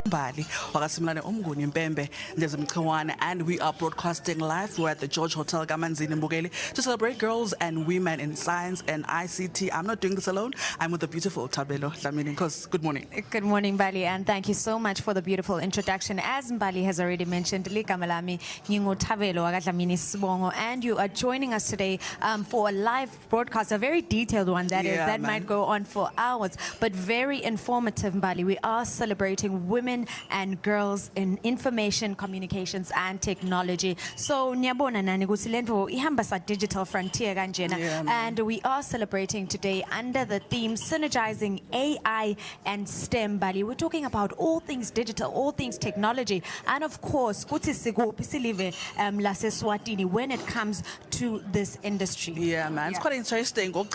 Mbali, wakasimlane umnguni Mpembe, Ndezimchiwane, and we are broadcasting live. We're at the George Hotel Gamanzini Mbugeli to celebrate girls and women in science and ICT. I'm not doing this alone. I'm with the beautiful Tabelo Dlamini. Good morning. Good morning, Mbali, and thank you so much for the beautiful introduction. As Mbali has already mentioned, Likamalami Nyingo Tabelo Dlamini Sibongo, and you are joining us today for a live broadcast, a very detailed one that might go on for hours, but very informative, Mbali. We are celebrating women and girls in information, communications, and technology. So, Nyabona Nani Gusilento, Ihambasa Digital Frontier Ganjena, and we are celebrating today under the theme Synergizing AI and STEM, Bali. We're talking about all things digital, all things technology, and of course, Eswatini when it comes to this industry. Yeah, man, it's quite interesting. Is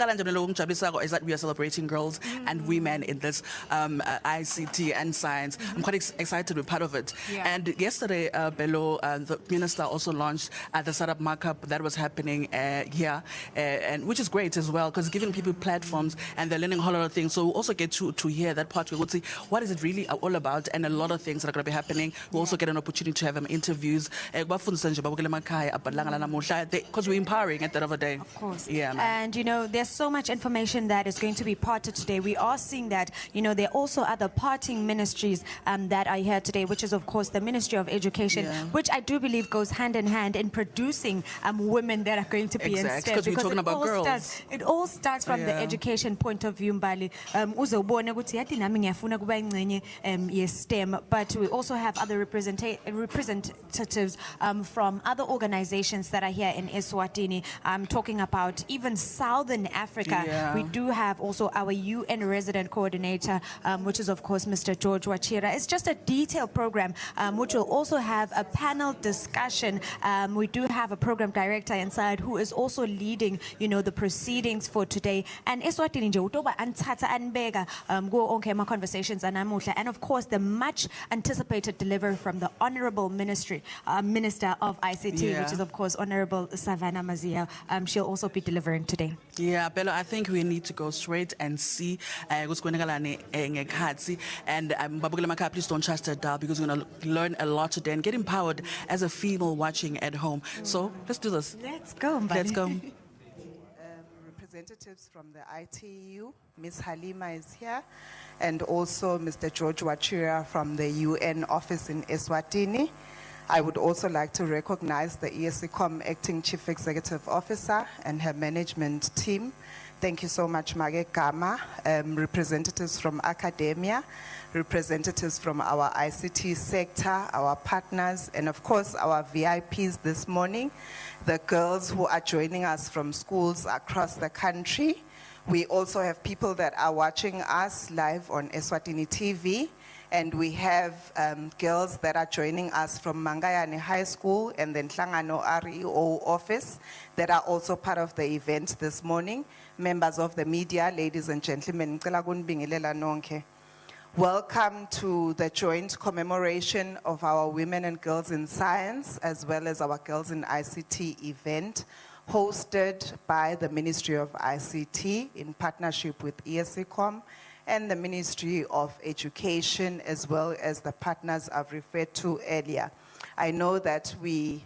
that we are celebrating girls and women in this ICT and science. I'm quite excited to be part of it. And yesterday, Bello, the minister also launched the startup markup that was happening here, and which is great as well, because giving people platforms and they're learning a whole lot of things. So we'll also get to hear that part. We'll see what is it really all about, and a lot of things that are going to be happening. We'll also get an opportunity to have interviews. Because we're empowering at the end of the day. Of course. Yeah, man. And you know, there's so much information that is going to be parted today. We are seeing that, you know, there are also other parting ministries that are here today, which is of course the Ministry of Education, which I do believe goes hand in hand in producing women that are going to be in STEM. Because we're talking about girls. It all starts from the education point of view, Mbali. STEM, but we also have other representatives from other organizations that are here in Eswatini. I'm talking about even Southern Africa. We do have also our UN resident coordinator, which is of course Mr. George Wachira. It's just a detailed program, which will also have a panel discussion. We do have a program director inside who is also leading, you know, the proceedings for today. And Eswatini nje utoba anthatha anbeka go onke ma conversations anamuhla, and of course the much anticipated delivery from the Honorable Minister of ICT, which is of course Honorable Savannah Mazia. She'll also be delivering today. Yeah, Bello, I think we need to go straight and see what's going on. And please don't trust her down, because we're going to learn a lot today and get empowered as a female watching at home. So let's do this. Let's go, buddy. Let's go. Representatives from the ITU, Ms. Halima is here, and also Mr. George Wachira from the UN office in Eswatini. I would also like to recognize the ESCOM Acting Chief Executive Officer and her management team. Thank you so much, Mage Gama, representatives from academia, representatives from our ICT sector, our partners, and of course our VIPs this morning, the girls who are joining us from schools across the country. We also have people that are watching us live on Eswatini TV, and we have girls that are joining us from Mangayane High School and then Tlangano REO office that are also part of the event this morning. Members of the media, ladies and gentlemen, welcome to the joint commemoration of our Women and Girls in Science, as well as our Girls in ICT event, hosted by the Ministry of ICT in partnership with ESCOM and the Ministry of Education, as well as the partners I've referred to earlier. I know that we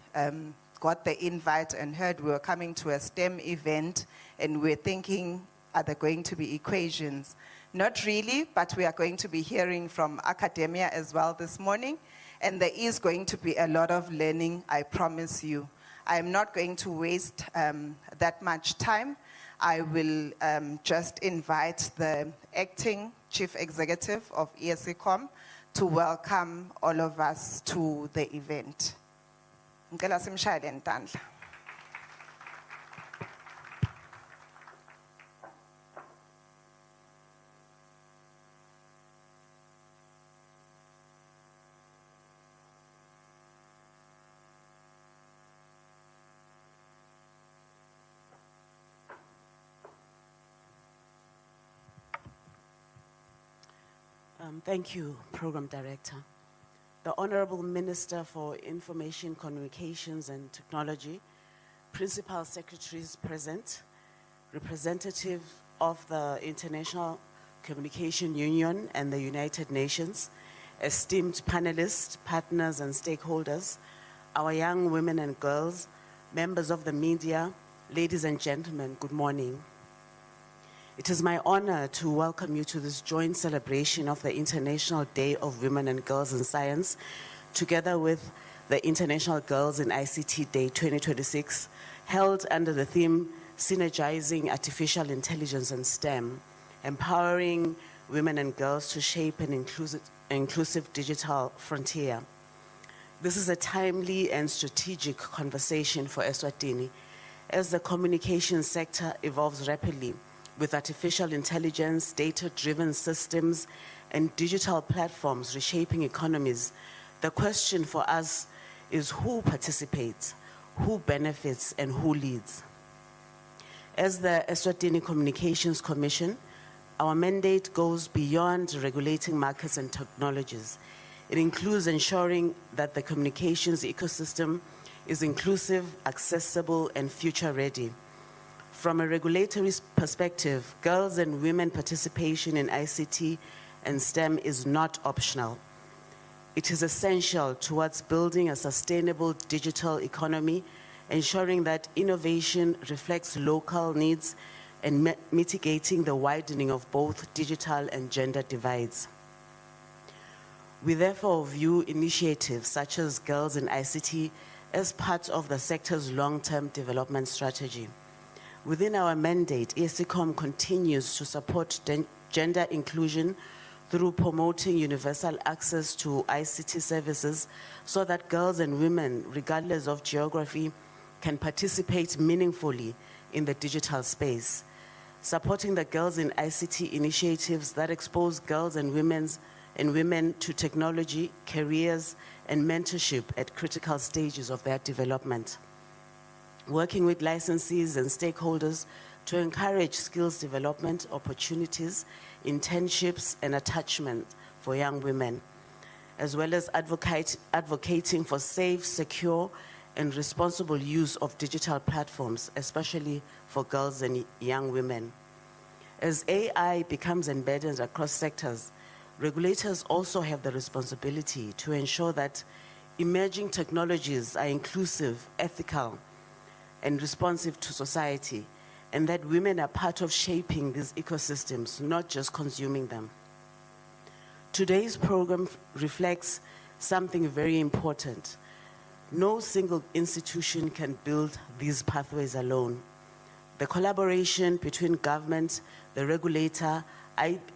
got the invite and heard we were coming to a STEM event, and we're thinking, are there going to be equations? Not really, but we are going to be hearing from academia as well this morning, and there is going to be a lot of learning, I promise you. I'm not going to waste that much time. I will just invite the Acting Chief Executive of ESCOM to welcome all of us to the event. Ngicela simshayele ntandla. Thank you, Program Director. The Honorable Minister for Information, Communications and Technology, Principal Secretaries present, representative of the International Communication Union and the United Nations, esteemed panelists, partners, and stakeholders, our young women and girls, members of the media, ladies and gentlemen, good morning. It is my honor to welcome you to this joint celebration of the International Day of Women and Girls in Science, together with the International Girls in ICT Day 2026, held under the theme Synergizing Artificial Intelligence and STEM, empowering women and girls to shape an inclusive digital frontier. This is a timely and strategic conversation for Eswatini as the communication sector evolves rapidly with artificial intelligence, data-driven systems, and digital platforms reshaping economies. The question for us is who participates, who benefits, and who leads. As the Eswatini Communications Commission, our mandate goes beyond regulating markets and technologies. It includes ensuring that the communications ecosystem is inclusive, accessible, and future-ready. From a regulatory perspective, girls and women participation in ICT and STEM is not optional. It is essential towards building a sustainable digital economy, ensuring that innovation reflects local needs and mitigating the widening of both digital and gender divides. We therefore view initiatives such as Girls in ICT as part of the sector's long-term development strategy. Within our mandate, ESCOM continues to support gender inclusion through promoting universal access to ICT services so that girls and women, regardless of geography, can participate meaningfully in the digital space. Supporting the Girls in ICT initiatives that expose girls and women to technology, careers, and mentorship at critical stages of their development. Working with licensees and stakeholders to encourage skills development opportunities, internships, and attachment for young women, as well as advocating for safe, secure, and responsible use of digital platforms, especially for girls and young women. As AI becomes embedded across sectors, regulators also have the responsibility to ensure that emerging technologies are inclusive, ethical, and responsive to society, and that women are part of shaping these ecosystems, not just consuming them. Today's program reflects something very important. No single institution can build these pathways alone. The collaboration between government, the regulator,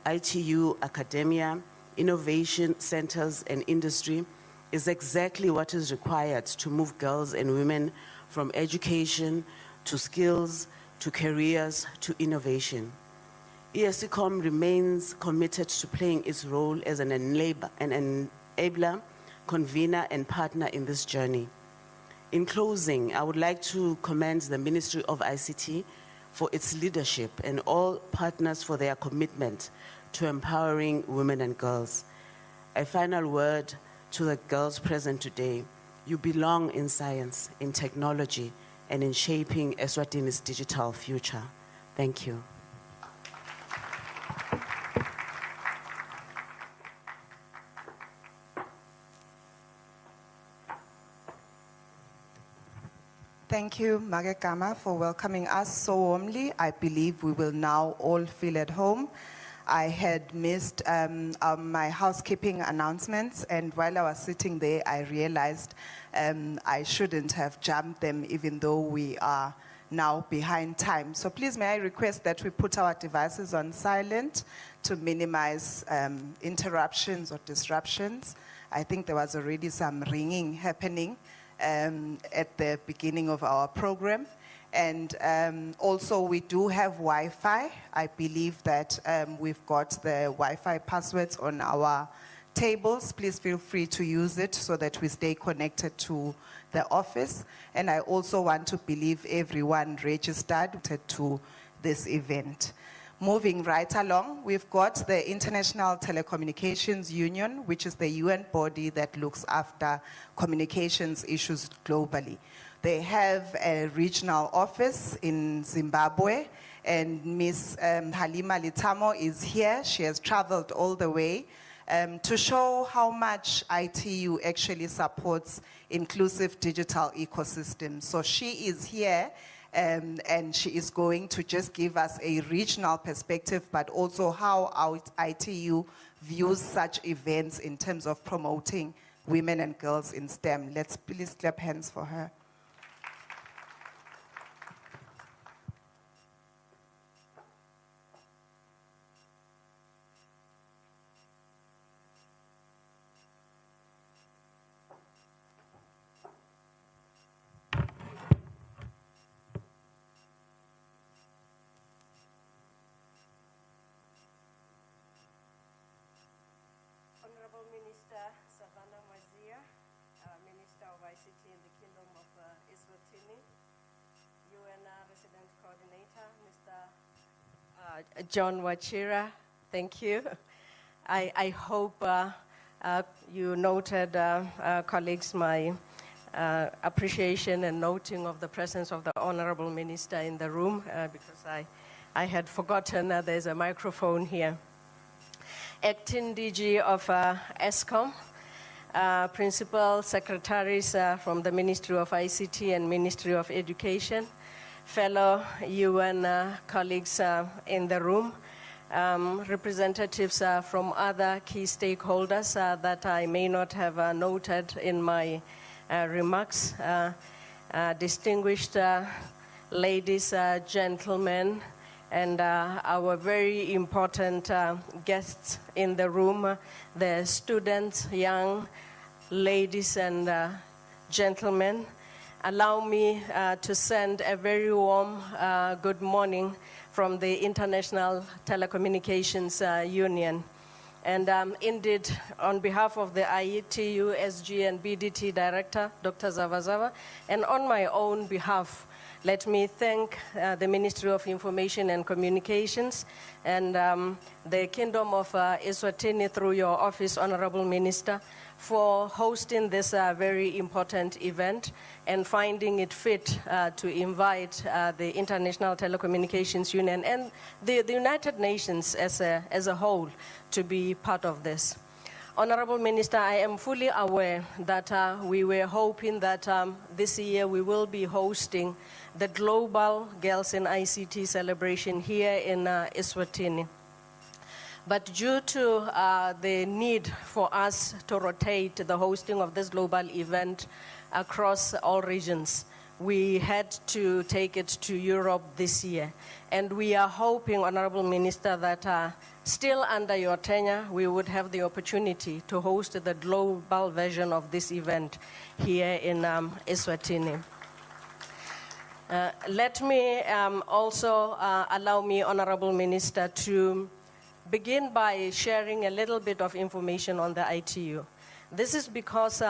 ITU, academia, innovation centers, and industry is exactly what is required to move girls and women from education to skills, to careers, to innovation. ESCOM remains committed to playing its role as an enabler, convener, and partner in this journey. In closing, I would like to commend the Ministry of ICT for its leadership and all partners for their commitment to empowering women and girls. A final word to the girls present today. You belong in science, in technology, and in shaping Eswatini's digital future. Thank you. Thank you, Magekama, for welcoming us so warmly. I believe we will now all feel at home. I had missed my housekeeping announcements, and while I was sitting there, I realized I shouldn't have jumped them, even though we are now behind time. So please, may I request that we put our devices on silent to minimize interruptions or disruptions. I think there was already some ringing happening at the beginning of our program. And also we do have Wi-Fi. I believe that we've got the Wi-Fi passwords on our tables. Please feel free to use it so that we stay connected to the office. And I also want to believe everyone registered to this event. Moving right along, we've got the International Telecommunications Union, which is the UN body that looks after communications issues globally. They have a regional office in Zimbabwe, and Ms. Halima Litamo is here. She has traveled all the way to show how much ITU actually supports inclusive digital ecosystems. So she is here and she is going to just give us a regional perspective, but also how our ITU views such events in terms of promoting women and girls in STEM. Let's please clap hands for her. Honorable Minister Savannah Mwazia, Minister of ICT in the Kingdom of Eswatini, UN Resident Coordinator, Mr. John Wachira, thank you. I hope you noted, colleagues, my appreciation and noting of the presence of the Honorable Minister in the room, because I had forgotten there's a microphone here. Acting DG of ESCOM, Principal Secretaries from the Ministry of ICT and Ministry of Education, fellow UN colleagues in the room, representatives from other key stakeholders that I may not have noted in my remarks, distinguished ladies, gentlemen, and our very important guests in the room, the students, young ladies and gentlemen. Allow me to send a very warm good morning from the International Telecommunications Union. And indeed, on behalf of the ITU, SG and BDT Director, Dr. Zavazava, and on my own behalf, let me thank the Ministry of Information and Communications and the Kingdom of Eswatini through your office, Honorable Minister, for hosting this very important event and finding it fit to invite the International Telecommunications Union and the United Nations as a whole to be part of this. Honorable Minister, I am fully aware that we were hoping that this year we will be hosting the Global Girls in ICT celebration here in Eswatini. But due to the need for us to rotate the hosting of this global event across all regions, we had to take it to Europe this year. And we are hoping, Honorable Minister, that still under your tenure, we would have the opportunity to host the global version of this event here in Eswatini. Let me also allow me, Honorable Minister, to begin by sharing a little bit of information on the ITU. This is because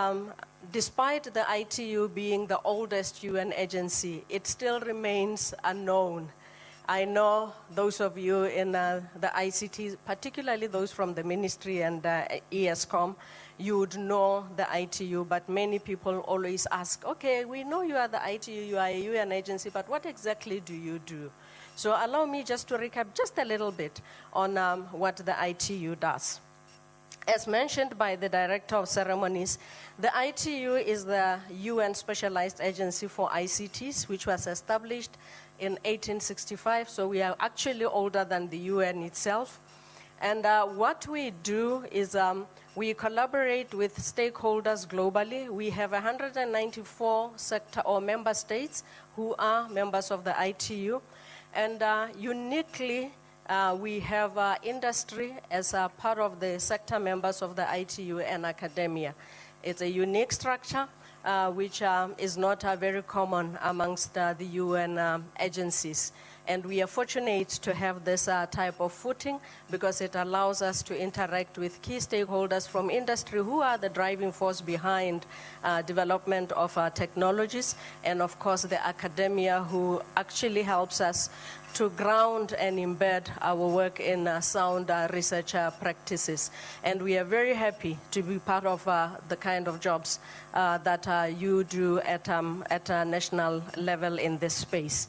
despite the ITU being the oldest UN agency, it still remains unknown. I know those of you in the ICT, particularly those from the ministry and ESCOM, you would know the ITU, but many people always ask, okay, we know you are the ITU, you are a UN agency, but what exactly do you do? So allow me just to recap just a little bit on what the ITU does. As mentioned by the Director of Ceremonies, the ITU is the UN Specialized Agency for ICTs, which was established in 1865, so we are actually older than the UN itself. And what we do is we collaborate with stakeholders globally. We have 194 sector or member states who are members of the ITU. And uniquely, we have industry as a part of the sector members of the ITU and academia. It's a unique structure which is not very common amongst the UN agencies. And we are fortunate to have this type of footing because it allows us to interact with key stakeholders from industry who are the driving force behind development of technologies, and of course the academia who actually helps us to ground and embed our work in sound research practices. And we are very happy to be part of the kind of jobs that you do at a national level in this space.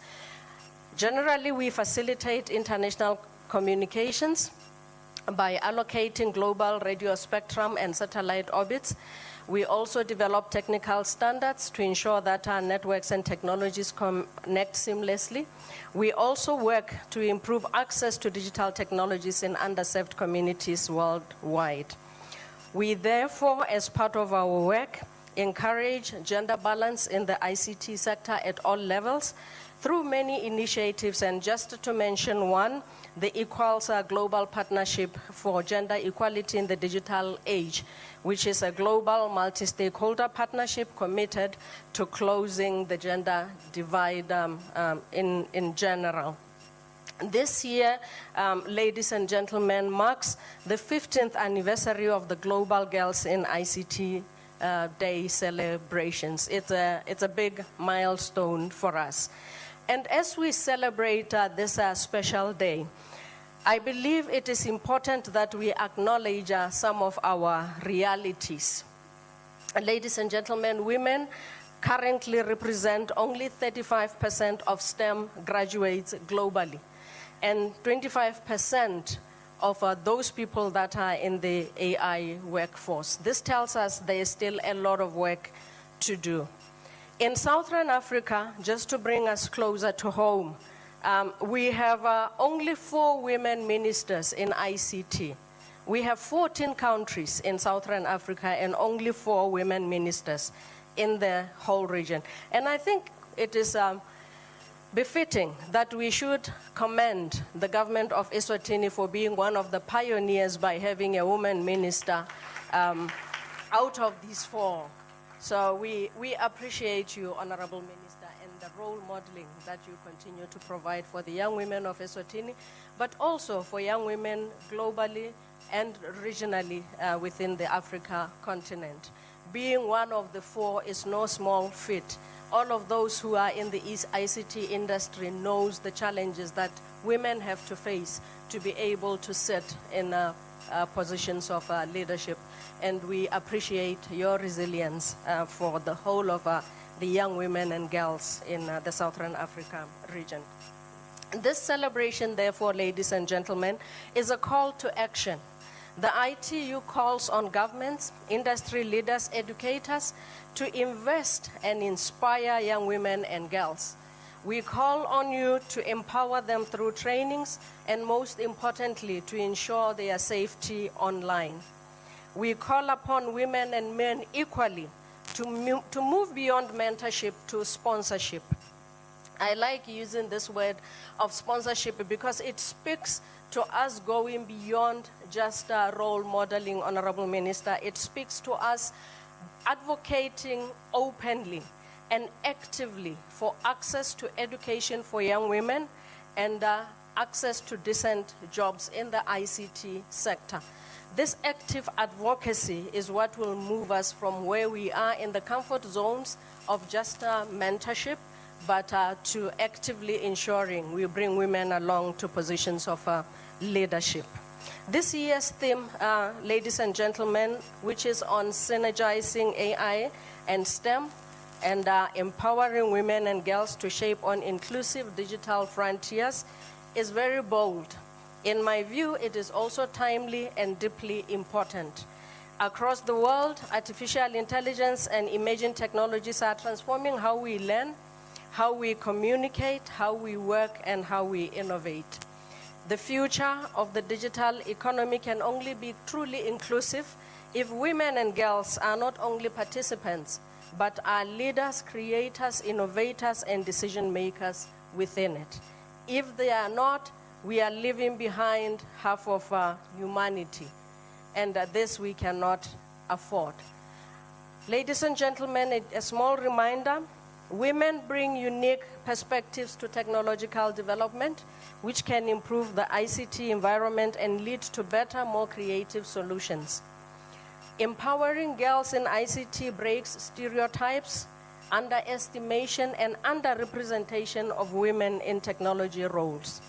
Generally, we facilitate international communications by allocating global radio spectrum and satellite orbits. We also develop technical standards to ensure that our networks and technologies connect seamlessly. We also work to improve access to digital technologies in underserved communities worldwide. We therefore, as part of our work, encourage gender balance in the ICT sector at all levels through many initiatives, and just to mention one, the Equals Global Partnership for Gender Equality in the Digital Age, which is a global multi-stakeholder partnership committed to closing the gender divide in general. This year, ladies and gentlemen, marks the 15th anniversary of the Global Girls in ICT Day celebrations. It's a big milestone for us. And as we celebrate this special day, I believe it is important that we acknowledge some of our realities. Ladies and gentlemen, women currently represent only 35% of STEM graduates globally, and 25% of those people that are in the AI workforce. This tells us there is still a lot of work to do. In Southern Africa, just to bring us closer to home, we have only 4 women ministers in ICT. We have 14 countries in Southern Africa and only 4 women ministers in the whole region. And I think it is befitting that we should commend the government of Eswatini for being one of the pioneers by having a woman minister out of these 4. So we appreciate you, Honorable Minister, and the role modeling that you continue to provide for the young women of Eswatini, but also for young women globally and regionally within the Africa continent. Being one of the 4 is no small feat. All of those who are in the ICT industry knows the challenges that women have to face to be able to sit in positions of leadership. And we appreciate your resilience for the whole of the young women and girls in the Southern Africa region. This celebration, therefore, ladies and gentlemen, is a call to action. The ITU calls on governments, industry leaders, educators to invest and inspire young women and girls. We call on you to empower them through trainings and, most importantly, to ensure their safety online. We call upon women and men equally to move beyond mentorship to sponsorship. I like using this word of sponsorship because it speaks to us going beyond just role modeling, Honorable Minister. It speaks to us advocating openly and actively for access to education for young women and access to decent jobs in the ICT sector. This active advocacy is what will move us from where we are in the comfort zones of just mentorship, but to actively ensuring we bring women along to positions of leadership. This year's theme, ladies and gentlemen, which is on synergizing AI and STEM and empowering women and girls to shape on inclusive digital frontiers, is very bold. In my view, it is also timely and deeply important. Across the world, artificial intelligence and emerging technologies are transforming how we learn, how we communicate, how we work, and how we innovate. The future of the digital economy can only be truly inclusive if women and girls are not only participants, but are leaders, creators, innovators, and decision makers within it. If they are not, we are leaving behind half of humanity, and this we cannot afford. Ladies and gentlemen, a small reminder, women bring unique perspectives to technological development, which can improve the ICT environment and lead to better, more creative solutions. Empowering girls in ICT breaks stereotypes, underestimation, and underrepresentation of women in technology roles.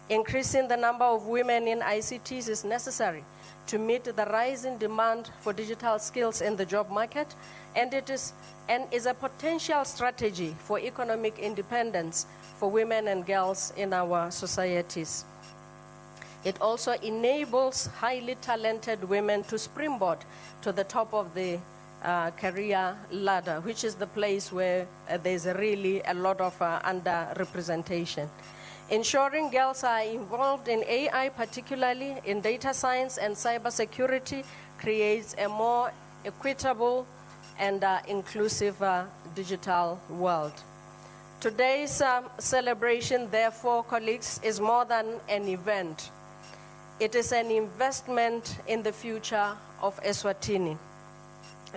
Increasing the number of women in ICTs is necessary to meet the rising demand for digital skills in the job market, and it is a potential strategy for economic independence for women and girls in our societies. It also enables highly talented women to springboard to the top of the career ladder, which is the place where there's really a lot of underrepresentation. Ensuring girls are involved in AI, particularly in data science and cybersecurity, creates a more equitable and inclusive digital world. Today's celebration, therefore, colleagues, is more than an event. It is an investment in the future of Eswatini.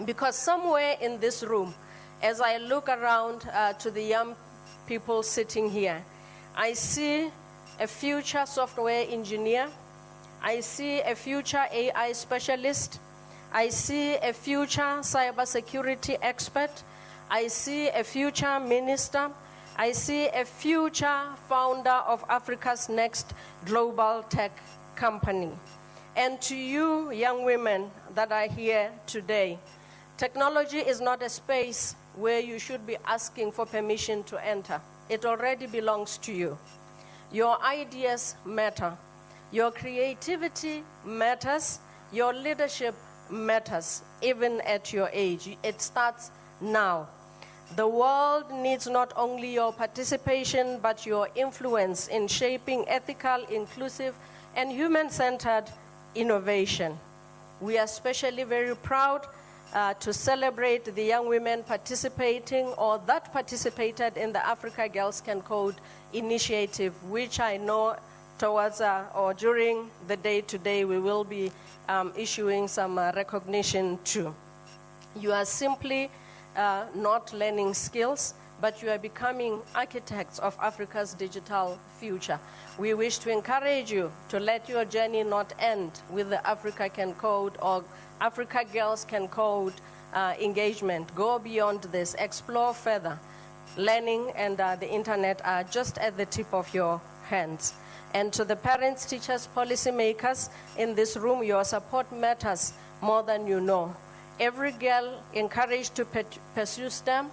Because somewhere in this room, as I look around to the young people sitting here, I see a future software engineer, I see a future AI specialist, I see a future cybersecurity expert, I see a future minister, I see a future founder of Africa's next global tech company. And to you, young women that are here today, technology is not a space where you should be asking for permission to enter. It already belongs to you. Your ideas matter. Your creativity matters. Your leadership matters, even at your age. It starts now. The world needs not only your participation, but your influence in shaping ethical, inclusive, and human-centered innovation. We are especially very proud to celebrate the young women participating or that participated in the Africa Girls Can Code initiative, which I know towards or during the day today we will be issuing some recognition to. You are simply not learning skills, but you are becoming architects of Africa's digital future. We wish to encourage you to let your journey not end with the Africa Can Code or Africa Girls Can Code engagement. Go beyond this, explore further. Learning and the internet are just at the tip of your hands. And to the parents, teachers, policymakers in this room, your support matters more than you know. Every girl encouraged to pursue STEM,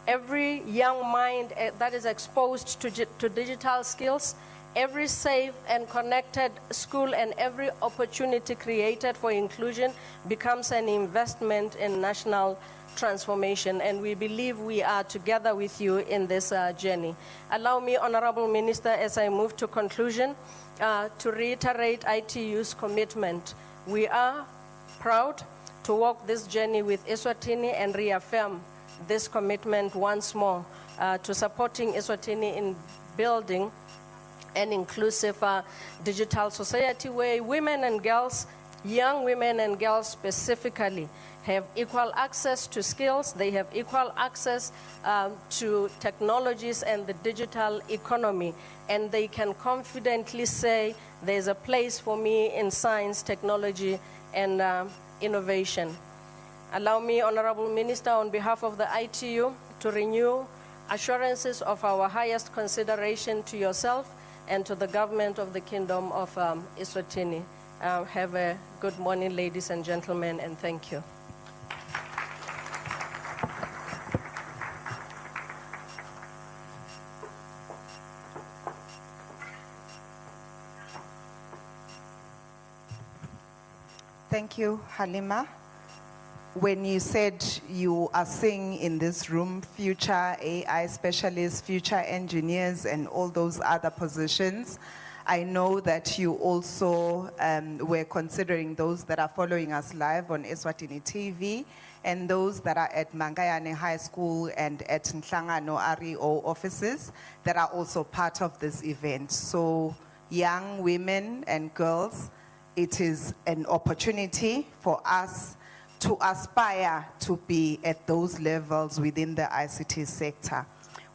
every young mind that is exposed to digital skills, every safe and connected school and every opportunity created for inclusion becomes an investment in national transformation, and we believe we are together with you in this journey. Allow me, Honorable Minister, as I move to conclusion, to reiterate ITU's commitment. We are proud to walk this journey with Eswatini and reaffirm this commitment once more to supporting Eswatini in building an inclusive digital society where women and girls, young women and girls specifically, have equal access to skills, they have equal access to technologies and the digital economy, and they can confidently say, there's a place for me in science, technology, and innovation. Allow me, Honorable Minister, on behalf of the ITU, to renew assurances of our highest consideration to yourself and to the government of the Kingdom of Eswatini. Have a good morning, ladies and gentlemen, and thank you. Thank you, Halima. When you said you are seeing in this room future AI specialists, future engineers, and all those other positions, I know that you also were considering those that are following us live on Eswatini TV and those that are at Mangayane High School and at Nhlangano REO offices that are also part of this event. So young women and girls, it is an opportunity for us to aspire to be at those levels within the ICT sector.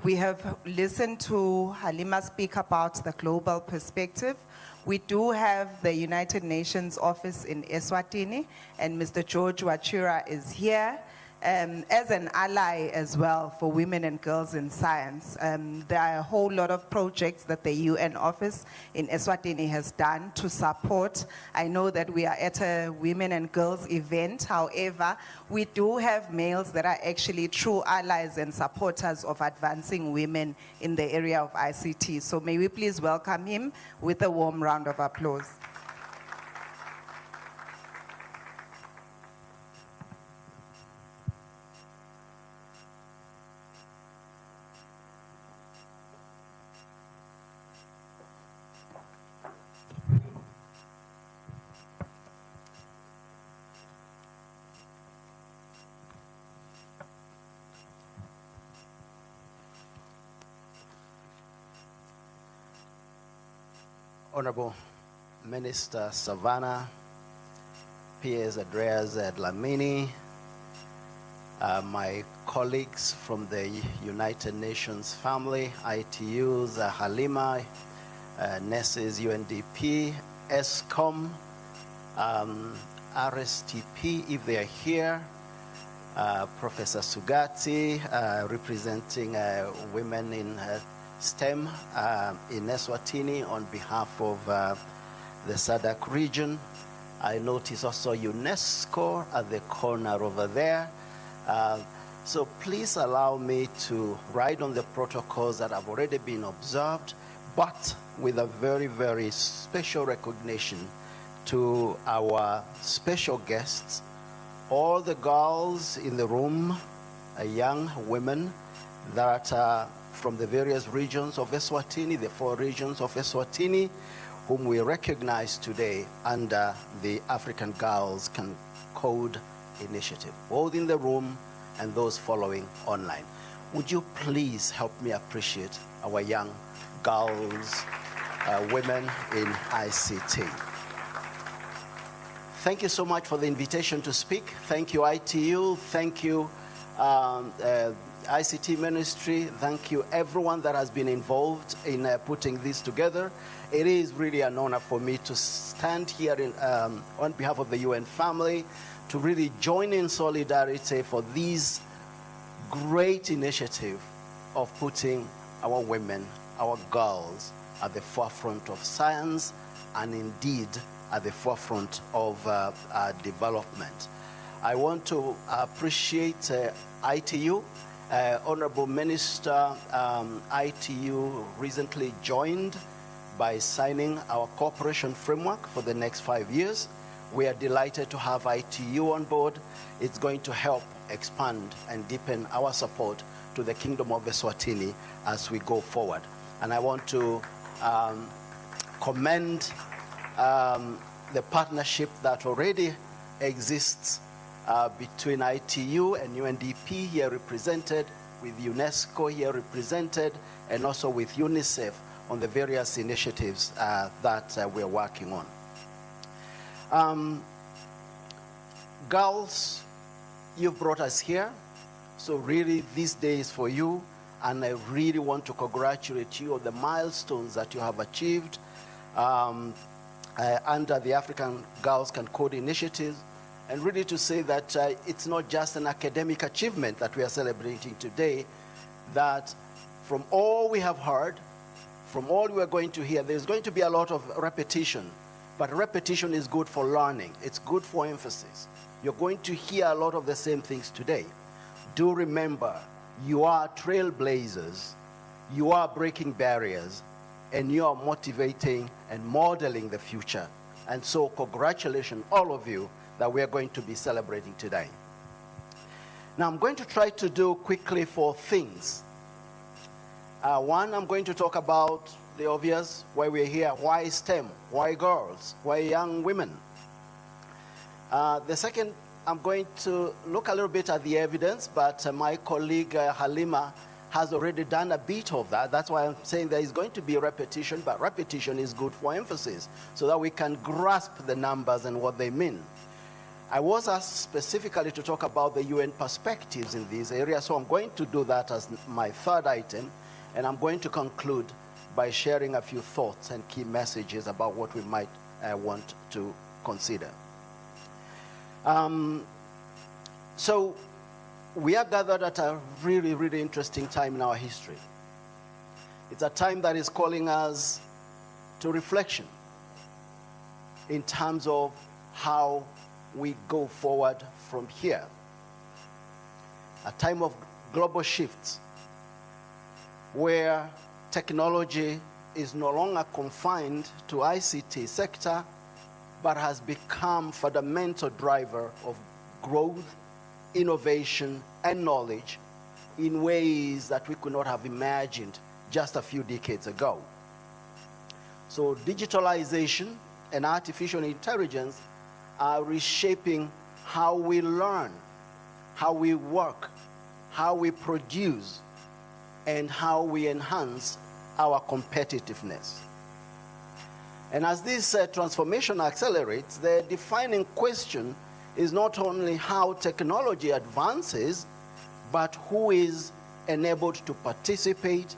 We have listened to Halima speak about the global perspective. We do have the United Nations office in Eswatini, and Mr. George Wachira is here As an ally as well for women and girls in science, there are a whole lot of projects that the UN office in Eswatini has done to support. I know that we are at a women and girls event. However, we do have males that are actually true allies and supporters of advancing women in the area of ICT. So may we please welcome him with a warm round of applause. Honorable Minister Savannah, Piers Andreas Dlamini, my colleagues from the United Nations family, ITUs, Halima, NESES, UNDP, ESCOM, RSTP, if they are here, Professor Sugati, representing women in STEM in Eswatini on behalf of the SADC region. I notice also UNESCO at the corner over there. So please allow me to ride on the protocols that have already been observed, but with a very, very special recognition to our special guests, all the girls in the room, young women that are from the various regions of Eswatini, the 4 regions of Eswatini, whom we recognize today under the African Girls Can Code initiative, both in the room and those following online. Would you please help me appreciate our young girls, women in ICT? Thank you so much for the invitation to speak. Thank you, ITU. Thank you, ICT Ministry. Thank you, everyone that has been involved in putting this together. It is really an honor for me to stand here on behalf of the UN family to really join in solidarity for this great initiative of putting our women, our girls, at the forefront of science and indeed at the forefront of development. I want to appreciate ITU. Honorable Minister, ITU recently joined by signing our cooperation framework for the next 5 years. We are delighted to have ITU on board. It's going to help expand and deepen our support to the Kingdom of Eswatini as we go forward. And I want to commend the partnership that already exists between ITU and UNDP here represented, with UNESCO here represented, and also with UNICEF on the various initiatives that we're working on. Girls, you've brought us here, so really this day is for you, and I really want to congratulate you on the milestones that you have achieved under the African Girls Can Code initiative, and really to say that it's not just an academic achievement that we are celebrating today, that from all we have heard, from all we are going to hear, there's going to be a lot of repetition, but repetition is good for learning. It's good for emphasis. You're going to hear a lot of the same things today. Do remember, you are trailblazers, you are breaking barriers, and you are motivating and modeling the future. And so congratulations, all of you, that we are going to be celebrating today. Now I'm going to try to do quickly 4 things. One, I'm going to talk about the obvious, why we're here, why STEM, why girls, why young women. The second, I'm going to look a little bit at the evidence, but my colleague Halima has already done a bit of that. That's why I'm saying there is going to be repetition, but repetition is good for emphasis, so that we can grasp the numbers and what they mean. I was asked specifically to talk about the UN perspectives in these areas, so I'm going to do that as my 3rd item, and I'm going to conclude by sharing a few thoughts and key messages about what we might want to consider. So we are gathered at a really, really interesting time in our history. It's a time that is calling us to reflection in terms of how we go forward from here. A time of global shifts where technology is no longer confined to ICT sector, but has become fundamental driver of growth, innovation, and knowledge in ways that we could not have imagined just a few decades ago. So digitalization and artificial intelligence are reshaping how we learn, how we work, how we produce, and how we enhance our competitiveness. And as this transformation accelerates, the defining question is not only how technology advances, but who is enabled to participate,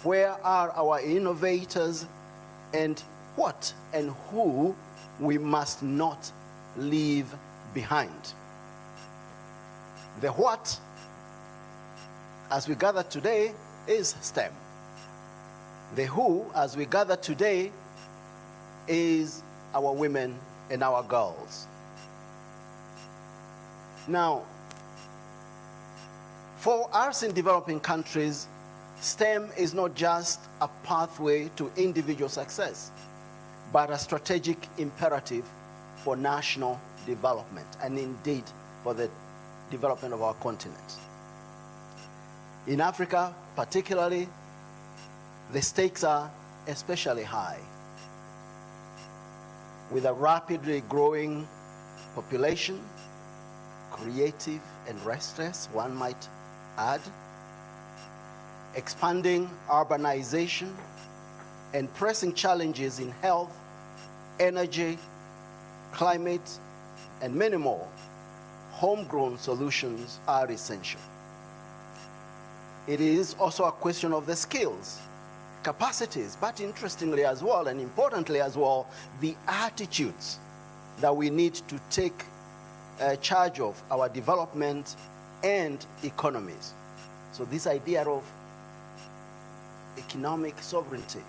where are our innovators, and what and who we must not leave behind. The what, as we gather today, is STEM. The who, as we gather today, is our women and our girls. Now, for us in developing countries, STEM is not just a pathway to individual success, but a strategic imperative for national development, and indeed for the development of our continent. In Africa, particularly, the stakes are especially high. With a rapidly growing population, creative and restless, one might add, expanding urbanization, and pressing challenges in health, energy, climate, and many more, homegrown solutions are essential. It is also a question of the skills, capacities, but interestingly as well, and importantly as well, the attitudes that we need to take charge of our development and economies. So this idea of economic sovereignty,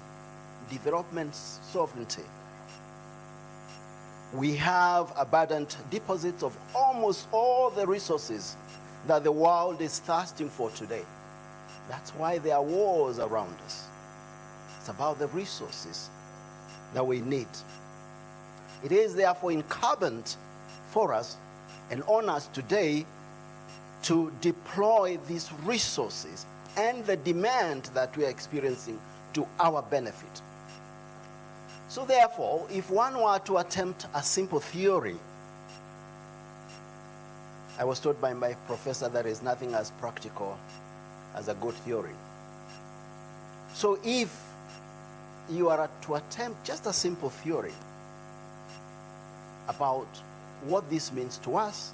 development sovereignty. We have abundant deposits of almost all the resources that the world is thirsting for today. That's why there are wars around us. It's about the resources that we need. It is therefore incumbent for us and on us today to deploy these resources and the demand that we are experiencing to our benefit. So therefore, if one were to attempt a simple theory, I was told by my professor there is nothing as practical as a good theory. So if you are to attempt just a simple theory about what this means to us,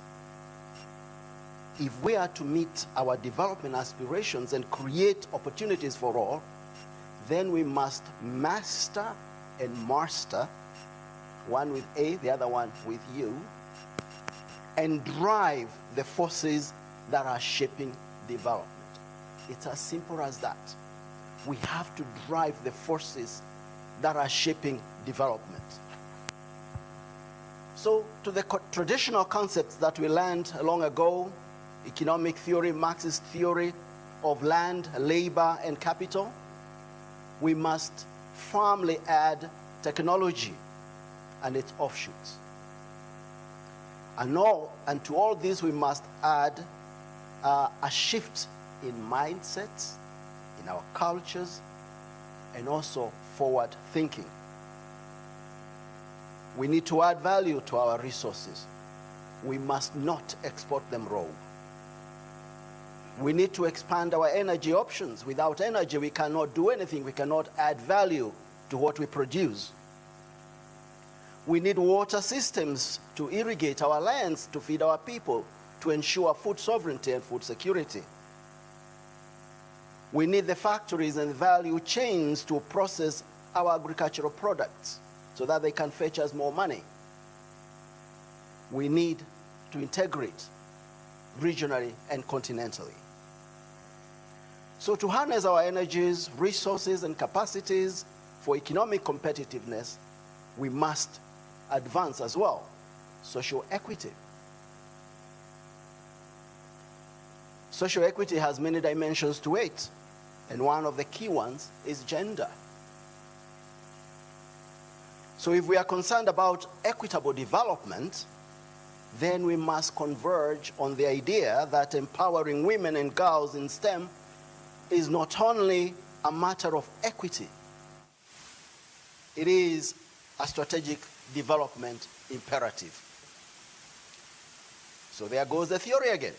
if we are to meet our development aspirations and create opportunities for all, then we must master and master, one with A, the other one with U, and drive the forces that are shaping development. It's as simple as that. We have to drive the forces that are shaping development. So to the traditional concepts that we learned long ago, economic theory, Marxist theory of land, labor, and capital, we must firmly add technology and its offshoots. And to all this, we must add a shift in mindsets, in our cultures, and also forward thinking. We need to add value to our resources. We must not export them raw. We need to expand our energy options. Without energy, we cannot do anything. We cannot add value to what we produce. We need water systems to irrigate our lands, to feed our people, to ensure food sovereignty and food security. We need the factories and value chains to process our agricultural products so that they can fetch us more money. We need to integrate regionally and continentally. So to harness our energies, resources, and capacities for economic competitiveness, we must advance as well social equity. Social equity has many dimensions to it, and one of the key ones is gender. So if we are concerned about equitable development, then we must converge on the idea that empowering women and girls in STEM is not only a matter of equity, it is a strategic development imperative. So there goes the theory again.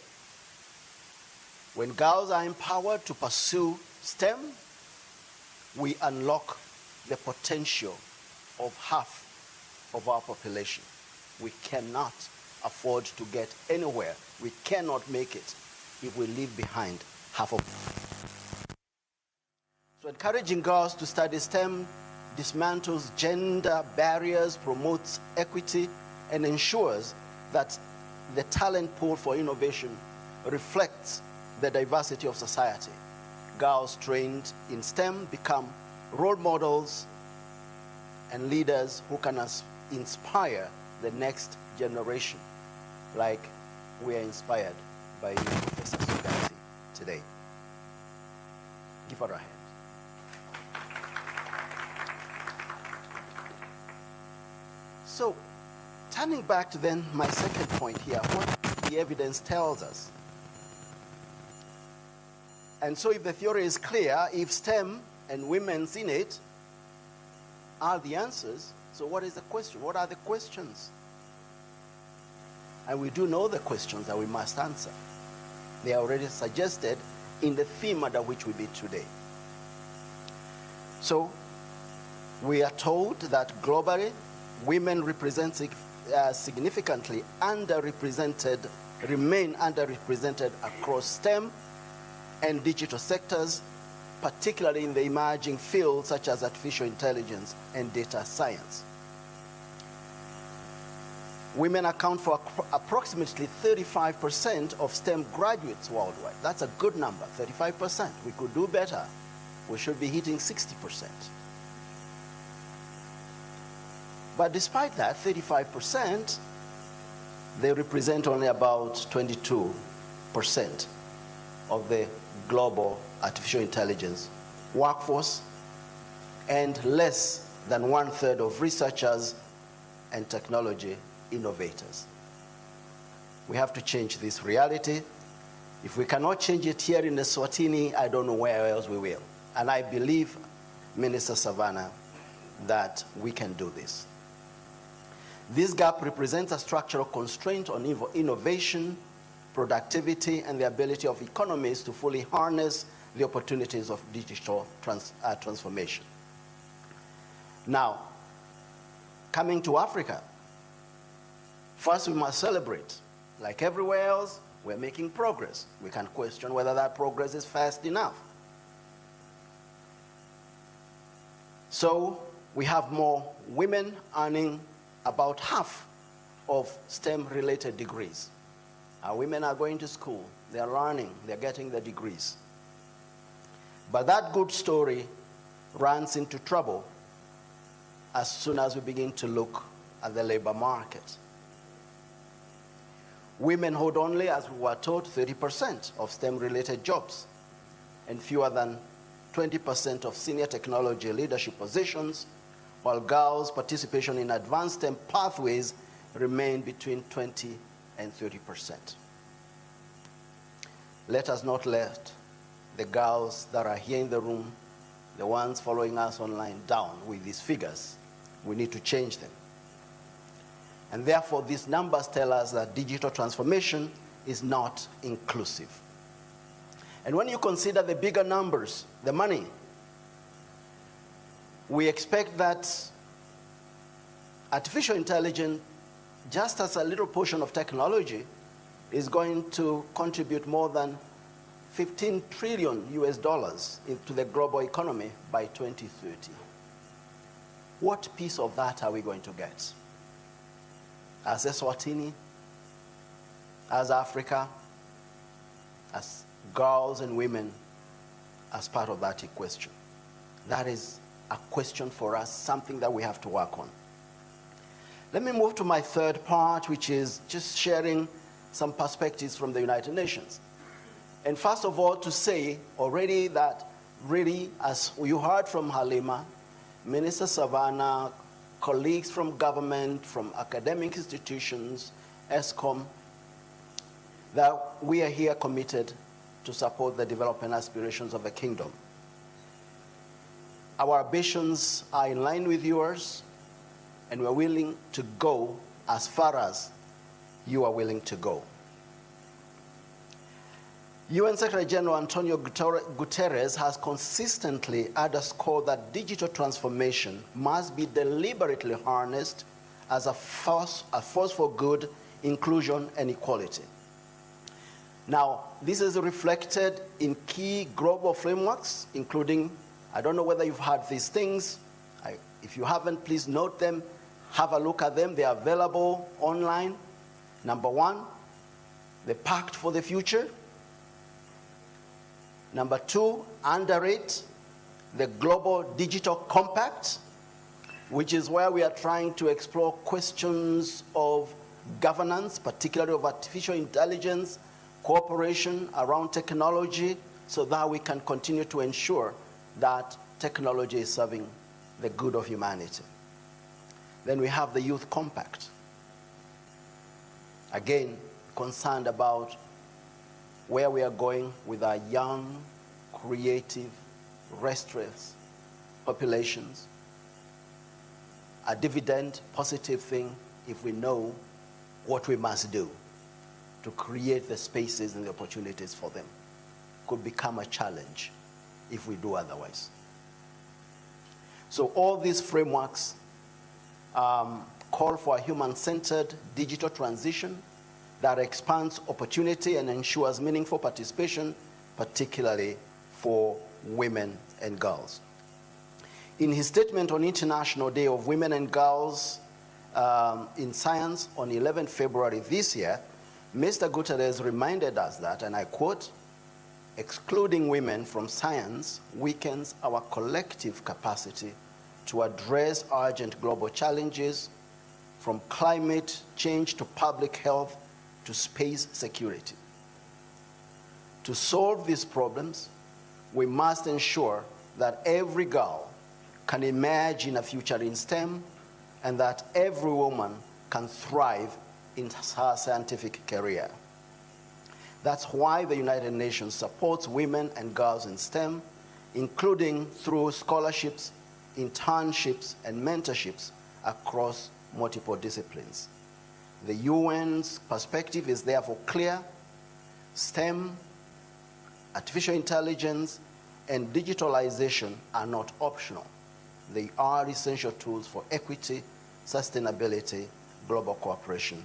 When girls are empowered to pursue STEM, we unlock the potential of half of our population. We cannot afford to get anywhere. We cannot make it if we leave behind half of it. So encouraging girls to study STEM dismantles gender barriers, promotes equity, and ensures that the talent pool for innovation reflects the diversity of society. Girls trained in STEM become role models and leaders who can inspire the next generation, like we are inspired by you, Professor Sugati, today. Give her a hand. So, turning back to then my second point here, what the evidence tells us. And so if the theory is clear, if STEM and women's in it are the answers, so what is the question? What are the questions? And we do know the questions that we must answer. They are already suggested in the theme under which we be today. So we are told that globally, women represent significantly remain underrepresented across STEM and digital sectors, particularly in the emerging fields such as artificial intelligence and data science. Women account for approximately 35% of STEM graduates worldwide. That's a good number, 35%. We could do better. We should be hitting 60%. But despite that, 35%, they represent only about 22% of the global artificial intelligence workforce and less than 1/3 of researchers and technology innovators. We have to change this reality. If we cannot change it here in Eswatini, I don't know where else we will. And I believe, Minister Savannah, that we can do this. This gap represents a structural constraint on innovation, productivity, and the ability of economies to fully harness the opportunities of digital transformation. Now, coming to Africa, first we must celebrate. Like everywhere else, we're making progress. We can question whether that progress is fast enough. So we have more women earning about half of STEM-related degrees. Our women are going to school, they're learning, they're getting the degrees. But that good story runs into trouble as soon as we begin to look at the labor market. Women hold only, as we were told, 30% of STEM-related jobs, and fewer than 20% of senior technology leadership positions, while girls' participation in advanced STEM pathways remain between 20 and 30%. Let us not let the girls that are here in the room, the ones following us online, down with these figures. We need to change them. And therefore, these numbers tell us that digital transformation is not inclusive. And when you consider the bigger numbers, the money, we expect that artificial intelligence, just as a little portion of technology, is going to contribute more than $15 trillion into the global economy by 2030. What piece of that are we going to get? As Eswatini, as Africa, as girls and women as part of that equation. That is a question for us, something that we have to work on. Let me move to my third part, which is just sharing some perspectives from the United Nations. And first of all, to say already that really, as you heard from Halima, Minister Savannah, colleagues from government, from academic institutions, ESCOM, that we are here committed to support the development aspirations of the kingdom. Our ambitions are in line with yours, and we're willing to go as far as you are willing to go. UN Secretary General Antonio Guterres has consistently underscored that digital transformation must be deliberately harnessed as a force for good, inclusion, and equality. Now, this is reflected in key global frameworks, including, I don't know whether you've heard these things. If you haven't, please note them. Have a look at them. They are available online. Number one, the Pact for the Future. Number two, under it, the Global Digital Compact, which is where we are trying to explore questions of governance, particularly of artificial intelligence, cooperation around technology, so that we can continue to ensure that technology is serving the good of humanity. Then we have the Youth Compact. Again, concerned about where we are going with our young, creative, restless populations. A dividend, positive thing, if we know what we must do to create the spaces and the opportunities for them. Could become a challenge if we do otherwise. So all these frameworks call for a human-centered digital transition that expands opportunity and ensures meaningful participation, particularly for women and girls. In his statement on International Day of Women and Girls in Science on 11 February this year, Mr. Guterres reminded us that, and I quote, "Excluding women from science weakens our collective capacity to address urgent global challenges, from climate change to public health to space security. To solve these problems, we must ensure that every girl can imagine a future in STEM and that every woman can thrive in her scientific career. That's why the United Nations supports women and girls in STEM, including through scholarships, internships, and mentorships across multiple disciplines. The UN's perspective is therefore clear. STEM, artificial intelligence, and digitalization are not optional. They are essential tools for equity, sustainability, global cooperation,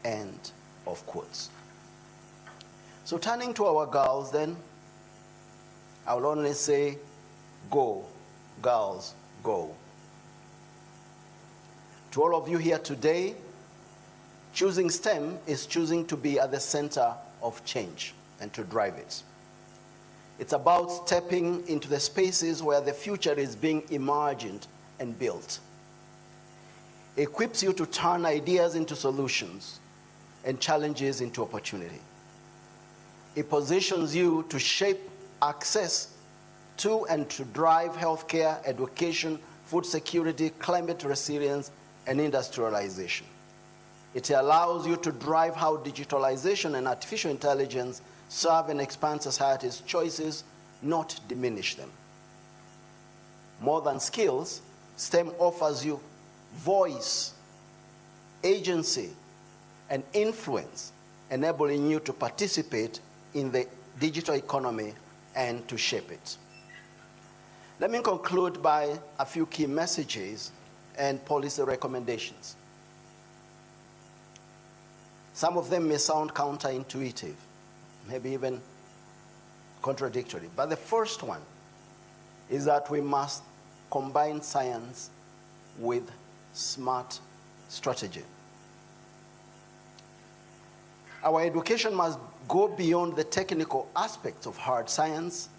end of quotes. So turning to our girls then, I will only say, go, girls, go. To all of you here today, choosing STEM is choosing to be at the center of change and to drive it. It's about stepping into the spaces where the future is being imagined and built. It equips you to turn ideas into solutions and challenges into opportunity. It positions you to shape access to and to drive healthcare, education, food security, climate resilience, and industrialization. It allows you to drive how digitalization and artificial intelligence serve and expand society's choices, not diminish them. More than skills, STEM offers you voice, agency, and influence, enabling you to participate in the digital economy and to shape it. Let me conclude by a few key messages and policy recommendations. Some of them may sound counterintuitive, maybe even contradictory. But the first one is that we must combine science with smart strategy. Our education must go beyond the technical aspects of hard science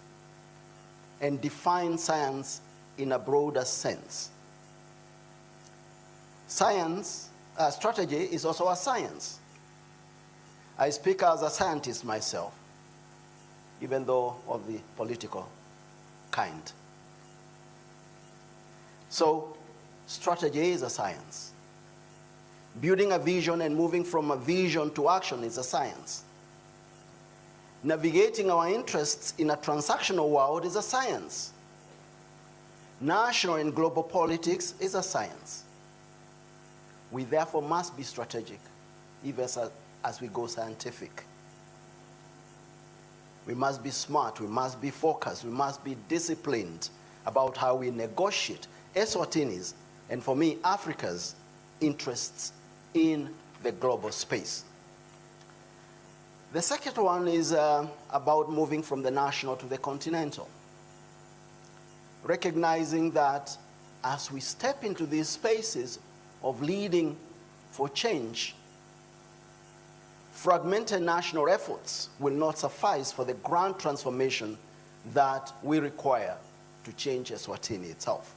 and define science in a broader sense. Strategy is also a science. I speak as a scientist myself, even though of the political kind. So, strategy is a science. Building a vision and moving from a vision to action is a science. Navigating our interests in a transactional world is a science. National and global politics is a science. We therefore must be strategic, even as we go scientific. We must be smart, we must be focused, we must be disciplined about how we negotiate Eswatini's, and for me, Africa's interests in the global space. The second one is about moving from the national to the continental. Recognizing that as we step into these spaces of leading for change, fragmented national efforts will not suffice for the grand transformation that we require to change Eswatini itself.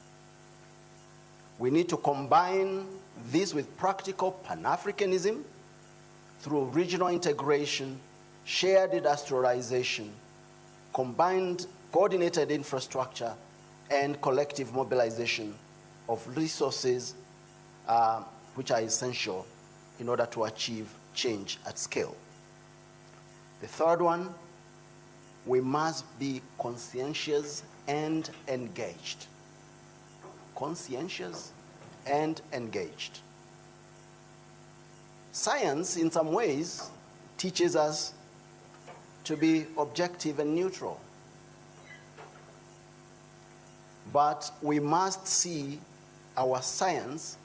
We need to combine this with practical Pan-Africanism through regional integration, shared industrialization, combined coordinated infrastructure, and collective mobilization of resources which are essential in order to achieve change at scale. The third one, we must be conscientious and engaged. Conscientious and engaged. Science, in some ways, teaches us to be objective and neutral. But we must see our science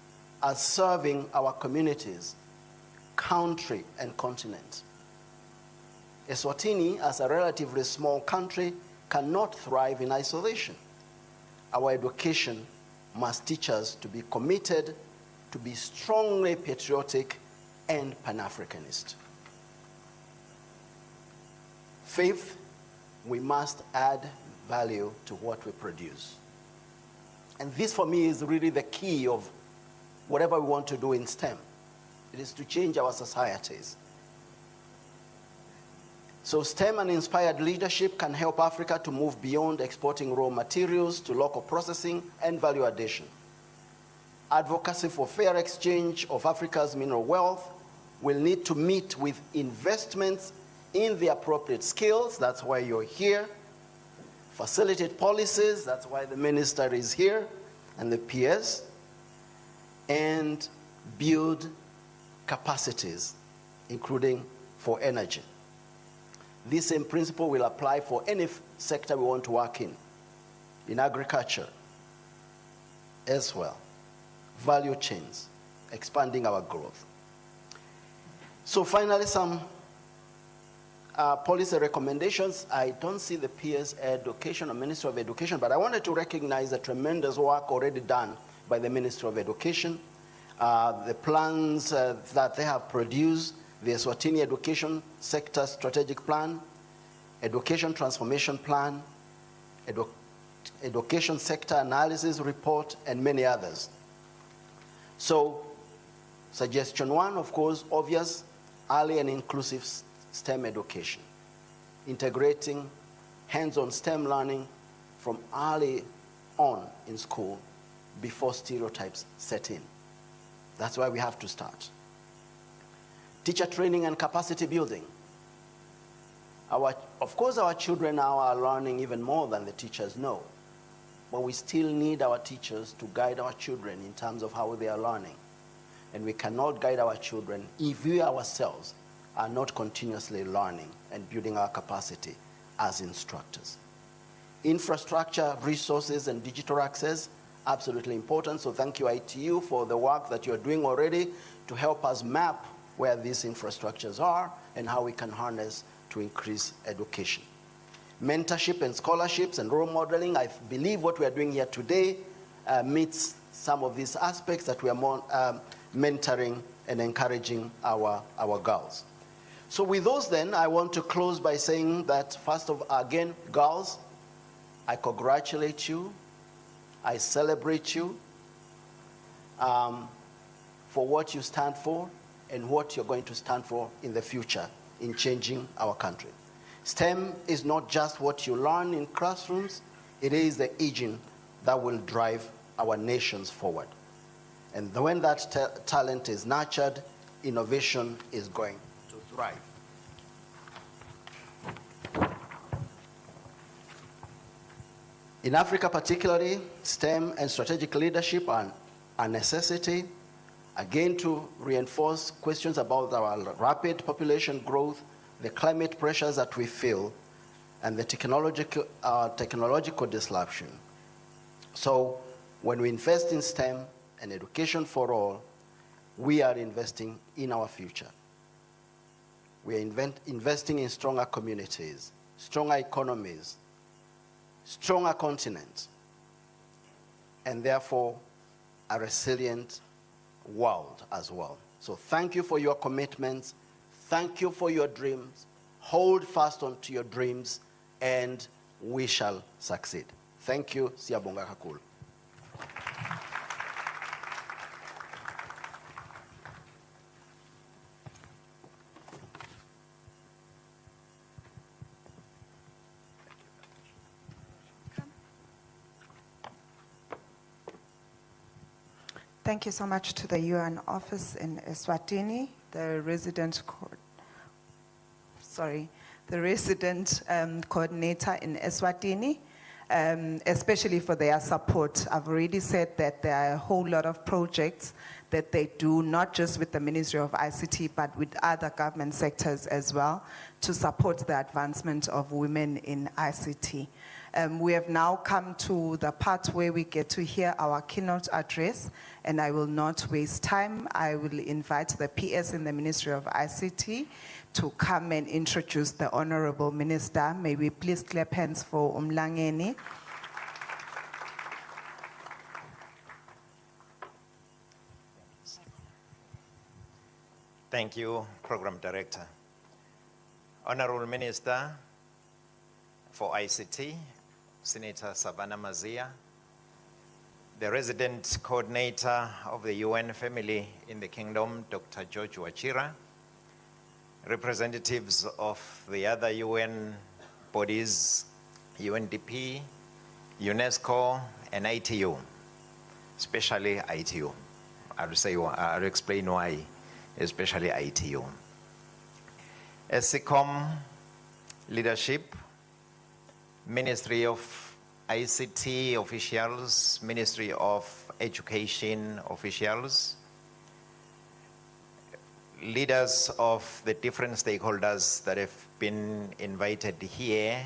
as serving our communities, country, and continent. Eswatini, as a relatively small country, cannot thrive in isolation. Our education must teach us to be committed, to be strongly patriotic and Pan-Africanist. Fifth, we must add value to what we produce. And this, for me, is really the key of whatever we want to do in STEM. It is to change our societies. So STEM and inspired leadership can help Africa to move beyond exporting raw materials to local processing and value addition. Advocacy for fair exchange of Africa's mineral wealth will need to meet with investments in the appropriate skills. That's why you're here. Facilitate policies. That's why the minister is here and the PS. And build capacities, including for energy. This same principle will apply for any sector we want to work in agriculture as well, value chains, expanding our growth. So finally, some policy recommendations. I don't see the PS Education or Ministry of Education, but I wanted to recognize the tremendous work already done by the Ministry of Education. The plans that they have produced, the Eswatini Education Sector Strategic Plan, Education Transformation Plan, Education Sector Analysis Report, and many others. So, suggestion one, of course, obvious, early and inclusive STEM education. Integrating hands-on STEM learning from early on in school before stereotypes set in. That's why we have to start. Teacher training and capacity building. Of course, our children now are learning even more than the teachers know, but we still need our teachers to guide our children in terms of how they are learning. And we cannot guide our children if we ourselves are not continuously learning and building our capacity as instructors. Infrastructure, resources, and digital access, absolutely important. So thank you, ITU, for the work that you're doing already to help us map where these infrastructures are and how we can harness to increase education. Mentorship and scholarships and role modeling. I believe what we are doing here today meets some of these aspects that we are mentoring and encouraging our girls. So with those then, I want to close by saying that first of all, again, girls, I congratulate you. I celebrate you for what you stand for and what you're going to stand for in the future in changing our country. STEM is not just what you learn in classrooms, it is the engine that will drive our nations forward. And when that talent is nurtured, innovation is going to thrive. In Africa particularly, STEM and strategic leadership are a necessity, again to reinforce questions about our rapid population growth, the climate pressures that we feel, and the technological disruption. So when we invest in STEM and education for all, we are investing in our future. We are investing in stronger communities, stronger economies, stronger continents, and therefore a resilient world as well. So thank you for your commitments. Thank you for your dreams. Hold fast onto your dreams, and we shall succeed. Thank you. Siyabonga kakhulu. Thank you so much to the UN office in Eswatini, the resident coordinator in Eswatini, especially for their support. I've already said that there are a whole lot of projects that they do, not just with the Ministry of ICT, but with other government sectors as well, to support the advancement of women in ICT. We have now come to the part where we get to hear our keynote address, and I will not waste time. I will invite the PS in the Ministry of ICT to come and introduce the Honorable Minister. May we please clap hands for Umlangeni. Thank you, Program Director. Honorable Minister for ICT, Senator Savannah Mazia, the resident coordinator of the UN family in the kingdom, Dr. George Wachira, representatives of the other UN bodies, UNDP, UNESCO, and ITU, especially ITU. I'll explain why, especially ITU. SECOM leadership, Ministry of ICT officials, Ministry of Education officials, leaders of the different stakeholders that have been invited here,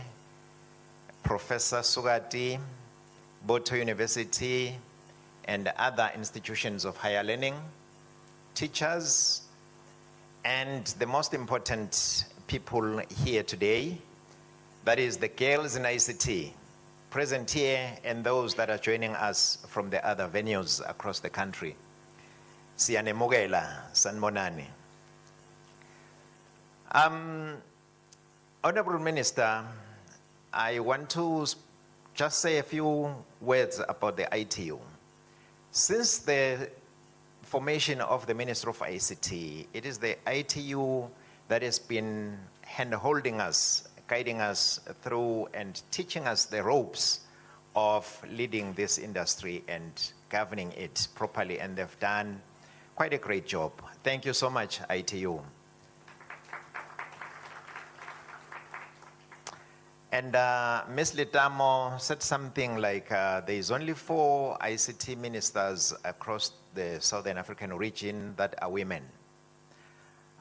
Professor Sugati, Boto University, and other institutions of higher learning, teachers, and the most important people here today, that is the girls in ICT, present here, and those that are joining us from the other venues across the country. Siyanemukela, sanmonani. Honorable Minister, I want to just say a few words about the ITU. Since the formation of the Minister of ICT, it is the ITU that has been hand-holding us, guiding us through and teaching us the ropes of leading this industry and governing it properly, and they've done quite a great job. Thank you so much, ITU. And Ms. Letamo said something like there is only 4 ICT ministers across the Southern African region that are women.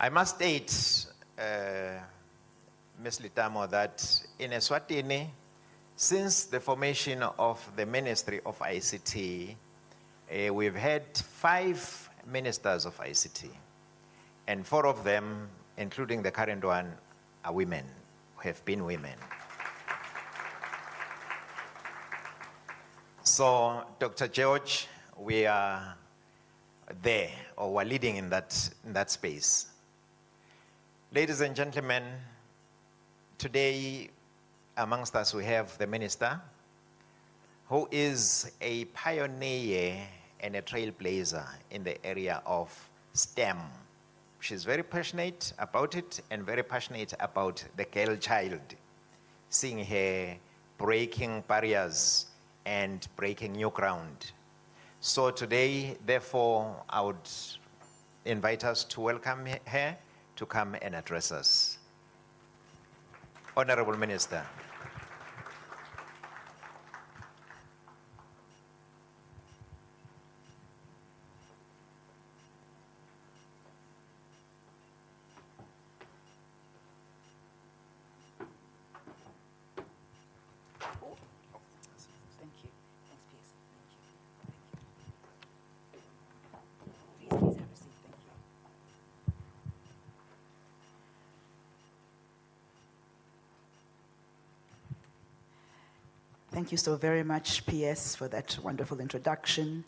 I must state, Ms. Letamo, that in Eswatini, since the formation of the Ministry of ICT, we've had 5 ministers of ICT, and 4 of them, including the current one, are women, have been women. So, Dr. George, we are there, or we're leading in that space. Ladies and gentlemen, today amongst us we have the minister, who is a pioneer and a trailblazer in the area of STEM. She's very passionate about it and very passionate about the girl child, seeing her breaking barriers and breaking new ground. So today, therefore, I would invite us to welcome her to come and address us. Honorable Minister. Thank you. Thanks, PS. Thank you. Please have a seat. Thank you. Thank you so very much, PS, for that wonderful introduction.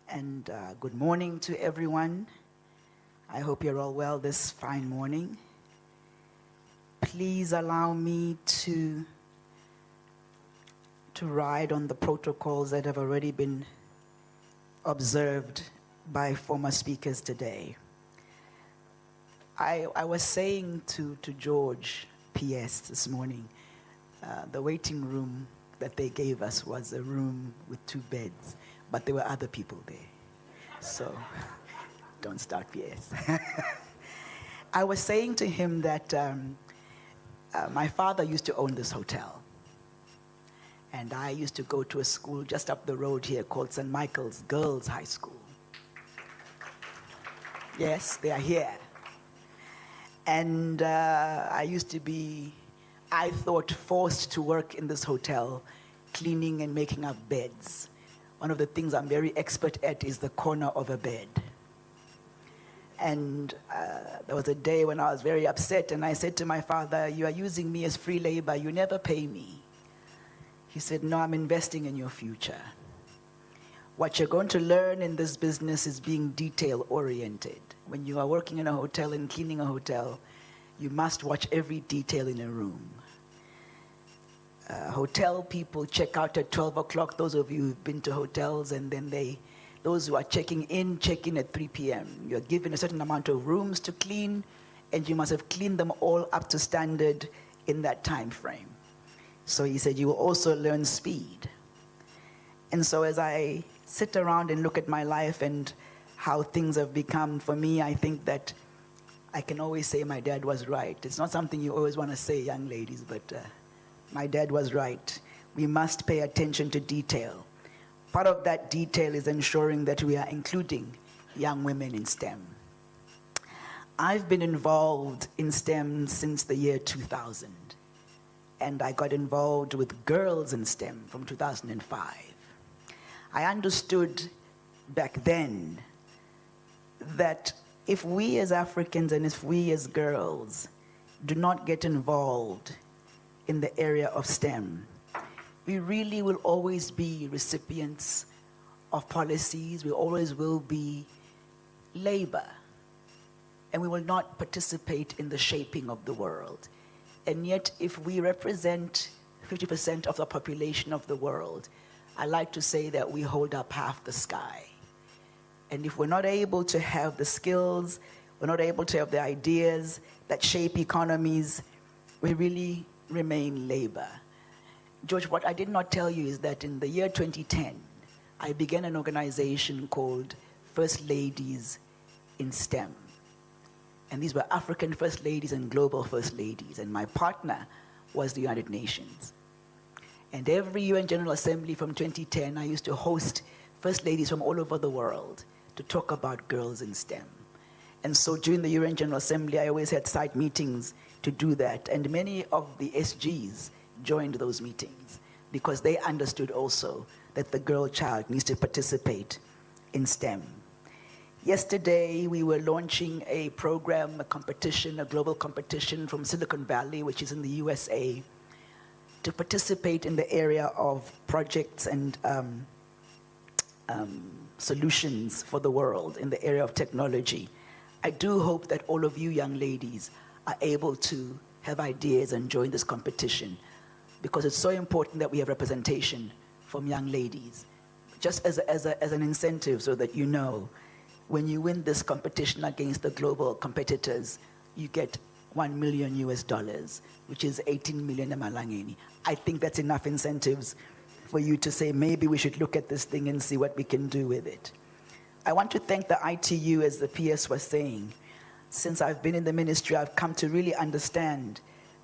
And good morning to everyone. I hope you're all well this fine morning. Please allow me to ride on the protocols that have already been observed by former speakers today. I was saying to George, PS, this morning, the waiting room that they gave us was a room with 2 beds, but there were other people there. So don't start, PS. I was saying to him that my father used to own this hotel. And I used to go to a school just up the road here called St. Michael's Girls High School. Yes, they are here. And I used to be, I thought, forced to work in this hotel, cleaning and making up beds. One of the things I'm very expert at is the corner of a bed. And there was a day when I was very upset, and I said to my father, "You are using me as free labor, you never pay me." He said, "No, I'm investing in your future. What you're going to learn in this business is being detail-oriented. When you are working in a hotel and cleaning a hotel, you must watch every detail in a room. Hotel people check out at 12 o'clock, those of you who've been to hotels, and then those who are checking in, check in at 3 p.m. You're given a certain amount of rooms to clean, and you must have cleaned them all up to standard in that time frame. So he said, you will also learn speed." And so as I sit around and look at my life and how things have become for me, I think that I can always say my dad was right. It's not something you always want to say, young ladies, but my dad was right. We must pay attention to detail. Part of that detail is ensuring that we are including young women in STEM. I've been involved in STEM since the year 2000. And I got involved with girls in STEM from 2005. I understood back then that if we as Africans and if we as girls do not get involved in the area of STEM, we really will always be recipients of policies, we always will be labor, and we will not participate in the shaping of the world. And yet, if we represent 50% of the population of the world, I like to say that we hold up half the sky. And if we're not able to have the skills, we're not able to have the ideas that shape economies, we really remain labor. George, what I did not tell you is that in the year 2010, I began an organization called First Ladies in STEM. And these were African First Ladies and Global First Ladies. And my partner was the United Nations. And every UN General Assembly from 2010, I used to host First Ladies from all over the world to talk about girls in STEM. And so during the UN General Assembly, I always had site meetings to do that. And many of the SGs joined those meetings because they understood also that the girl child needs to participate in STEM. Yesterday, we were launching a program, a competition, a global competition from Silicon Valley, which is in the USA, to participate in the area of projects and solutions for the world in the area of technology. I do hope that all of you young ladies are able to have ideas and join this competition, because it's so important that we have representation from young ladies. Just as an incentive, so that you know, when you win this competition against the global competitors, you get $1 million, which is 18 million emalangeni. I think that's enough incentives for you to say, maybe we should look at this thing and see what we can do with it. I want to thank the ITU, as the PS was saying. Since I've been in the ministry, I've come to really understand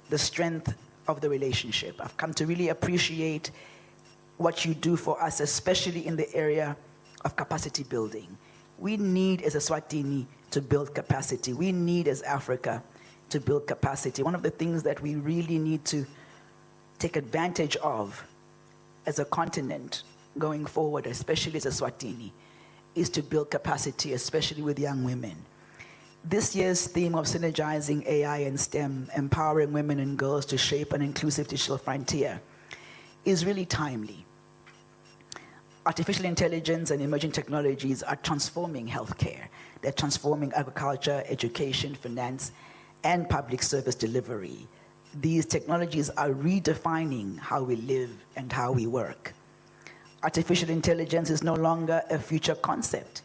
the strength of the relationship. I've come to really appreciate what you do for us, especially in the area of capacity building. We need, as Eswatini, to build capacity. We need, as Africa, to build capacity. One of the things that we really need to take advantage of as a continent going forward, especially as Eswatini, is to build capacity, especially with young women. This year's theme of synergizing AI and STEM, empowering women and girls to shape an inclusive digital frontier, is really timely. Artificial intelligence and emerging technologies are transforming healthcare. They're transforming agriculture, education, finance, and public service delivery. These technologies are redefining how we live and how we work. Artificial intelligence is no longer a future concept.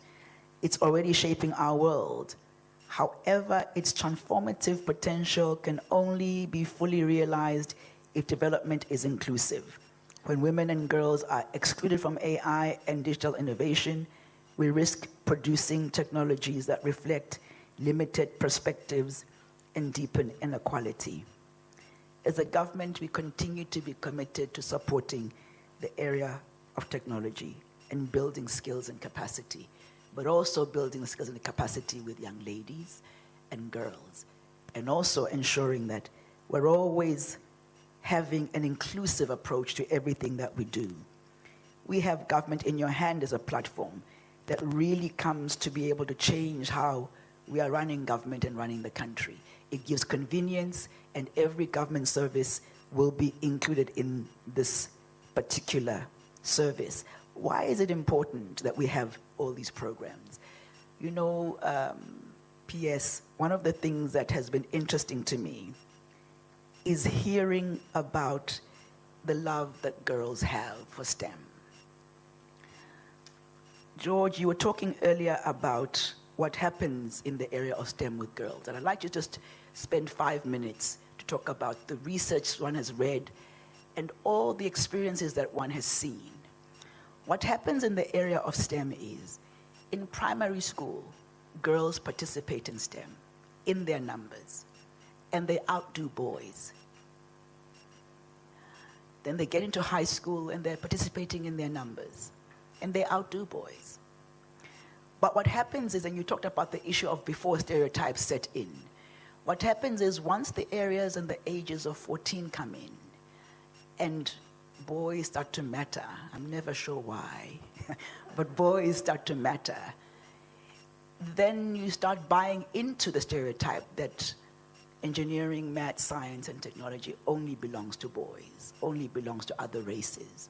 It's already shaping our world. However, its transformative potential can only be fully realized if development is inclusive. When women and girls are excluded from AI and digital innovation, we risk producing technologies that reflect limited perspectives and deepen inequality. As a government, we continue to be committed to supporting the area of technology and building skills and capacity, but also building skills and capacity with young ladies and girls, and also ensuring that we're always having an inclusive approach to everything that we do. We have Government in Your Hand as a platform that really comes to be able to change how we are running government and running the country. It gives convenience, and every government service will be included in this particular service. Why is it important that we have all these programs? You know, PS, one of the things that has been interesting to me is hearing about the love that girls have for STEM. George, you were talking earlier about what happens in the area of STEM with girls, and I'd like to just spend 5 minutes to talk about the research one has read and all the experiences that one has seen. What happens in the area of STEM is, in primary school, girls participate in STEM in their numbers, and they outdo boys. Then they get into high school and they're participating in their numbers, and they outdo boys. But what happens is, and you talked about the issue of before stereotypes set in, what happens is once the areas and the ages of 14 come in, and boys start to matter, I'm never sure why, but boys start to matter, then you start buying into the stereotype that engineering, math, science, and technology only belongs to boys, only belongs to other races.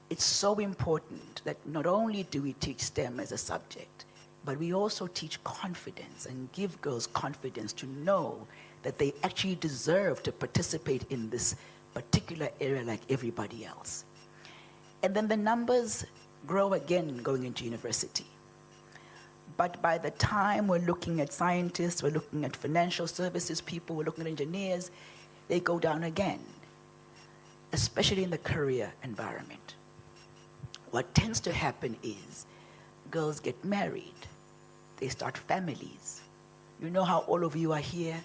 It's so important that not only do we teach STEM as a subject, but we also teach confidence and give girls confidence to know that they actually deserve to participate in this particular area like everybody else. And then the numbers grow again going into university. But by the time we're looking at scientists, we're looking at financial services people, we're looking at engineers, they go down again, especially in the career environment. What tends to happen is girls get married, they start families. You know how all of you are here?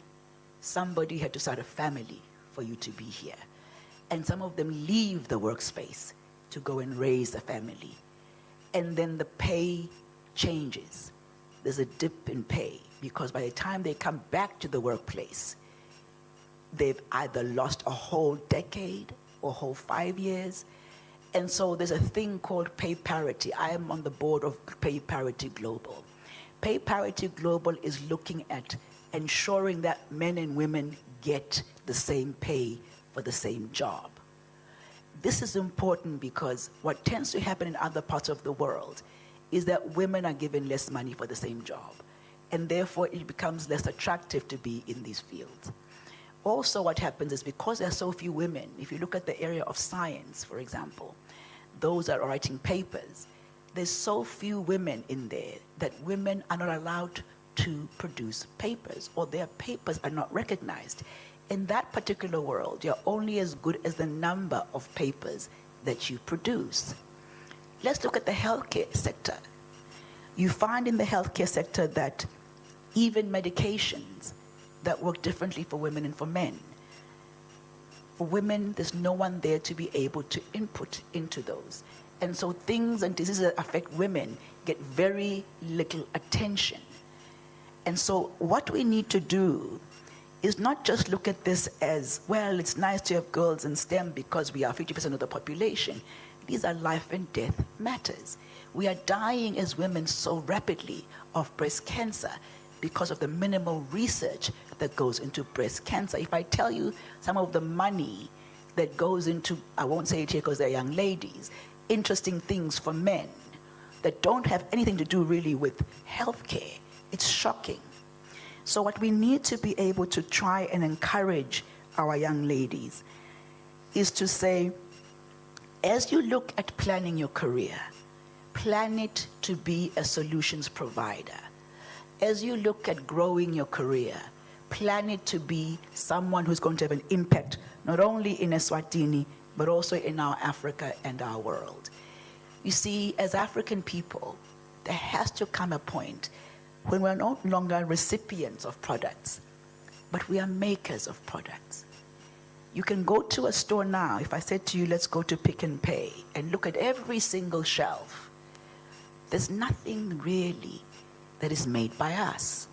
Somebody had to start a family for you to be here. And some of them leave the workspace to go and raise a family. And then the pay changes. There's a dip in pay because by the time they come back to the workplace, they've either lost a whole decade or a whole 5 years. And so there's a thing called pay parity. I am on the board of Pay Parity Global. Pay Parity Global is looking at ensuring that men and women get the same pay for the same job. This is important because what tends to happen in other parts of the world is that women are given less money for the same job. and therefore it becomes less attractive to be in these fields. Also, what happens is because there are so few women, if you look at the area of science, for example, those that are writing papers, there's so few women in there that women are not allowed to produce papers, or their papers are not recognized. In that particular world, you're only as good as the number of papers that you produce. Let's look at the healthcare sector. You find in the healthcare sector that even medications that work differently for women and for men. For women, there's no one there to be able to input into those. And so things and diseases that affect women get very little attention. And so what we need to do is not just look at this as, well, it's nice to have girls in STEM because we are 50% of the population. These are life and death matters. We are dying as women so rapidly of breast cancer because of the minimal research that goes into breast cancer. If I tell you some of the money that goes into, I won't say it here because they're young ladies, interesting things for men that don't have anything to do really with healthcare, it's shocking. So what we need to be able to try and encourage our young ladies is to say, as you look at planning your career, plan it to be a solutions provider. As you look at growing your career, plan it to be someone who's going to have an impact, not only in Eswatini, but also in our Africa and our world. You see, as African people, there has to come a point when we're no longer recipients of products, but we are makers of products. You can go to a store now, if I said to you, let's go to Pick and Pay, and look at every single shelf. There's nothing really that is made by us,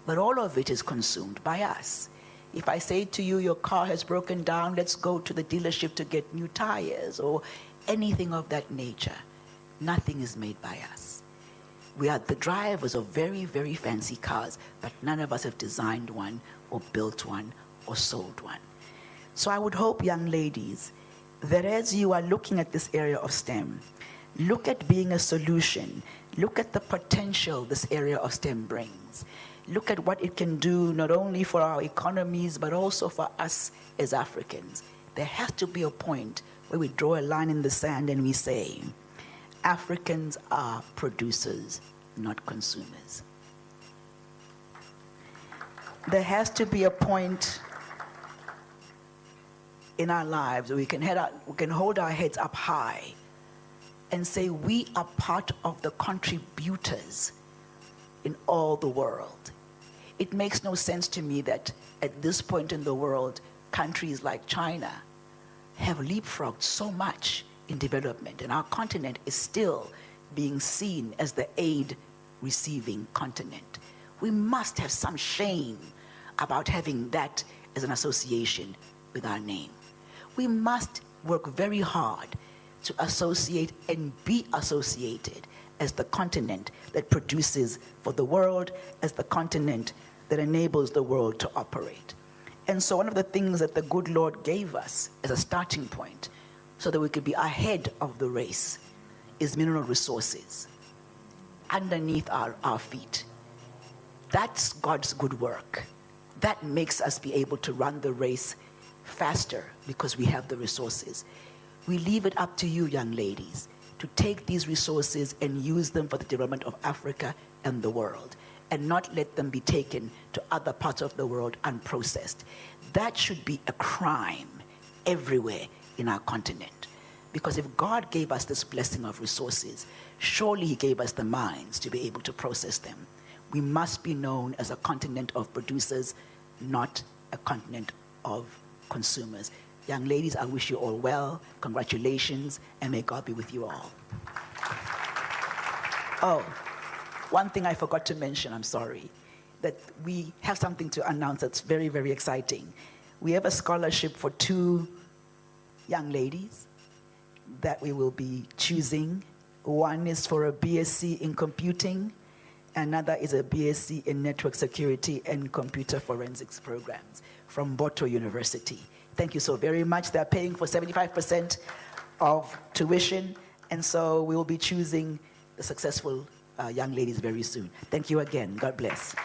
but all of it is consumed by us. If I say to you, your car has broken down, let's go to the dealership to get new tires, or anything of that nature, nothing is made by us. We are the drivers of very, very fancy cars, but none of us have designed one, or built one, or sold one. So I would hope, young ladies, that as you are looking at this area of STEM, look at being a solution. Look at the potential this area of STEM brings. Look at what it can do not only for our economies, but also for us as Africans. There has to be a point where we draw a line in the sand and we say, Africans are producers, not consumers. There has to be a point in our lives where we can hold our heads up high and say we are part of the contributors in all the world. It makes no sense to me that at this point in the world, countries like China have leapfrogged so much in development, and our continent is still being seen as the aid-receiving continent. We must have some shame about having that as an association with our name. We must work very hard to associate and be associated as the continent that produces for the world, as the continent that enables the world to operate. And so one of the things that the good Lord gave us as a starting point so that we could be ahead of the race is mineral resources underneath our feet. That's God's good work. That makes us be able to run the race faster because we have the resources. We leave it up to you, young ladies, to take these resources and use them for the development of Africa and the world, and not let them be taken to other parts of the world unprocessed. That should be a crime everywhere in our continent. Because if God gave us this blessing of resources, surely He gave us the minds to be able to process them. We must be known as a continent of producers, not a continent of consumers. Young ladies, I wish you all well. Congratulations, and may God be with you all. Oh, one thing I forgot to mention, I'm sorry, that we have something to announce that's very, very exciting. We have a scholarship for 2 young ladies that we will be choosing. One is for a BSc in computing, another is a BSc in network security and computer forensics programs from Boto University. Thank you so very much. They're paying for 75% of tuition, and so we will be choosing the successful young ladies very soon. Thank you again. God bless.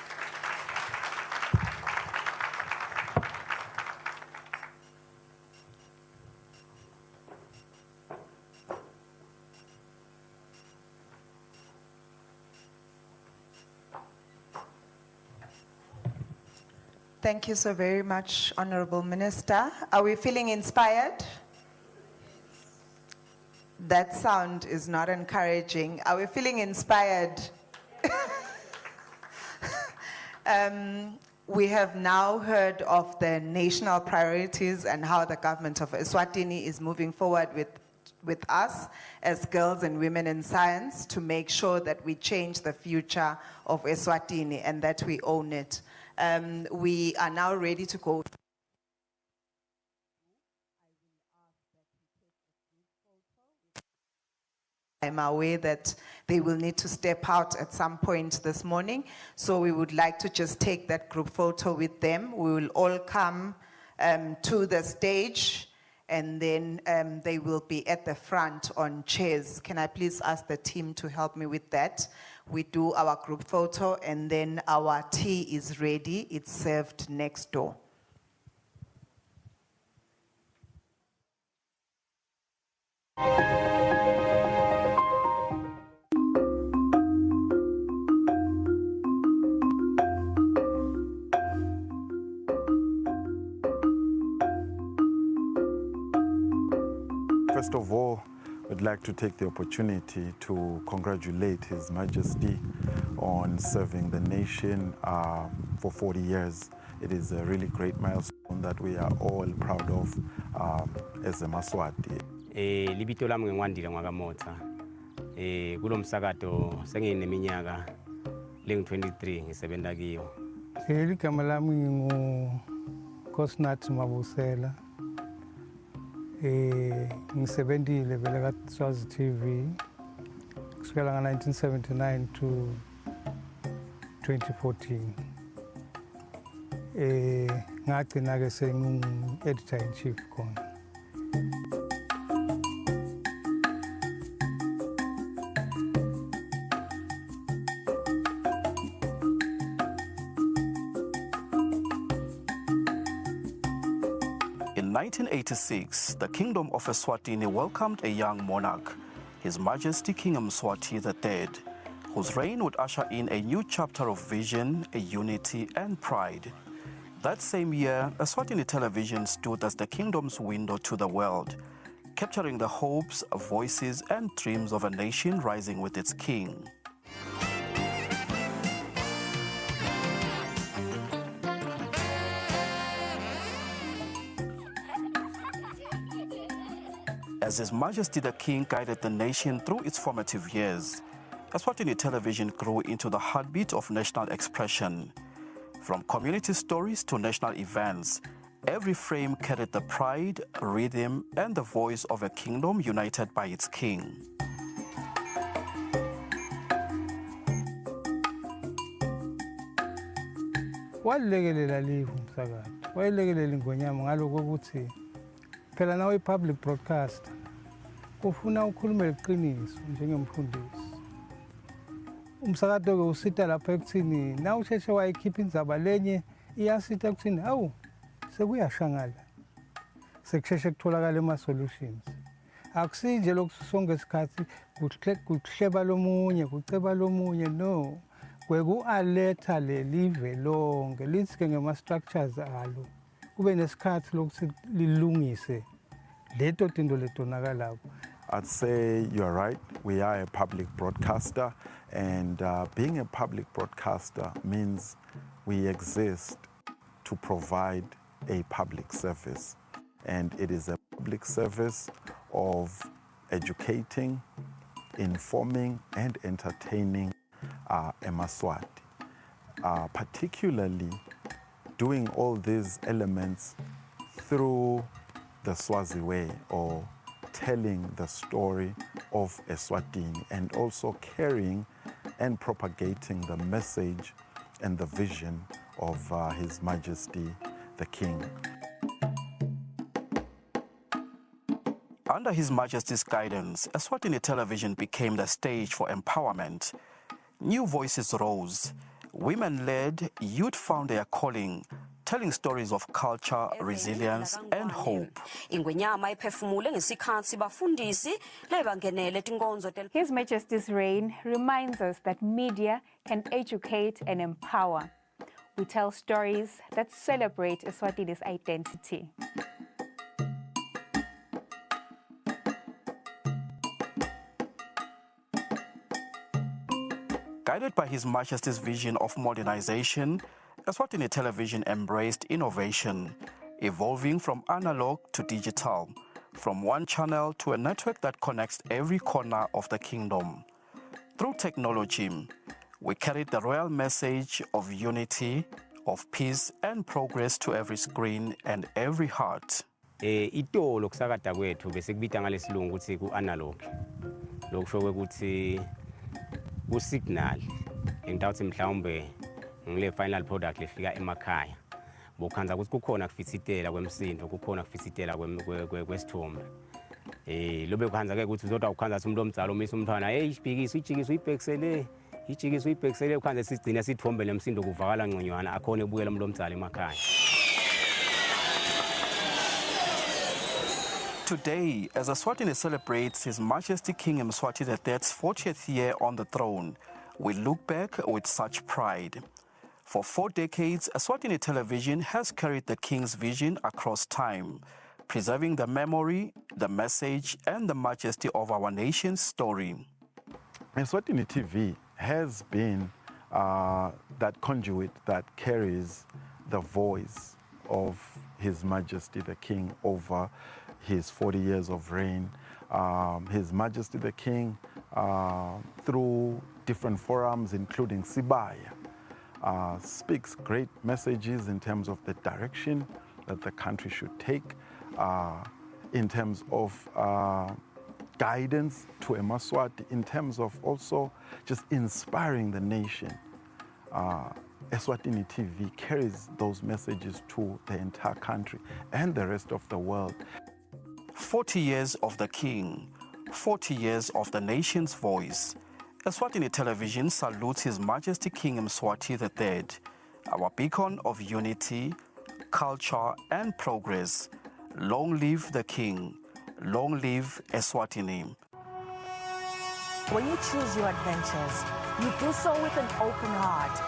Thank you so very much, Honorable Minister. Are we feeling inspired? That sound is not encouraging. Are we feeling inspired? We have now heard of the national priorities and how the government of Eswatini is moving forward with us as girls and women in science to make sure that we change the future of Eswatini and that we own it. We are now ready to go. I'm aware that they will need to step out at some point this morning, so we would like to just take that group photo with them. We will all come to the stage, and then they will be at the front on chairs. Can I please ask the team to help me with that? We do our group photo, and then our tea is ready. It's served next door. First of all, I'd like to take the opportunity to congratulate His Majesty on serving the nation for 40 years. It is a really great milestone that we are all proud of as a Maswati. Libito lami ngiwandile ngwakamotha. Kulo msakato sengineminyaka lengu-23 ngisebenza kiyo. Igama lami ngu-Kosinathi Mabusela. Ngisebenzile vele ka-Swazi TV kusukela nga-1979 to 2014. Ngagcina-ke sengu-editor-in-chief khona. In 1986, the Kingdom of Eswatini welcomed a young monarch, His Majesty King Mswati III, whose reign would usher in a new chapter of vision, unity, and pride. That same year, Eswatini television stood as the kingdom's window to the world, capturing the hopes, voices, and dreams of a nation rising with its king. As His Majesty the King guided the nation through its formative years, Eswatini television grew into the heartbeat of national expression. From community stories to national events, every frame carried the pride, rhythm, and the voice of a kingdom united by its king. Walekelela live umsakazo. Walekelela ingonyama ngaloko ukuthi phela nawe public broadcaster ufuna ukukhuluma iqiniso njengemfundisi. Umsakazo ke usita lapha ekuthini na usheshe wayikhipha indzaba lenye iyasita ekuthini awu sekuyashangala. Sekusheshe kutholakala ama solutions. Akusinje lokusonke isikhathi kuhleba lomunye kuceba lomunye no. Kweku-aletha lelive lonke lithi ke ngema-structures alo kube nesikhathi lokuthi lilungise leto tinto letonakalayo. I'd say you're right. We are a public broadcaster, and being a public broadcaster means we exist to provide a public service. And it is a public service of educating, informing, and entertaining Maswati, particularly doing all these elements through the Swazi way, or telling the story of Eswatini, and also carrying and propagating the message and the vision of His Majesty the King. Under His Majesty's guidance, Eswatini television became the stage for empowerment. new voices rose. Women led, youth found their calling, telling stories of culture, resilience, and hope. His Majesty's reign reminds us that media can educate and empower. We tell stories that celebrate Eswatini's identity. Guided by His Majesty's vision of modernization, Eswatini television embraced innovation, evolving from analog to digital, from one channel to a network that connects every corner of the kingdom. Through technology, we carried the royal message of unity, of peace and progress to every screen and every heart. Itolo kusakada kwethu bese kubita ngalesilungu ukuthi ku-analog. Lokusho ukuthi ku-signal. Ngitawuthi mhlawumbe ngile final product lefika emakhaya. Bokhanza ukuthi kukhona kufisitela kwemsindo, kukhona kufisitela kwesithombe. Lobe kuhanza ke ukuthi uzodwa ukhanza umuntu omdzalo umisa umntwana, hey ijikisi uyibhekisele. Ijikisi uyibhekisele ukhanza sigcina sithombe nemsindo kuvakala ngconywana akhona ebukela umuntu omdzalo emakhaya. Today, as Eswatini celebrates His Majesty King Mswati III's 40th year on the throne, we look back with such pride. For 4 decades, Eswatini television has carried the King's vision across time, preserving the memory, the message, and the majesty of our nation's story. Eswatini TV has been that conduit that carries the voice of His Majesty the King over his 40 years of reign. His Majesty the King, through different forums, including Sibaya, speaks great messages in terms of the direction that the country should take, in terms of guidance to Emaswati, in terms of also just inspiring the nation. Eswatini TV carries those messages to the entire country and the rest of the world. 40 years of the King, 40 years of the nation's voice. Eswatini television salutes His Majesty King Mswati III, our beacon of unity, culture, and progress. Long live the King. Long live Eswatini. When you choose your adventures, you do so with an open heart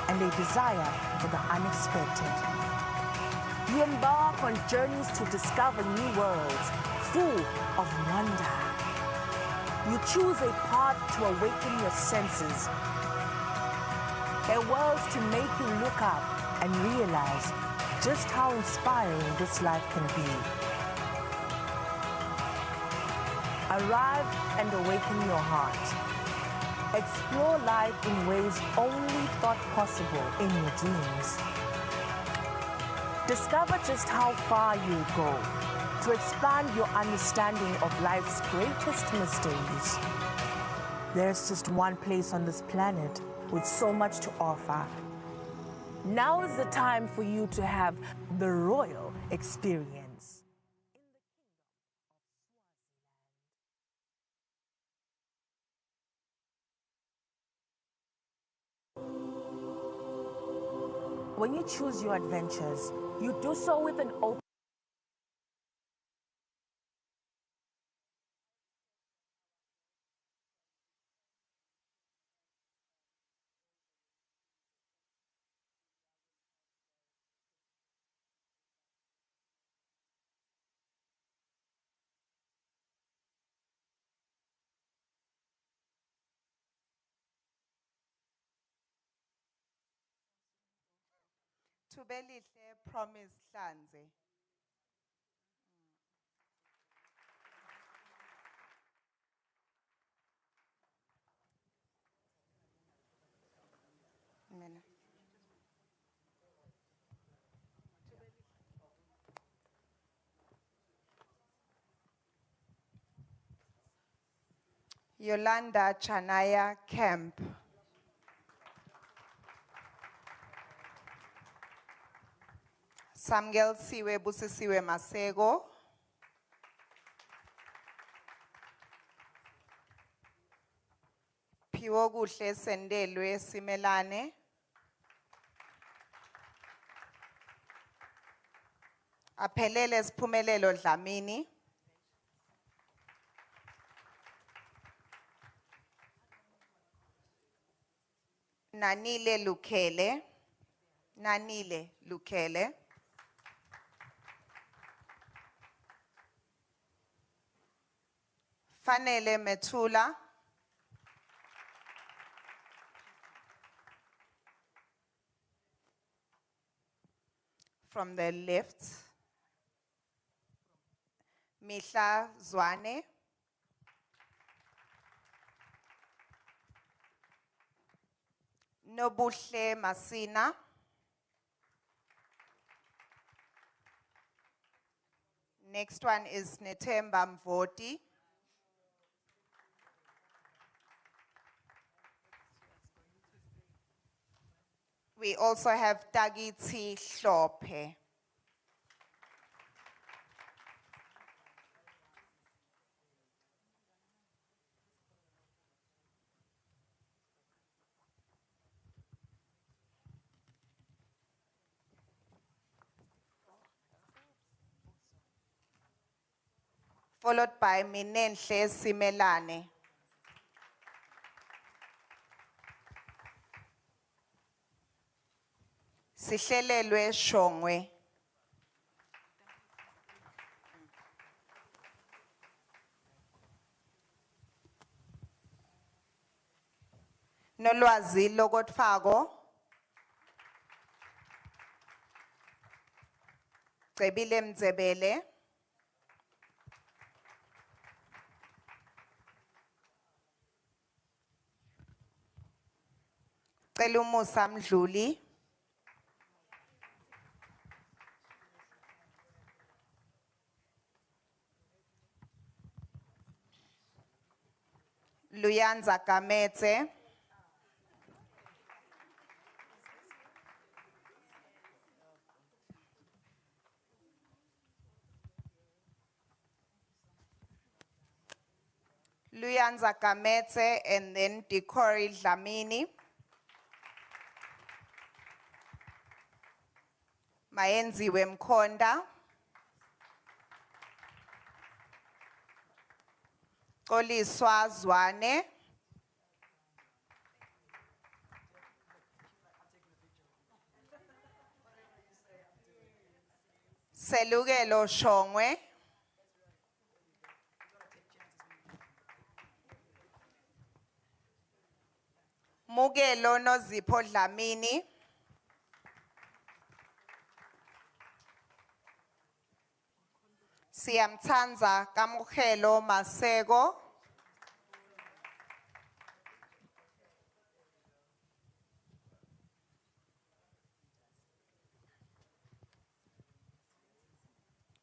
and a desire for the unexpected. You embark on journeys to discover new worlds, full of wonder. You choose a path to awaken your senses, a world to make you look up and realize just how inspiring this life can be. Arrive and awaken your heart. Explore life in ways only thought possible in your dreams. Discover just how far you'll go to expand your understanding of life's greatest mysteries. There's just one place on this planet with so much to offer. Now is the time for you to have the royal experience. When you choose your adventures, you do so with an open Tubelihle promise Hlanze. Mina. Yolanda Chanaya Camp. Samgel Siwe Busisiwe Masego. Siwokuhle Sendelwe Simelane. Aphelele Siphumelelo Dlamini. Nanile Lukele. Nanile Lukele. Fanele Metula. From the left. Mihla Zwane. Nobuhle Masina. Next one is Netemba Mvoti. We also have Tagiti Hlope. Followed by Minenhle Simelane. Sihlelelwe Shongwe. Nolwazi Logotfago. Cebile Mzebele. Celumusa Mdluli. Luyanza Kamete. Luyanza Kamete and then Dikori Dlamini. Mayenziwe Mkhonda. Xoliswa Zwane. Selugelo Shongwe. Mugelo Nozipho Dlamini. Siyamthanza Kamukhelo Masego.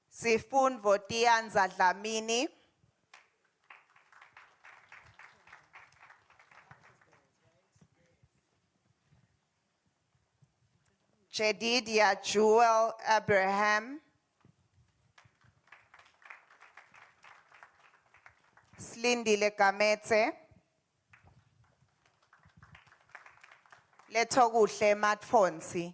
Sifundvo Tianza Dlamini. Jedidia Jewel Abraham. Slindile Kamete. Letokuhle Matfonsi.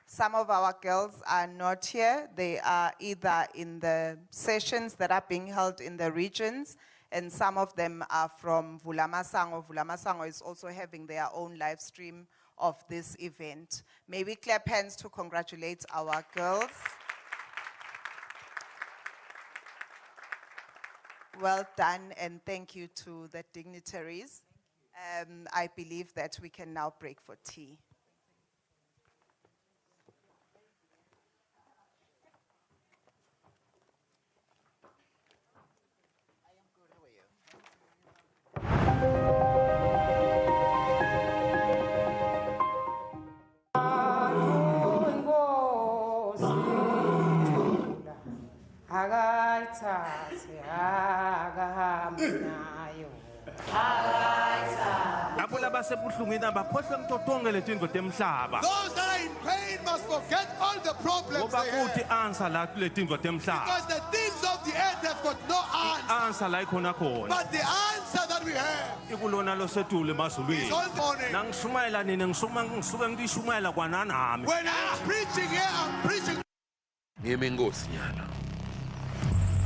Some of our girls are not here. They are either in the sessions that are being held in the regions, and some of them are from Vulamasango. Vulamasango is also having their own live stream of this event. May we clap hands to congratulate our girls. Well done, and thank you to the dignitaries. I believe that we can now break for tea. Those that are in pain must forget all the problems Ngoba they kuthi have. answer la kule tindlu temhlaba. Because the things of the earth have got no answer. Answer la ikhona khona. But the answer that we have Ikulona losetule is emazulwini. all morning. Nangishumayela nini ngisuke ngidishumayela kwananami. When I'm preaching here, I'm preaching. Ngiyeme inkosi nyana.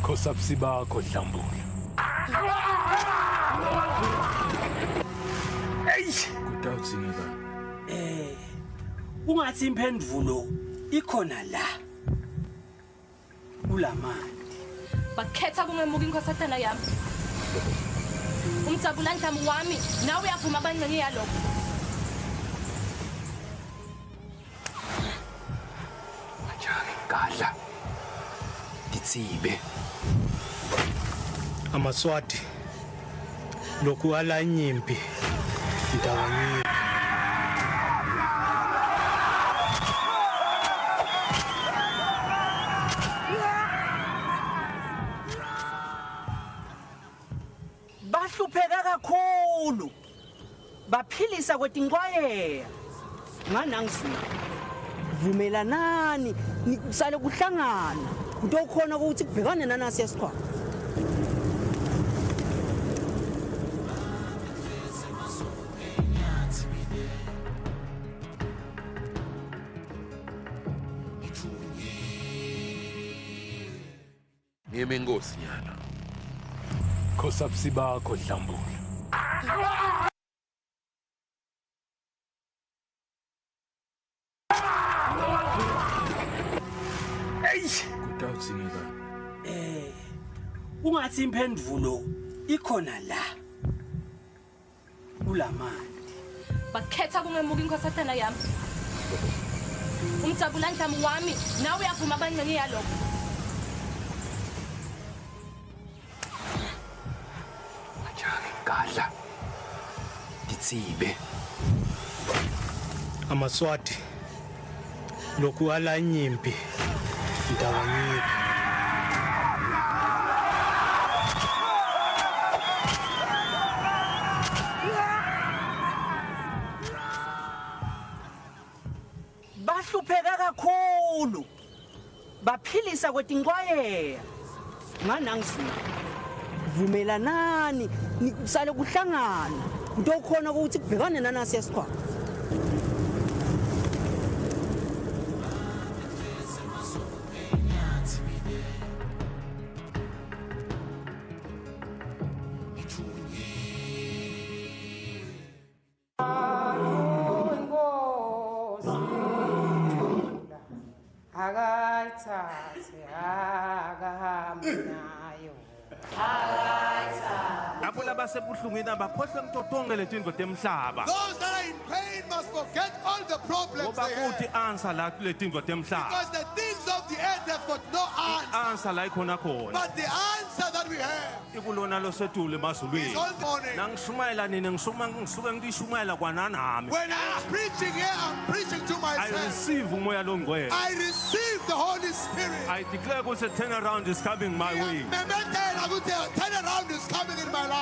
Khosapsi bakho Dlambule. Kutawudzingeka. Ungathi imphendvulo ikhona la. Kulamandi. Bakhetha kungemuka inkosatana yami. Umjabulantamo wami nawe uyavuma abangcenye yalokho. Ajari gadla. Ditsibe. Amaswati lokhu ala nyimpi ndawanyini Bahlupheka kakhulu. Baphilisa kwetinkwayela. Nganangizwi. Vumelanani sale kuhlangana. Kutokhona ukuthi kubhekane nanasi yesikhwama. Ngiyeme inkosi nyana. Khosapsi bakho Dlambule. Kutawudzingeka. Ungathi imphendvulo ikhona la. Kulamandi. Bakhetha kungemuka inkosatana yami. Umjabulantamo wami nawe uyavuma abangcenye yalokho. Ajari gadla. Ditsibe. Amaswati lokhu ala nyimpi ndawanyini Bahlupheka kakhulu. Baphilisa kwetinkwayela. Nganangizwi. Vumelanani sale kuhlangana. Kutokhona ukuthi kubhekane nanasi yesikhwama. Labo labasebuhlungwini abakhohlwe ngitotonke letindlu temhlaba. Those that are in pain must forget all the problems Ngoba they kuthi have. answer la kule tindlu temhlaba. Because the things of the earth have got no answer. Answer la ikhona khona. But the answer that we have Ikulona losetule is emazulwini. all morning. Nangishumayela nini ngisuke ngidishumayela kwananami. When I'm preaching here, I'm preaching to I myself. receive umoya longcwele. I receive the Holy Spirit. I declare ukuthi a turnaround is coming my way. Memethela ukuthi a turnaround is coming in my life.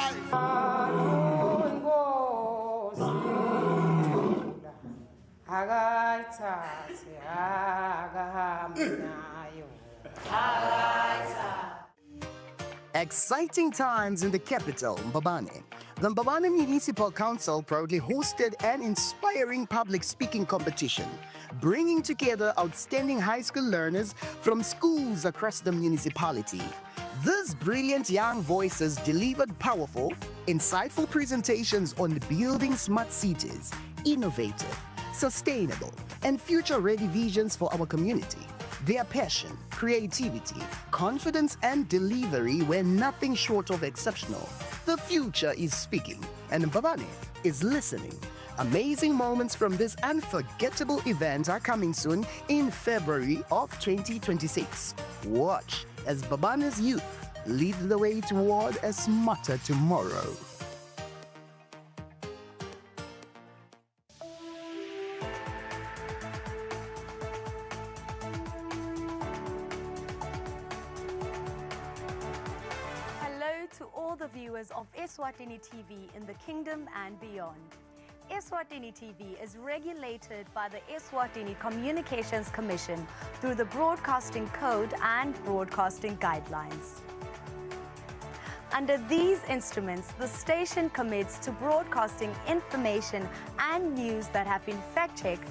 Exciting times in the capital, Mbabane. The Mbabane Municipal Council proudly hosted an inspiring public speaking competition, bringing together outstanding high school learners from schools across the municipality. These brilliant young voices delivered powerful, insightful presentations on building smart cities, innovative, sustainable, and future-ready visions for our community. Their passion, creativity, confidence, and delivery were nothing short of exceptional. The future is speaking, and Mbabane is listening. Amazing moments from this unforgettable event are coming soon in February of 2026. Watch as Mbabane's youth lead the way toward a smarter tomorrow. Hello to all the viewers of Eswatini TV in the kingdom and beyond. Eswatini TV is regulated by the Eswatini Communications Commission through the Broadcasting Code and Broadcasting Guidelines. Under these instruments, the station commits to broadcasting information and news that have been fact-checked,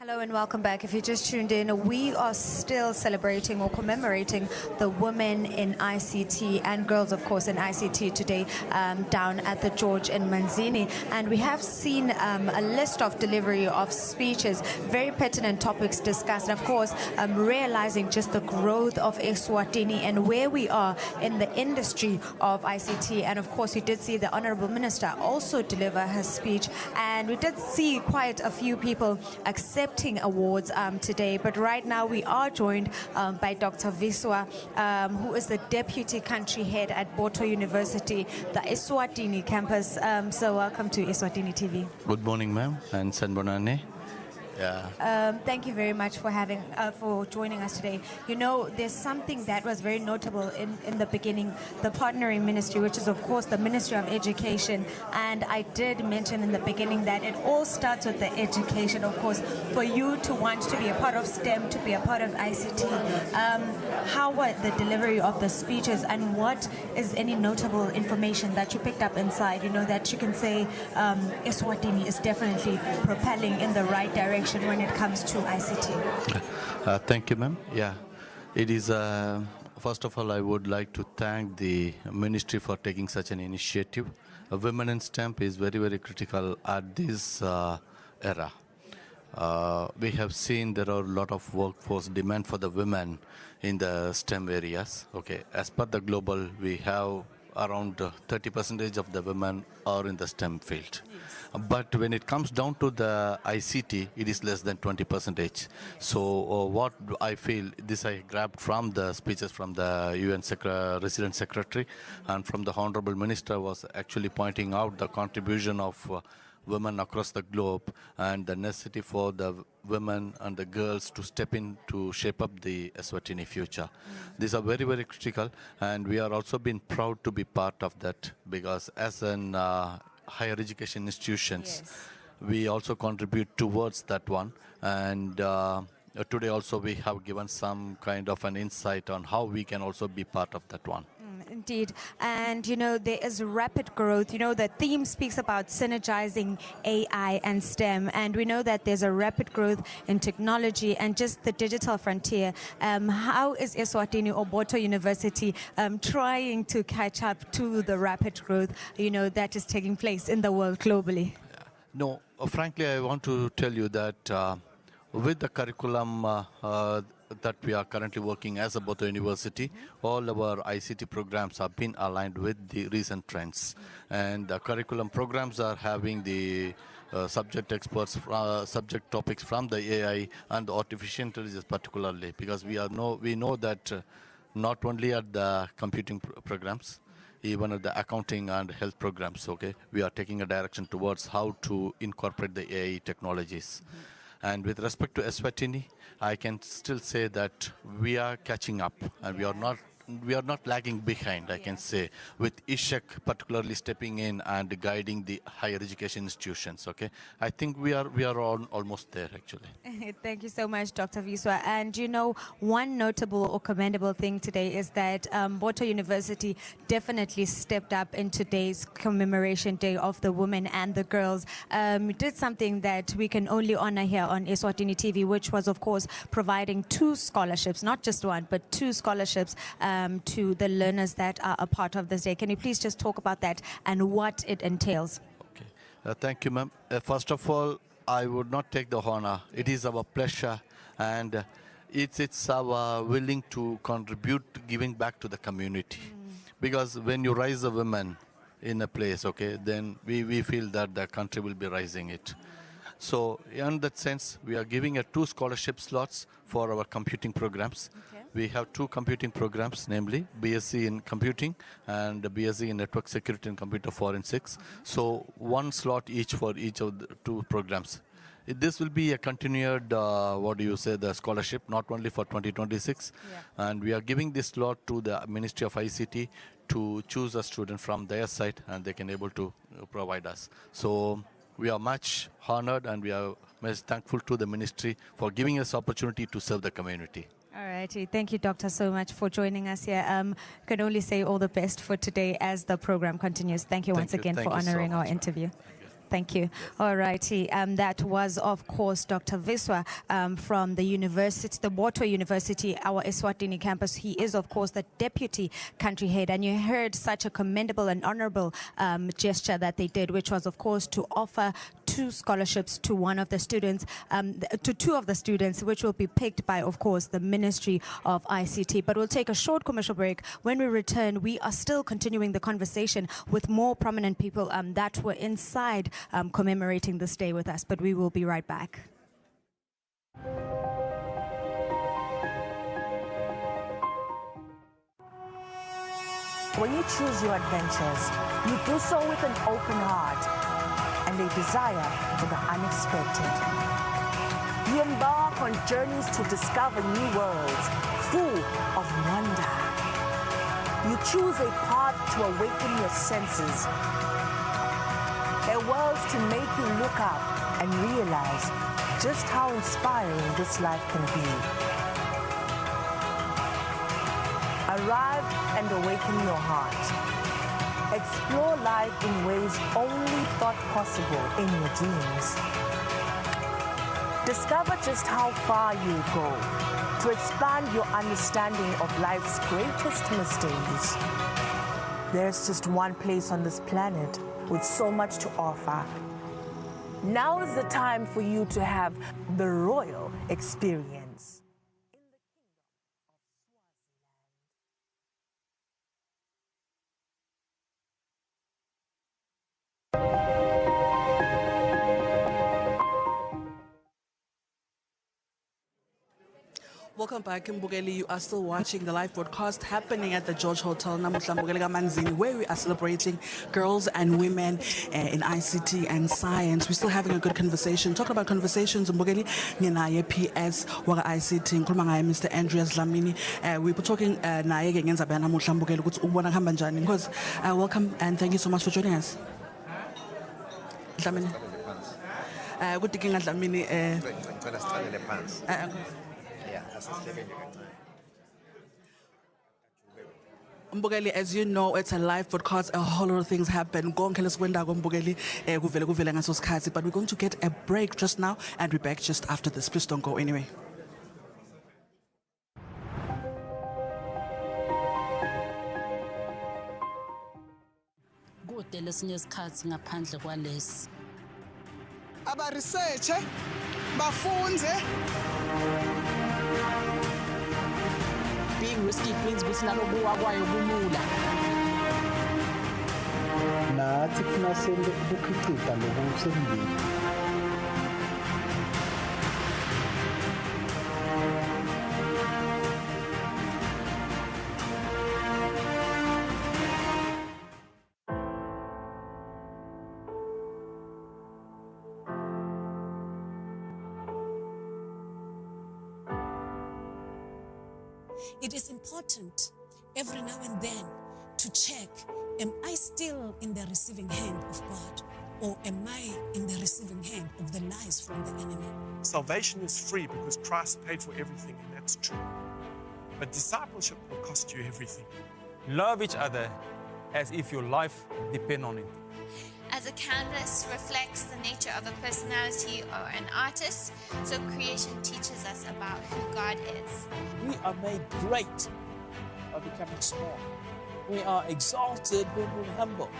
Hello and welcome back. If you just tuned in, we are still celebrating or commemorating the women in ICT and girls, of course, in ICT today down at the George in Manzini. And we have seen a list of delivery of speeches, very pertinent topics discussed. And of course, realizing just the growth of Eswatini and where we are in the industry of ICT. And of course, we did see the Honorable Minister also deliver her speech. And we did see quite a few people accepting awards today, but right now we are joined by Dr. Viswa, who is the Deputy Country Head at Boto University, the Eswatini campus. So welcome to Eswatini TV. Good morning, ma'am, and Sanbonane. Yeah. Thank you very much for for joining us today. You know, there's something that was very notable in the beginning, the partnering ministry, which is of course the Ministry of Education. And I did mention in the beginning that it all starts with the education, of course, for you to want to be a part of STEM, to be a part of ICT. How were the delivery of the speeches, and what is any notable information that you picked up inside, you know, that you can say Eswatini is definitely propelling in the right direction when it comes to ICT? Thank you, ma'am. Yeah, it is, first of all, I would like to thank the ministry for taking such an initiative. Women in STEM is very, very critical at this era. We have seen there are a lot of workforce demand for the women in the STEM areas. Okay, as per the global, we have around 30% of the women are in the STEM field. But when it comes down to the ICT, it is less than 20%. So what I feel, this I grabbed from the speeches from the UN Resident Secretary and from the Honorable Minister, was actually pointing out the contribution of women across the globe and the necessity for the women and the girls to step in to shape up the Eswatini future. These are very, very critical, and we are also being proud to be part of that, because as an higher education institutions, we also contribute towards that one. And today also we have given some kind of an insight on how we can also be part of that one. Indeed. And, you know, there is rapid growth. You know, the theme speaks about synergizing AI and STEM. And we know that there's a rapid growth in technology and just the digital frontier. How is Eswatini or Boto University trying to catch up to the rapid growth, you know, that is taking place in the world globally? No, frankly, I want to tell you that with the curriculum that we are currently working as a Boto University, all our ICT programs have been aligned with the recent trends. And the curriculum programs are having the subject experts, subject topics from the AI and the artificial intelligence particularly, because we know that not only at the computing programs, even at the accounting and health programs, okay, we are taking a direction towards how to incorporate the AI technologies. And with respect to Eswatini, I can still say that we are catching up, and we are not we are not lagging behind, I can say, with Ishak particularly stepping in and guiding the higher education institutions. Okay, I think we are almost there actually. Thank you so much, Dr. Viswa. And you know, one notable or commendable thing today is that Boto University definitely stepped up in today's commemoration day of the women and the girls. Did something that we can only honor here on Eswatini TV, which was, of course, providing 2 scholarships, not just one, but 2 scholarships to the learners that are a part of this day. Can you please just talk about that and what it entails? Okay, thank you, ma'am. First of all, I would not take the honor. It is our pleasure, and it's our willing to contribute, giving back to the community. Because when you raise the women in a place, okay, then we feel that the country will be rising it. So in that sense, we are giving 2 scholarship slots for our computing programs. Okay. We have 2 computing programs, namely BSc in computing and BSc in network security and computer forensics. So 1 slot each for each of the 2 programs. This will be a continued, the scholarship, not only for 2026. Yeah. And we are giving this slot to the Ministry of ICT to choose a student from their side, and they can able to provide us. So we are much honored, and we are most thankful to the ministry for giving us opportunity to serve the community. All righty. Thank you, Doctor, so much for joining us here. Can only say all the best for today as the program continues. Thank you once again for honoring our interview. Thank you. All righty. That was, of course, Dr. Viswa from the university, the Boto University, our Eswatini campus. He is, of course, the deputy country head. And you heard such a commendable and honorable gesture that they did, which was, of course, to offer 2 scholarships to one of the students, to 2 of the students, which will be picked by, of course, the Ministry of ICT. But we'll take a short commercial break. When we return, we are still continuing the conversation with more prominent people that were inside commemorating this day with us, but we will be right back. When you choose your adventures, you do so with an open heart and a desire for the unexpected. You embark on journeys to discover new worlds full of wonder. You choose a path to awaken your senses, a world to make you look up and realize just how inspiring this life can be. Arrive and awaken your heart. Explore life in ways only thought possible in your dreams. Discover just how far you go to expand your understanding of life's greatest mysteries. There's just one place on this planet with so much to offer. Now is the time for you to have the royal experience. Welcome back, Mbugeli. You are still watching the live broadcast happening at the George Hotel, Namuhla Mbugeli Manzini, where we are celebrating girls and women in ICT and science. We're still having a good conversation. Talking about conversations, Mbugeli, Nyenaye PS, Waga ICT, Nkulumanga, Mr. Andreas Lamini. We were talking naye ngenza bena namuhla Mbugeli ukuthi ubona kuhamba njani. Because welcome and thank you so much for joining us. Lamini. Ukuthi kinga Lamini Ngicela sicalele phansi. Mbugeli, as you know, it's a live broadcast. A whole lot of things happen. But we're going to get a break just now, and we're back just after this. Please don't go anyway. Aba-research, bafunze. Being risky means ukuthi nalokuwa kwayo kulula. Nathi kufuna senze ukukhicita lokusemndeni. It is important every now and then to check, am I still in the receiving hand of God? Or am I in the receiving hand of the lies from the enemy? Salvation is free because Christ paid for everything, and that's true. But discipleship will cost you everything. Love each other as if your life depends on it. As a canvas reflects the nature of a personality or an artist, so creation teaches us about who God is. We are made great by becoming small. We are exalted when we're humble.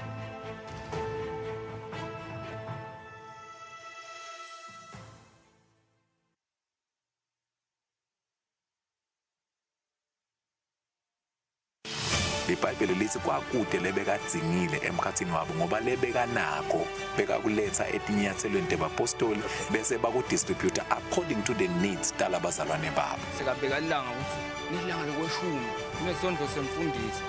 iBhayibheli lithi kwakude lebekadzingile emkhathini wabo ngoba lebekanako bekakuletha etinyathelweni tebapostoli bese bakudistributor according to the needs talabazalwane babo. Sekabhekalanga ukuthi nilanga lokweshumi kunesondlo semfundisi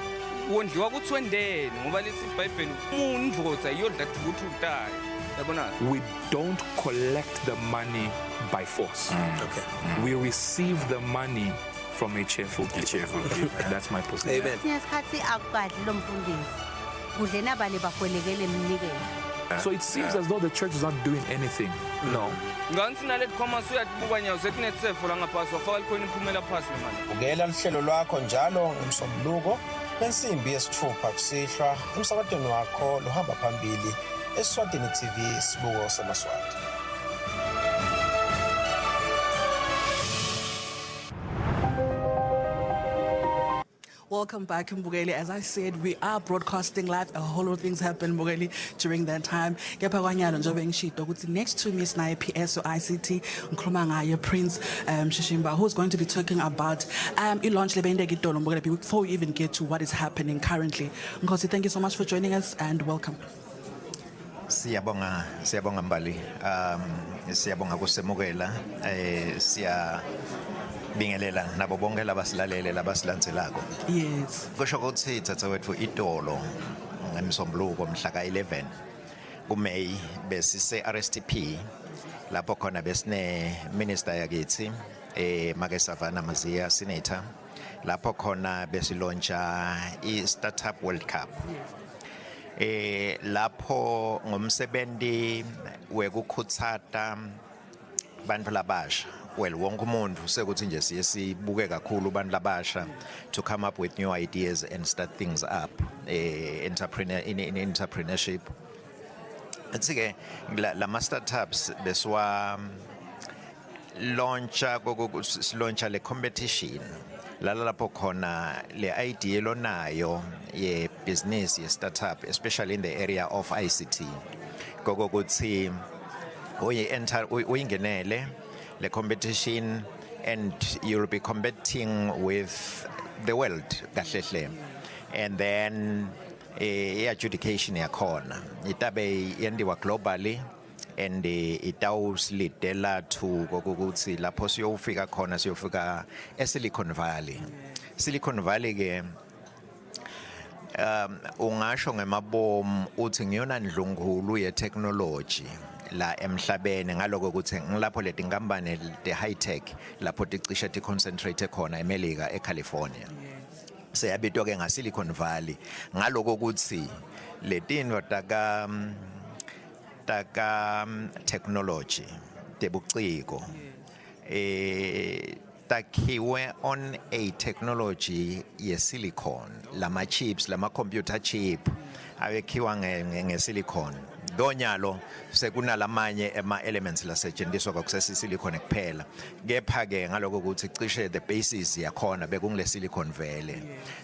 wondliwa kuthwendeni ngoba lithi iBhayibheli umndvodza iyodla ukuthi utayo yabona. We don't collect the money by force. We receive the money from a cheerful giver. That's my position. Amen. So it seems as though the church is not doing anything. No. Ungela lihlelo lwakho njalo ngomsombuluko ensimbi yesithupha kusihlwa emsakadweni wakho lohamba phambili Eswatini TV isibuko samaswati. Welcome back, Mbugeli. As I said, we are broadcasting live. A whole lot of things happen, Mbugeli, during that time. Next to me is PS or ICT, Prince Shishimba, who's going to be talking about launch before we even get to what is happening currently. Nkosi, thank you so much for joining us and welcome. Siyabonga Mbali. Siyabonga kusemukela. Bingelela nabo bonke labasilalele labasilandzelako. Yes. Kusho ukuthi tsatawethu itolo ngemsombuluko mhla ka11 kuMay besise RSTP lapho khona besine minister yakithi Make Savannah Mazia senator lapho khona besilauncha i-Startup World Cup. Lapho ngomsebenzi wekukhutsata bantfu labasha. Well, wonke umuntu sekuthi nje sibuke kakhulu bantu labasha to come up with new ideas and start things up in entrepreneurship. Atsike lama startups beswa launcha le competition lapho khona le idea lonayo ye business ye startup, especially in the area of ICT kokuthi uyingenele the competition and you'll be competing with the world kahle, and then adjudication yakhona itabe yendiwa globally and itawusilidela to kokuthi lapho siyofika khona siyofika eSilicon Valley. Silicon Valley ke ungasho ngemabomu uthi ngiyona ndlungulu ye technology la emhlabeni ngaloko ukuthi ngilapho leti inkampani the high tech lapho ticishe ti concentrate khona eMelika eCalifornia. Seyabitwa ke ngaSilicon Valley ngaloko ukuthi letinto taka technology tebuciko takhiwe on a technology ye silicon, lama chips lama computer chip awekhiwa nge-silicon. Donyalo sekunalamanye ama-elements lasetshenziswa kwakusesi silicon kuphela, kepha ke ngaloko ukuthi cishe the basis yakhona bekungile silicon vele.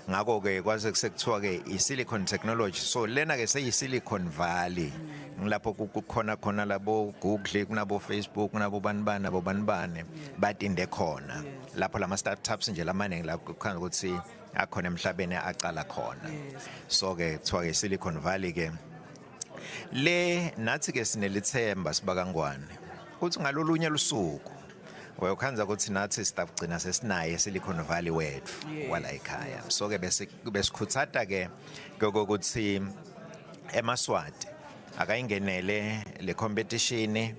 Ngakho ke kwaze sekuthiwa ke i-silicon technology, so lena ke seyi-Silicon Valley ngilapho kukhona labo Google kunabo Facebook kunabo banibane batinde khona lapho lama startups nje lamaningi la kukhanya ukuthi akhona emhlabeni aqala khona. So ke kuthiwa ke Silicon Valley ke le nathi ke sinelithemba sibakangwane ukuthi ngalolunye lusuku wayokhanza ukuthi nathi sitagcina sesinaye Silicon Valley wethu wala ekhaya. So ke besikhutsata ke ukuthi eMaswati akayingenele le competition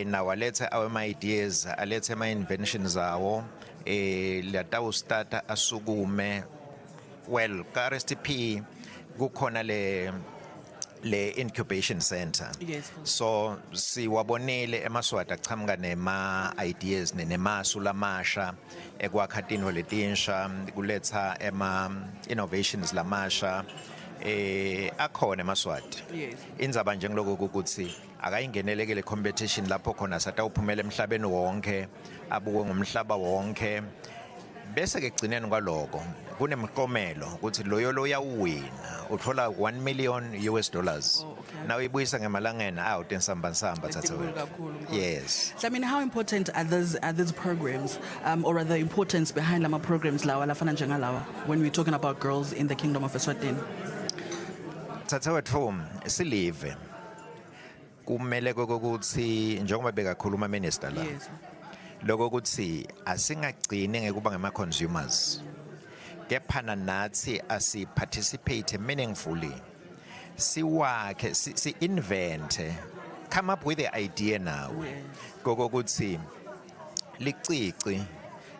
nawo alethe our ideas alethe ama inventions awo latawu starta asukume well, ka-RSTP, kukhona le incubation center. Yes. So siwabonile emaswati achamuka nema ideas nemasu lamasha ekwakha tintfo letinsha kuletha ema innovations lamasha akhona emaswati. Yes. Indzaba nje ngiloko ukuthi akayingeneleke le competition lapho khona satawuphumela emhlabeni wonke abuke ngomhlaba wonke bese ke egcineni kwaloko kunemklomelo ukuthi loyo uyawina uthola $1 million. Now ibuyisa ngemalangeni out ensamba thathe. Yes. So, I mean, how important are these programs, or are the importance behind lama programs lawa lafana njengalawa when we're talking about girls in the Kingdom of Eswatini? Thathe wethu silive kumele kokuthi njengoba bekakhuluma minister la. Yes. Lokho ukuthi asingagcini ngekuba ngema consumers kephana nathi asiparticipate meaningfully siwakhe si invent come up with the idea now kokuthi licici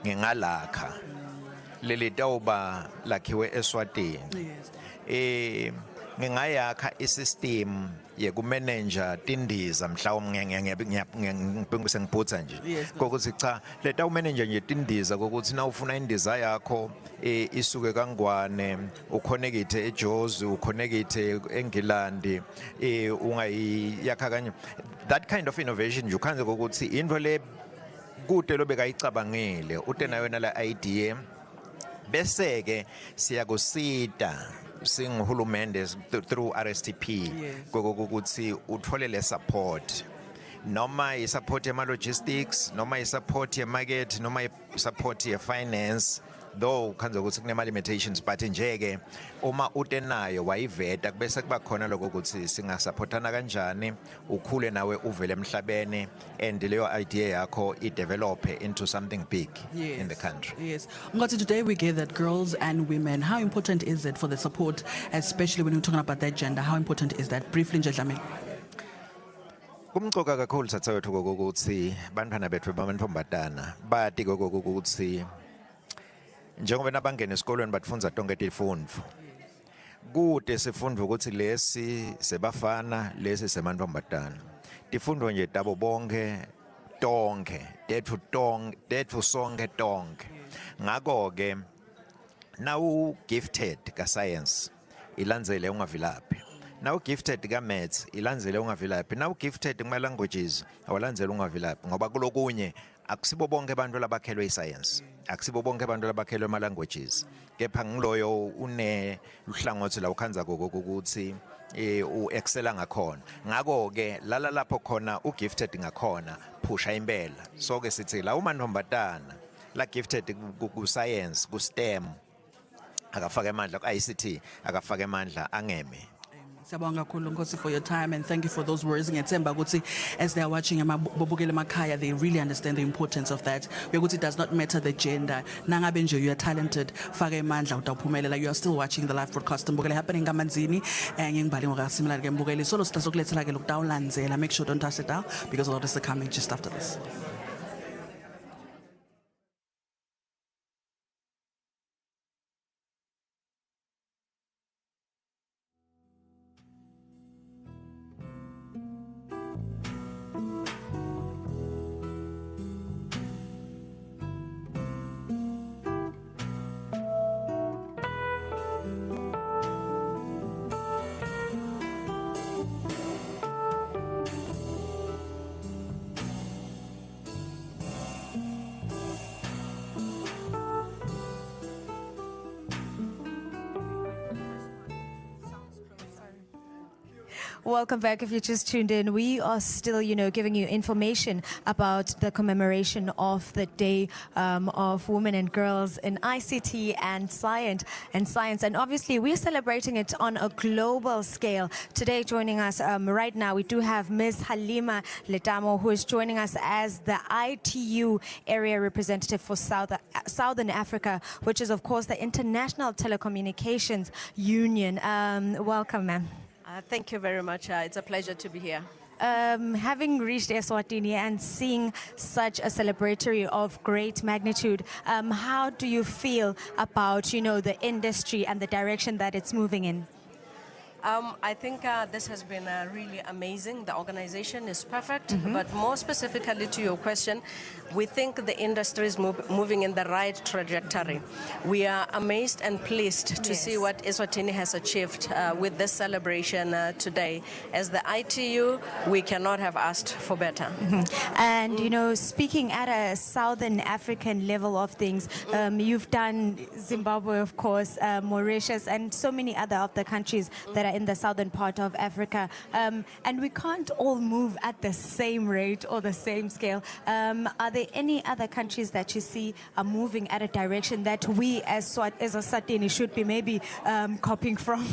ngengalakha leli tawuba lakhiwe eSwatini ngingayakha isystem yekumanager tindiza mhlawumbe ngiyabhekisa ngibhutha nje kokuthi cha leta umanager nje tindiza kokuthi na ufuna indiza yakho isuke kangwane uconnecte eJozi uconnecte eNgilandi ungayakha kanye that kind of innovation nje ukhanze kokuthi into le kude lobekayicabangile ute nayo nala idea bese ke siyakusida singihulumende through RSTP kokuthi uthole le support noma i-support yema logistics noma i-support ye-market noma i-support ye-finance though khanze ukuthi kunema limitations but nje ke uma utenayo wayiveta bese kuba khona lokho ukuthi singasupportana kanjani ukhule nawe uvele emhlabeni and leyo idea yakho i-develop into something big in the country. Yes. Ngozi, today we gathered girls and women. How important is it for the support, especially when we're talking about that gender? How important is that? Briefly nje Dlamini. Kumcoka kakhulu thathe wethu kokuthi bantwana bethu bamantombazana bathi kokuthi njengoba nabangena esikolweni batfunza tonke tifundvo kude sifundwe ukuthi lesi sebafana lesi semantombazana tifundvo nje tabo bonke tonke tethu sonke tonke ngako ke now gifted ka science ilandzele ungavilaphi now gifted ka maths ilandzele ungavilaphi now gifted kuma languages awalandzele ungavilaphi ngoba kulokunye akusibo bonke abantu labakhelwe iscience akusibo bonke abantu labakhelwe ama languages kepha ngiloyo une uhlangothi la ukhanza ukuthi uexcela ngakhona ngako ke lala lapho khona ugifted ngakhona phusha impela so ke sithi la umantombazana la gifted ku science ku STEM akafake amandla ku ICT akafake amandla angeme. Siyabonga kakhulu Nkosi for your time and thank you for those words. Ngiyethemba ukuthi as they are watching bobukele emakhaya they really understand the importance of that. Because it does not matter the gender. Nangabe nje you are talented fake amandla utawuphumelela. You are still watching the live broadcast Mbukele happening kaManzini ngingibali ngokasimila ke Mbukele solo sitazokulethela ke lokutawulandzela. Make sure don't touch it down because a lot is coming just after this. Welcome back. If you just tuned in, we are still, giving you information about the commemoration of the Day of Women and Girls in ICT and Science. And obviously, we're celebrating it on a global scale. Today, joining us right now, we do have Ms. Halima Letamo, who is joining us as the ITU area representative for Southern Africa, which is, of course, the International Telecommunications Union. Welcome, ma'am. Thank you very much. It's a pleasure to be here. Having reached Eswatini and seeing such a celebratory of great magnitude, how do you feel about, the industry and the direction that it's moving in? I think this has been really amazing. The organization is perfect, but more specifically to your question, we think the industry is moving in the right trajectory. We are amazed and pleased to see what Eswatini has achieved with this celebration today. As the ITU, we cannot have asked for better. And, speaking at a Southern African level of things, you've done Zimbabwe, of course, Mauritius, and so many other of the countries that are in the southern part of Africa. And we can't all move at the same rate or the same scale. Are there any other countries that you see are moving at a direction that we as Eswatini should be maybe copying from?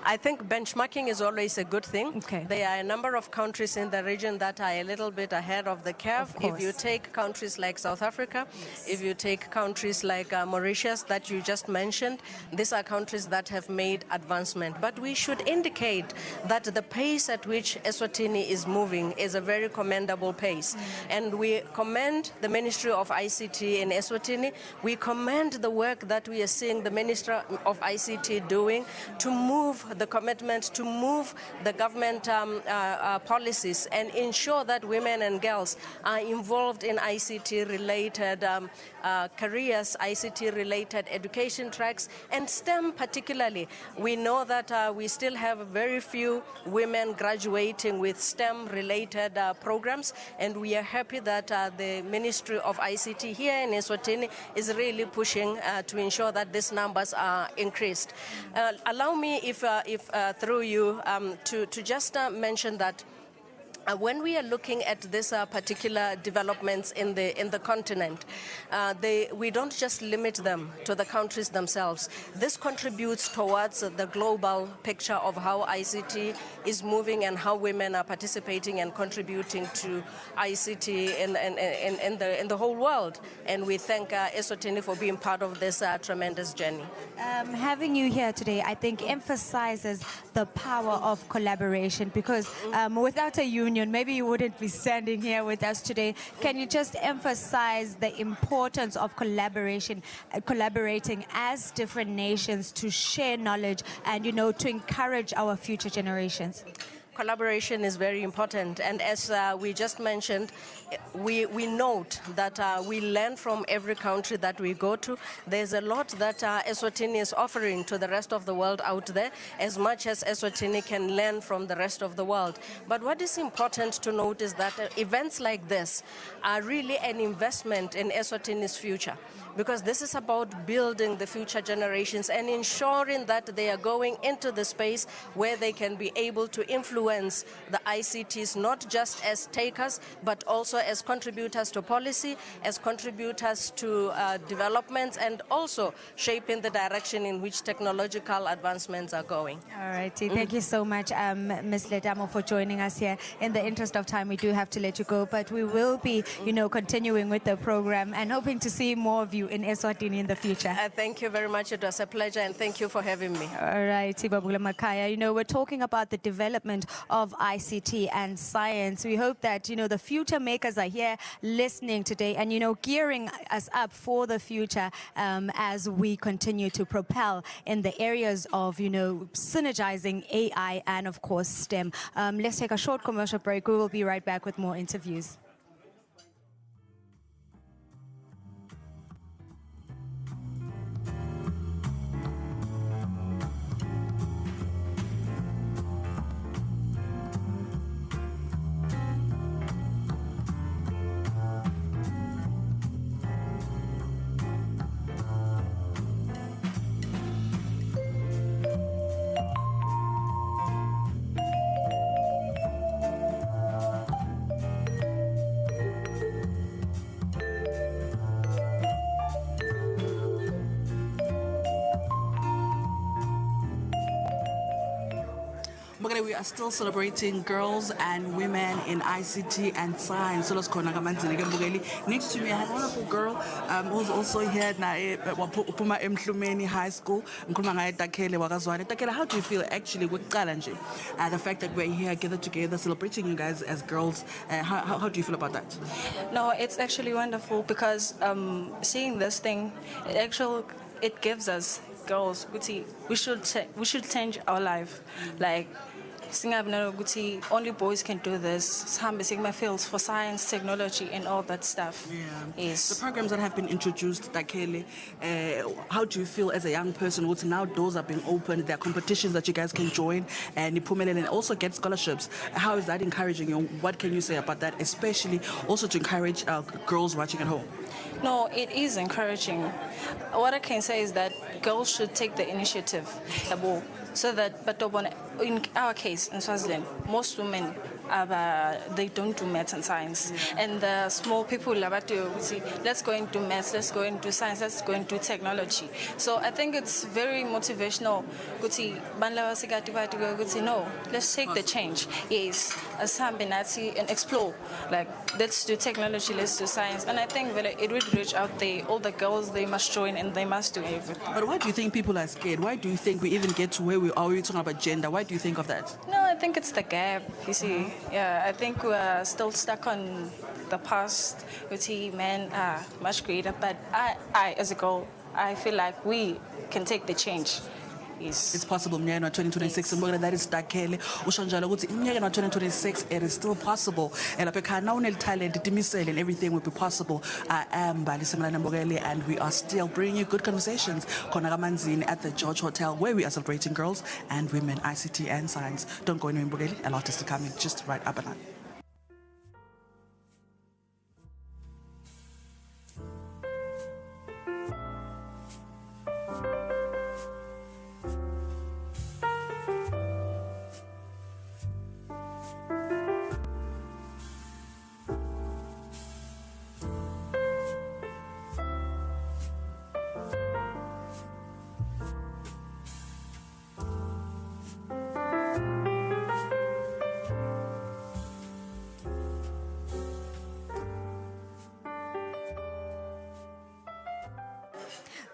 I think benchmarking is always a good thing. Okay. There are a number of countries in the region that are a little bit ahead of the curve. If you take countries like South Africa, if you take countries like Mauritius that you just mentioned, these are countries that have made advancement. But we should indicate that the pace at which Eswatini is moving is a very commendable pace. And we commend the Ministry of ICT in Eswatini. We commend the work that we are seeing the Ministry of ICT doing to move the commitment, to move the government policies and ensure that women and girls are involved in ICT-related careers, ICT-related education tracks, and STEM particularly. We know that we still have very few women graduating with STEM-related programs, and we are happy that the Ministry of ICT here in Eswatini is really pushing to ensure that these numbers are increased. Allow me, if through you, to just mention that when we are looking at these particular developments in the continent, we don't just limit them to the countries themselves. This contributes towards the global picture of how ICT is moving and how women are participating and contributing to ICT in the whole world. And we thank Eswatini for being part of this tremendous journey. Having you here today, I think, emphasizes the power of collaboration, because without a union, maybe you wouldn't be standing here with us today. Can you just emphasize the importance of collaborating as different nations to share knowledge and, to encourage our future generations? Collaboration is very important, and as we just mentioned, we note that we learn from every country that we go to. There's a lot that Eswatini is offering to the rest of the world out there, as much as Eswatini can learn from the rest of the world. But what is important to note is that events like this are really an investment in Eswatini's future, because this is about building the future generations and ensuring that they are going into the space where they can be able to influence the ICTs, not just as takers, but also as contributors to policy, as contributors to developments, and also shaping the direction in which technological advancements are going. All righty. Thank you so much, Ms. Ledamo, for joining us here. In the interest of time, we do have to let you go, but we will be, continuing with the program and hoping to see more of you in Eswatini in the future. Thank you very much. It was a pleasure, and thank you for having me. All right, Babula Makaya. We're talking about the development of ICT and science. We hope that, the future makers are here listening today and, gearing us up for the future as we continue to propel in the areas of, synergizing AI and, of course, STEM. Let's take a short commercial break. We will be right back with more interviews. Mbogele, we are still celebrating girls and women in ICT and science. Next to me, I have a wonderful girl who's also here at Puma Mhlumeni High School. How do you feel actually with challenge? The fact that we're here gathered together celebrating you guys as girls, how do you feel about that? No, it's actually wonderful because seeing this thing, it gives us girls, we should change our life. Like, only boys can do this. Some Sigma fields for science, technology, and all that stuff. Yeah. Yes. The programs that have been introduced, Takele, how do you feel as a young person? Now doors are being opened. There are competitions that you guys can join and also get scholarships. How is that encouraging you? What can you say about that, especially also to encourage girls watching at home? No, it is encouraging. What I can say is that girls should take the initiative. So that, but in our case in Swaziland, most women they don't do maths and science, and the small people let's go into maths, let's go into science, let's go into technology. So I think it's very motivational. No, let's take the change. Yes, and explore. Like, let's do technology, let's do science, and I think it would reach out there. All the girls, they must join and they must do everything. But why do you think people are scared? Why do you think we even get to where we are? We're talking about gender. Why do you think of that? No, I think it's the gap. You see, yeah, I think we're still stuck on the past. Men are much greater, but I as a girl, I feel like we can take the change. Yes. It's possible. 2026. That is Takele. Ushanjalo ukuthi iminyaka 2026 it is still possible. And talent, and everything will be possible. I am Balisemlana Mbogele, and we are still bringing you good conversations. At the George Hotel, where we are celebrating girls and women, ICT and science. Don't go anywhere, Mbogele. A lot is to come in just right up and on.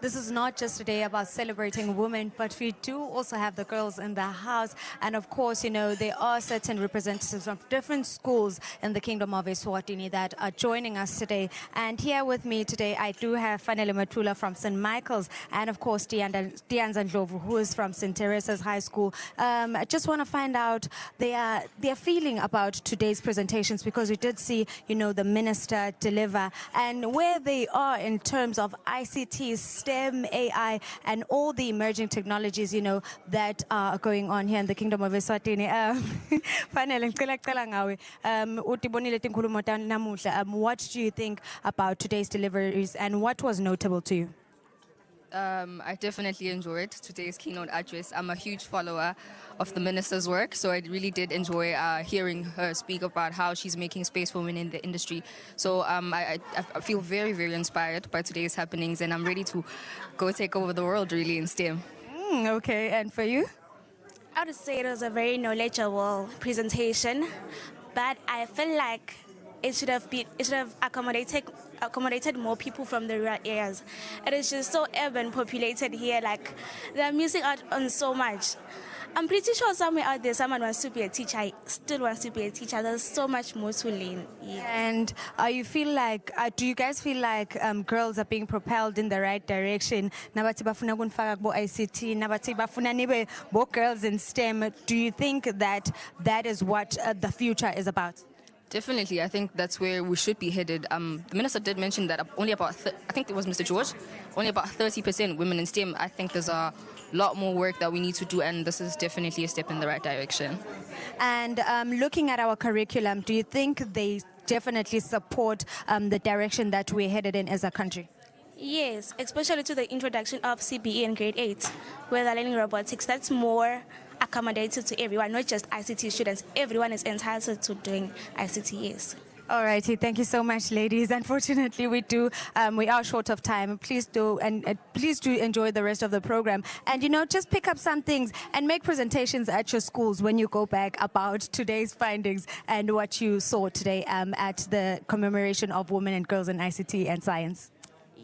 This is not just a day about celebrating women, but we do also have the girls in the house. And of course, there are certain representatives from different schools in the Kingdom of Eswatini that are joining us today. And here with me today, I do have Fanele Matula from St. Michael's, and of course, Dianza Ndlovu, who is from St. Teresa's High School. I just want to find out their feeling about today's presentations, because we did see, the minister deliver, and where they are in terms of ICT, STEM, AI, and all the emerging technologies, that are going on here in the Kingdom of Eswatini. What do you think about today's deliveries, and what was notable to you? I definitely enjoyed today's keynote address. I'm a huge follower of the minister's work, so I really did enjoy hearing her speak about how she's making space for women in the industry. So I feel very, very inspired by today's happenings, and I'm ready to go take over the world, really, in STEM. Okay, and for you? I would say it was a very knowledgeable presentation, but I feel like it should have accommodated more people from the rural areas. It is just so urban populated here, like they're missing out on so much. I'm pretty sure somewhere out there someone wants to be a teacher. I still wants to be a teacher. There's so much more to learn. Yeah. And do you guys feel like girls are being propelled in the right direction? Nabati bafuna kunfaka kubo ICT, nabati bafuna nibe bo girls in STEM. Do you think that is what the future is about? Definitely, I think that's where we should be headed. The minister did mention that only about, I think it was Mr. George, only about 30% women in STEM. I think there's a lot more work that we need to do, and this is definitely a step in the right direction. And looking at our curriculum, do you think they definitely support the direction that we're headed in as a country? Yes, especially to the introduction of CBE in grade 8, where they're learning robotics. That's more accommodated to everyone, not just ICT students. Everyone is entitled to doing ICT, yes. All righty, thank you so much, ladies. Unfortunately, we are short of time. Please do enjoy the rest of the program, and just pick up some things and make presentations at your schools when you go back about today's findings and what you saw today at the commemoration of women and girls in ICT and science.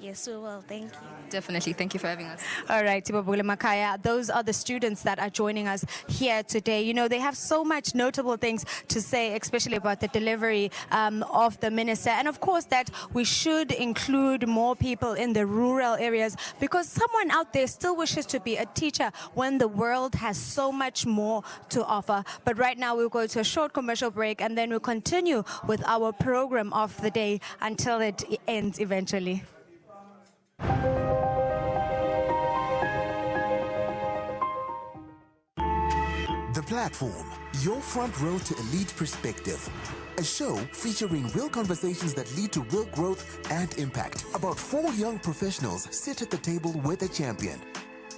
Yes, we will. Thank you. Definitely. Thank you for having us. All right, Tibabule Makaya. Those are the students that are joining us here today. They have so much notable things to say, especially about the delivery of the minister. And of course, that we should include more people in the rural areas, because someone out there still wishes to be a teacher when the world has so much more to offer. But right now, we'll go to a short commercial break, and then we'll continue with our program of the day until it ends eventually. The Platform, your front row to elite perspective. A show featuring real conversations that lead to real growth and impact. About 4 young professionals sit at the table with a champion.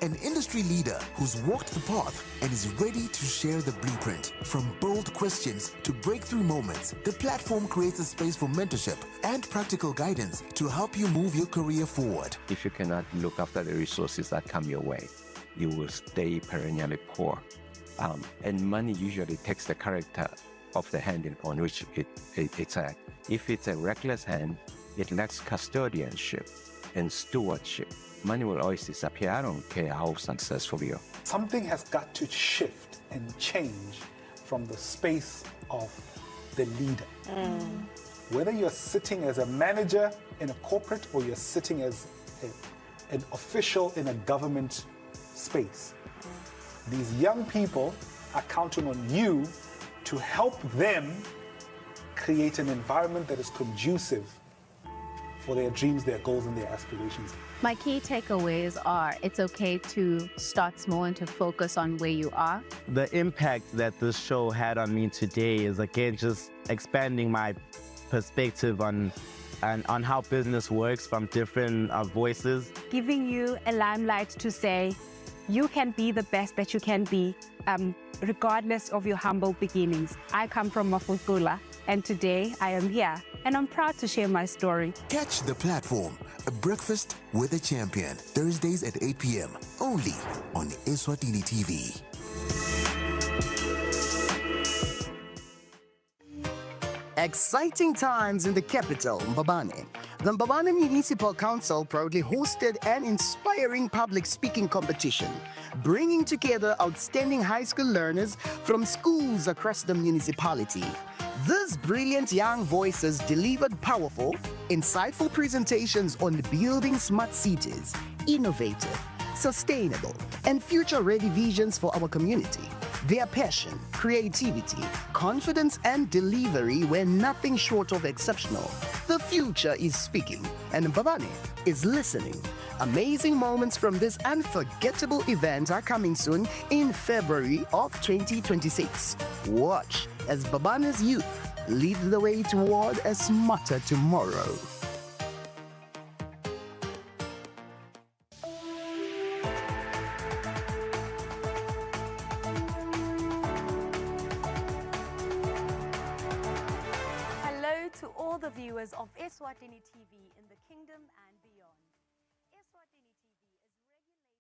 An industry leader who's walked the path and is ready to share the blueprint. From bold questions to breakthrough moments, the Platform creates a space for mentorship and practical guidance to help you move your career forward. If you cannot look after the resources that come your way, you will stay perennially poor. And money usually takes the character of the hand on which it's at. If it's a reckless hand, it lacks custodianship and stewardship. Money will always disappear. I don't care how successful you are. Something has got to shift and change from the space of the leader. Whether you're sitting as a manager in a corporate or you're sitting as an official in a government space, these young people are counting on you to help them create an environment that is conducive for their dreams, their goals, and their aspirations. My key takeaways are it's okay to start small and to focus on where you are. The impact that this show had on me today is, again, just expanding my perspective on how business works from different voices. Giving you a limelight to say, you can be the best that you can be, regardless of your humble beginnings. I come from Mafukula, and today I am here, and I'm proud to share my story. Catch The Platform, a breakfast with a champion, Thursdays at 8 p.m. only on Eswatini TV. Exciting times in the capital, Mbabane. The Mbabane Municipal Council proudly hosted an inspiring public speaking competition, bringing together outstanding high school learners from schools across the municipality. These brilliant young voices delivered powerful, insightful presentations on building smart cities, innovative, sustainable, and future-ready visions for our community. Their passion, creativity, confidence, and delivery were nothing short of exceptional. The future is speaking, and Mbabane is listening. Amazing moments from this unforgettable event are coming soon in February of 2026. Watch as Mbabane's youth lead the way toward a smarter tomorrow. To all the viewers of Eswatini TV in the kingdom and beyond. Eswatini TV is regulated by the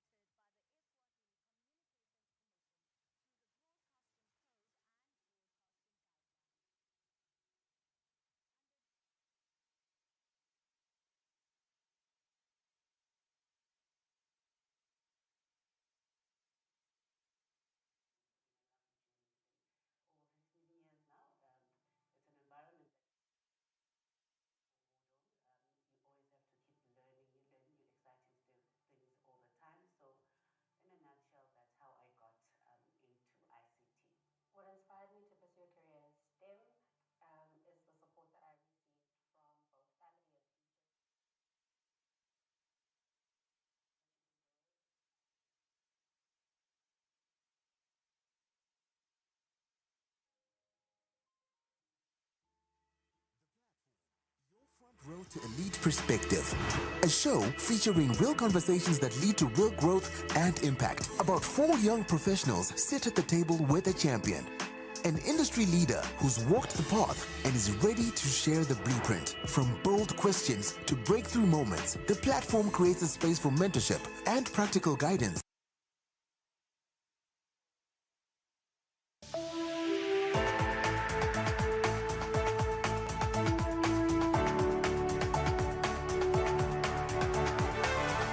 What inspired me to pursue a career in STEM is the support that I received from both family and teachers. Road to Elite Perspective, a show featuring real conversations that lead to real growth and impact. About 4 young professionals sit at the table with a champion. An industry leader who's walked the path and is ready to share the blueprint. From bold questions to breakthrough moments, the platform creates a space for mentorship and practical guidance.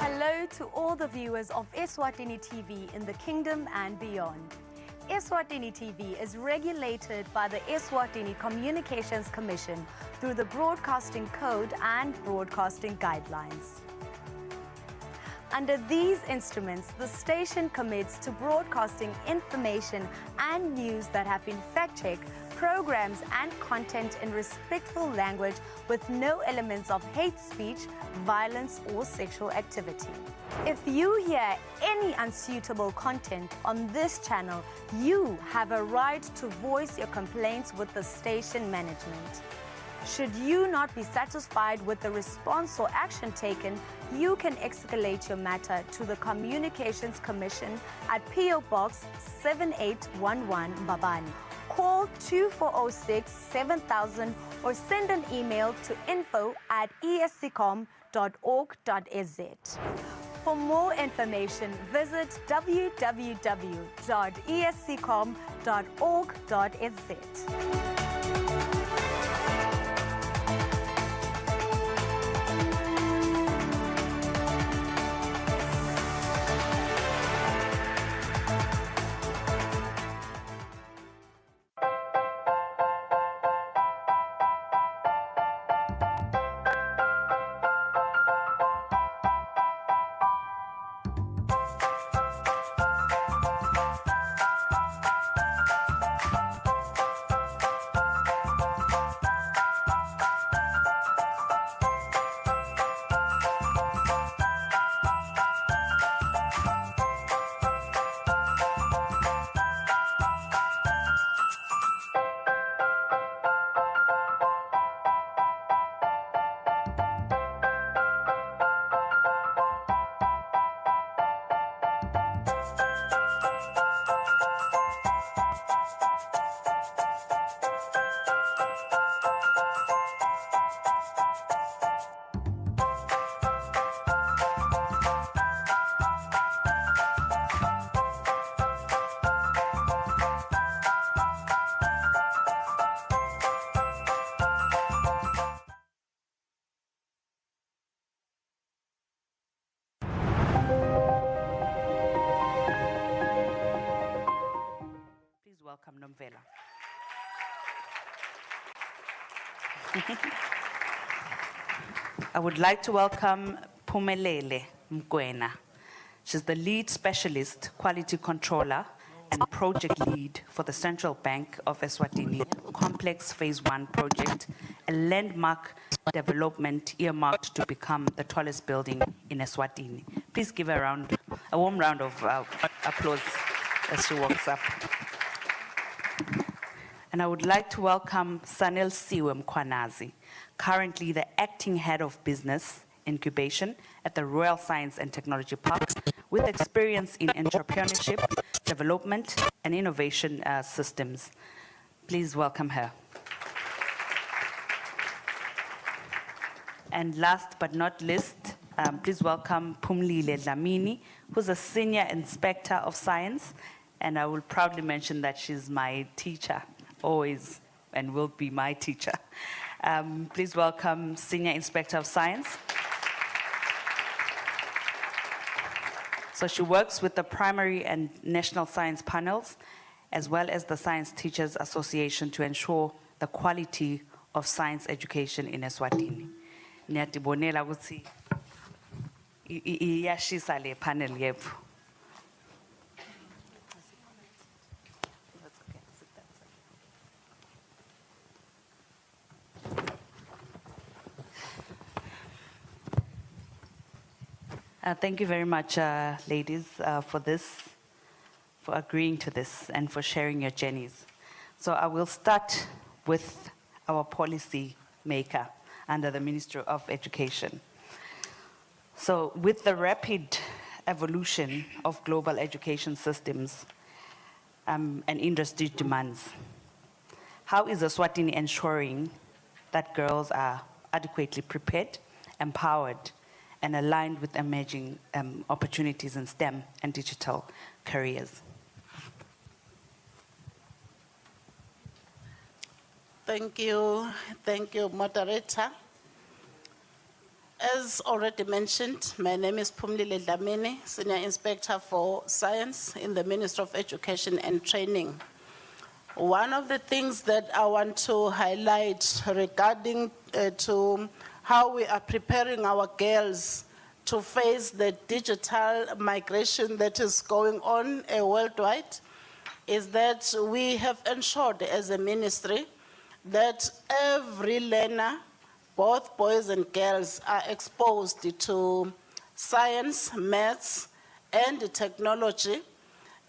Hello to all the viewers of Eswatini TV in the kingdom and beyond. Eswatini TV is regulated by the Eswatini Communications Commission through the Broadcasting Code and Broadcasting Guidelines. Under these instruments, the station commits to broadcasting information and news that have been fact-checked, programs and content in respectful language with no elements of hate speech, violence or sexual activity. If you hear any unsuitable content on this channel, you have a right to voice your complaints with the station management. Should you not be satisfied with the response or action taken, you can escalate your matter to the Communications Commission at PO Box 7811 Mbabane. Call 2406 7000 or send an email to info@esccom.org.za. For more information, visit www.esccom.org.za. Welcome, Nomvela. I would like to welcome Pumelele Mkwena. She's the lead specialist, quality controller, and project lead for the Central Bank of Eswatini Complex Phase 1 project, a landmark development earmarked to become the tallest building in Eswatini. Please give a warm round of applause as she walks up. And I would like to welcome Sanel Siwe Mkwanazi, currently the acting head of business incubation at the Royal Science and Technology Park, with experience in entrepreneurship, development, and innovation systems. Please welcome her. And last but not least, please welcome Pumlile Dlamini, who's a senior inspector of science, and I will proudly mention that she's my teacher, always, and will be my teacher. Please welcome Senior Inspector of Science. So she works with the primary and national science panels, as well as the Science Teachers Association, to ensure the quality of science education in Eswatini. Niyatibonela ukuthi iyashisa le panel yethu. Thank you very much, ladies, for agreeing to this and for sharing your journeys. So I will start with our policy maker under the Ministry of Education. So with the rapid evolution of global education systems and industry demands, how is Eswatini ensuring that girls are adequately prepared, empowered, and aligned with emerging opportunities in STEM and digital careers? Thank you, moderator. As already mentioned, my name is Phumlile Dlamini, Senior Inspector for Science in the Ministry of Education and Training. One of the things that I want to highlight regarding to how we are preparing our girls to face the digital migration that is going on worldwide is that we have ensured as a ministry that every learner, both boys and girls, are exposed to science, maths, and technology.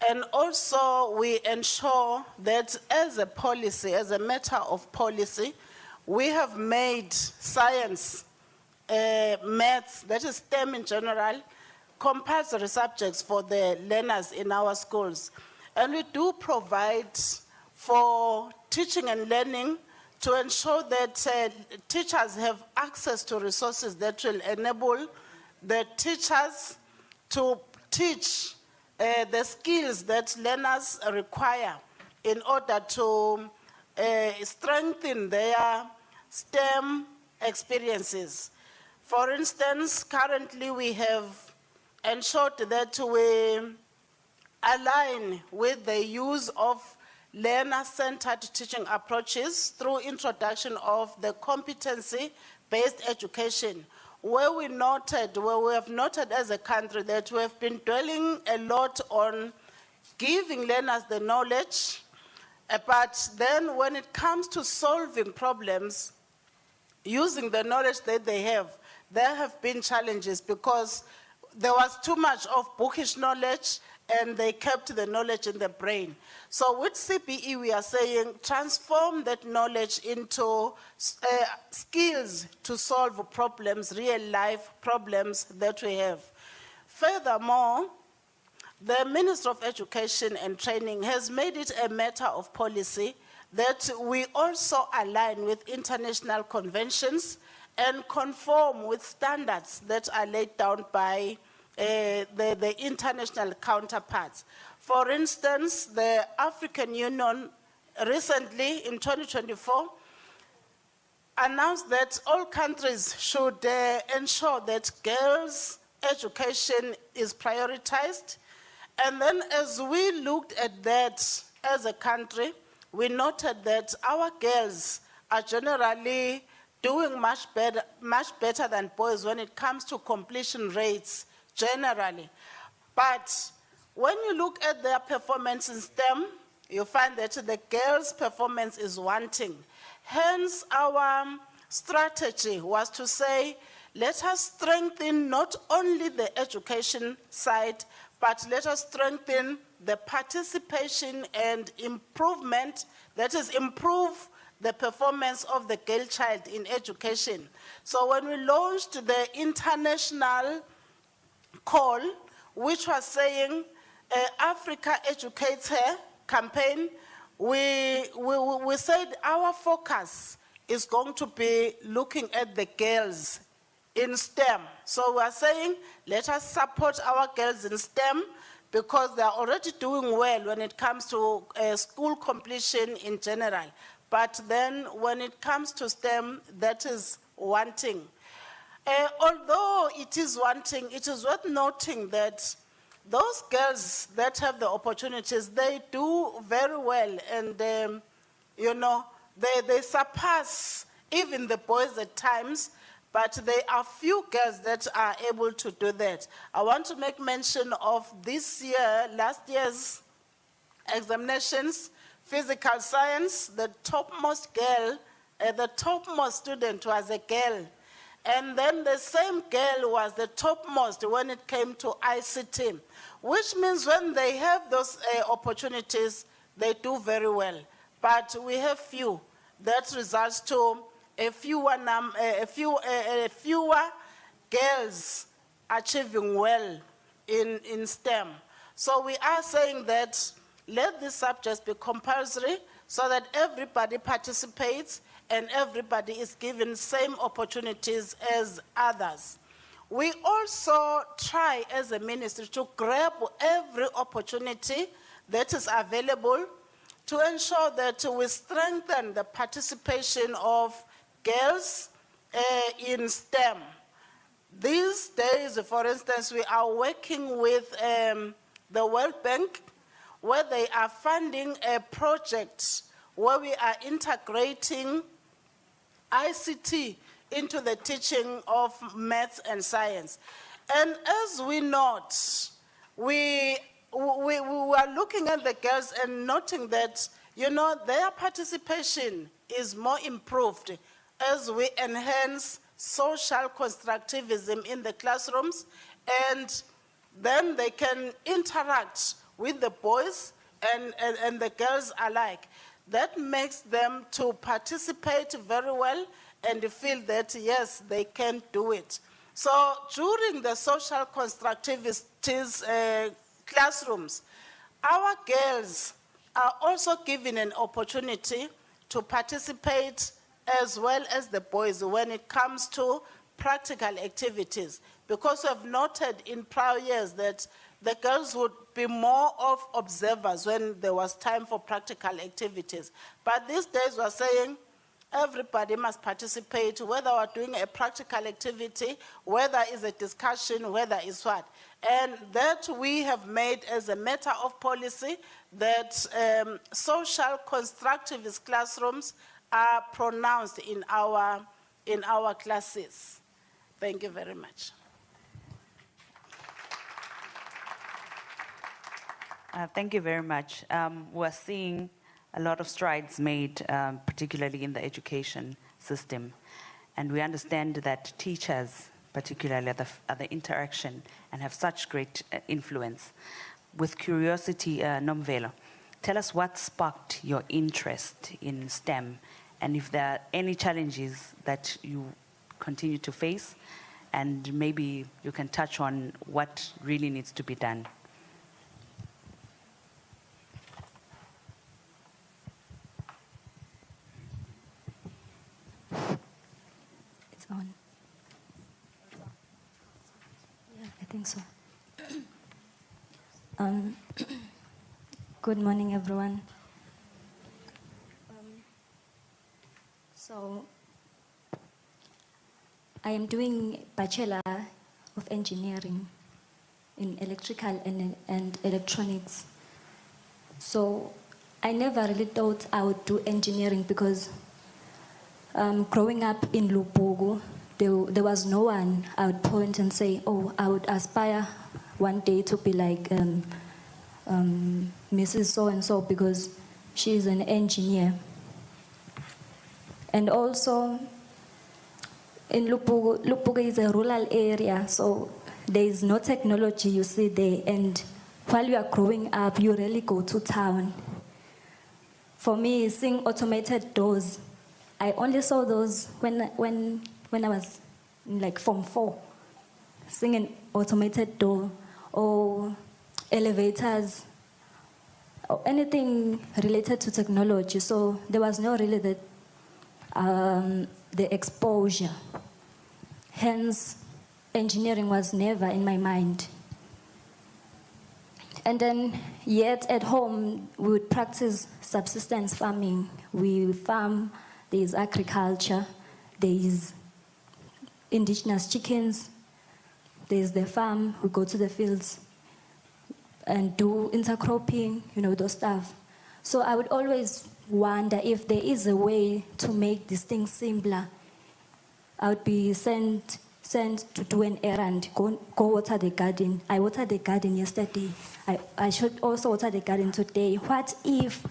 And also we ensure that as a policy, as a matter of policy, we have made science, maths, that is STEM in general, compulsory subjects for the learners in our schools. And we do provide for teaching and learning to ensure that teachers have access to resources that will enable the teachers to teach the skills that learners require in order to strengthen their STEM experiences. For instance, currently we have ensured that we align with the use of learner-centered teaching approaches through introduction of the competency-based education, where we have noted as a country that we have been dwelling a lot on giving learners the knowledge, but then when it comes to solving problems, using the knowledge that they have, there have been challenges because there was too much of bookish knowledge and they kept the knowledge in the brain. So with CPE, we are saying transform that knowledge into skills to solve problems, real life problems that we have. Furthermore, the Ministry of Education and Training has made it a matter of policy that we also align with international conventions and conform with standards that are laid down by the international counterparts. For instance, the African Union recently in 2024 announced that all countries should ensure that girls' education is prioritized. And then as we looked at that as a country, we noted that our girls are generally doing much better than boys when it comes to completion rates generally. But when you look at their performance in STEM, you find that the girls' performance is wanting. Hence, our strategy was to say, let us strengthen not only the education side, but let us strengthen the participation and improvement, that is, improve the performance of the girl child in education. So when we launched the international call, which was saying Africa Educates Her campaign, we said our focus is going to be looking at the girls in STEM. So we are saying, let us support our girls in STEM because they are already doing well when it comes to school completion in general. But then when it comes to STEM, that is wanting. Although it is wanting, it is worth noting that those girls that have the opportunities, they do very well, and you know, they surpass even the boys at times, but there are few girls that are able to do that. I want to make mention of this year, last year's examinations, physical science, the topmost girl, the topmost student was a girl. And then the same girl was the topmost when it came to ICT, which means when they have those opportunities, they do very well. But we have few. That results to fewer girls achieving well in STEM. So we are saying that let these subjects be compulsory so that everybody participates and everybody is given same opportunities as others. We also try as a ministry to grab every opportunity that is available to ensure that we strengthen the participation of girls in STEM. These days, for instance, we are working with the World Bank, where they are funding a project where we are integrating ICT into the teaching of maths and science. And as we note, we are looking at the girls and noting that, their participation is more improved as we enhance social constructivism in the classrooms, and then they can interact with the boys and the girls alike. That makes them to participate very well and feel that, yes, they can do it. So during the social constructivists classrooms, our girls are also given an opportunity to participate as well as the boys when it comes to practical activities, because we've noted in prior years that the girls would be more of observers when there was time for practical activities. But these days we're saying everybody must participate, whether we're doing a practical activity, whether it's a discussion, whether it's what. And that we have made as a matter of policy that social constructivist classrooms are pronounced in our classes. Thank you very much. Thank you very much. We're seeing a lot of strides made, particularly in the education system. And we understand that teachers, particularly are the interaction and have such great influence. With curiosity, Nomvelo, tell us what sparked your interest in STEM, and if there are any challenges that you continue to face, and maybe you can touch on what really needs to be done. It's on. Yeah, I think so. Good morning, everyone. So, I am doing Bachelor of Engineering in Electrical and Electronics. So, I never really thought I would do engineering because growing up in Lupogo, there was no one I would point and say, oh, I would aspire one day to be like Mrs. So-and-so because she's an engineer. And also, in Lupogo is a rural area, so there is no technology you see there. And while you are growing up, you really go to town. For me, seeing automated doors, I only saw those when I was in like Form 4, seeing an automated door or elevators or anything related to technology. So there was no really the exposure. Hence, engineering was never in my mind. And then, yet at home, we would practice subsistence farming. We farm, there is agriculture, there is indigenous chickens, there is the farm, we go to the fields and do intercropping, those stuff. So I would always wonder if there is a way to make these things simpler. I would be sent to do an errand, go water the garden. I watered the garden yesterday. I should also water the garden today. What if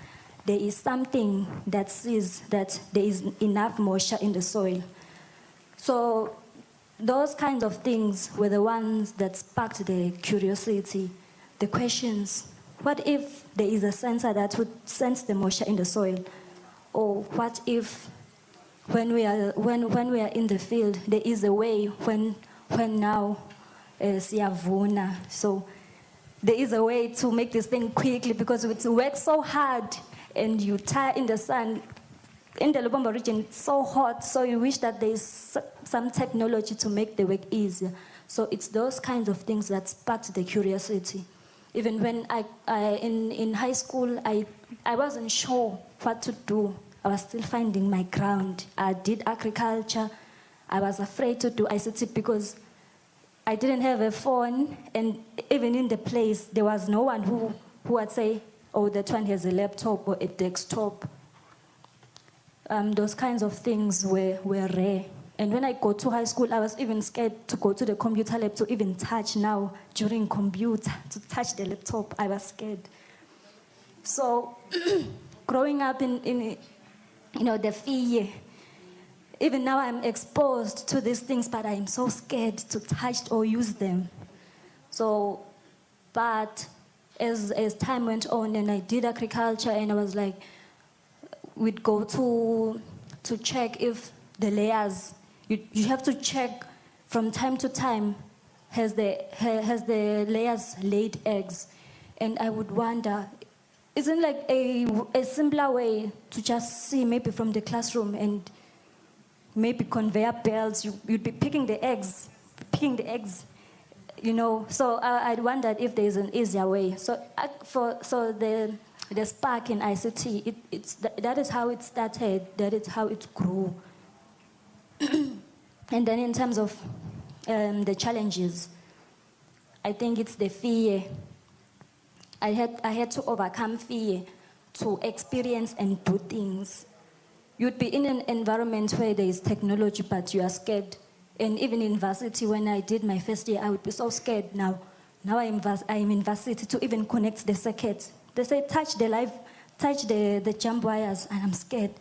there is something that says that there is enough moisture in the soil? So those kinds of things were the ones that sparked the curiosity, the questions. What if there is a sensor that would sense the moisture in the soil? Or what if when we are in the field, there is a way when now siyavuna. So there is a way to make this thing quickly because it's work so hard and you tie in the sun. In the Lubombo region, it's so hot, so you wish that there's some technology to make the work easier. So it's those kinds of things that sparked the curiosity. Even when in high school, I wasn't sure what to do. I was still finding my ground. I did agriculture. I was afraid to do ICT because I didn't have a phone, and even in the place, there was no one who would say, oh, that one has a laptop or a desktop. Those kinds of things were rare. And when I go to high school, I was even scared to go to the computer lab to even touch now during computer, to touch the laptop. I was scared. So growing up in the fear, even now I'm exposed to these things, but I'm so scared to touch or use them. So, but as time went on and I did agriculture and I was like, we'd go to check if the layers, you have to check from time to time, has the layers laid eggs? And I would wonder, isn't like a simpler way to just see maybe from the classroom and maybe conveyor belts, you'd be picking the eggs, So I wondered if there's an easier way. So the spark in ICT, that is how it started, that is how it grew. And then in terms of the challenges, I think it's the fear. I had to overcome fear to experience and do things. You'd be in an environment where there is technology, but you are scared. And even in varsity, when I did my first year, I would be so scared now. Now I'm in varsity to even connect the circuits. They say, touch the jump wires, and I'm scared.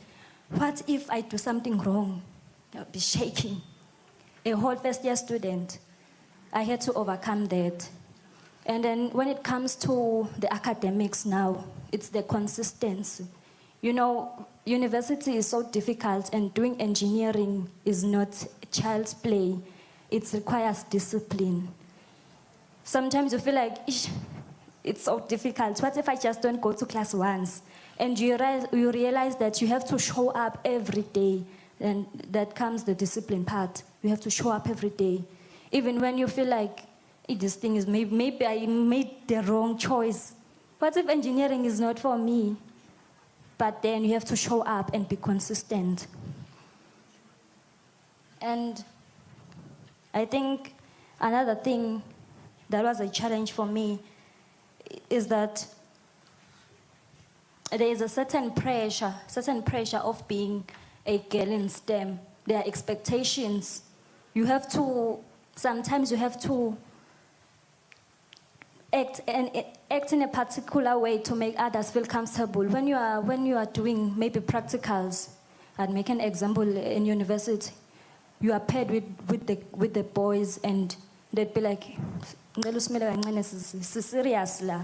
What if I do something wrong? I'll be shaking. A whole first year student, I had to overcome that. And then when it comes to the academics now, it's the consistency. University is so difficult, and doing engineering is not child's play. It requires discipline. Sometimes you feel like, it's so difficult. What if I just don't go to class once? And you realize that you have to show up every day. And that comes the discipline part. You have to show up every day. Even when you feel like, this thing is, maybe I made the wrong choice. What if engineering is not for me? But then you have to show up and be consistent. And I think another thing that was a challenge for me is that there is a certain pressure of being a girl in STEM. There are expectations. Sometimes you have to act in a particular way to make others feel comfortable. When you are doing maybe practicals, I'd make an example in university, you are paired with the boys and they'd be like, serious la.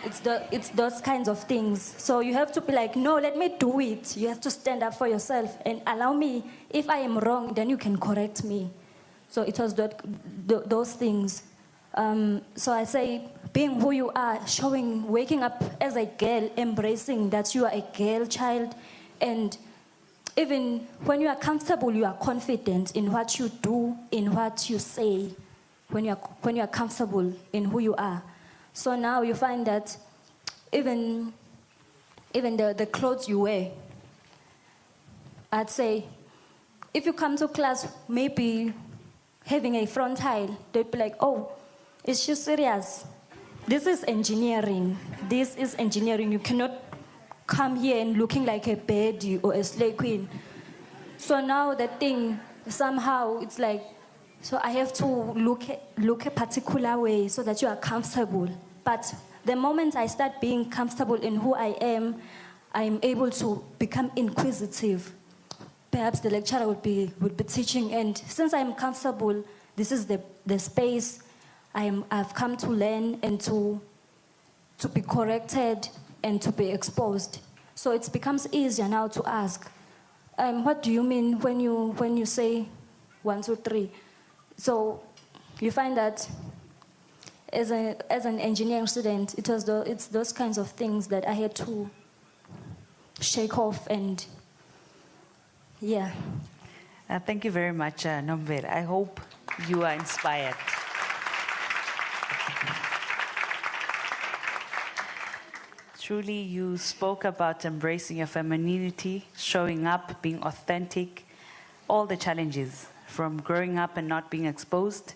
It's those kinds of those. So you have to be like, no, let me do it. You have to stand up for yourself and allow me. If I am wrong, then you can correct me. So it was those things. So I say, being who you are, waking up as a girl, embracing that you are a girl child, and even when you are comfortable, you are confident in what you do, in what you say, when you are comfortable in who you are. So now you find that even the clothes you wear, I'd say, if you come to class, maybe having a frontal, they'd be like, oh, is she serious? This is engineering. This is engineering. You cannot come here and looking like a baddie or a slay queen. So now the thing, somehow, it's like, so I have to look a particular way so that you are comfortable. But the moment I start being comfortable in who I am able to become inquisitive. Perhaps the lecturer would be teaching, and since I'm comfortable, this is the space I've come to learn and to be corrected and to be exposed. So it becomes easier now to ask, what do you mean when you say 1, 2, 3? So you find that as an engineering student, it's those kinds of things that I had to shake off and, yeah. Thank you very much, Nomvela. I hope you are inspired. Truly, you spoke about embracing your femininity, showing up, being authentic, all the challenges from growing up and not being exposed,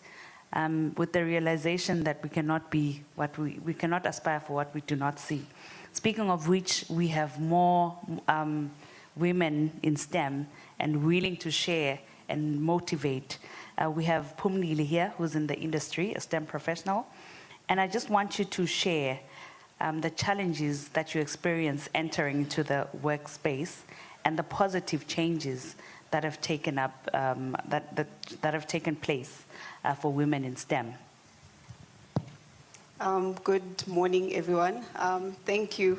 with the realization that we cannot be what we cannot aspire for what we do not see. Speaking of which, we have more women in STEM and willing to share and motivate. We have Pumlile here, who's in the industry, a STEM professional. And I just want you to share the challenges that you experience entering into the workspace and the positive changes that have taken up that have taken place for women in STEM. Good morning, everyone. Thank you.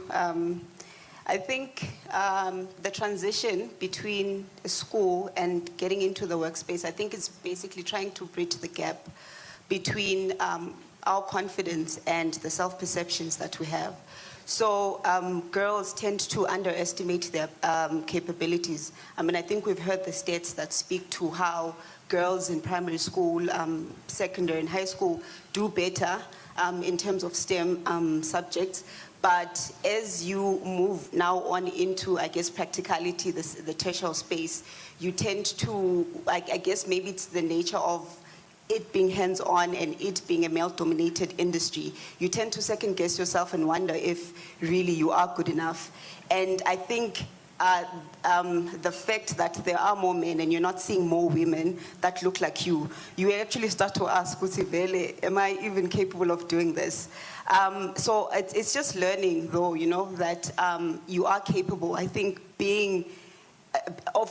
I think the transition between school and getting into the workspace, I think it's basically trying to bridge the gap between our confidence and the self-perceptions that we have. So girls tend to underestimate their capabilities. I mean, I think we've heard the stats that speak to how girls in primary school, secondary and high school do better in terms of STEM subjects. But as you move now on into, I guess, practicality, the tertiary space, you tend to, I guess maybe it's the nature of it being hands-on and it being a male-dominated industry, you tend to second-guess yourself and wonder if really you are good enough. And I think the fact that there are more men and you're not seeing more women that look like you actually start to ask, am I even capable of doing this? So it's just learning, though, you know, that you are capable. I think being,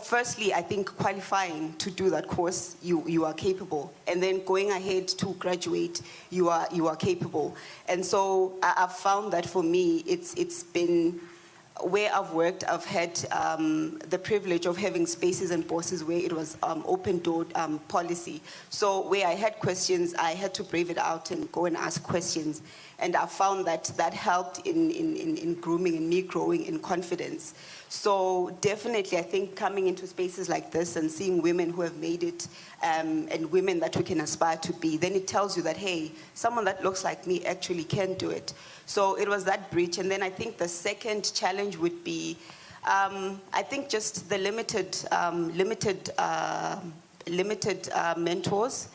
firstly, I think qualifying to do that course, you are capable. And then going ahead to graduate, you are capable. And so I've found that for me, it's been, where I've worked, I've had the privilege of having spaces and bosses where it was open door policy. So where I had questions, I had to brave it out and go and ask questions. And I found that helped in grooming and me growing in confidence. So definitely, I think coming into spaces like this and seeing women who have made it and women that we can aspire to be, then it tells you that, hey, someone that looks like me actually can do it. So it was that bridge. And then I think the second challenge would be, I think just the limited mentors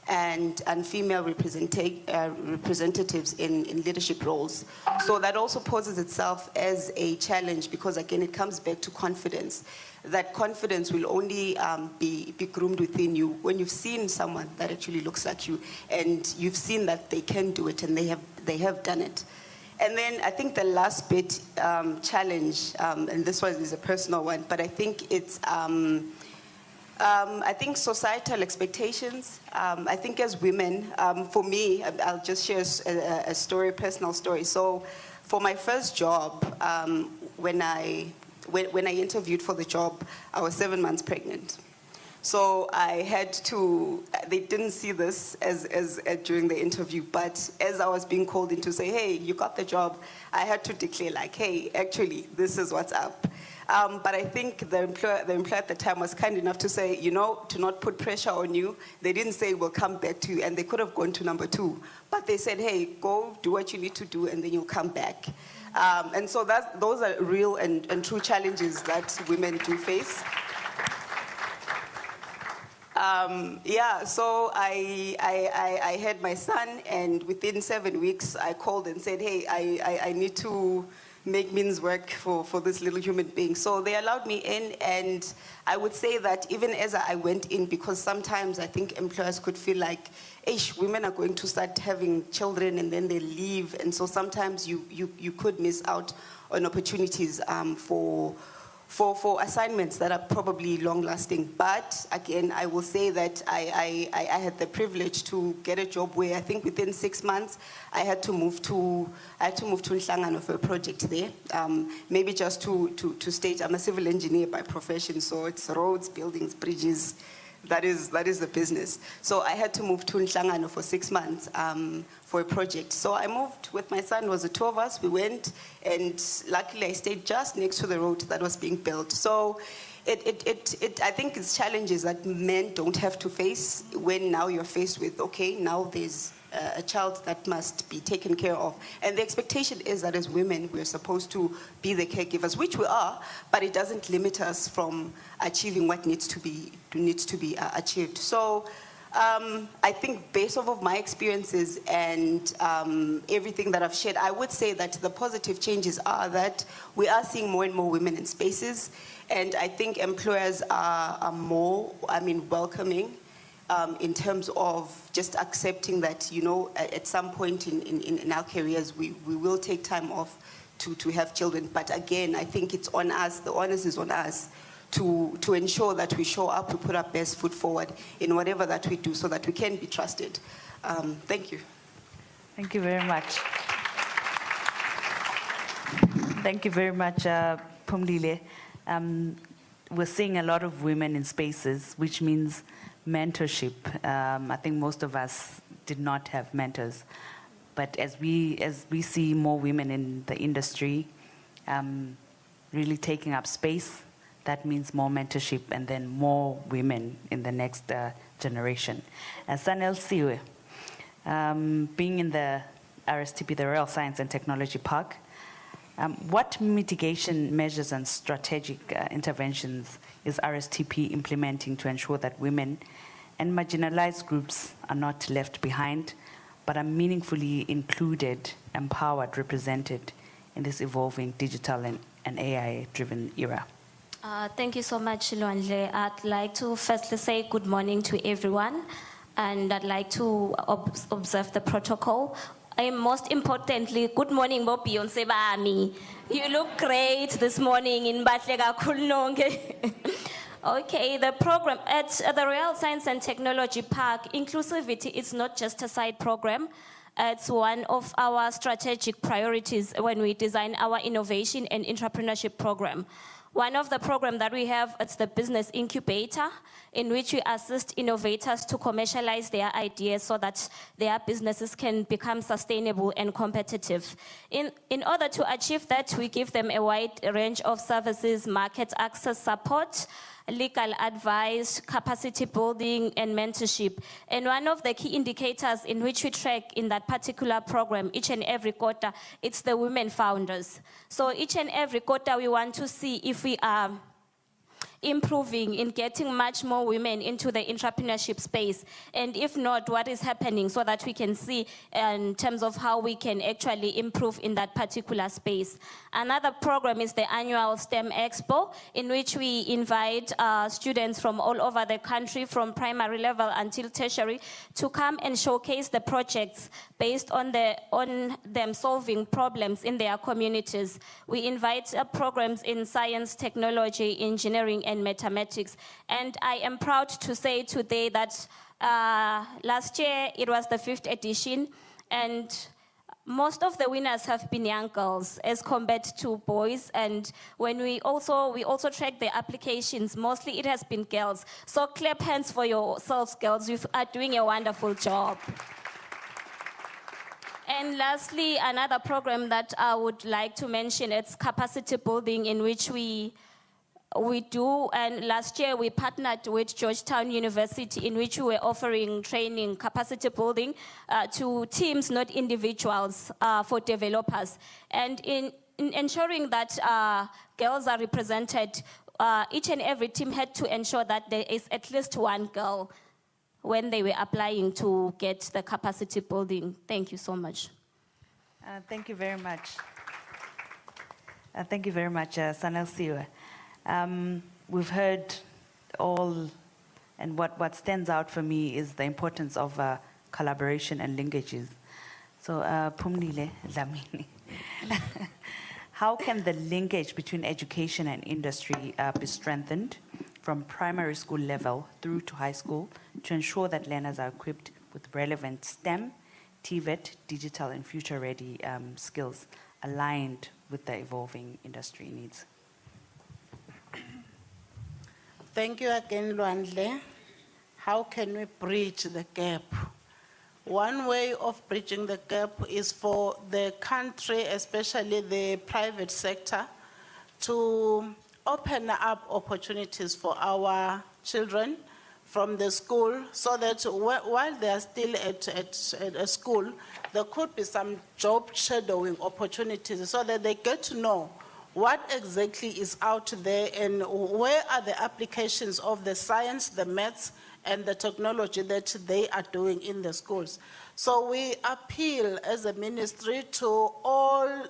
and female representatives in leadership roles. So that also poses itself as a challenge because, again, it comes back to confidence. That confidence will only be groomed within you when you've seen someone that actually looks like you and you've seen that they can do it and they have done it. And then I think the last bit challenge, and this one is a personal one, but I think it's I think societal expectations. I think as women, for me, I'll just share a story, personal story. So for my first job, when I interviewed for the job, I was 7 months pregnant. So I had to, they didn't see this as during the interview, but as I was being called in to say, hey, you got the job, I had to declare like, hey, actually, this is what's up. But I think the employer at the time was kind enough to say, you know, to not put pressure on you. They didn't say, we'll come back to you, and they could have gone to number 2. But they said, hey, go do what you need to do, and then you'll come back. And so those are real and true challenges that women do face. Yeah, so I had my son, and within 7 weeks, I called and said, hey, I need to make means work for this little human being. So they allowed me in, and I would say that even as I went in, because sometimes I think employers could feel like, women are going to start having children and then they leave, and so sometimes you could miss out on opportunities for assignments that are probably long-lasting. But again, I will say that I had the privilege to get a job where I think within 6 months I had to move to Nhlangano for a project there. Maybe just to state, I'm a civil engineer by profession, so it's roads, buildings, bridges. That is the business. So I had to move to Nhlangano for 6 months for a project. So I moved with my son. It was the two of us. We went, and luckily I stayed just next to the road that was being built. So I think it's challenges that men don't have to face when now you're faced with, okay, now there's a child that must be taken care of. And the expectation is that as women, we're supposed to be the caregivers, which we are, but it doesn't limit us from achieving what needs to be achieved. So I think based off of my experiences and everything that I've shared, I would say that the positive changes are that we are seeing more and more women in spaces. And I think employers are more, welcoming in terms of just accepting that, at some point in our careers, we will take time off to have children. But again, I think it's on us, the onus is on us to ensure that we show up, we put our best foot forward in whatever that we do so that we can be trusted. Thank you. Thank you very much. Thank you very much, Pumlile. We're seeing a lot of women in spaces, which means mentorship. I think most of us did not have mentors. But as we see more women in the industry really taking up space, that means more mentorship and then more women in the next generation. Sanel Siwe, being in the RSTP, the Royal Science and Technology Park, what mitigation measures and strategic interventions is RSTP implementing to ensure that women and marginalized groups are not left behind, but are meaningfully included, empowered, represented in this evolving digital and AI-driven era? Thank you so much, Lwandle. I'd like to firstly say good morning to everyone, and I'd like to observe the protocol. And most importantly, good morning, Bo Beyonce Bami. You look great this morning in Batlega Kulnonge. Okay, the program at the Royal Science and Technology Park, inclusivity is not just a side program. It's one of our strategic priorities when we design our innovation and entrepreneurship program. One of the programs that we have, it's the Business Incubator, in which we assist innovators to commercialize their ideas so that their businesses can become sustainable and competitive. In order to achieve that, we give them a wide range of services, market access support, legal advice, capacity building, and mentorship. And one of the key indicators in which we track in that particular program each and every quarter, it's the women founders. So each and every quarter, we want to see if we are improving in getting much more women into the entrepreneurship space, and if not, what is happening, so that we can see in terms of how we can actually improve in that particular space. Another program is the annual STEM Expo, in which we invite students from all over the country, from primary level until tertiary, to come and showcase the projects based on them solving problems in their communities. We invite programs in science, technology, engineering, and mathematics. And I am proud to say today that last year it was the 5th edition, and most of the winners have been young girls as compared to boys. And when we also track the applications, mostly it has been girls. So clap hands for yourselves, girls. You are doing a wonderful job. And lastly, another program that I would like to mention, it's capacity building, in which we do, and last year we partnered with Georgetown University, in which we were offering training, capacity building to teams, not individuals, for developers. And in ensuring that girls are represented, each and every team had to ensure that there is at least one girl when they were applying to get the capacity building. Thank you so much. Thank you very much. Thank you very much, Sanel Siwe. We've heard all, and what stands out for me is the importance of collaboration and linkages. So, Pumlile Dlamini, how can the linkage between education and industry be strengthened from primary school level through to high school to ensure that learners are equipped with relevant STEM, TVET, digital, and future-ready skills aligned with the evolving industry needs? Thank you again, Lwandle. how can we bridge the gap? One way of bridging the gap is for the country, especially the private sector, to open up opportunities for our children from the school, so that while they are still at a school, there could be some job shadowing opportunities, so that they get to know what exactly is out there and where are the applications of the science, the maths, and the technology that they are doing in the schools. So we appeal as a ministry to all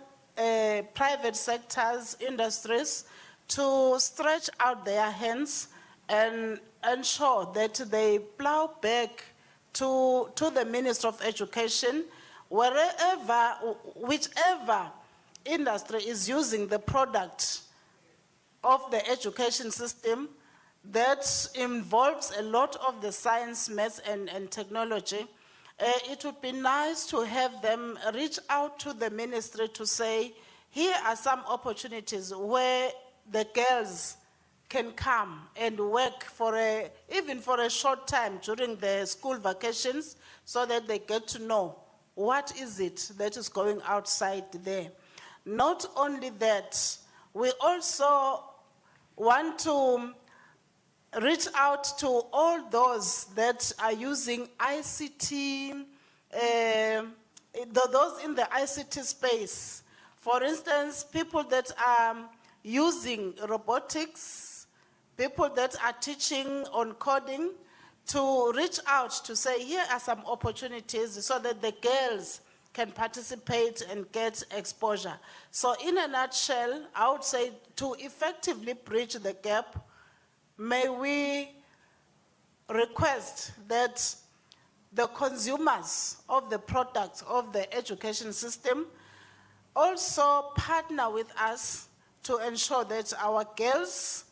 private sectors, industries, to stretch out their hands and ensure that they plow back to the Ministry of Education, whichever industry is using the product of the education system that involves a lot of the science, maths, and technology. It would be nice to have them reach out to the ministry to say, here are some opportunities where the girls can come and work even for a short time during the school vacations, so that they get to know what is it that is going outside there. Not only that, we also want to reach out to all those that are using ICT, those in the ICT space. For instance, people that are using robotics, people that are teaching on coding, to reach out to say, here are some opportunities so that the girls can participate and get exposure. So in a nutshell, I would say to effectively bridge the gap, may we request that the consumers of the products of the education system also partner with us to ensure that our girls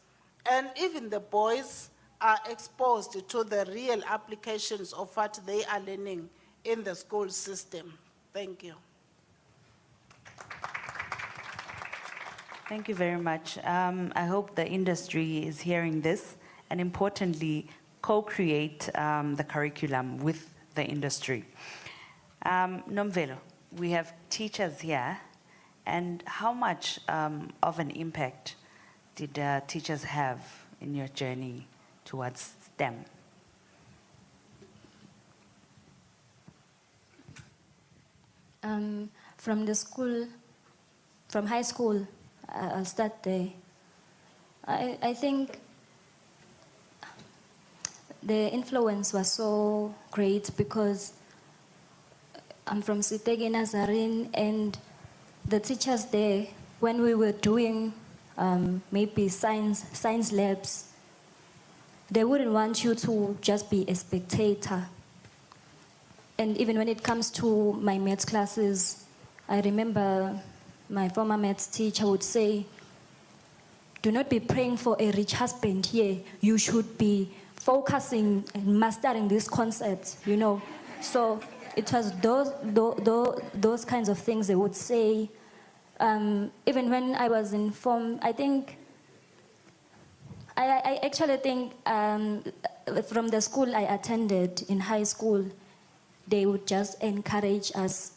and even the boys are exposed to the real applications of what they are learning in the school system. Thank you. Thank you very much. I hope the industry is hearing this, and importantly, co-create the curriculum with the industry. Nomvelo, we have teachers here, and how much of an impact did teachers have in your journey towards STEM? From the school, from high school, I'll start there. I think the influence was so great because I'm from Sitegi Nazarene, and the teachers there, when we were doing maybe science labs, they wouldn't want you to just be a spectator. And even when it comes to my maths classes, I remember my former maths teacher would say, do not be praying for a rich husband here. You should be focusing and mastering these concepts, you know. So it was those kinds of things they would say. Even when I was informed, I actually think from the school I attended in high school, they would just encourage us,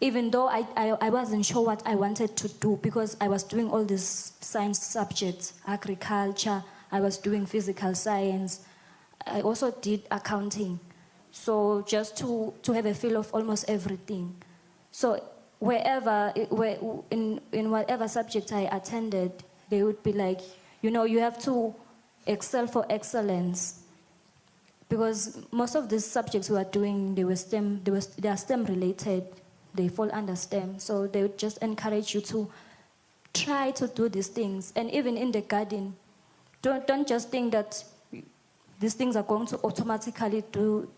even though I wasn't sure what I wanted to do, because I was doing all these science subjects, agriculture, I was doing physical science, I also did accounting. So just to have a feel of almost everything. So in whatever subject I attended, they would be like, you know, you have to excel for excellence. Because most of these subjects we are doing, they are STEM related, they fall under STEM. So they would just encourage you to try to do these things. And even in the garden, don't just think that these things are going to automatically do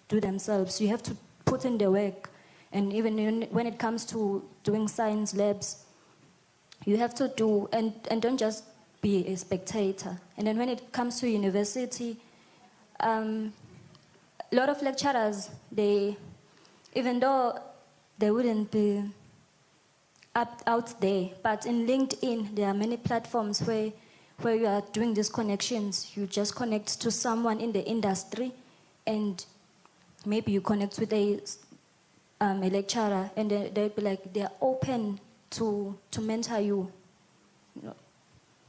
themselves. You have to put in the work. And even when it comes to doing science labs, you have to do, and don't just be a spectator. And then when it comes to university, a lot of lecturers, even though they wouldn't be out there, but in LinkedIn, there are many platforms where where you are doing these connections. You just connect to someone in the industry, and maybe you connect with a lecturer, and they'll be like, they're open to mentor you.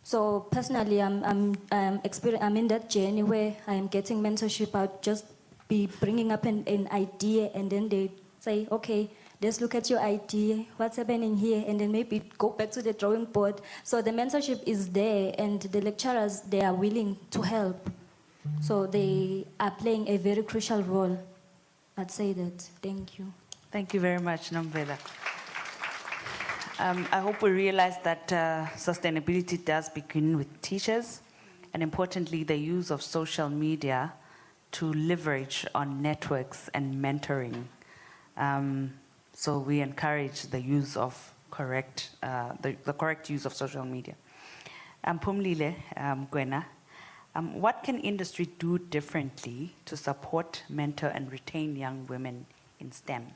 So personally, I'm in that journey where I'm getting mentorship. I'll just be bringing up an idea, and then they say, okay, let's look at your idea, what's happening here, and then maybe go back to the drawing board. So the mentorship is there, and the lecturers, they are willing to help. So they are playing a very crucial role. I'd say that. Thank you. Thank you very much, Namvela. I hope we realize that sustainability does begin with teachers, and importantly, the use of social media to leverage on networks and mentoring. So we encourage the use of the correct use of social media. Phumlile Gwena, what can industry do differently to support, mentor, and retain young women in STEM?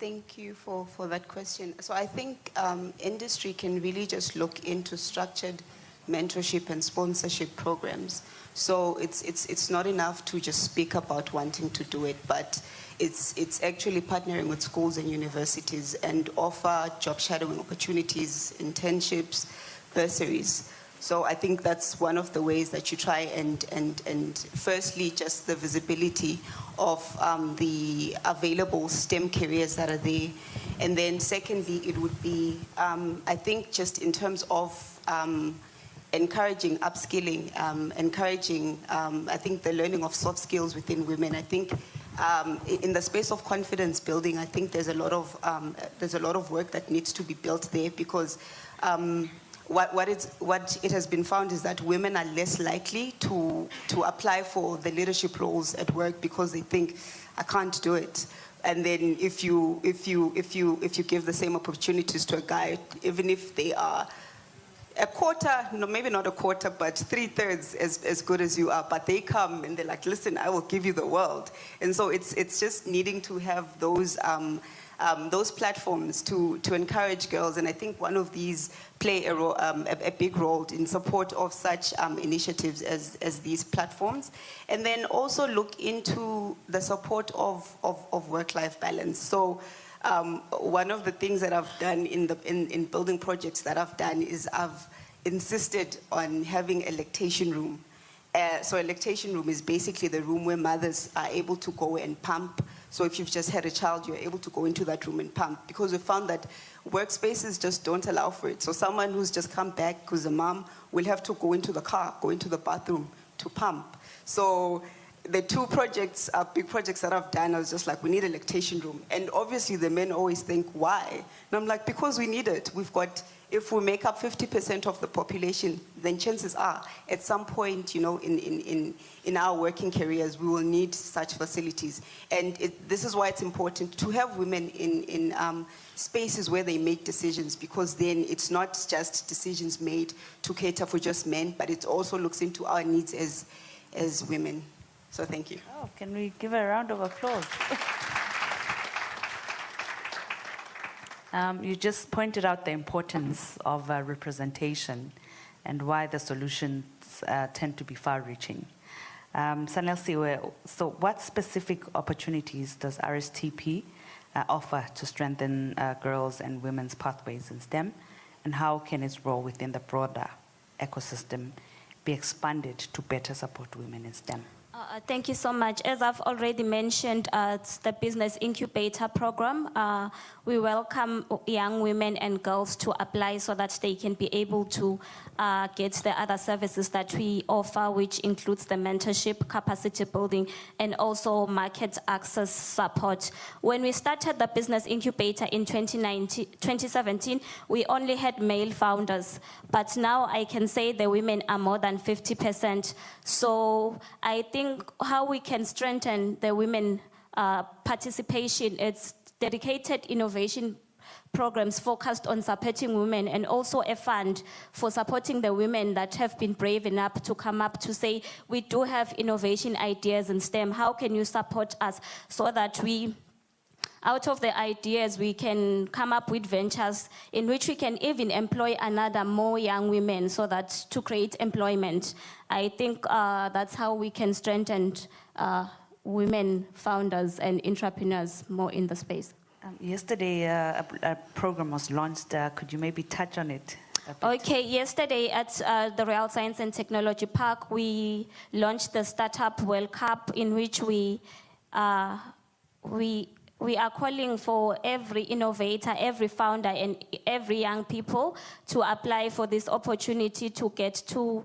Thank you for that question. So I think industry can really just look into structured mentorship and sponsorship programs. So it's not enough to just speak about wanting to do it, but it's actually partnering with schools and universities and offer job shadowing opportunities, internships, bursaries. So I think that's one of the ways that you try and firstly, just the visibility of the available STEM careers that are there. And then secondly, it would be, I think just in terms of encouraging upskilling, encouraging, I think the learning of soft skills within women. I think in the space of confidence building, I think there's a lot of work that needs to be built there, because what it has been found is that women are less likely to apply for the leadership roles at work because they think, I can't do it. And then if you give the same opportunities to a guy, even if they are a quarter, no, maybe not a quarter, but 3/3 as good as you are, but they come and they're like, listen, I will give you the world. And so it's just needing to have those platforms to encourage girls, and I think one of these play a big role in support of such initiatives as these platforms. And then also look into the support of work-life balance. So one of the things that I've done in building projects that I've done is I've insisted on having a lactation room. So a lactation room is basically the room where mothers are able to go and pump. So if you've just had a child, you're able to go into that room and pump, because we found that workspaces just don't allow for it. So someone who's just come back, who's a mom, will have to go into the car, go into the bathroom to pump. So the two projects, big projects that I've done, I was just like, we need a lactation room. And obviously the men always think, why? And I'm like, because we need it. We've got, if we make up 50% of the population, then chances are, at some point, you know, in our working careers, we will need such facilities. And this is why it's important to have women in spaces where they make decisions, because then it's not just decisions made to cater for just men, but it also looks into our needs as women. So thank you. Oh, can we give a round of applause? You just pointed out the importance of representation and why the solutions tend to be far-reaching. Sanelsiwe, so what specific opportunities does RSTP offer to strengthen girls' and women's pathways in STEM, and how can its role within the broader ecosystem be expanded to better support women in STEM? Thank you so much. As I've already mentioned, it's the Business Incubator Program. We welcome young women and girls to apply so that they can be able to get the other services that we offer, which includes the mentorship, capacity building, and also market access support. When we started the Business Incubator in 2017, we only had male founders, but now I can say the women are more than 50%. So I think how we can strengthen the women participation, it's dedicated innovation programs focused on supporting women, and also a fund for supporting the women that have been brave enough to come up to say, we do have innovation ideas in STEM, how can you support us so that we out of the ideas, we can come up with ventures in which we can even employ another more young women so that to create employment. I think that's how we can strengthen women founders and entrepreneurs more in the space. Yesterday, a program was launched. Could you maybe touch on it? Okay, yesterday at the Real Science and Technology Park, we launched the Startup World Cup, in which we are calling for every innovator, every founder, and every young people to apply for this opportunity to get to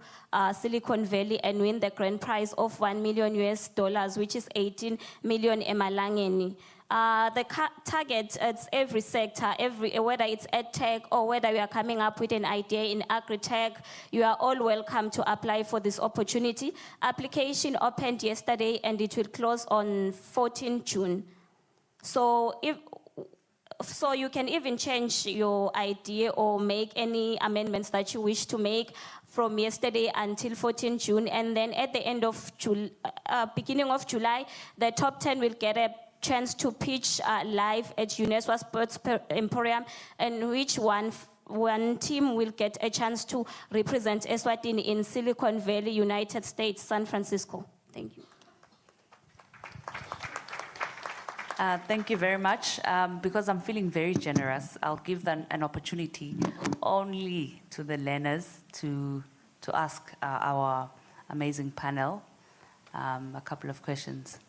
Silicon Valley and win the grand prize of $1 million US, which is 18 million emalangeni. The target is every sector, whether it's EdTech or whether you are coming up with an idea in agri-tech, you are all welcome to apply for this opportunity. Application opened yesterday and it will close on 14 June. So you can even change your idea or make any amendments that you wish to make from yesterday until 14 June. And then at the end of beginning of July, the top 10 will get a chance to pitch live at UNESCO Sports Emporium, and which one team will get a chance to represent Eswatini in Silicon Valley, United States, San Francisco. Thank you. Thank you very much. Because I'm feeling very generous, I'll give them an opportunity only to the learners to ask our amazing panel a couple of questions.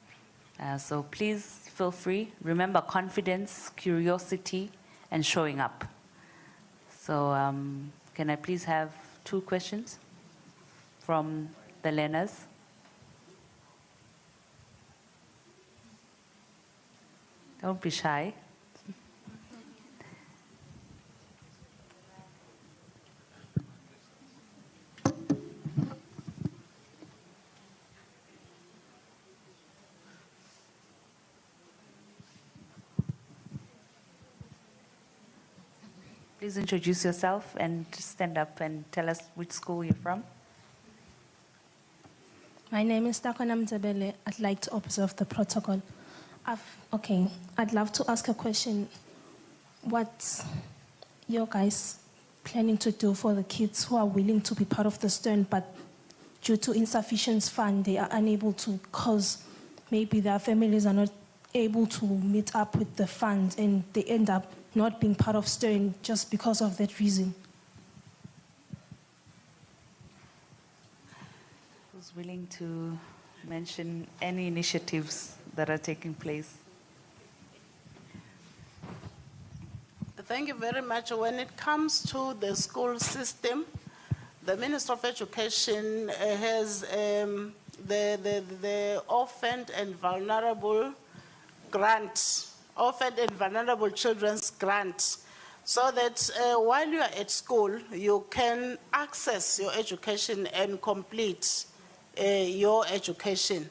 So please feel free. Remember confidence, curiosity, and showing up. So can I please have 2 questions from the learners? Don't be shy. Please introduce yourself and stand up and tell us which school you're from. My name is Takwana Mzebele. I'd like to observe the protocol. I'd love to ask a question. What's your guys planning to do for the kids who are willing to be part of the STERN, but due to insufficient fund, they are unable to, because maybe their families are not able to meet up with the funds and they end up not being part of STERN just because of that reason? Who's willing to mention any initiatives that are taking place? Thank you very much. When it comes to the school system, the Minister of Education has the Orphan and Vulnerable Grant, Orphan and Vulnerable Children's Grant, so that while you are at school, you can access your education and complete your education.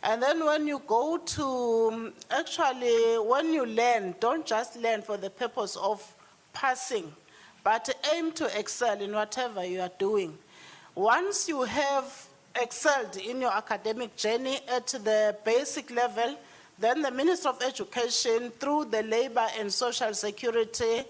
And then when you go to, actually, when you learn, don't just learn for the purpose of passing, but aim to excel in whatever you are doing. Once you have excelled in your academic journey at the basic level, then the Minister of Education, through the Labor and Social Security,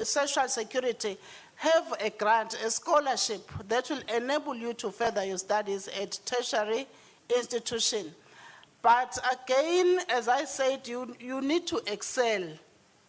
Social Security, have a grant, a scholarship that will enable you to further your studies at tertiary institution. But again, as I said, you need to excel.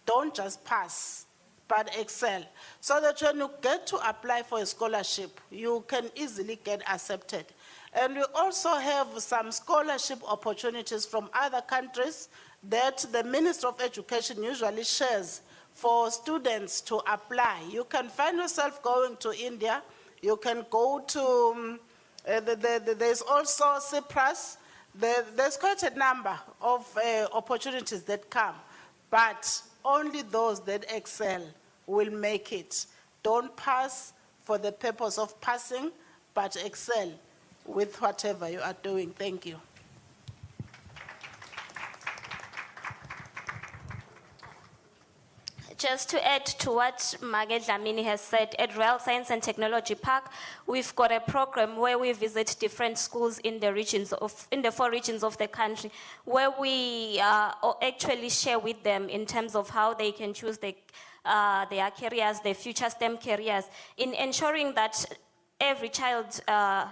Don't just pass, but excel. So that when you get to apply for a scholarship, you can easily get accepted. And we also have some scholarship opportunities from other countries that the Minister of Education usually shares for students to apply. You can find yourself going to India. You can go to, there's also Cyprus. There's quite a number of opportunities that come, but only those that excel will make it. Don't pass for the purpose of passing, but excel with whatever you are doing. Thank you. Just to add to what Margaret Dlamini has said, at Real Science and Technology Park, we've got a program where we visit different schools in the 4 regions of the country, where we actually share with them in terms of how they can choose their careers, their future STEM careers, in ensuring that every child,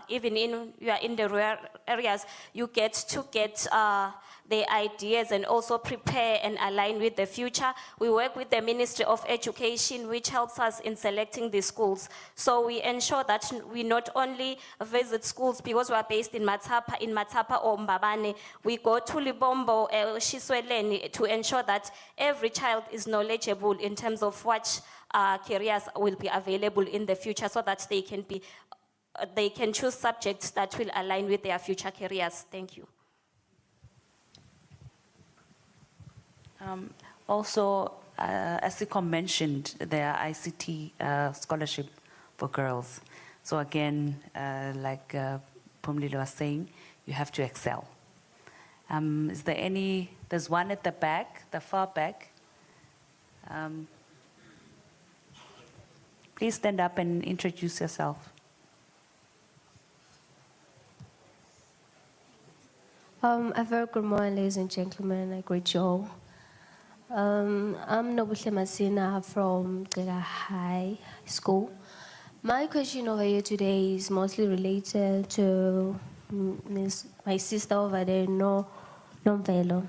even you are in the rural areas, you get to get their ideas and also prepare and align with the future. We work with the Ministry of Education, which helps us in selecting the schools. So we ensure that we not only visit schools because we are based in Matapa or Mbabane, we go to Libombo, Shisweleni to ensure that every child is knowledgeable in terms of what careers will be available in the future, so that they can choose subjects that will align with their future careers. Thank you. Also, as Ecom mentioned, there are ICT scholarship for girls. So again, like Pumlile was saying, you have to excel. Is there any? There's one at the back, the far back. Please stand up and introduce yourself. A very good morning, ladies and gentlemen. I greet you all. I'm Nobuhle Masina from Glega High School. My question over here today is mostly related to my sister over there, Nomvelo.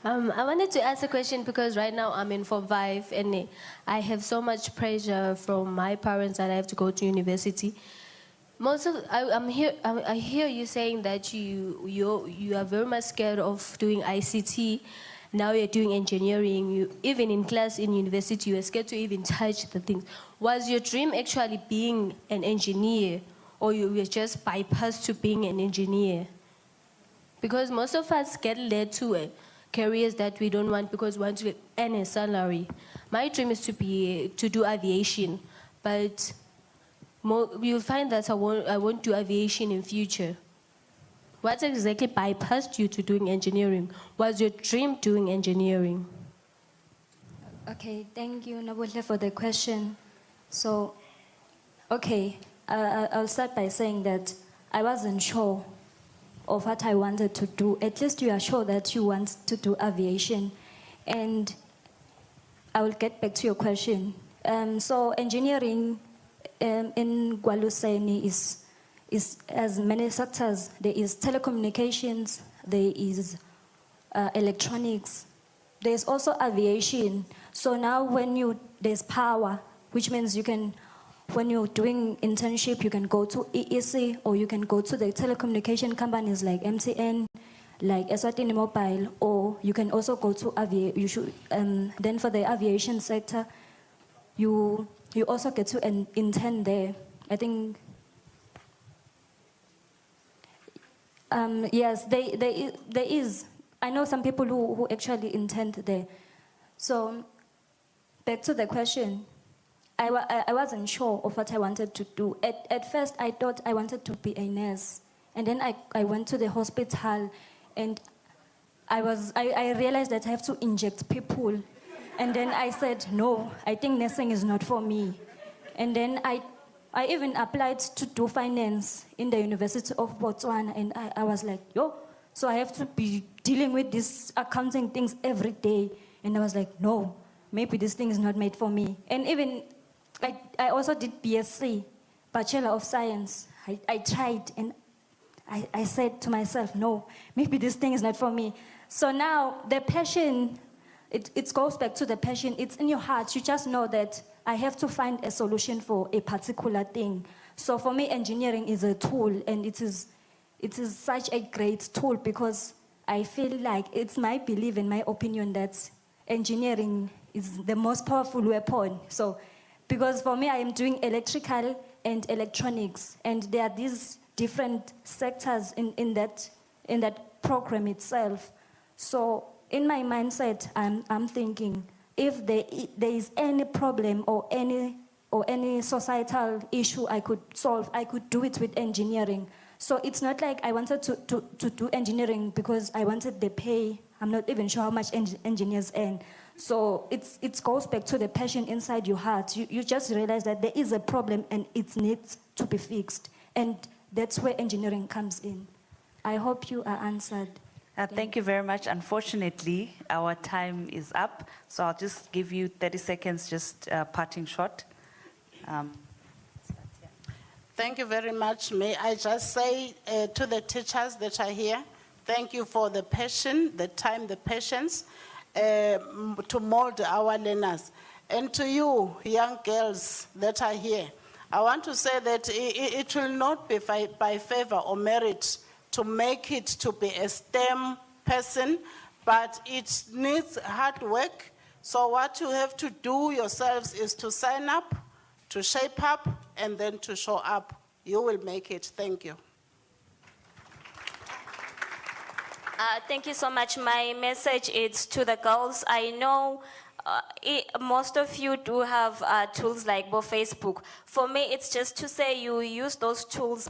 I wanted to ask a question because right now I'm in Form 5 and I have so much pressure from my parents that I have to go to university. I hear you saying that you are very much scared of doing ICT. Now you're doing engineering. Even in class in university, you are scared to even touch the things. Was your dream actually being an engineer, or you were just bypassed to being an engineer? Because most of us get led to careers that we don't want because we want to earn a salary. My dream is to do aviation, but you'll find that I won't do aviation in future. What exactly bypassed you to doing engineering? Was your dream doing engineering? Okay, thank you, Nabuhle, for the question. So, okay, I'll start by saying that I wasn't sure of what I wanted to do. At least you are sure that you want to do aviation. And I will get back to your question. So engineering in Gwaluseni is as many sectors. There is telecommunications, there is electronics, there's also aviation. So now there's power, which means when you're doing internship, you can go to EEC or you can go to the telecommunication companies like MTN, like Eswatini Mobile, or you can also go to aviation. Then for the aviation sector, you also get to intern there. I think, yes, there is. I know some people who actually intend there. So back to the question. I wasn't sure of what I wanted to do. At first, I thought I wanted to be a nurse. And then I went to the hospital and I realized that I have to inject people. And then I said, no, I think nursing is not for me. And then I even applied to do finance in the University of Botswana. And I was like, so I have to be dealing with these accounting things every day. And I was like, no, maybe this thing is not made for me. And even I also did BSc, Bachelor of Science. I tried and I said to myself, no, maybe this thing is not for me. So now the passion, it goes back to the passion. It's in your heart. You just know that I have to find a solution for a particular thing. So for me, engineering is a tool, and it is such a great tool because I feel like it's my belief and my opinion that engineering is the most powerful weapon. So, because for me, I am doing electrical and electronics, and there are these different sectors in that program itself. So in my mindset, I'm thinking, if there is any problem or any societal issue I could solve, I could do it with engineering. So it's not like I wanted to do engineering because I wanted the pay. I'm not even sure how much engineers earn. So it goes back to the passion inside your heart. You just realize that there is a problem and it needs to be fixed. And that's where engineering comes in. I hope you are answered. Thank you very much. Unfortunately, our time is up, so I'll just give you 30 seconds, just a parting shot. Thank you very much. May I just say to the teachers that are here, thank you for the passion, the time, the patience to mold our learners. And to you, young girls that are here, I want to say that it will not be by favor or merit to make it to be a STEM person, but it needs hard work. So what you have to do yourselves is to sign up, to shape up, and then to show up. You will make it. Thank you. Thank you so much. My message is to the girls. I know most of you do have tools like Facebook. For me, it's just to say you use those tools,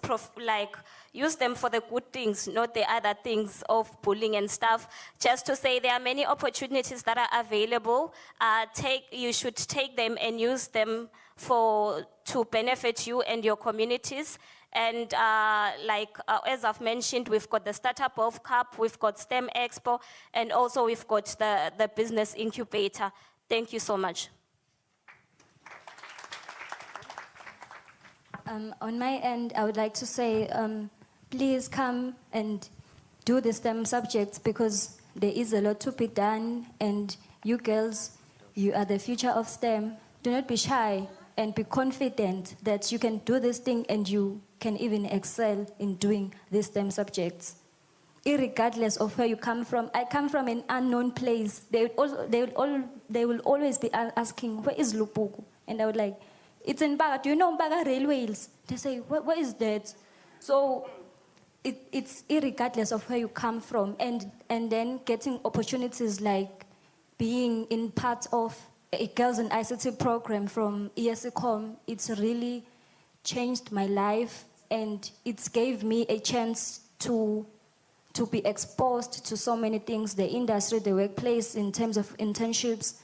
use them for the good things, not the other things of bullying and stuff. Just to say there are many opportunities that are available. You should take them and use them to benefit you and your communities. And as I've mentioned, we've got the Startup World Cup, we've got STEM Expo, and also we've got the Business Incubator. Thank you so much. On my end, I would like to say, please come and do the STEM subjects because there is a lot to be done, and you girls, you are the future of STEM. Do not be shy and be confident that you can do this thing and you can even excel in doing these STEM subjects. Irregardless of where you come from. I come from an unknown place. They will always be asking, where is Lupuku? And I would like, it's in Baga. Do you know Baga Railways? They say, what is that? So it's irregardless of where you come from. And then getting opportunities like being in part of a Girls in ICT program from ESCOM, it's really changed my life, and it gave me a chance to be exposed to so many things, the industry, the workplace, in terms of internships.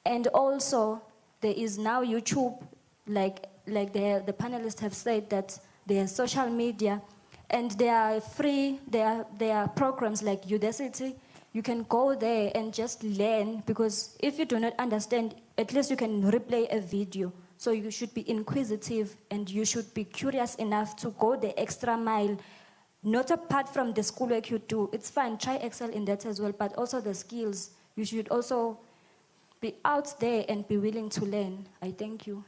And also, there is now YouTube, like the panelists have said, that there are social media, and they are free, there are programs like Udacity. You can go there and just learn, because if you do not understand, at least you can replay a video. So you should be inquisitive and you should be curious enough to go the extra mile, not apart from the schoolwork you do. It's fine, try excel in that as well, but also the skills. You should also be out there and be willing to learn. I thank you.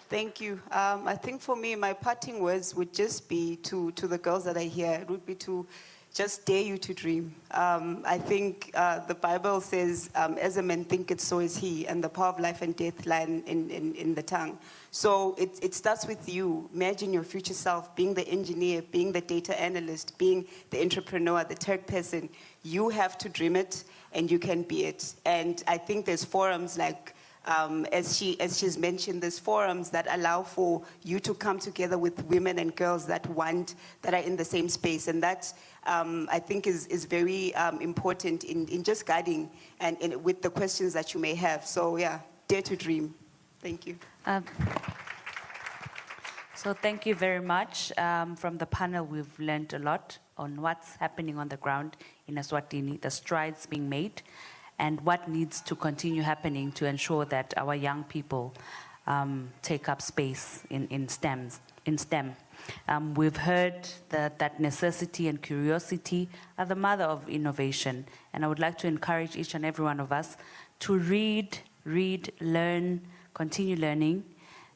Thank you. I think for me, my parting words would just be to the girls that are here, it would be to just dare you to dream. I think the Bible says, as a man thinketh, so is he, and the power of life and death lie in the tongue. So it starts with you. Imagine your future self being the engineer, being the data analyst, being the entrepreneur, the third person. You have to dream it, and you can be it. And I think there's forums like, as she's mentioned, there's forums that allow for you to come together with women and girls that are in the same space, and that I think is very important in just guiding and with the questions that you may have. So yeah, dare to dream. Thank you. So thank you very much. From the panel, we've learned a lot on what's happening on the ground in Eswatini, the strides being made, and what needs to continue happening to ensure that our young people take up space in STEM. We've heard that necessity and curiosity are the mother of innovation, and I would like to encourage each and every one of us to read, learn, continue learning,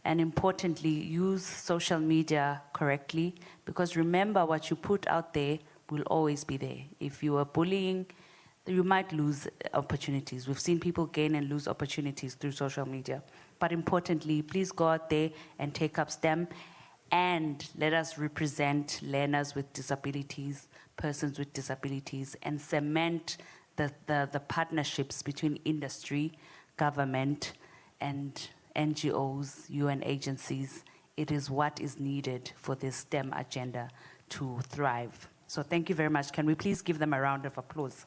and importantly, use social media correctly, because remember, what you put out there will always be there. If you are bullying, you might lose opportunities. We've seen people gain and lose opportunities through social media. But importantly, please go out there and take up STEM, and let us represent learners with disabilities, persons with disabilities, and cement the partnerships between industry, government, and NGOs, UN agencies, it is what is needed for this STEM agenda to thrive. So thank you very much. Can we please give them a round of applause?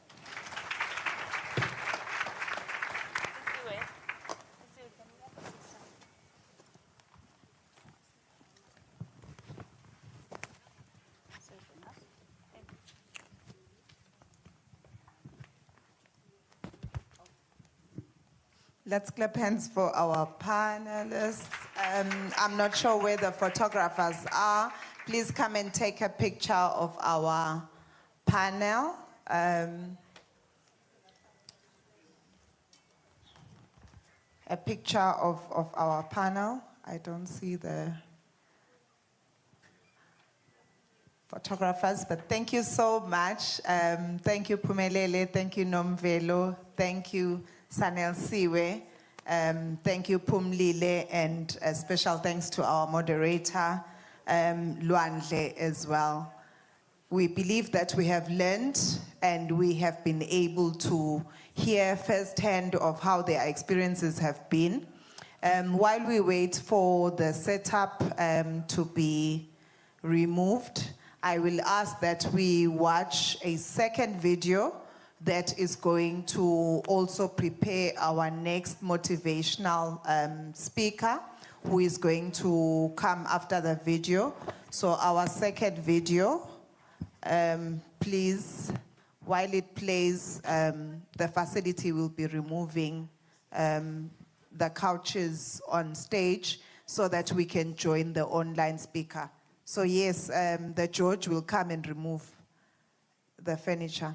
Let's clap hands for our panelists. I'm not sure where the photographers are. Please come and take a picture of our panel. A picture of our panel. I don't see the photographers, but thank you so much. Thank you, Pumelele. Thank you, Nomvelo. Thank you, Sanel Siwe. Thank you, Pumlile, and a special thanks to our moderator, Luandle, as well. We believe that we have learned and we have been able to hear firsthand of how their experiences have been. While we wait for the setup to be removed, I will ask that we watch a second video that is going to also prepare our next motivational speaker who is going to come after the video. So our second video, please, while it plays, the facility will be removing the couches on stage so that we can join the online speaker. So yes, the George will come and remove the furniture.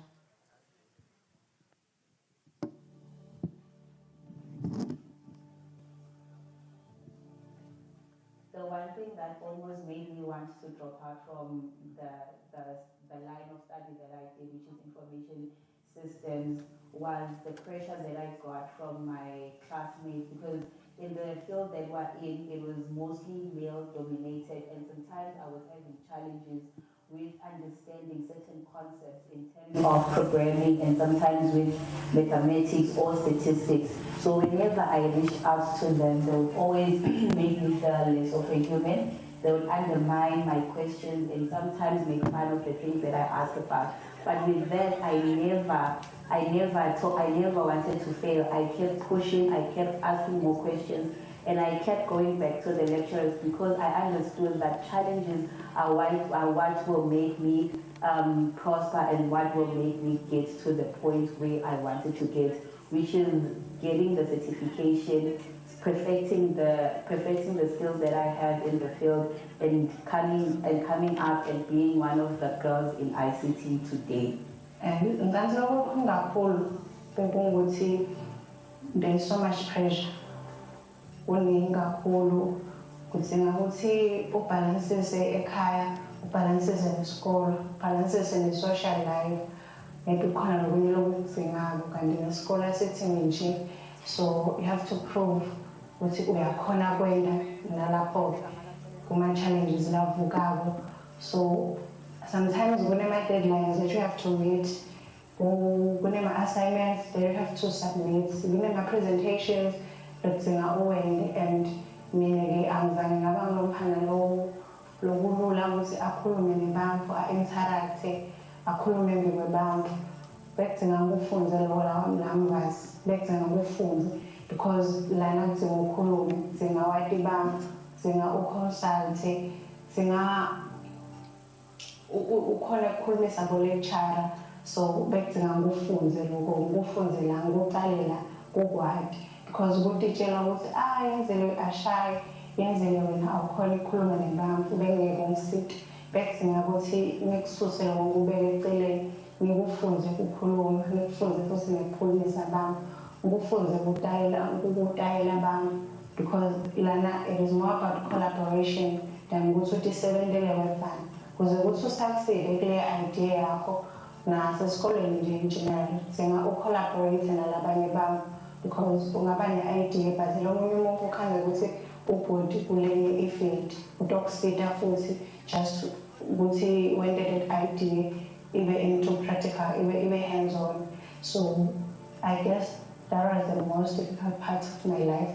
The one thing that almost made me want to drop out from the line of study that I did, which is information systems, was the pressure that I got from my classmates, because in the field that we're in, it was mostly male dominated, and sometimes I was having challenges with understanding certain concepts in terms of programming and sometimes with mathematics or statistics. So whenever I reached out to them, they would always make me feel less of a human. They would undermine my questions and sometimes make fun of the things that I asked about. But with that, I never wanted to fail. I kept pushing, I kept asking more questions, and I kept going back to the lecturers because I understood that challenges are what will make me prosper and what will make me get to the point where I wanted to get, which is getting the certification, perfecting the skills that I have in the field, and coming up and being one of the girls in ICT today. And that's there's so much pressure. Kudzinga ukuthi ubalances ekhaya, ubalances in school, balances in the social life. Maybe khona nokunye lokudzinga kanti nesikole asithi nje. So you have to prove ukuthi uyakhona kwenda nalapho kuma challenges lavukako. So sometimes kunema deadlines that you have to meet. Kunema assignments that you have to submit. Kunema presentations that zinga uwende, and mina-ke angizange ngaba nomphana lokulula ukuthi akhulume nebantu, a-interacte, akhulume kwabantu. Bekudinga ngikufunze lawa numbers, bekudinga ngikufunze because lana kudinga ukhulume, kudinga wati bantu, kudinga uconsulte, kudinga ukhona ukukhulumisa bo-lecturer. So bekudinga ngikufunze lokho, ngikufunze la, ngikuqalela kukwadi. Because kutitshela ukuthi yenzele ashaye, yenzele wena awukhona ukukhuluma nebantu, bengeke ngisithi. Bekudinga ukuthi ngikususele ngikubeke eceleni, ngikufunze ukukhuluma, ngikufunze futhi nekukhulumisa abantu, ngikufunze ukutayela abantu. Because lana it is more about collaboration than ukuthi usebenzele wedwa. Kuze ukuthi usucceed kule idea yakho nasesikoleni nje in general, udinga ucollaborate nalabanye abantu. Because ungaba ne-idea but lo munye umuntu ukhanga ukuthi ubhodi kulenye ifield utokusita futhi just ukuthi wente that idea ibe into practical, ibe hands on. So I guess That was the most difficult part of my life.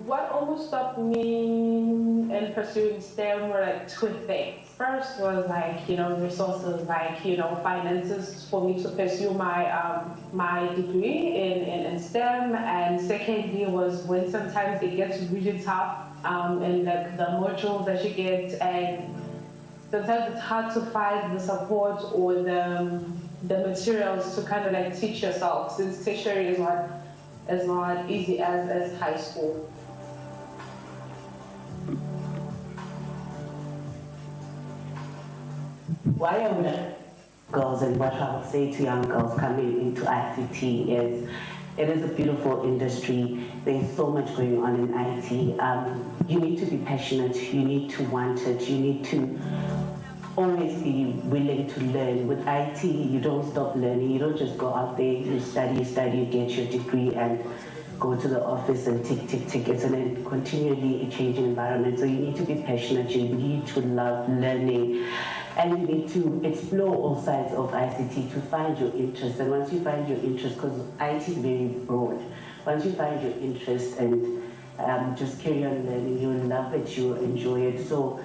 What almost stopped me in pursuing STEM were like two things. First was like, resources, like, finances for me to pursue my my degree in STEM. And secondly was when sometimes it gets really tough and like the modules that you get, and sometimes it's hard to find the support or the materials to kind of like teach yourself, since tertiary is not easy as high school. Why I would girls, and what I would say to young girls coming into ICT is, it is a beautiful industry. There's so much going on in IT. You need to be passionate, you need to want it, you need to always be willing to learn. With IT, you don't stop learning. You don't just go out there, you study, you get your degree and go to the office and tick. It's a continually changing environment. So you need to be passionate, you need to love learning, and you need to explore all sides of ICT to find your interest. And once you find your interest, because IT is very broad, once you find your interest and just carry on learning, you'll love it, you'll enjoy it. So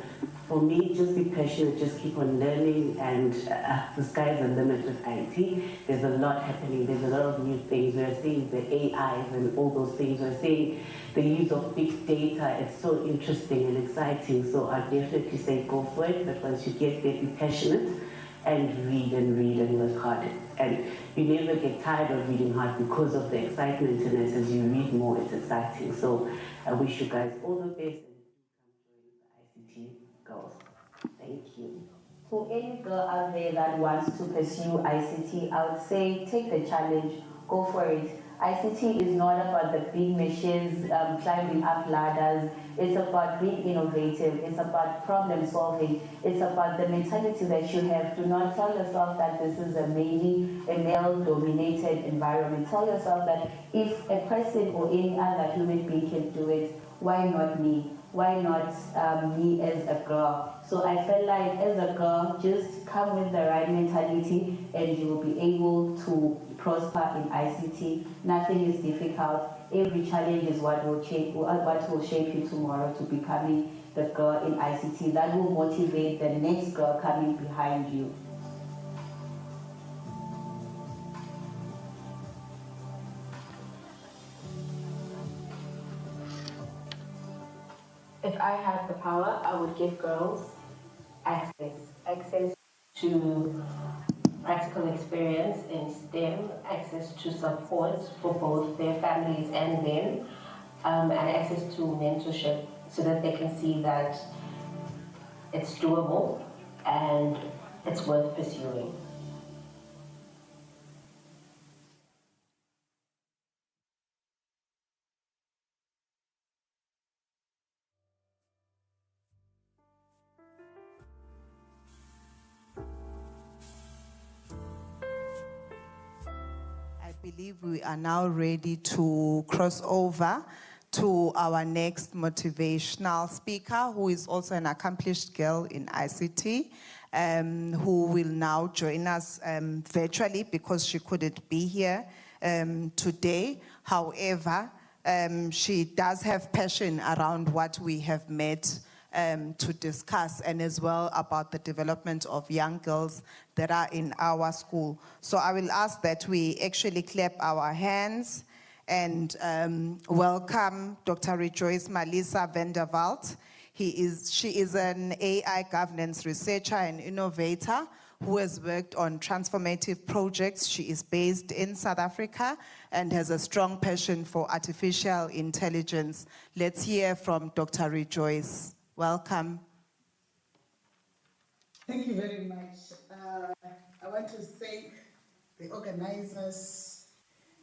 for me, just be passionate, just keep on learning, and the sky's the limit with IT. There's a lot happening, there's a lot of new things. We're seeing the AIs and all those things. We're seeing the use of big data. It's so interesting and exciting. So I definitely say go for it, but once you get there, be passionate and read and work hard. And you never get tired of reading hard because of the excitement in it. As you read more, it's exciting. So I wish you guys all the best. Girls. Thank you. For any girl out there that wants to pursue ICT, I would say take the challenge, go for it. ICT is not about the big machines, climbing up ladders. It's about being innovative. It's about problem solving. It's about the mentality that you have. Do not tell yourself that this is mainly a male-dominated environment. Tell yourself that if a person or any other human being can do it, why not me? Why not me as a girl? So I felt like as a girl, just come with the right mentality and you will be able to prosper in ICT. Nothing is difficult. Every challenge is what will shape you tomorrow to becoming the girl in ICT. That will motivate the next girl coming behind you. If I had the power, I would give girls access to practical experience in STEM, access to support for both their families and them, and access to mentorship so that they can see that it's doable and it's worth pursuing. I believe we are now ready to cross over to our next motivational speaker, who is also an accomplished girl in ICT, who will now join us virtually because she couldn't be here today. However, she does have passion around what we have met to discuss, and as well about the development of young girls that are in our school. So I will ask that we actually clap our hands and welcome Dr. Rejoice Malisa Vanderwalt. She is an AI governance researcher and innovator who has worked on transformative projects. She is based in South Africa and has a strong passion for artificial intelligence. Let's hear from Dr. Rejoice. Welcome. Thank you very much. I want to thank the organizers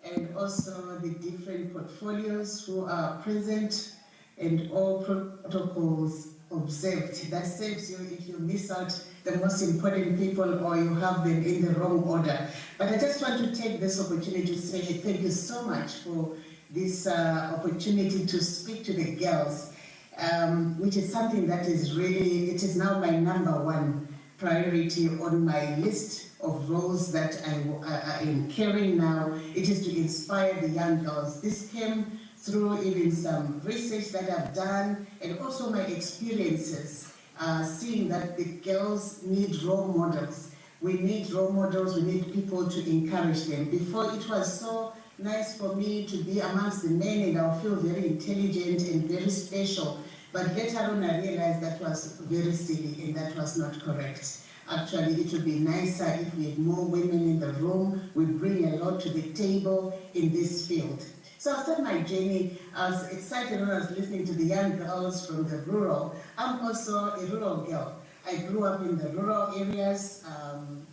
and also the different portfolios who are present and all protocols observed. That saves you if you miss out the most important people or you have them in the wrong order. But I just want to take this opportunity to say thank you so much for this opportunity to speak to the girls, which is something that is really, it is now my number one priority on my list of roles that I am carrying now. It is to inspire the young girls. This came through even some research that I've done and also my experiences, seeing that the girls need role models. We need role models, we need people to encourage them. Before, it was so nice for me to be amongst the men and I'll feel very intelligent and very special. But later on I realized that was very silly and that was not correct. Actually, it would be nicer if we had more women in the room. We bring a lot to the table in this field. So after my journey, I was excited when I was listening to the young girls from the rural. I'm also a rural girl. I grew up in the rural areas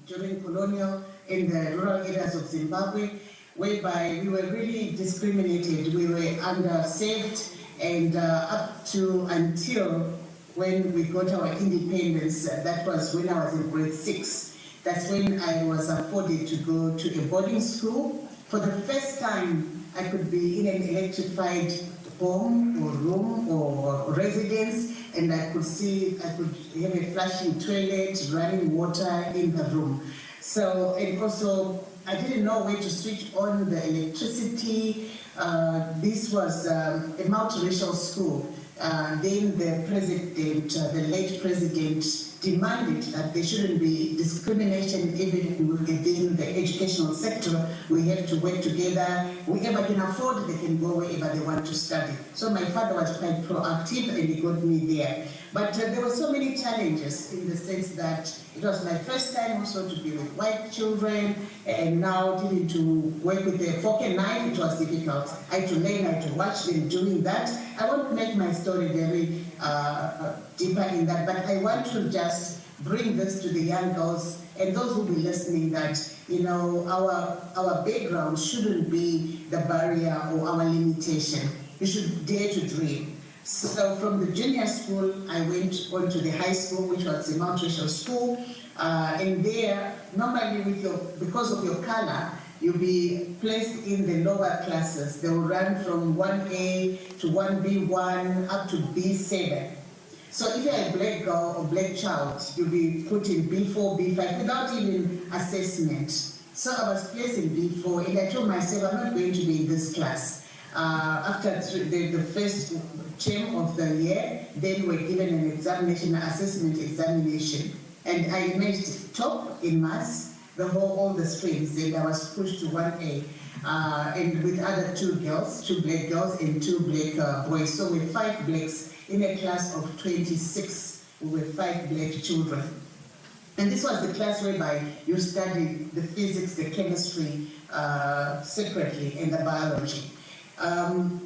during colonial, in the rural areas of Zimbabwe, whereby we were really discriminated. We were underserved, and up to until when we got our independence, that was when I was in grade 6. That's when I was afforded to go to a boarding school. For the first time, I could be in an electrified home or room or residence, and I could have a flashing toilet, running water in the room. So, and also, I didn't know where to switch on the electricity. This was a multiracial school. Then the president, the late president, demanded that there shouldn't be discrimination even within the educational sector. We have to work together. Whoever can afford, they can go wherever they want to study. So my father was quite proactive and he got me there. But there were so many challenges in the sense that it was my first time also to be with white children, and now having to work with a fork and knife, it was difficult. I had to learn, I had to watch them doing that. I won't make my story very deeper in that, but I want to just bring this to the young girls and those who will be listening that, you know, our background shouldn't be the barrier or our limitation. We should dare to dream. So from the junior school, I went on to the high school, which was a multiracial school. And there, normally because of your color, you'll be placed in the lower classes. They will run from 1A to 1B1 up to B7. So if you're a black girl or black child, you'll be put in B4, B5 without even assessment. So I was placed in B4 and I told myself, I'm not going to be in this class. After the first term of the year, then we were given an examination, an assessment examination. And I managed top in maths, all the streams, and I was pushed to 1A. And with other two black girls and 2 black boys. So with 5 blacks in a class of 26, we were 5 black children. And this was the class whereby you studied the physics, the chemistry separately, and the biology.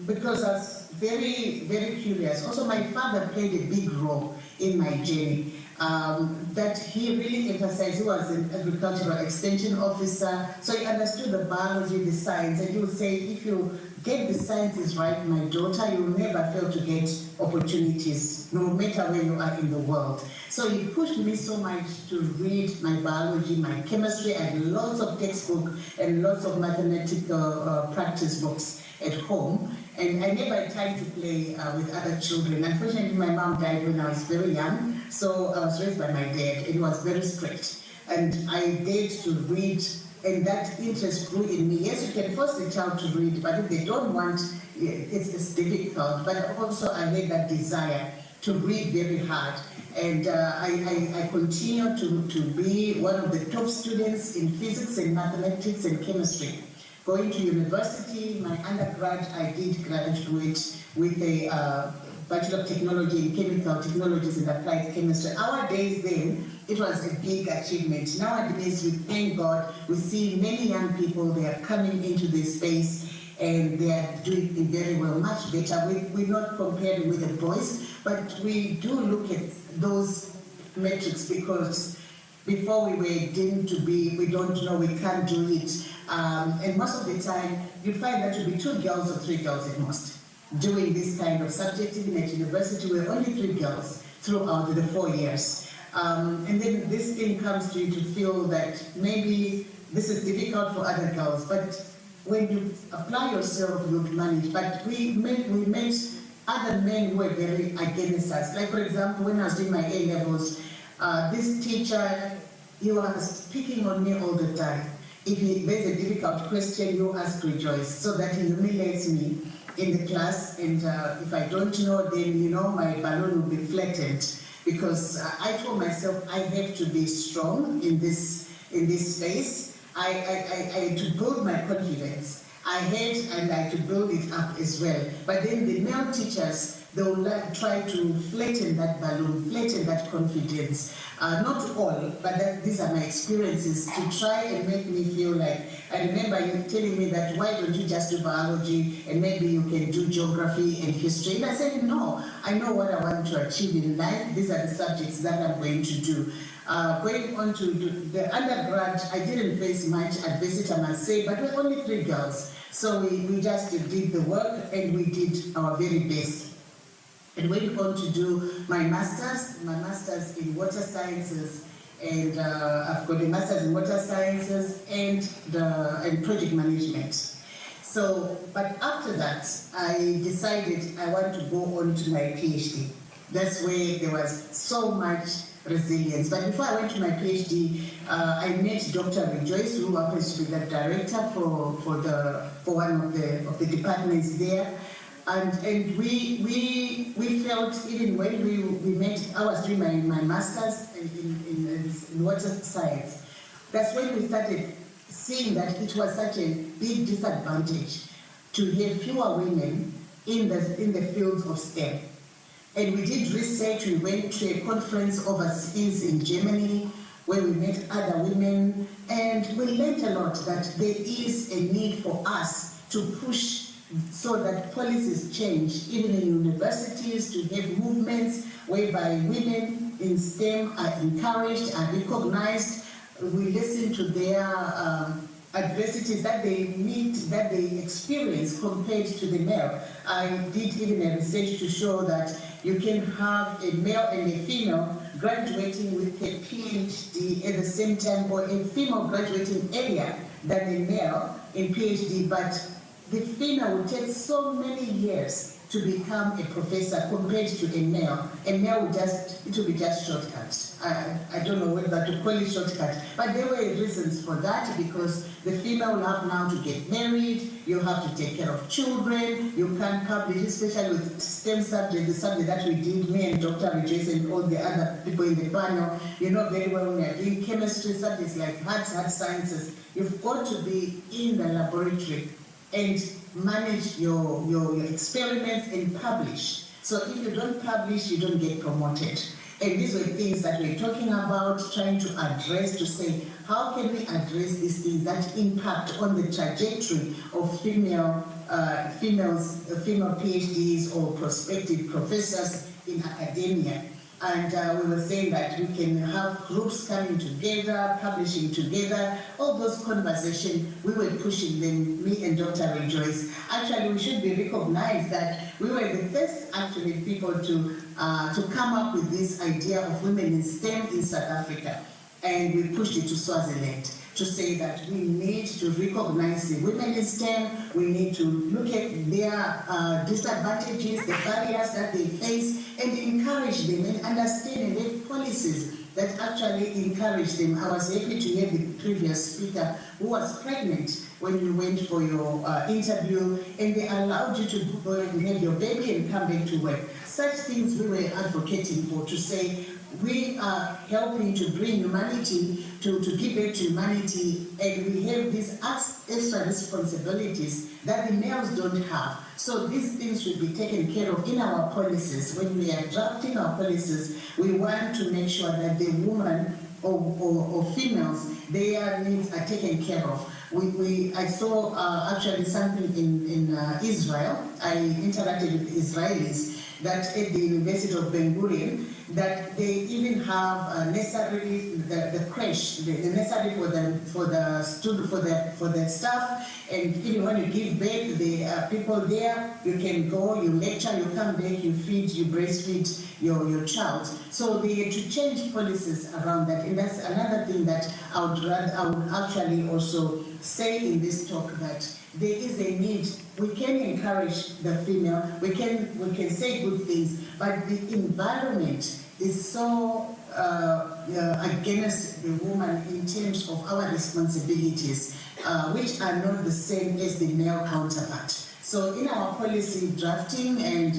Because I was very, very curious. Also, my father played a big role in my journey. That he really emphasized. He was an agricultural extension officer, so he understood the biology, the science, and he would say, if you get the sciences right, my daughter, you will never fail to get opportunities, no matter where you are in the world. So he pushed me so much to read my biology, my chemistry, and lots of textbooks and lots of mathematical practice books at home. And I never had time to play with other children. Unfortunately, my mom died when I was very young, so I was raised by my dad, and he was very strict. And I dared to read, and that interest grew in me. Yes, you can force the child to read, but if they don't want, it's difficult. But also I had that desire to read very hard. And I continue to be one of the top students in physics and mathematics and chemistry. Going to university, my undergrad, I did graduate with a Bachelor of Technology in Chemical Technologies and Applied Chemistry. Our days then, it was a big achievement. Nowadays, we thank God, we see many young people, they are coming into this space and they are doing very well, much better. We're not comparing with the boys, but we do look at those metrics because before we were deemed to be, we don't know, we can't do it. And most of the time, you find that to be 2 girls or 3 girls at most doing this kind of subject. Even at university, we were only 3 girls throughout the 4 years. And then this thing comes to you to feel that maybe this is difficult for other girls, but when you apply yourself, you manage. But we met other men who were very against us. Like, for example, when I was doing my A-levels, This teacher, he was picking on me all the time. If there's a difficult question, you ask Rejoice, so that he humiliates me in the class, and if I don't know, then my balloon will be flattened, because I told myself I have to be strong in this space. I had to build my confidence. I had to build it up as well. But then the male teachers, they will try to flatten that balloon, flatten that confidence. Not all, but these are my experiences, to try and make me feel like, I remember you telling me that, why don't you just do biology and maybe you can do geography and history? And I said, no, I know what I want to achieve in life. These are the subjects that I'm going to do. Going on to the undergrad, I didn't face much adversity, I must say, but we're only 3 girls. So we just did the work and we did our very best. And went on to do my master's in water sciences, and I've got a master's in water sciences and project management. So, but after that, I decided I want to go on to my PhD. That's where there was so much resilience. But before I went to my PhD, I met Dr. Rejoice, who happens to be the director for one of the departments there. And we felt, even when we met, I was doing my master's in water science. That's when we started seeing that it was such a big disadvantage to have fewer women in the fields of STEM. And we did research. We went to a conference overseas in Germany where we met other women, and we learned a lot that there is a need for us to push so that policies change, even in universities, to have movements whereby women in STEM are encouraged, are recognized. We listen to their adversities that they meet, that they experience compared to the male. I did even a research to show that you can have a male and a female graduating with a PhD at the same time, or a female graduating earlier than a male in PhD, but the female will take so many years to become a professor compared to a male. A male it will be just shortcut. I don't know whether to call it shortcut, but there were reasons for that, because the female will have now to get married, you have to take care of children, you can't publish, especially with STEM subject, the subject that we did, me and Dr. Rejoice and all the other people in the panel, you know very well when we are doing chemistry subjects like hard sciences, you've got to be in the laboratory and manage your experiments and publish. So if you don't publish, you don't get promoted. And these were things that we're talking about, trying to address, to say, how can we address these things that impact on the trajectory of female PhDs or prospective professors in academia. And we were saying that we can have groups coming together, publishing together, all those conversations, we were pushing them, me and Dr. Rejoice. Actually, we should be recognized that we were the first actually people to come up with this idea of women in STEM in South Africa. And we pushed it to Swaziland to say that we need to recognize the women in STEM, we need to look at their disadvantages, the barriers that they face, and encourage them and understand and have policies that actually encourage them. I was happy to hear the previous speaker who was pregnant when you went for your interview, and they allowed you to go and have your baby and come back to work. Such things we were advocating for, to say we are helping to bring humanity, to give back to humanity, and we have these extra responsibilities that the males don't have. So these things should be taken care of in our policies. When we are drafting our policies, we want to make sure that the woman or females, their needs are taken care of. I saw actually something in Israel. I interacted with Israelis that at the University of Ben Gurion, that they even have necessarily the creche, the necessary for the staff, and even when you give birth, the people there, you can go, you lecture, you come back, you feed, you breastfeed your child. So they had to change policies around that, and that's another thing that I would actually also say in this talk, that there is a need. We can encourage the female, we can say good things, but the environment is so against the woman in terms of our responsibilities, which are not the same as the male counterpart. So in our policy drafting and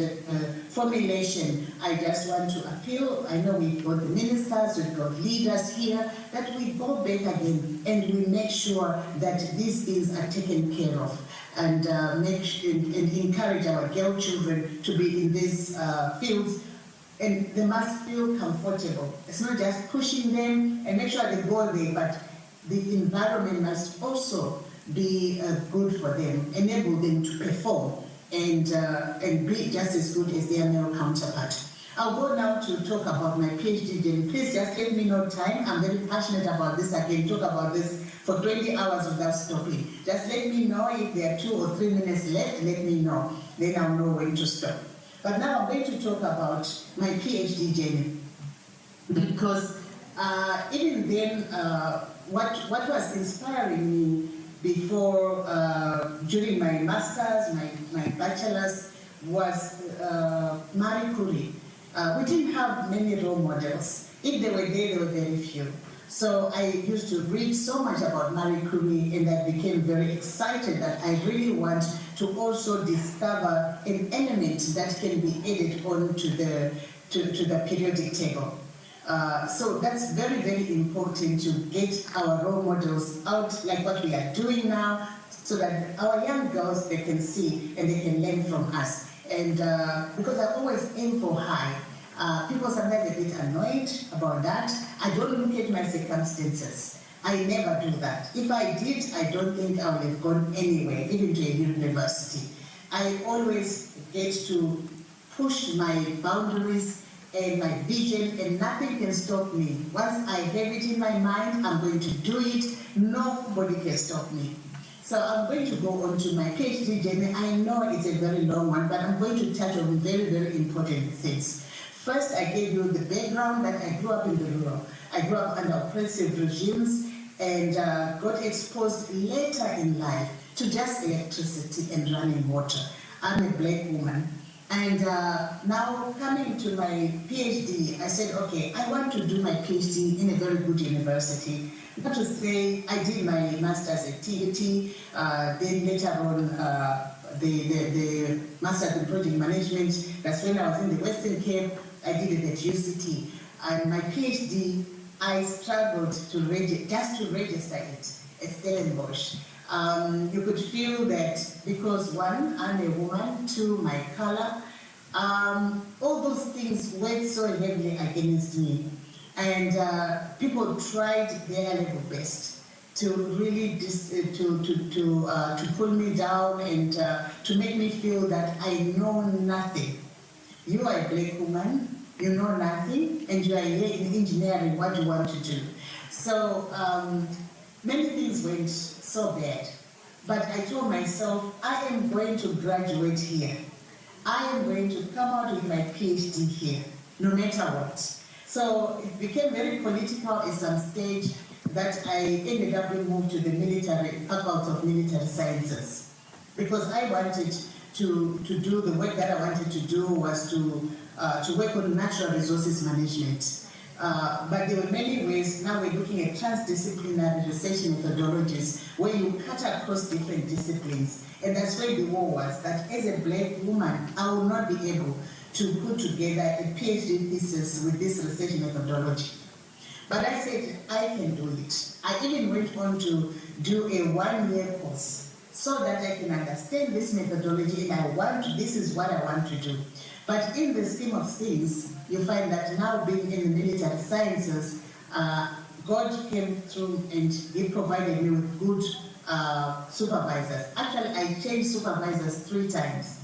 formulation, I just want to appeal, I know we've got the ministers, we've got leaders here, that we go back again and we make sure that these things are taken care of, and encourage our girl children to be in these fields. And they must feel comfortable. It's not just pushing them and make sure they go there, but the environment must also be good for them, enable them to perform and be just as good as their male counterpart. I'll go now to talk about my PhD journey. Please just let me know time. I'm very passionate about this. I can talk about this for 20 hours without stopping. Just let me know if there are 2 or 3 minutes left, let me know. Then I'll know when to stop. But now I'm going to talk about my PhD journey, because even then, what was inspiring me before, during my master's, my bachelor's, was Marie Curie. We didn't have many role models. If they were there, they were very few. So I used to read so much about Marie Curie, and I became very excited that I really want to also discover an element that can be added on to the periodic table. So that's very, very important to get our role models out, like what we are doing now, so that our young girls, they can see and they can learn from us. And because I always aim for high, people sometimes they get annoyed about that. I don't look at my circumstances. I never do that. If I did, I don't think I would have gone anywhere, even to a university. I always get to push my boundaries and my vision, and nothing can stop me. Once I have it in my mind, I'm going to do it. Nobody can stop me. So I'm going to go on to my PhD journey. I know it's a very long one, but I'm going to touch on very, very important things. First, I gave you the background that I grew up in the rural. I grew up under oppressive regimes and got exposed later in life to just electricity and running water. I'm a black woman. And now coming to my PhD, I said, okay, I want to do my PhD in a very good university. Not to say I did my master's at TUT, then later on the master's in project management. That's when I was in the Western Cape. I did it at UCT. And my PhD, I struggled to register it at Stellenbosch. You could feel that because 1, I'm a woman, 2, my color, all those things weighed so heavily against me. And people tried their level best to really to pull me down and to make me feel that I know nothing. You are a black woman, you know nothing, and you are here in engineering, what do you want to do? So many things went so bad. But I told myself, I am going to graduate here. I am going to come out with my PhD here, no matter what. So it became very political at some stage that I ended up being moved to the Faculty of Military Sciences, because I wanted to do the work that I wanted to do was to work on natural resources management. But there were many ways. Now we're looking at transdisciplinary research methodologies where you cut across different disciplines. And that's where the war was, that as a black woman, I will not be able to put together a PhD thesis with this research methodology. But I said, I can do it. I even went on to do a 1-year course so that I can understand this methodology, and this is what I want to do. But in the scheme of things, you find that now being in the military sciences, God came through and He provided me with good supervisors. Actually, I changed supervisors 3 times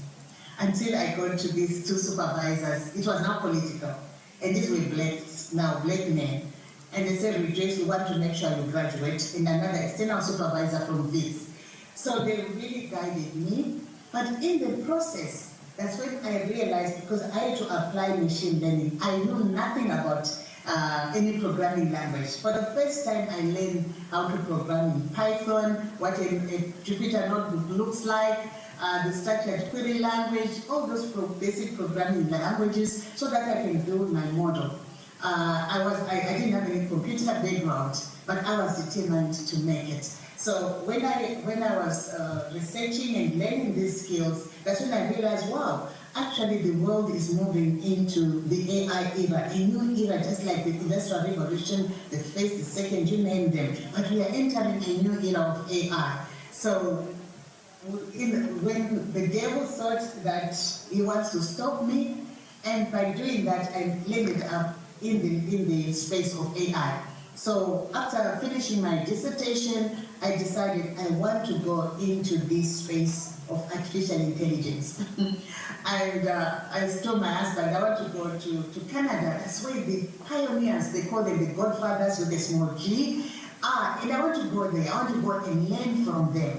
until I got to these 2 supervisors. It was now political. And these were black men. And they said, Rejoice, we want to make sure you graduate. And another external supervisor from this. So they really guided me. But in the process, that's when I realized, because I had to apply machine learning, I knew nothing about any programming language. For the first time, I learned how to program in Python, what a Jupyter notebook looks like, the structured query language, all those basic programming languages, so that I can build my model. I didn't have any computer background, but I was determined to make it. So when I was researching and learning these skills, that's when I realized, wow, actually the world is moving into the AI era, a new era, just like the Industrial Revolution, the first, the second, you name them. But we are entering a new era of AI. So when the devil thought that he wants to stop me, and by doing that, I landed up in the space of AI. So after finishing my dissertation, I decided I want to go into this space of artificial intelligence. And I told my husband, I want to go to Canada. That's where the pioneers, they call them the godfathers with a small g, are. And I want to go there. I want to go and learn from them.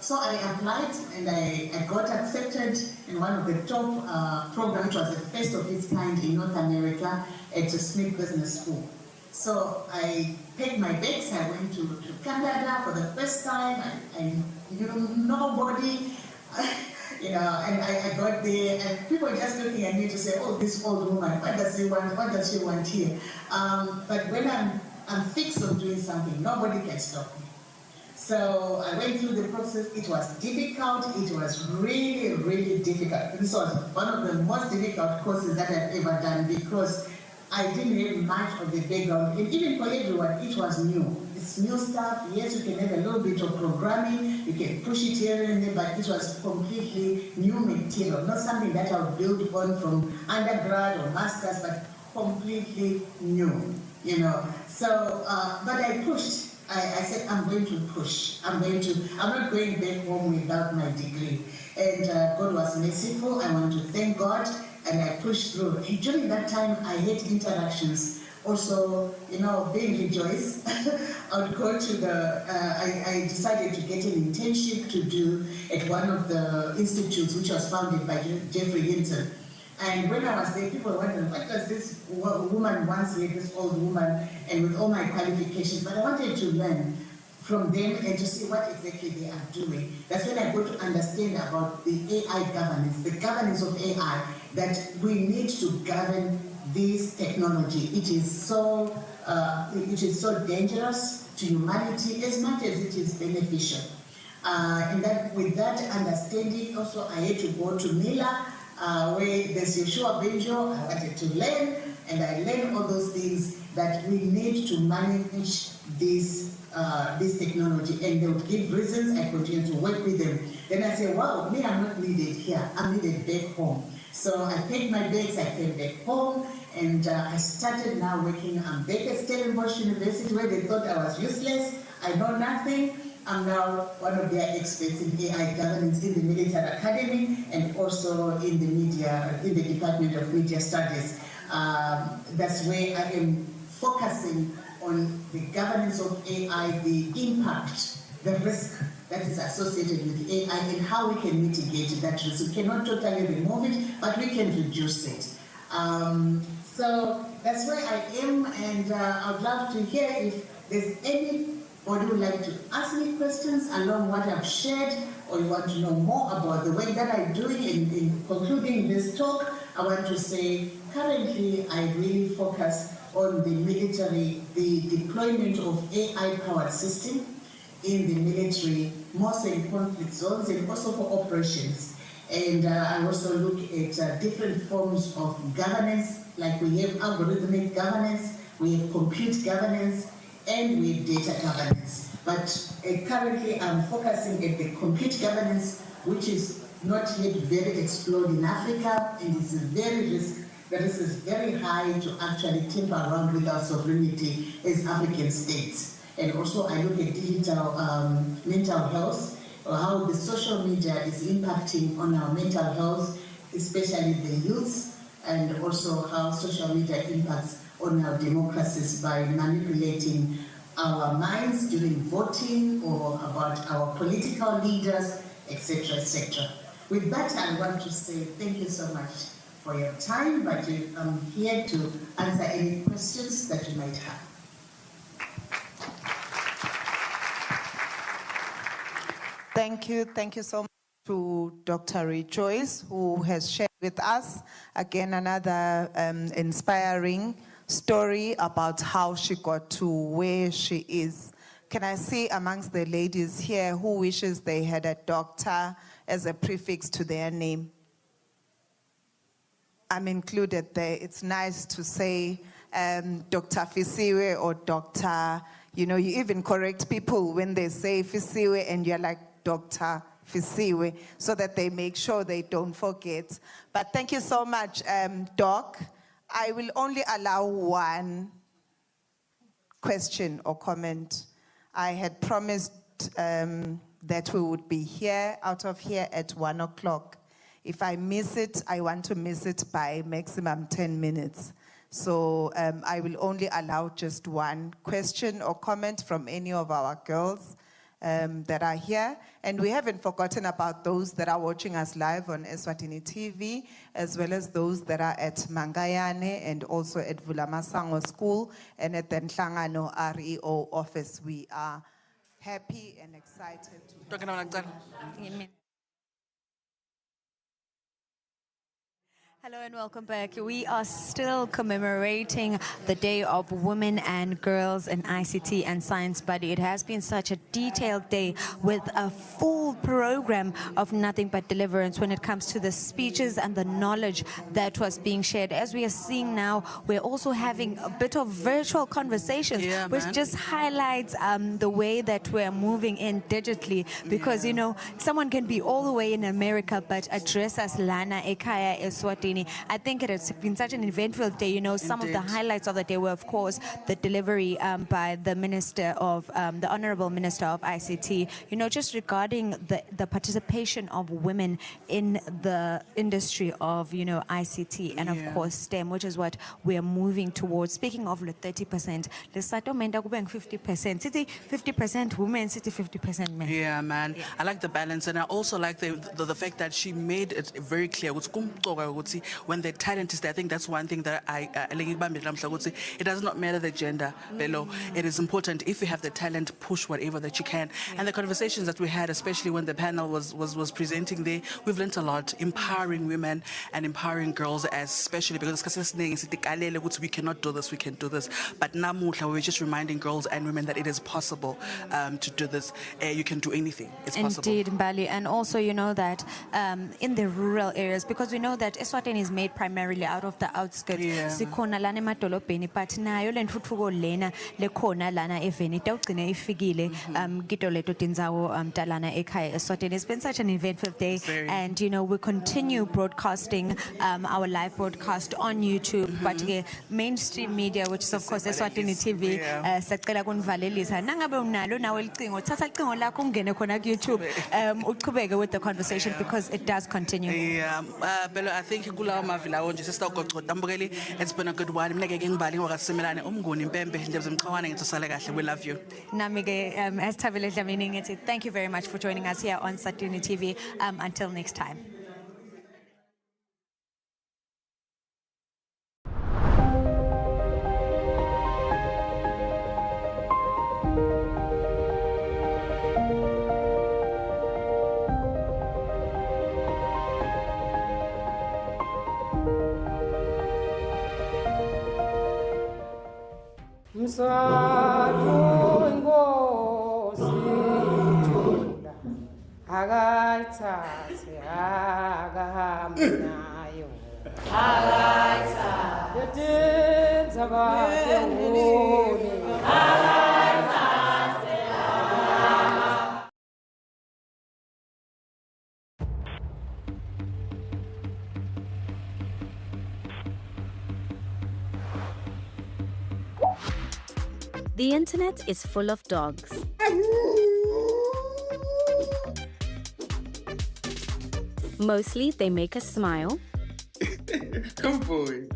So I applied and I got accepted in one of the top programs, which was the first of its kind in North America at the Smith Business School. So I packed my bags, I went to Canada for the first time, I knew nobody, you know, and I got there and people were just looking at me to say, oh, this old woman, what does she want here? But when I'm fixed on doing something, nobody can stop me. So I went through the process. It was difficult. It was really, really difficult. This was one of the most difficult courses that I've ever done because I didn't have much of the background. And even for everyone, it was new. It's new stuff. Yes, you can have a little bit of programming. You can push it here and there, but it was completely new material. Not something that I would build on from undergrad or master's, but completely new, you know. So, but I pushed. I said, I'm going to push. I'm not going back home without my degree. And God was merciful. I want to thank God. And I pushed through. And during that time, I had interactions. Also, you know, being rejoiced, I would go to I decided to get an internship to do at one of the institutes, which was founded by Jeffrey Hinton. And when I was there, people were wondering, what does this woman once here, this old woman, and with all my qualifications, but I wanted to learn from them and to see what exactly they are doing. That's when I got to understand about the AI governance, the governance of AI, that we need to govern this technology. It is so dangerous to humanity as much as it is beneficial. And that with that understanding, also I had to go to Mila, where there's Yeshua Benjo. I wanted to learn, and I learned all those things that we need to manage this technology, and they would give reasons. I continue to work with them. Then I say, wow, me, I'm not needed here. I'm needed back home. So I packed my bags, I came back home, and I started now working. I'm back at Stellenbosch University, where they thought I was useless. I know nothing. I'm now one of their experts in AI governance in the Military Academy and also in the media, in the Department of Media Studies. That's where I am focusing on the governance of AI, the impact, the risk that is associated with AI and how we can mitigate that risk. We cannot totally remove it, but we can reduce it. So that's where I am, and I would love to hear if there's anybody who would like to ask me questions along what I've shared, or you want to know more about the work that I'm doing. In concluding this talk, I want to say currently I really focus on the military, the deployment of AI-powered system in the military, mostly in conflict zones and also for operations. And I also look at different forms of governance, like we have algorithmic governance, we have compute governance, and we have data governance. But currently I'm focusing at the compute governance, which is not yet very explored in Africa, and it's a very risk. The risk is very high to actually tamper around with our sovereignty as African states. And also I look at digital mental health, or how the social media is impacting on our mental health, especially the youth, and also how social media impacts on our democracies by manipulating our minds during voting or about our political leaders, etc., etc. With that, I want to say thank you so much for your time, but I'm here to answer any questions that you might have. Thank you so much to Dr. Rejoice, who has shared with us, again, another inspiring story about how she got to where she is. Can I see amongst the ladies here who wishes they had a doctor as a prefix to their name? I'm included there. It's nice to say Dr. Fisiwe or Dr. You know, you even correct people when they say Fisiwe and you're like Dr. Fisiwe, so that they make sure they don't forget. But thank you so much, Doc. I will only allow one question or comment. I had promised that we would be out of here at 1 o'clock. If I miss it, I want to miss it by maximum 10 minutes. So I will only allow just one question or comment from any of our girls that are here. And we haven't forgotten about those that are watching us live on Eswatini TV, as well as those that are at Mangayane and also at Vulamasango School and at the Nhlangano REO office. We are happy and excited to Hello and welcome back. We are still commemorating the Day of Women and Girls in ICT and Science, but it has been such a detailed day with a full program of nothing but deliverance when it comes to the speeches and the knowledge that was being shared. As we are seeing now, we're also having a bit of virtual conversations, which just highlights the way that we're moving in digitally, because, you know, someone can be all the way in America, but address us Lana Ekaya Eswatini. I think it has been such an eventful day. You know, some of the highlights of the day were, of course, the delivery by the Minister of, the Honorable Minister of ICT, you know, just regarding the participation of women in the industry of, you know, ICT and, of course, STEM, which is what we are moving towards. Speaking of the 30%, the settlement 50%. City 50% women, city 50% men. Yeah, man. Yeah. I like the balance, and I also like the fact that she made it very clear. When the talent is there, I think that's one thing that it does not matter the gender below. It is important, if you have the talent, push whatever that you can. And the conversations that we had, especially when the panel was presenting there, we've learned a lot, empowering women and empowering girls, especially because we cannot do this, we can do this. But namuhla, we're just reminding girls and women that it is possible to do this. You can do anything. It's possible. Indeed, Mbali. And also, you know that in the rural areas, because we know that Eswatini is made primarily out of the outskirts. Sikhona lana emadolobheni, but nayo le ntuthuko lena lekhona lana eveni tawugcina ifikile kito leto tindzawo talana ekhaya Eswatini. It's been such an eventful day, and you know we continue broadcasting our live broadcast on YouTube, but mainstream media, which is of course Eswatini TV, sacela kunvalelisa nangabe unalo nawe licingo thatha licingo lakho ungene khona ku YouTube uqhubeke with the conversation, because it does continue. Yeah, Bella, I think it's been a good one. We love you. Thank you very much for joining us here on Eswatini TV. Until next time. The internet is full of dogs. Mostly, they make us smile. Come boy.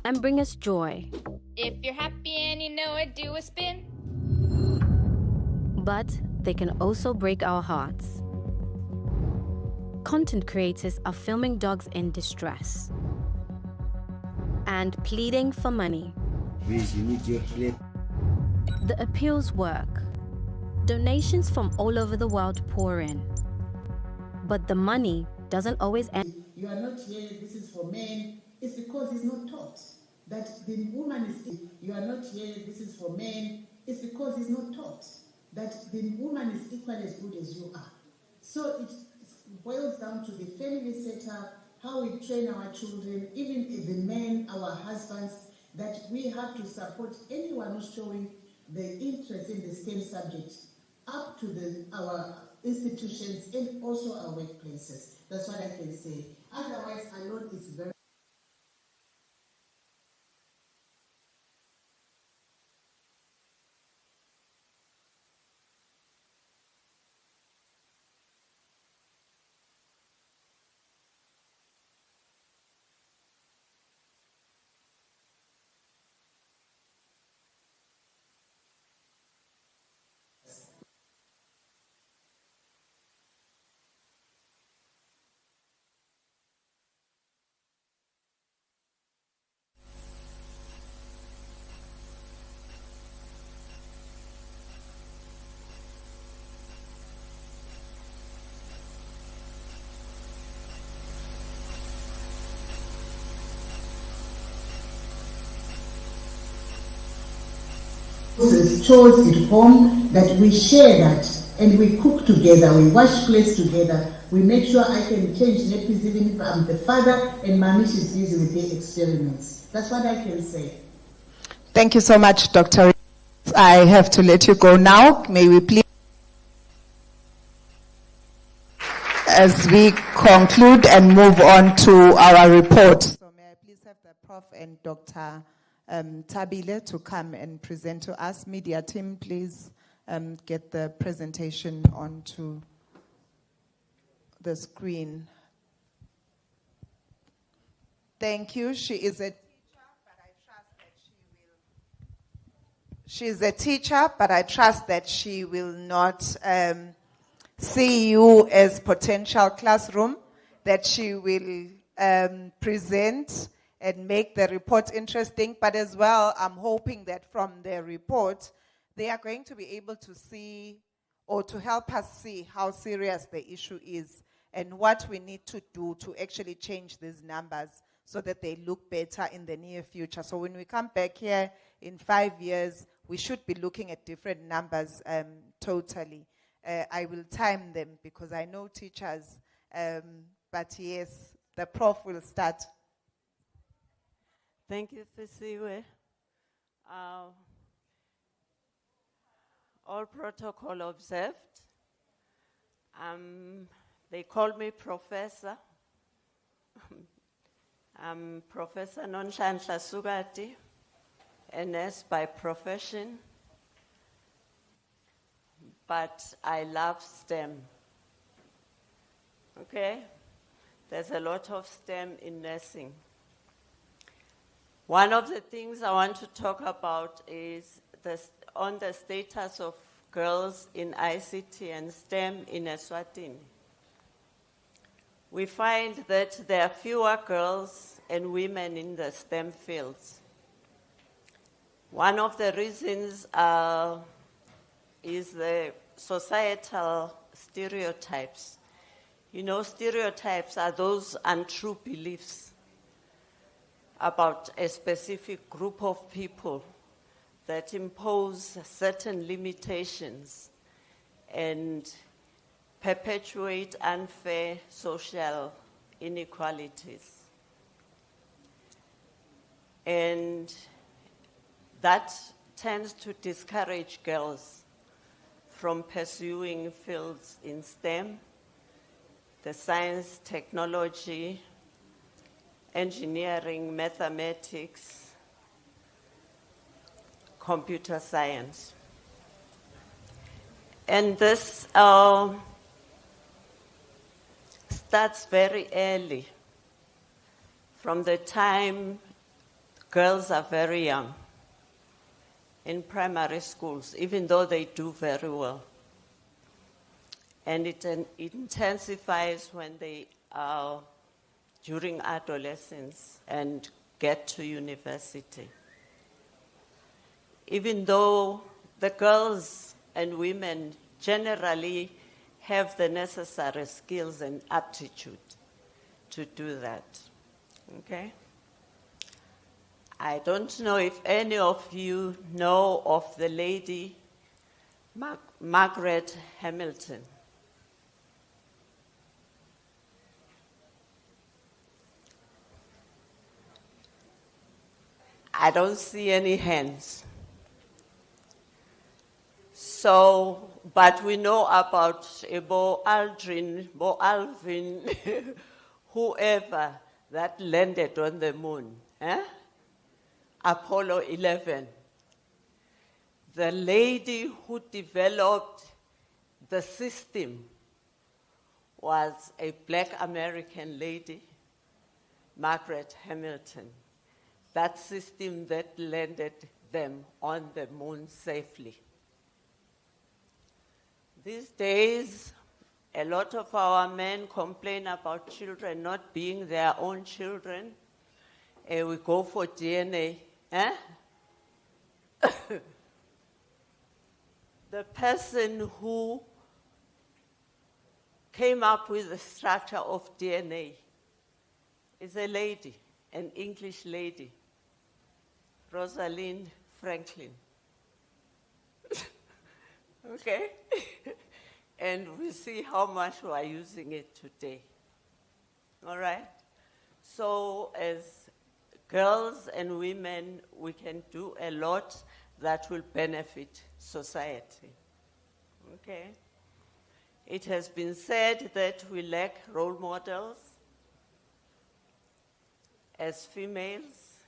And bring us joy. If you're happy and you know it, do a spin. But they can also break our hearts. Content creators are filming dogs in distress and pleading for money. Please, you need your clip. The appeals work. Donations from all over the world pour in. But the money doesn't always end. You are not here, this is for men. It's because it's not taught that the woman is, you are not here, this is for men. It's because it's not taught that the woman is equally as good as you are. So it boils down to the family setup, how we train our children, even the men, our husbands, that we have to support anyone who's showing the interest in the STEM subjects up to our institutions and also our workplaces. That's what I can say. Otherwise, alone is very chores at home, that we share that and we cook together, we wash plates together, we make sure I can change nappies even if I'm the father and mommy is busy with their experiments. That's what I can say. Thank you so much, Dr. I have to let you go now. May we please, as we conclude and move on to our report. So may I please have the Prof and Dr. Tabile to come and present to us. Media team, please get the presentation onto the screen. Thank you. She is a teacher, but I trust that she will not see you as potential classroom, that she will present and make the report interesting. But as well, I'm hoping that from the report, they are going to be able to see or to help us see how serious the issue is and what we need to do to actually change these numbers so that they look better in the near future. So when we come back here in 5 years, we should be looking at different numbers totally. I will time them because I know teachers, but yes, the Prof will start. Thank you, Fisiwe. All protocol observed. They call me Professor. I'm Professor Nonhlanhla Sugati, NS by profession, but I love STEM. Okay? There's a lot of STEM in nursing. One of the things I want to talk about is on the status of girls in ICT and STEM in Eswatini. We find that there are fewer girls and women in the STEM fields. One of the reasons is the societal stereotypes. You know, stereotypes are those untrue beliefs about a specific group of people that impose certain limitations and perpetuate unfair social inequalities. And that tends to discourage girls from pursuing fields in STEM, the science, technology, engineering, mathematics, computer science. And this starts very early, from the time girls are very young in primary schools, even though they do very well. And it intensifies when they are during adolescence and get to university. Even though the girls and women generally have the necessary skills and aptitude to do that, okay? I don't know if any of you know of the lady Margaret Hamilton. I don't see any hands. So, but we know about Bo Aldrin, Bo Alvin, whoever that landed on the moon. Apollo 11. The lady who developed the system was a Black American lady, Margaret Hamilton. That system that landed them on the moon safely. These days, a lot of our men complain about children not being their own children. We go for DNA. The person who came up with the structure of DNA is a lady, an English lady, Rosalind Franklin. Okay? And we see how much we are using it today. All right? So as girls and women, we can do a lot that will benefit society. Okay? It has been said that we lack role models as females.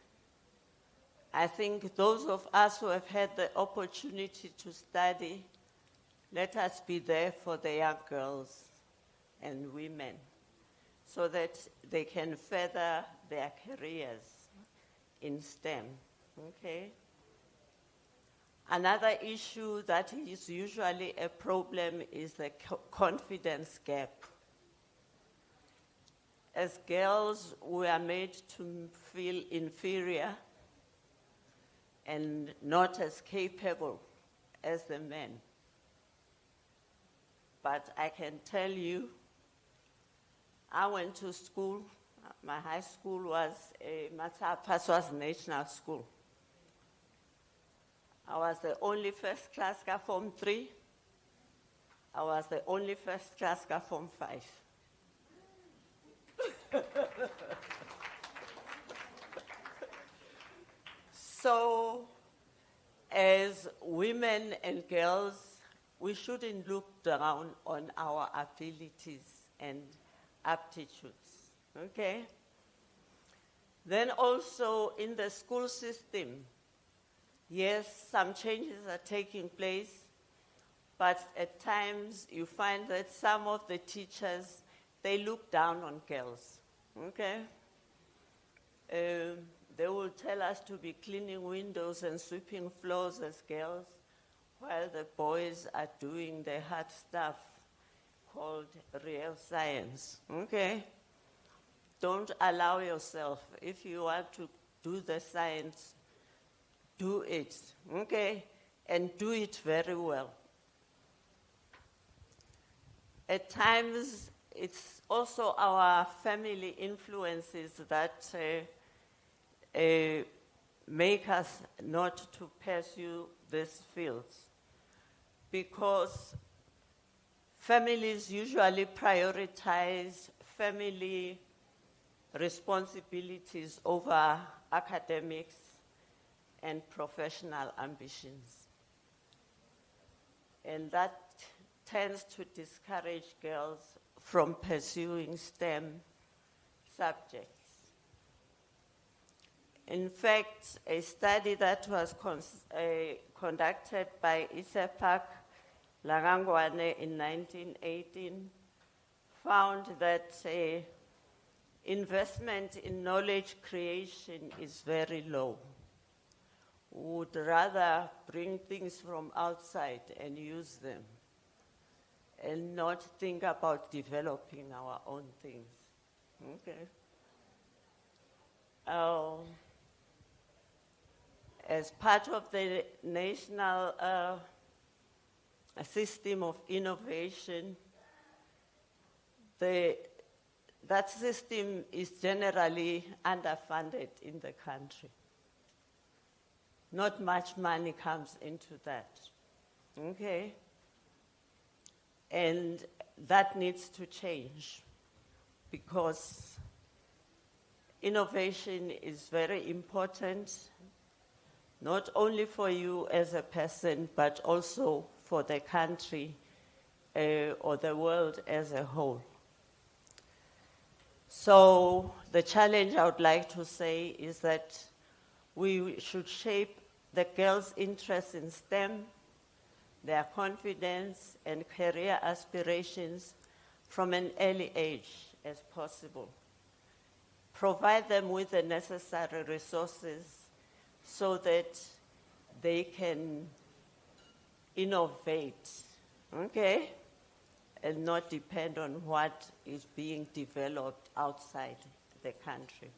I think those of us who have had the opportunity to study, let us be there for the young girls and women so that they can further their careers in STEM, okay? Another issue that is usually a problem is the confidence gap. As girls, we are made to feel inferior and not as capable as the men. But I can tell you, I went to school. My high school was a Matsapaswas National School. I was the only first class ka Form 3. I was the only first class ka Form 5. So, as women and girls, we shouldn't look down on our abilities and aptitudes, okay? Then also in the school system, yes, some changes are taking place, but at times you find that some of the teachers, they look down on girls, okay? They will tell us to be cleaning windows and sweeping floors as girls, while the boys are doing the hard stuff called real science, okay? Don't allow yourself, if you want to do the science, do it, okay? And do it very well. At times, it's also our family influences that make us not to pursue these fields, because families usually prioritize family responsibilities over academics and professional ambitions. And that tends to discourage girls from pursuing STEM subjects. In fact, a study that was conducted by ISEPAC Lagangwane in 1918 found that investment in knowledge creation is very low. We would rather bring things from outside and use them and not think about developing our own things, okay? As part of the national system of innovation, that system is generally underfunded in the country. not much money comes into that. Okay? And that needs to change because innovation is very important, not only for you as a person, but also for the country or the world as a whole. So the challenge I would like to say is that we should shape the girls' interest in STEM, their confidence and career aspirations from an early age as possible. Provide them with the necessary resources so that they can innovate, okay? And not depend on what is being developed outside the country.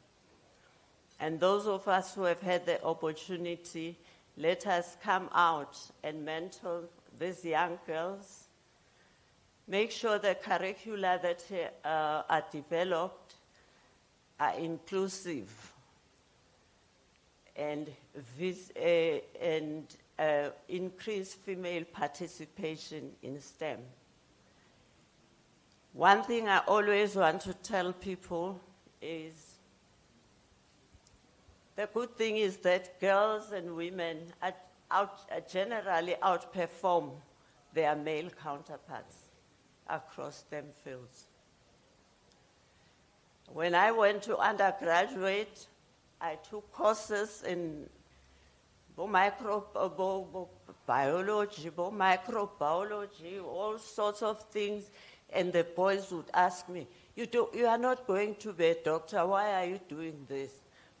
And those of us who have had the opportunity, let us come out and mentor these young girls. Make sure the curricula that are developed are inclusive and increase female participation in STEM. One thing I always want to tell people is the good thing is that girls and women generally outperform their male counterparts across STEM fields. When I went to undergraduate, I took courses in microbiology, microbiology, all sorts of things, and the boys would ask me, you are not going to be a doctor, why are you doing this?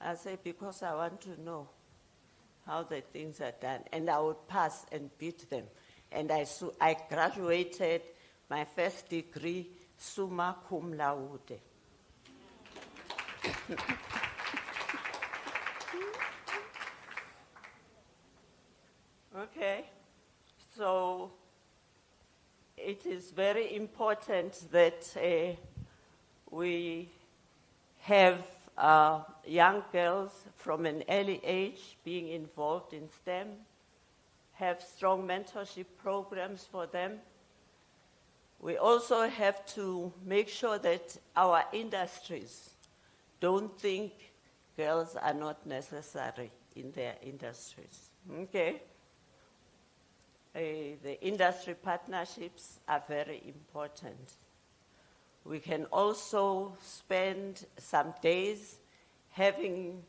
I say, because I want to know how the things are done. And I would pass and beat them. And I graduated my first degree, summa cum laude. Okay, so it is very important that we have young girls from an early age being involved in STEM, have strong mentorship programs for them. We also have to make sure that our industries don't think girls are not necessary in their industries. Okay? The industry partnerships are very important. We can also spend some days having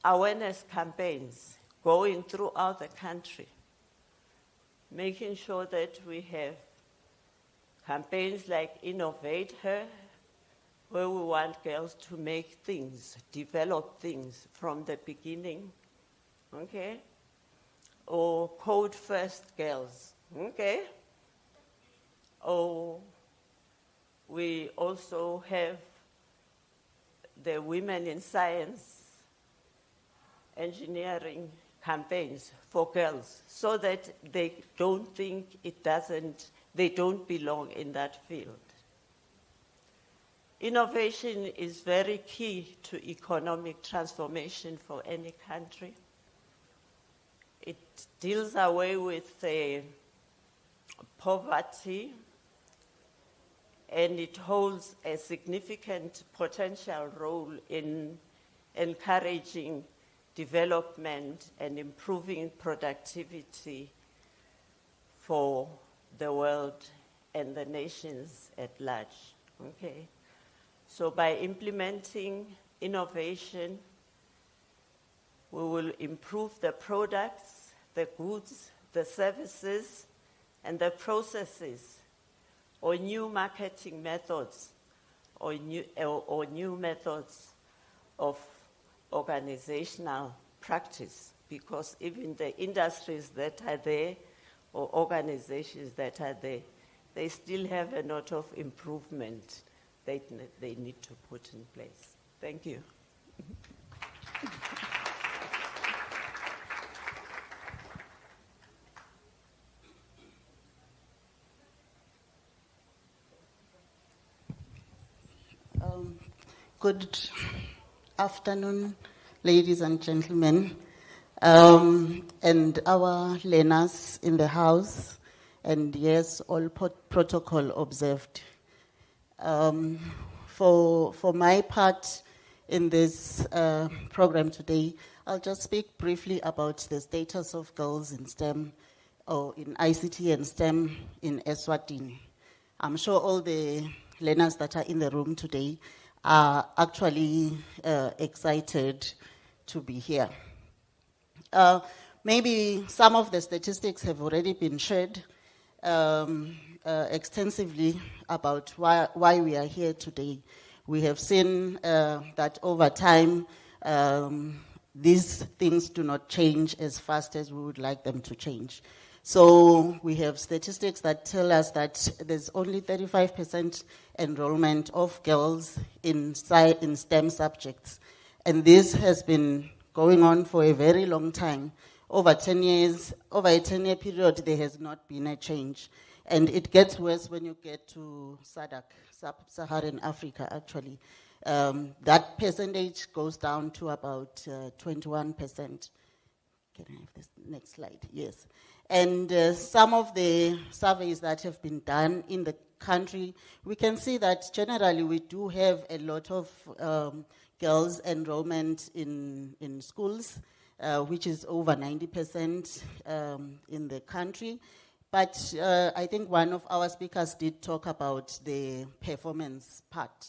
awareness campaigns going throughout the country, making sure that we have campaigns like Innovate Her, where we want girls to make things, develop things from the beginning, okay? Or Code First Girls, okay? Or we also have the Women in Science, Engineering campaigns for girls so that they don't think they don't belong in that field. Innovation is very key to economic transformation for any country. It deals away with poverty, and it holds a significant potential role in encouraging development and improving productivity for the world and the nations at large. Okay? So by implementing innovation, we will improve the products, the goods, the services, and the processes, or new marketing methods, or new methods of organizational practice, because even the industries that are there, or organizations that are there, they still have a lot of improvement that they need to put in place. Thank you. Good afternoon, ladies and gentlemen, and our learners in the house, and yes, all protocol observed. For my part in this program today, I'll just speak briefly about the status of girls in STEM, or in ICT and STEM in Eswatini. I'm sure all the learners that are in the room today are actually excited to be here. Maybe some of the statistics have already been shared extensively about why we are here today. We have seen that over time, these things do not change as fast as we would like them to change. So we have statistics that tell us that there's only 35% enrollment of girls in STEM subjects. And this has been going on for a very long time. Over 10 years, over a 10-year period, there has not been a change. And it gets worse when you get to SADC, Sub-Saharan Africa, actually. That percentage goes down to about 21%. Can I have this next slide? Yes. And some of the surveys that have been done in the country, we can see that generally we do have a lot of girls' enrollment in schools, which is over 90% in the country. But I think one of our speakers did talk about the performance part.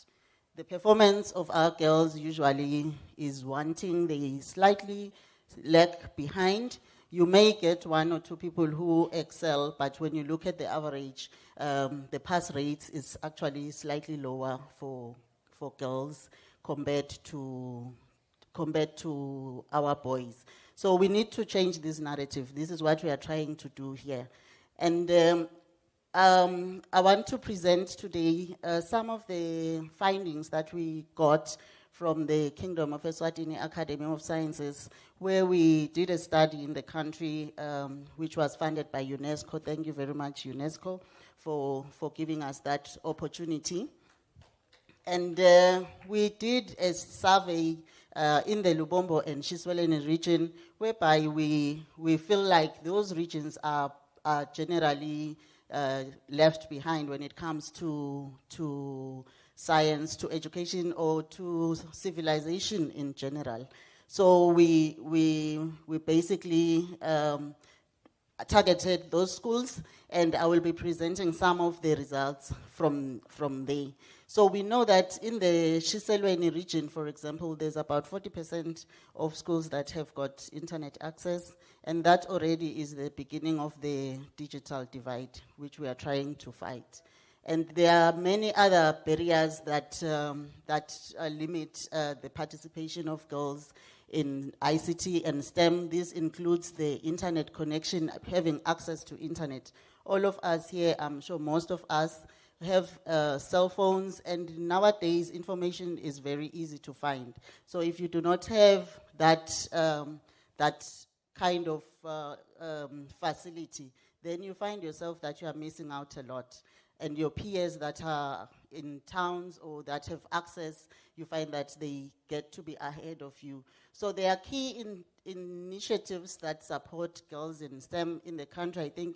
The performance of our girls usually is wanting, they slightly lag behind. You may get one or two people who excel, but when you look at the average, the pass rate is actually slightly lower for girls compared to our boys. So we need to change this narrative. This is what we are trying to do here. And I want to present today some of the findings that we got from the Kingdom of Eswatini Academy of Sciences, where we did a study in the country which was funded by UNESCO. Thank you very much, UNESCO, for giving us that opportunity. And we did a survey in the Lubombo and Shisweleni region, whereby we feel like those regions are generally left behind when it comes to science, to education, or to civilization in general. So we basically targeted those schools, and I will be presenting some of the results from there. So we know that in the Shiselweni region, for example, there's about 40% of schools that have got internet access, and that already is the beginning of the digital divide, which we are trying to fight. And there are many other barriers that limit the participation of girls in ICT and STEM. This includes the internet connection, having access to internet. All of us here, I'm sure most of us, have cell phones, and nowadays information is very easy to find. So if you do not have that kind of facility, then you find yourself that you are missing out a lot. And your peers that are in towns or that have access, you find that they get to be ahead of you. So there are key initiatives that support girls in STEM in the country. I think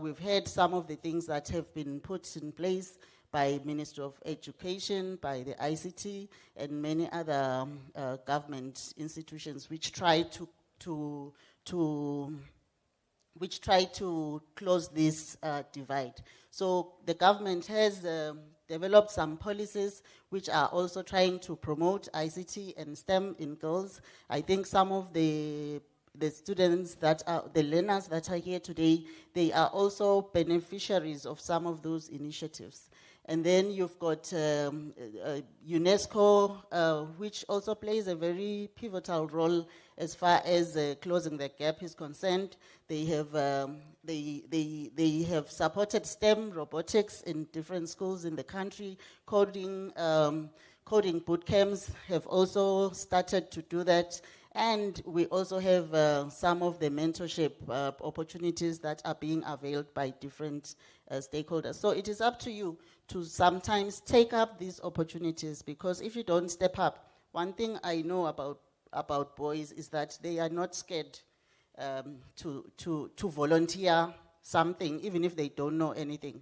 we've heard some of the things that have been put in place by Ministry of Education, by the ICT, and many other government institutions which try to close this divide. So the government has developed some policies which are also trying to promote ICT and STEM in girls. I think some of the students that are, the learners that are here today, they are also beneficiaries of some of those initiatives. And then you've got UNESCO, which also plays a very pivotal role as far as closing the gap is concerned. They have supported STEM robotics in different schools in the country. Coding boot camps have also started to do that. And we also have some of the mentorship opportunities that are being availed by different stakeholders. So it is up to you to sometimes take up these opportunities, because if you don't step up, one thing I know about about boys is that they are not scared to volunteer something, even if they don't know anything.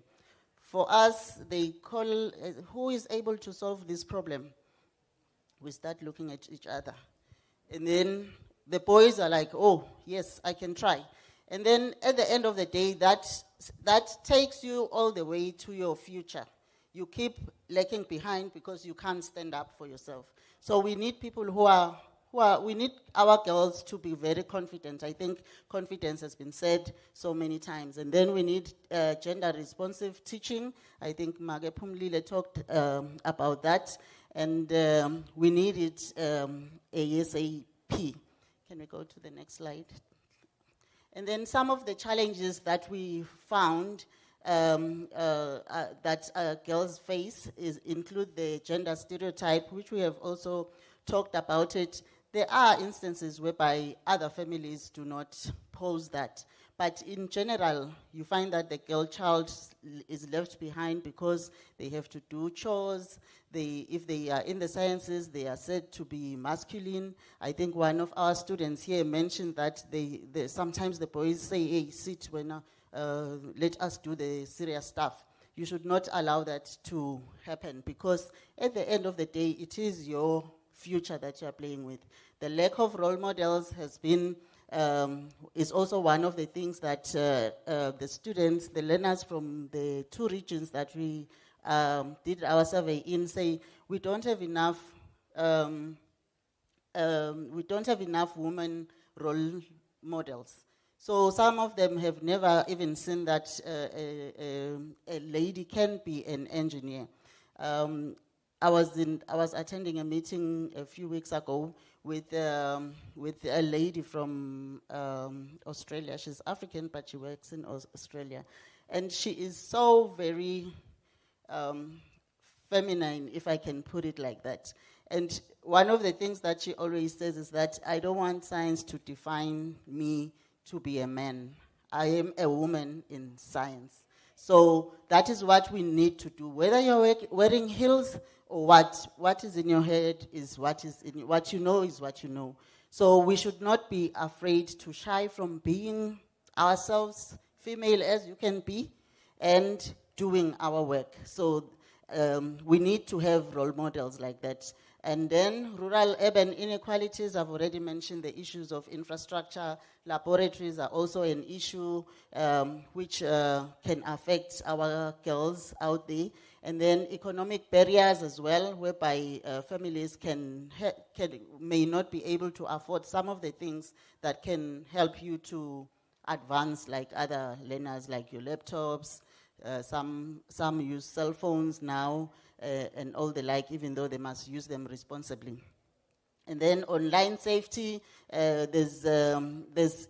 For us, they call, who is able to solve this problem? We start looking at each other. And then the boys are like, oh, yes, I can try. And then at the end of the day, that takes you all the way to your future. You keep lagging behind because you can't stand up for yourself. So we need people we need our girls to be very confident. I think confidence has been said so many times. And then we need gender responsive teaching. I think Mage Pumlile talked about that. And we need it ASAP. Can we go to the next slide? And then some of the challenges that we found that girls face include the gender stereotype, which we have also talked about it. There are instances whereby other families do not pose that. But in general, you find that the girl child is left behind because they have to do chores. If they are in the sciences, they are said to be masculine. I think one of our students here mentioned that sometimes the boys say, hey, sit let us do the serious stuff. You should not allow that to happen because at the end of the day, it is your future that you are playing with. The lack of role models has been is also one of the things that the students, the learners from the 2 regions that we did our survey in say we don't have enough women role models. So some of them have never even seen that a lady can be an engineer. I was attending a meeting a few weeks ago with a lady from Australia. She's African, but she works in Australia. And she is so very feminine, if I can put it like that. And one of the things that she always says is that I don't want science to define me to be a man. I am a woman in science. So that is what we need to do. Whether you're wearing heels or what is in your head is what you know is what you know. So we should not be afraid to shy from being ourselves, female as you can be, and doing our work. So we need to have role models like that. And then rural-urban inequalities, I've already mentioned the issues of infrastructure. Laboratories are also an issue which can affect our girls out there. And then economic barriers as well, whereby families may not be able to afford some of the things that can help you to advance like other learners, like your laptops. Some use cell phones now and all the like, even though they must use them responsibly. And then online safety, there's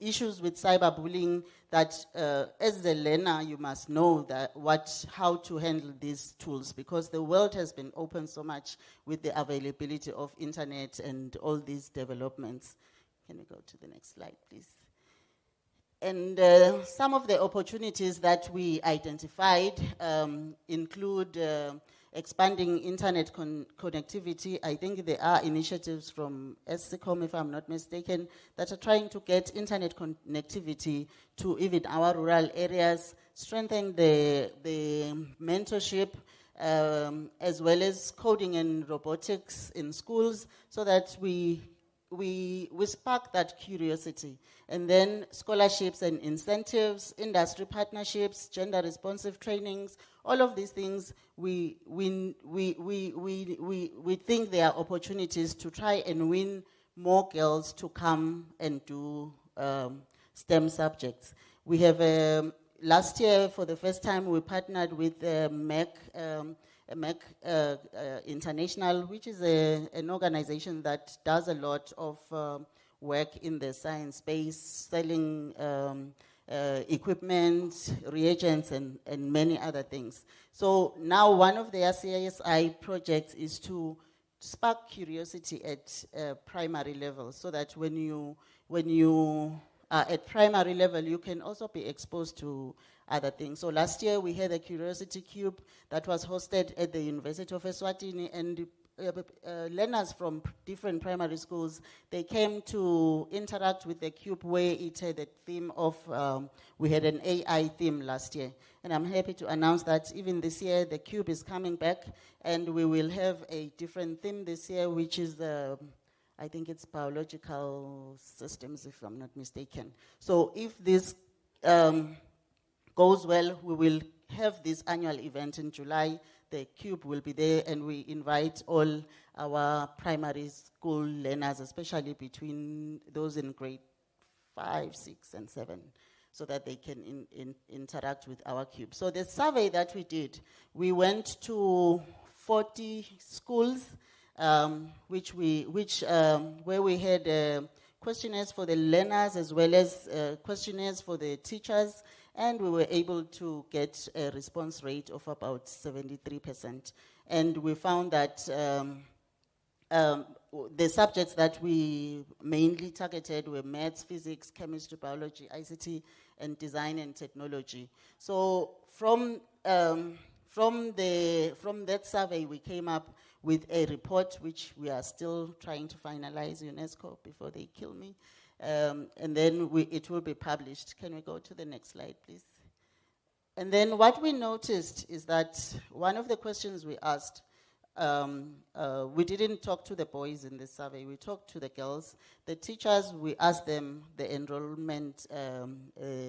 issues with cyberbullying that as a learner you must know that how to handle these tools, because the world has been opened so much with the availability of internet and all these developments. Can we go to the next slide, please? And some of the opportunities that we identified include expanding internet connectivity. I think there are initiatives from SCCOM, if I'm not mistaken, that are trying to get internet connectivity to even our rural areas, strengthen the mentorship, as well as coding and robotics in schools, so that we spark that curiosity. And then scholarships and incentives, industry partnerships, gender responsive trainings, all of these things, we think there are opportunities to try and win more girls to come and do STEM subjects. We have, last year, for the first time, we partnered with MEC International, which is an organization that does a lot of work in the science space, selling equipment, reagents, and many other things. So now one of their CSI projects is to spark curiosity at primary level, so that when you are at primary level, you can also be exposed to other things. So last year we had a Curiosity Cube that was hosted at the University of Eswatini, and learners from different primary schools, they came to interact with the cube where it had a theme of, we had an AI theme last year. And I'm happy to announce that even this year, the cube is coming back, and we will have a different theme this year, which is I think it's biological systems, if I'm not mistaken. So if this goes well, we will have this annual event in July. The cube will be there, and we invite all our primary school learners, especially between those in grade 5, 6, and 7, so that they can interact with our cube. So the survey that we did, we went to 40 schools, where we had questionnaires for the learners as well as questionnaires for the teachers, and we were able to get a response rate of about 73%. And we found that the subjects that we mainly targeted were maths, physics, chemistry, biology, ICT, and design and technology. So from that survey, we came up with a report which we are still trying to finalize, UNESCO, before they kill me. And then it will be published. Can we go to the next slide, please? And then what we noticed is that one of the questions we asked, we didn't talk to the boys in the survey, we talked to the girls. The teachers, we asked them the enrollment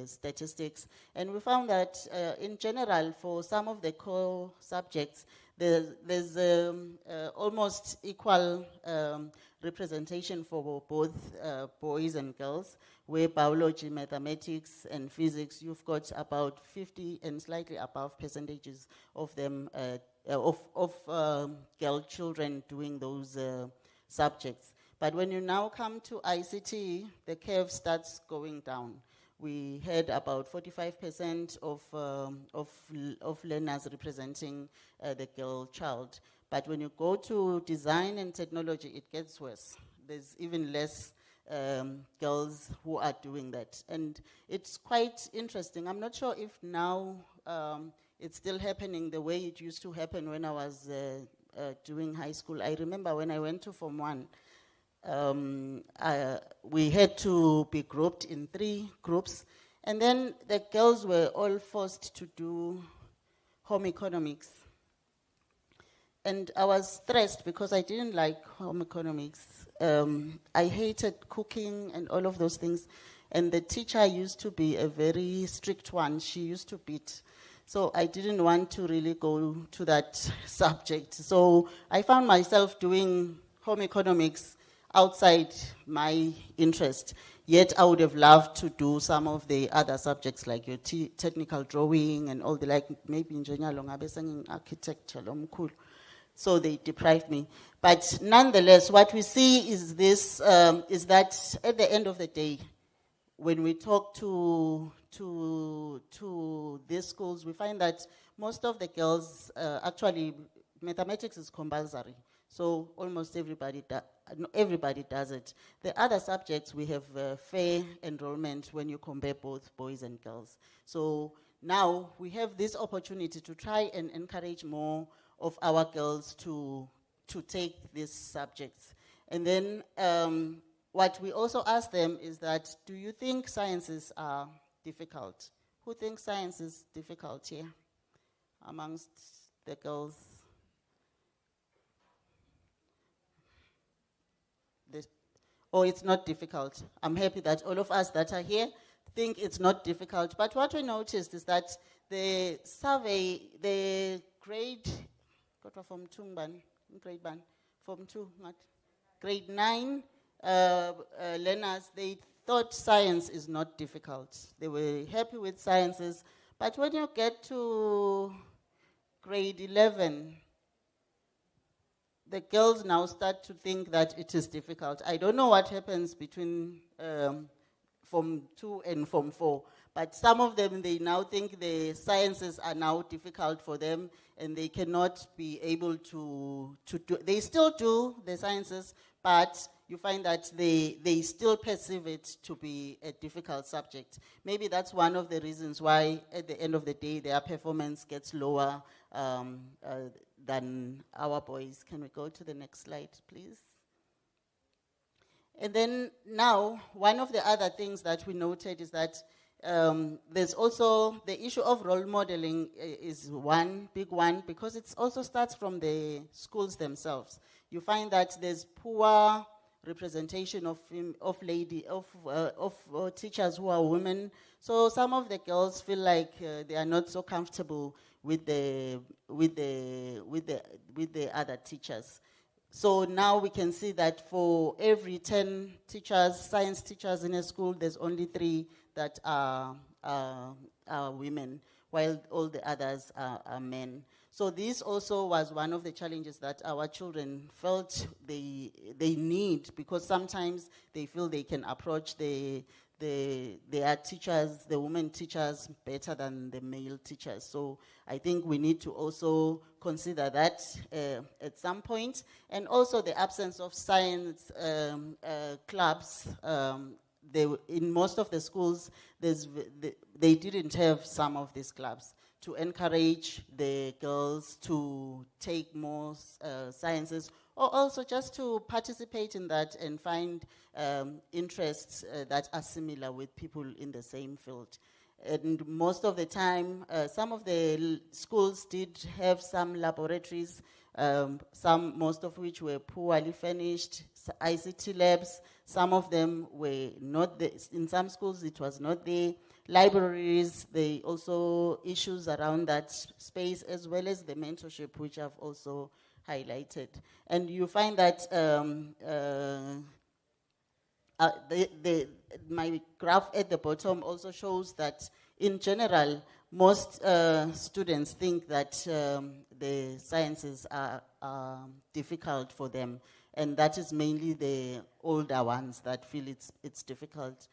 statistics, and we found that in general, for some of the core subjects, there's almost equal representation for both boys and girls, where biology, mathematics, and physics, you've got about 50 and slightly above percentages of them, girl children doing those subjects. But when you now come to ICT, the curve starts going down. We had about 45% of learners representing the girl child. But when you go to design and technology, it gets worse. There's even less girls who are doing that. And it's quite interesting. I'm not sure if now it's still happening the way it used to happen when I was doing high school. I remember when I went to Form 1, we had to be grouped in 3 groups, and then the girls were all forced to do home economics. And I was stressed because I didn't like home economics. I hated cooking and all of those things. And the teacher used to be a very strict one. She used to beat. So I didn't want to really go to that subject. So I found myself doing home economics outside my interest. Yet I would have loved to do some of the other subjects like your technical drawing and all the like, maybe engineer, architecture, so they deprived me. But nonetheless, what we see is this, is that at the end of the day, when we talk to these schools, we find that most of the girls, actually, mathematics is compulsory. So almost everybody does it. The other subjects, we have fair enrollment when you compare both boys and girls. So now we have this opportunity to try and encourage more of our girls to take these subjects. And then what we also ask them is that, do you think sciences are difficult? Who thinks science is difficult here amongst the girls? Oh, it's not difficult. I'm happy that all of us that are here think it's not difficult. But what we noticed is that the survey, the grade, from grade 9 learners, they thought science is not difficult. They were happy with sciences. But when you get to grade 11, the girls now start to think that it is difficult. I don't know what happens between Form 2 and Form 4, but some of them, they now think the sciences are now difficult for them, and they cannot be able to do. They still do the sciences, but you find that they still perceive it to be a difficult subject. Maybe that's one of the reasons why, at the end of the day, their performance gets lower than our boys. Can we go to the next slide, please? And then now, one of the other things that we noted is that there's also the issue of role modeling is one big one, because it also starts from the schools themselves. You find that there's poor representation of teachers who are women. So some of the girls feel like they are not so comfortable with the other teachers. So now we can see that for every 10 teachers, science teachers in a school, there's only 3 that are women, while all the others are men. So this also was one of the challenges that our children felt they need, because sometimes they feel they can approach their teachers, the women teachers, better than the male teachers. So I think we need to also consider that at some point. And also the absence of science clubs. In most of the schools, they didn't have some of these clubs to encourage the girls to take more sciences, or also just to participate in that and find interests that are similar with people in the same field. And most of the time, some of the schools did have some laboratories, most of which were poorly furnished, ICT labs. Some of them were not there. In some schools, it was not there. Libraries, they also issues around that space, as well as the mentorship, which I've also highlighted. And you find that my graph at the bottom also shows that in general, most students think that the sciences are difficult for them, and that is mainly the older ones that feel it's difficult.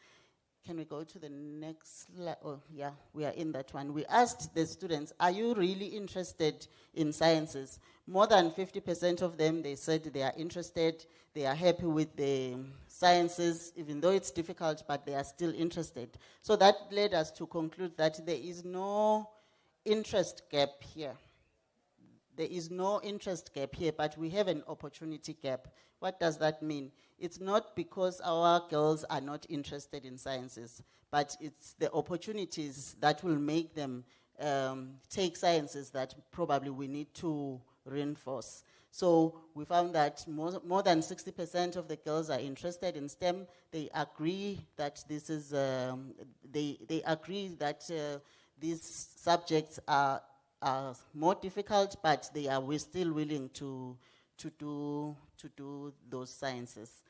Can we go to the next slide? Oh, yeah, we are in that one. We asked the students, are you really interested in sciences? More than 50% of them, they said they are interested, they are happy with the sciences, even though it's difficult, but they are still interested. So that led us to conclude that there is no interest gap here. There is no interest gap here, but we have an opportunity gap. What does that mean? It's not because our girls are not interested in sciences, but it's the opportunities that will make them take sciences that probably we need to reinforce. So we found that more than 60% of the girls are interested in STEM. They agree that this is, they agree that these subjects are more difficult, but we're still willing to do those sciences.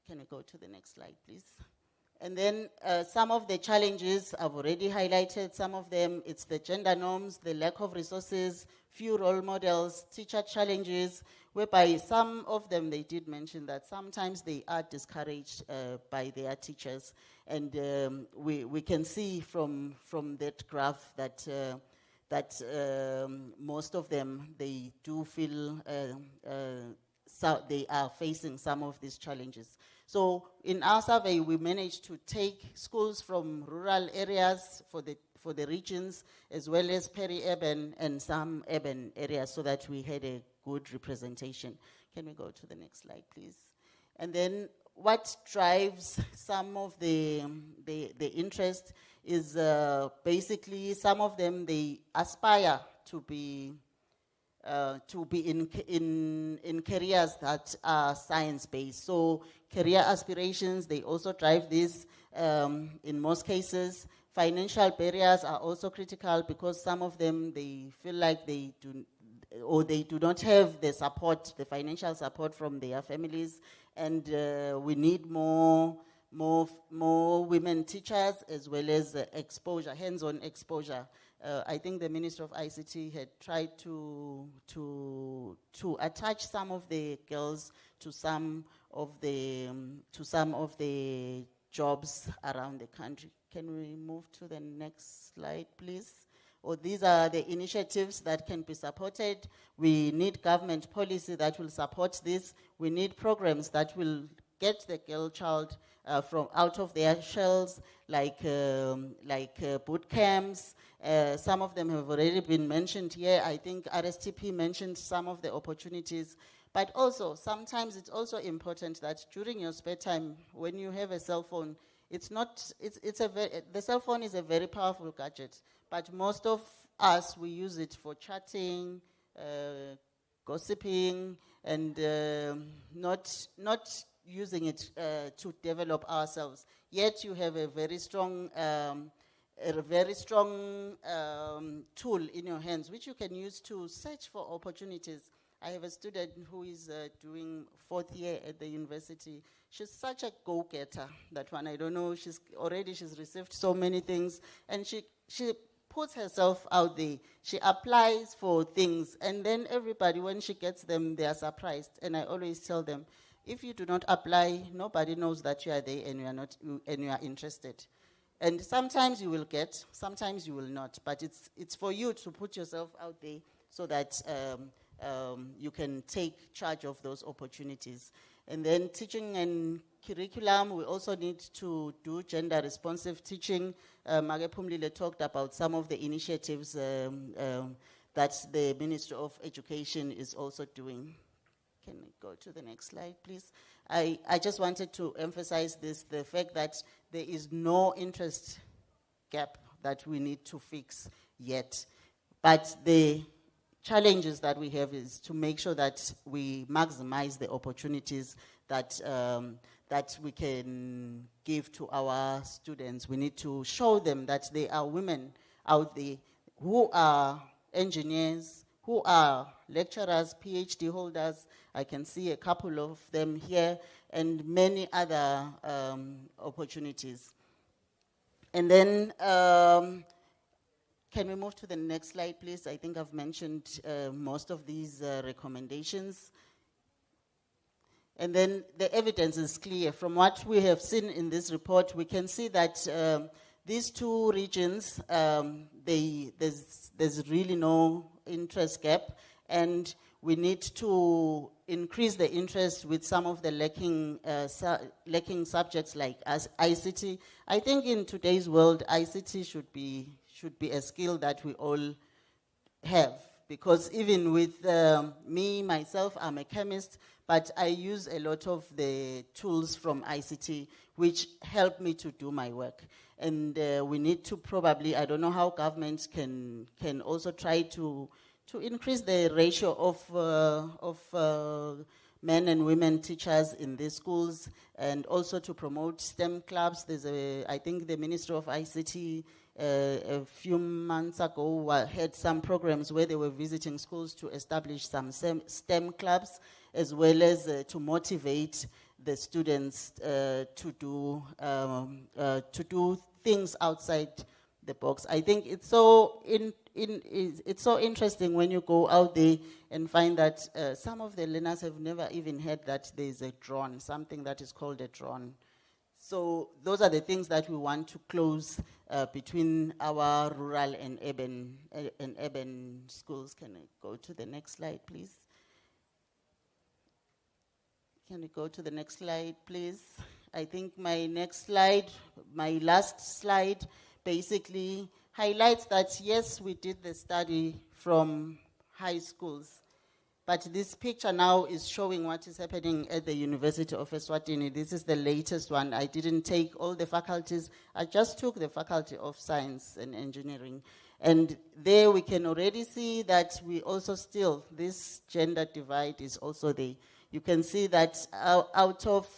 Can we go to the next slide, please? And then some of the challenges I've already highlighted. Some of them, it's the gender norms, the lack of resources, few role models, teacher challenges, whereby some of them, they did mention that sometimes they are discouraged by their teachers. And we can see from that graph that most of them, they do feel so they are facing some of these challenges. So in our survey, we managed to take schools from rural areas for the regions, as well as peri-urban and some urban areas, so that we had a good representation. Can we go to the next slide, please? And then what drives some of the interest is basically some of them, they aspire to be in careers that are science-based. So career aspirations, they also drive this in most cases. Financial barriers are also critical, because some of them, they feel like they do not have the support, the financial support from their families, and we need more women teachers, as well as exposure, hands-on exposure. I think the Minister of ICT had tried to attach some of the girls to some of the jobs around the country. Can we move to the next slide, please? These are the initiatives that can be supported. We need government policy that will support this. We need programs that will get the girl child from out of their shells, like boot camps. Some of them have already been mentioned here. I think RSTP mentioned some of the opportunities. But also, sometimes it's also important that during your spare time, when you have a cell phone, the cell phone is a very powerful gadget, but most of us, we use it for chatting, gossiping, and not using it to develop ourselves. Yet you have a very strong tool in your hands, which you can use to search for opportunities. I have a student who is doing 4th year at the university. She's such a go-getter, that one. I don't know, she's received so many things, and she puts herself out there. She applies for things, and then everybody, when she gets them, they are surprised. And I always tell them, if you do not apply, nobody knows that you are there and you are interested. And sometimes you will get, sometimes you will not. But it's for you to put yourself out there so that you can take charge of those opportunities. And then teaching and curriculum, we also need to do gender responsive teaching. Mage Phumlile talked about some of the initiatives that the Ministry of Education is also doing. Can we go to the next slide, please? I just wanted to emphasize the fact that there is no interest gap that we need to fix yet. But the challenges that we have is to make sure that we maximize the opportunities that we can give to our students. We need to show them that there are women out there who are engineers, who are lecturers, PhD holders. I can see a couple of them here, and many other opportunities. And then, can we move to the next slide, please? I think I've mentioned most of these recommendations. And then the evidence is clear. From what we have seen in this report, we can see that these two regions, there's really no interest gap, and we need to increase the interest with some of the lacking subjects like ICT. I think in today's world, ICT should be a skill that we all have, because even with myself, I'm a chemist, but I use a lot of the tools from ICT which help me to do my work. And we need to probably, I don't know how governments can also try to increase the ratio of men and women teachers in these schools, and also to promote STEM clubs. I think the Ministry of ICT a few months ago had some programs where they were visiting schools to establish some STEM clubs, as well as to motivate the students to do things outside the box. I think it's so it's so interesting when you go out there and find that some of the learners have never even heard that there's a drone, something that is called a drone. So those are the things that we want to close between our rural and urban schools. Can I go to the next slide, please? Can we go to the next slide, please? I think my last slide, basically highlights that, yes, we did the study from high schools, but this picture now is showing what is happening at the University of Eswatini. This is the latest one. I didn't take all the faculties. I just took the Faculty of Science and Engineering. And there we can already see that we also still, this gender divide is also there. You can see that out of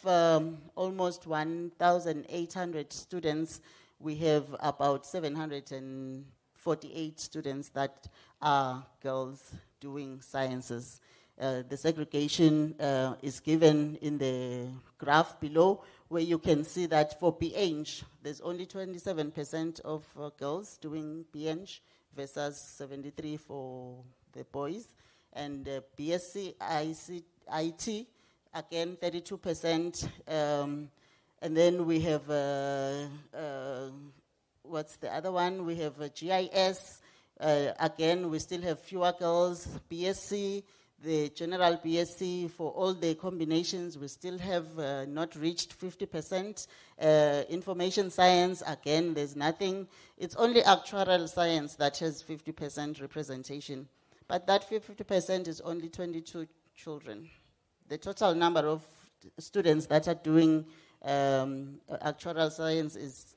almost 1,800 students, we have about 748 students that are girls doing sciences. The segregation is given in the graph below, where you can see that for PH, there's only 27% of girls doing PH versus 73% for the boys. And BSc IT, again, 32%. And then we have, what's the other one? We have GIS. Again, we still have fewer girls. BSc, the general BSc, for all the combinations, we still have not reached 50%. Information science, again, there's nothing. It's only actuarial science that has 50% representation. But that 50% is only 22 children. The total number of students that are doing actuarial science is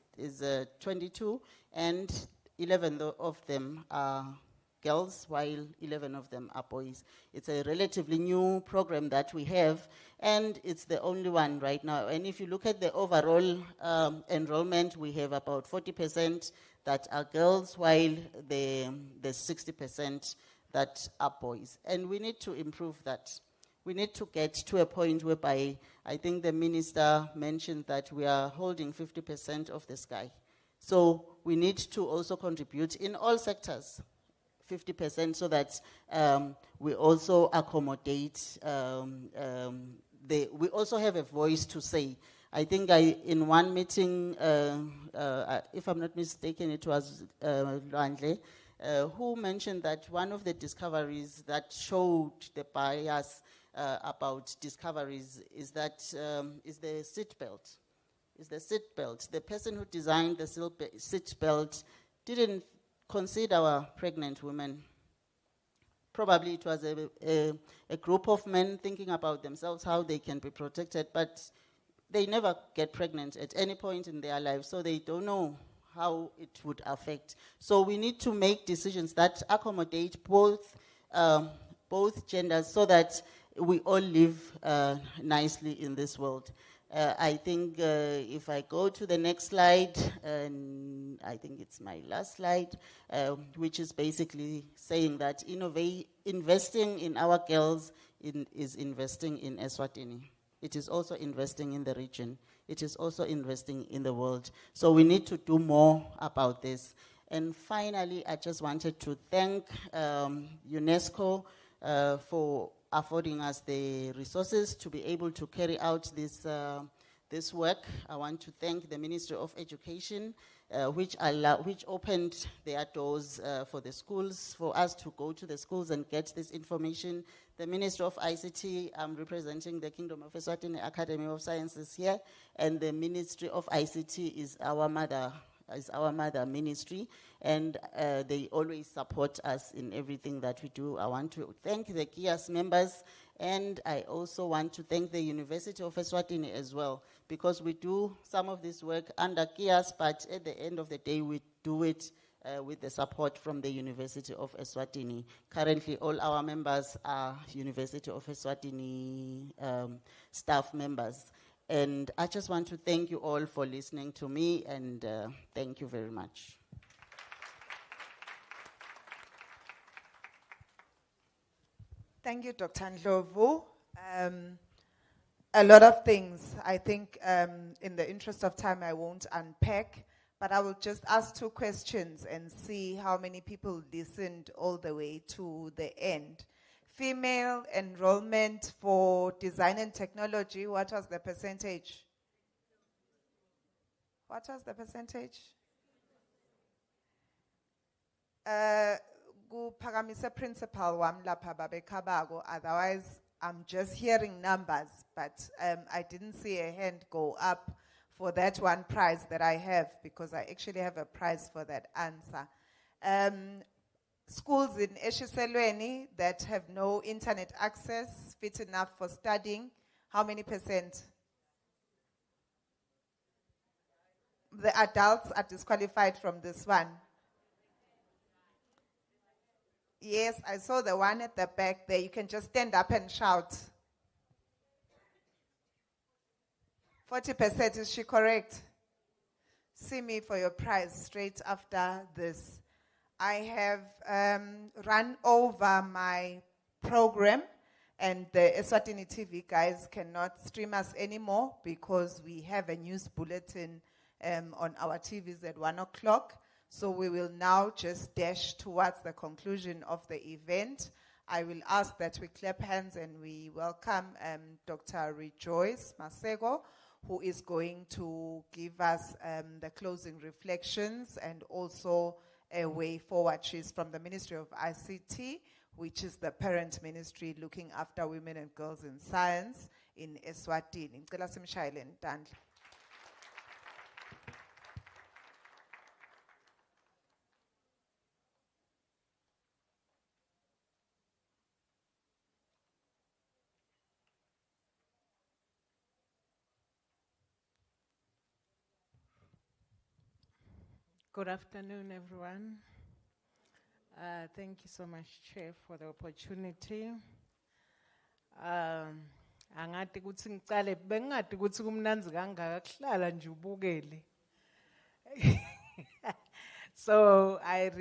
22, and 11 of them are girls, while 11 of them are boys. It's a relatively new program that we have, and it's the only one right now. And if you look at the overall enrollment, we have about 40% that are girls, while the 60% that are boys. And we need to improve that. We need to get to a point whereby, I think the minister mentioned that we are holding 50% of the sky. So we need to also contribute in all sectors, 50%, so that we also accommodate, we also have a voice to say. I think in one meeting, if I'm not mistaken, it was Lwandle, who mentioned that one of the discoveries that showed the bias about discoveries is that is the seat belt. Is the seat belt. The person who designed the seat belt didn't consider our pregnant women. Probably it was a group of men thinking about themselves, how they can be protected, but they never get pregnant at any point in their lives, so they don't know how it would affect. So we need to make decisions that accommodate both genders, so that we all live nicely in this world. I think if I go to the next slide, and I think it's my last slide, which is basically saying that investing in our girls is investing in Eswatini. It is also investing in the region. It is also investing in the world. So we need to do more about this. And finally, I just wanted to thank UNESCO for affording us the resources to be able to carry out this work. I want to thank the Ministry of Education, which opened their doors for the schools, for us to go to the schools and get this information. The Ministry of ICT, I'm representing the Kingdom of Eswatini Academy of Sciences here, and the Ministry of ICT is our mother ministry, and they always support us in everything that we do. I want to thank the KIAS members, and I also want to thank the University of Eswatini as well, because we do some of this work under KIAS, but at the end of the day, we do it with the support from the University of Eswatini. Currently, all our members are University of Eswatini staff members. And I just want to thank you all for listening to me, and thank you very much. Thank you, Dr. Ndlovu. A lot of things. I think in the interest of time, I won't unpack, but I will just ask 2 questions and see how many people listened all the way to the end. Female enrollment for design and technology, what was the percentage? What was the percentage? Kuphakamise principal wam lapha babekhabago, otherwise I'm just hearing numbers, but I didn't see a hand go up for that one prize that I have, because I actually have a prize for that answer. Schools in Eswatini that have no internet access, fit enough for studying, how many percent? The adults are disqualified from this one. Yes, I saw the one at the back there. You can just stand up and shout. 40%, is she correct? See me for your prize straight after this. I have run over my program, and the Eswatini TV guys cannot stream us anymore because we have a news bulletin on our TVs at 1 o'clock. So we will now just dash towards the conclusion of the event. I will ask that we clap hands and we welcome Dr. Rejoice Masego, who is going to give us the closing reflections and also a way forward. She's from the Ministry of ICT. which is the parent ministry looking after women and girls in science in Eswatini. Ngicela simshayele intandla. Good afternoon, everyone. Thank you so much, Chair, for the opportunity. Angathi ukuthi ngicale bengathi ukuthi kumnanzi kangaka kuhlala nje ubukele. So I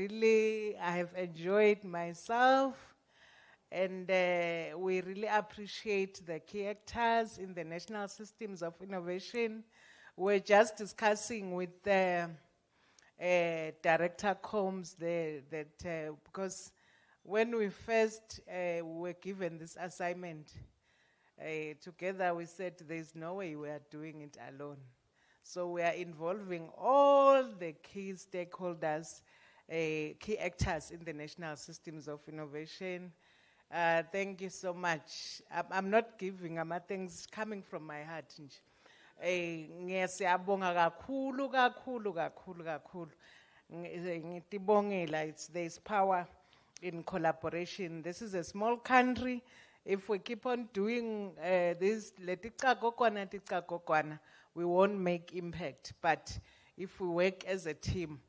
have enjoyed myself, and we really appreciate the key actors in the national systems of innovation. We're just discussing with Director Combs there that because when we first were given this assignment, together we said there's no way we are doing it alone. So we are involving all the key stakeholders, key actors in the national systems of innovation. Thank you so much. I'm not giving, things coming from my heart. Ngiyabonga kakhulu. Ngitibongela, there's power in collaboration. This is a small country. If we keep on doing this, we won't make impact. But if we work as a team,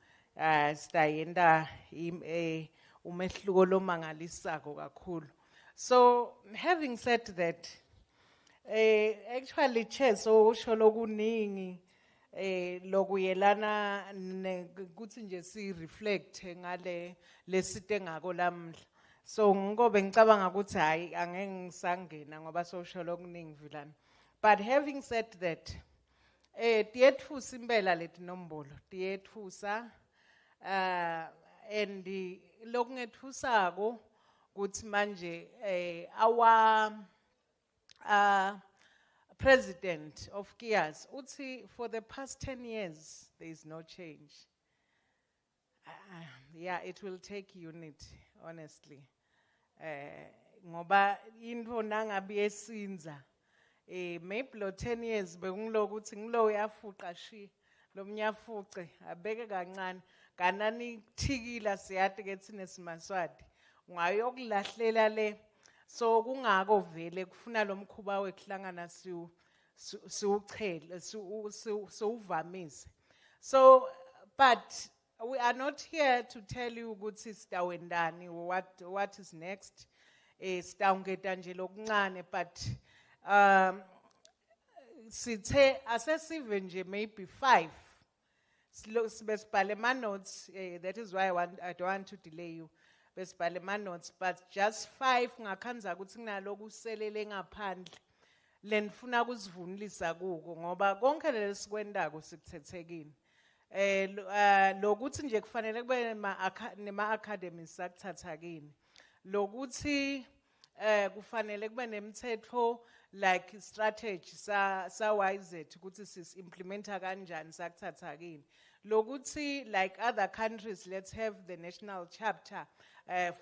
so having said that, actually, Chair, so sholokuningi lokuyelana kuthi nje si reflect ngale lesite ngako lamhla. So ngobe ngicabanga ukuthi hayi angeke ngisangena ngoba so sholokuningi vilana. But having said that, tiyetfusa impela leti nombolo, tiyetfusa and lokungetfusako kuthi manje our president of KIAS, Uti, for the past 10 years, there is no change. Yeah, it will take unity, honestly. Ngoba into nangabi esinza. Maybe 10 years, begunglo ukuthi ngilo yafuqa shi, lo mnyafuqe, abeke kancane, kanani thikila siyathi ke thina simaswati. Ungayokulahlela le. So kungako vele kufuna lo mkhuba wekuhlangana siuvamise. So but we are not here to tell you ukuthi sitawendani what is next. Sitawungeta nje lokuncane, but sithe asesive nje maybe 5. Besibhale notes, that is why I don't want to delay you. Besibhale notes, but just 5 ngakhanza ukuthi nginaloku selele ngaphandle lenifuna ukuzivunulisa kuko ngoba konke lesikwendako sikuthethekile. Lokuthi nje kufanele kube nema academies sakuthathakini. Lokuthi kufanele kube nemithetho like strategy sa YZ ukuthi sis implementa kanjani sakuthathakini. Lokuthi like other countries, let's have the national chapter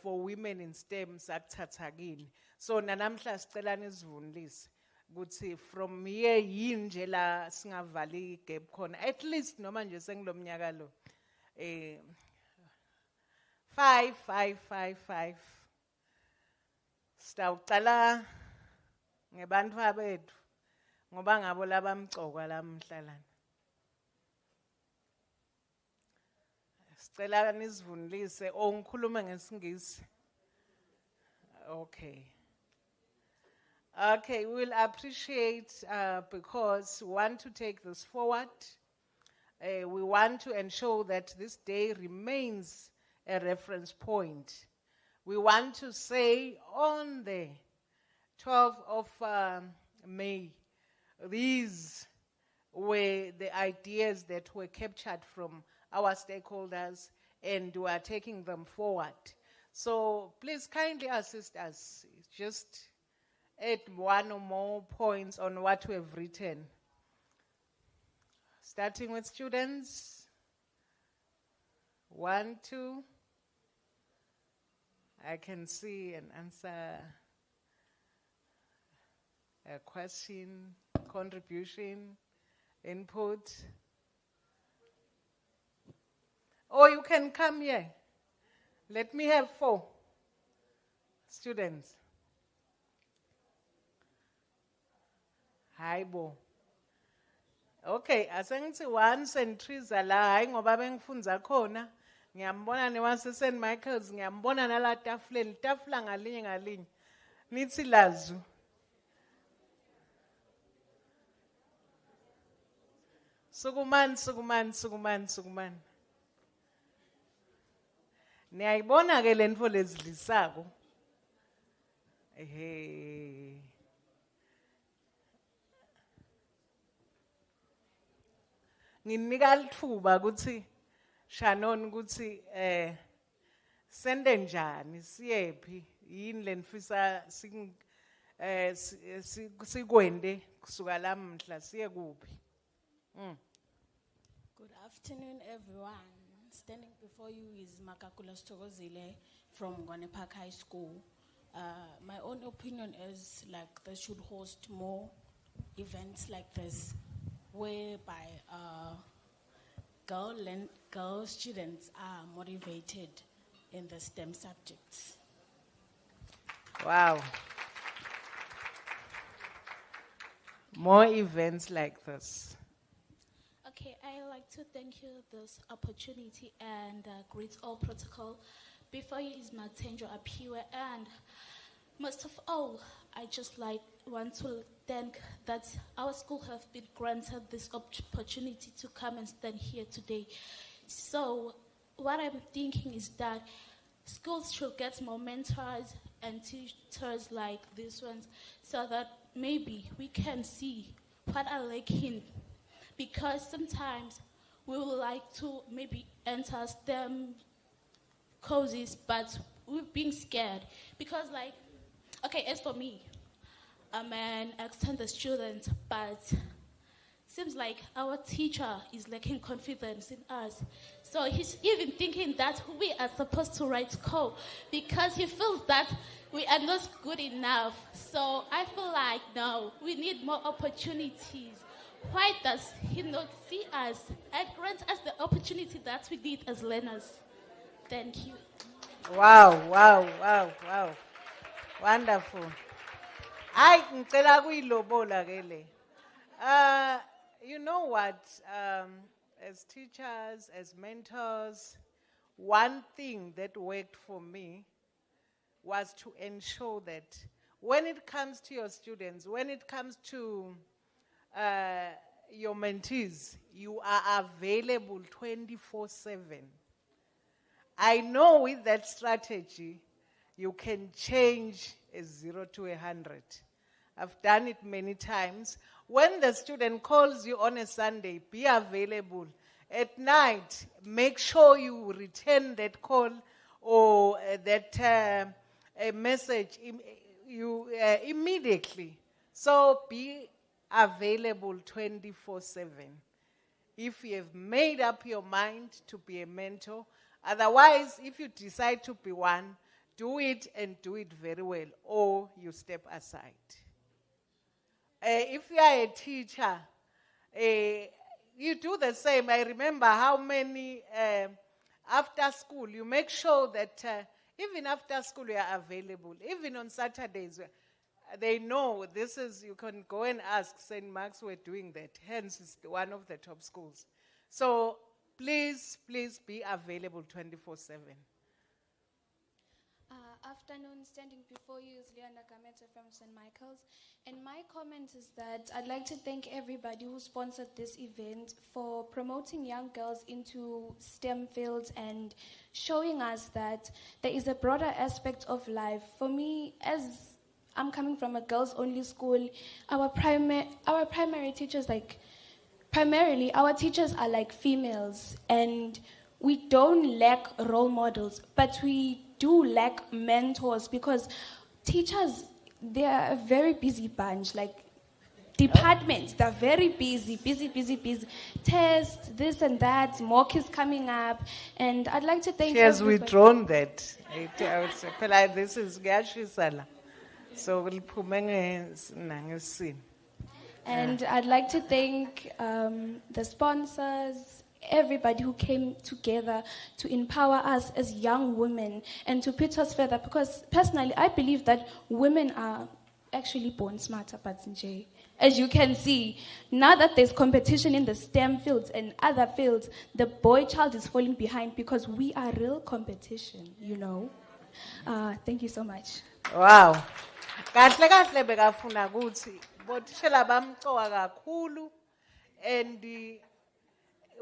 for women in STEM sakuthathakini. So nanamhla sicelana isivunulise ukuthi from here yinje la singavali gap khona at least noma nje sengilomnyaka lo 5 sitawuqala ngebantu abethu ngoba ngabo labamgcokwa lamhlalana. Sicela nisivunulise ngikhuluma ngesingisi. Okay. Okay, we'll appreciate because we want to take this forward. We want to ensure that this day remains a reference point. We want to say on the 12th of May, these were the ideas that were captured from our stakeholders and we are taking them forward. So please kindly assist us. Just add 1 or more points on what we have written. Starting with students. 1, 2. I can see and answer a question, contribution, input. Or you can come here. Let me have 4 students. Hayibo. Okay, asengithi 1 Centriza la hayi ngoba bengifunza khona. Ngiyambona newase St Michael's, ngiyambona nala tafuleni, tafula ngalinye ngalinye. Nithi lazu. Sukuman. Niyayibona ke lento lezidlisako. Ehe. Nginika lithuba ukuthi Shannon ukuthi sende njani siyephi yini lenifisa sikwende kusuka lamhla siye kuphi. Good afternoon, everyone. Standing before you is Makakula Stogozile from Ngwane Park High School. My own opinion is like they should host more events like this, whereby girl students are motivated in the STEM subjects. Wow. More events like this. Okay, I like to thank you this opportunity and greet all protocol. Before you is Matenjo Apiwe, and most of all, I just want to thank that our school have been granted this opportunity to come and stand here today. So what I'm thinking is that schools should get more mentors and teachers like these ones so that maybe we can see what are lacking. Because sometimes we would like to maybe enter STEM courses, but we're being scared. Because as for me, I'm an extended student, but seems like our teacher is lacking confidence in us. So he's even thinking that we are supposed to write code because he feels that we are not good enough. So I feel like, no, we need more opportunities. Why does he not see us and grant us the opportunity that we need as learners? Thank you. Wow. Wonderful. Ngicela kuyilobola ke le. You know what? As teachers, as mentors, one thing that worked for me was to ensure that when it comes to your students, when it comes to your mentees, you are available 24/7. I know with that strategy, you can change a 0 to 100. I've done it many times. When the student calls you on a Sunday, be available. At night, make sure you return that call or that message immediately. So be available 24/7. If you have made up your mind to be a mentor, otherwise, if you decide to be one, do it and do it very well, or you step aside. If you are a teacher, you do the same. I remember how many after school, you make sure that even after school you are available, even on Saturdays. They know this is, you can go and ask St. Mark's, we're doing that. Hence, it's one of the top schools. So please be available 24/7. Afternoon, standing before you is Leona Gamete from St. Michael's. And my comment is that I'd like to thank everybody who sponsored this event for promoting young girls into STEM fields and showing us that there is a broader aspect of life. For me, as I'm coming from a girls-only school, our primary teachers, primarily our teachers are like females, and we don't lack role models, but we do lack mentors because teachers, they are a very busy bunch. departments, they're very busy. Tests, this and that, mock is coming up. And I'd like to thank She has everybody. withdrawn that. I would say, phela this is Gashisala. So we'll put nangesin. And I'd like to thank the sponsors, everybody who came together to empower us as young women and to put us further. Because personally, I believe that women are actually born smarter, but as you can see, now that there's competition in the STEM fields and other fields, the boy child is falling behind because we are real competition, you know. Thank you so much. Wow. Kahle kahle bekafuna ukuthi bothishela bamcoka kakhulu and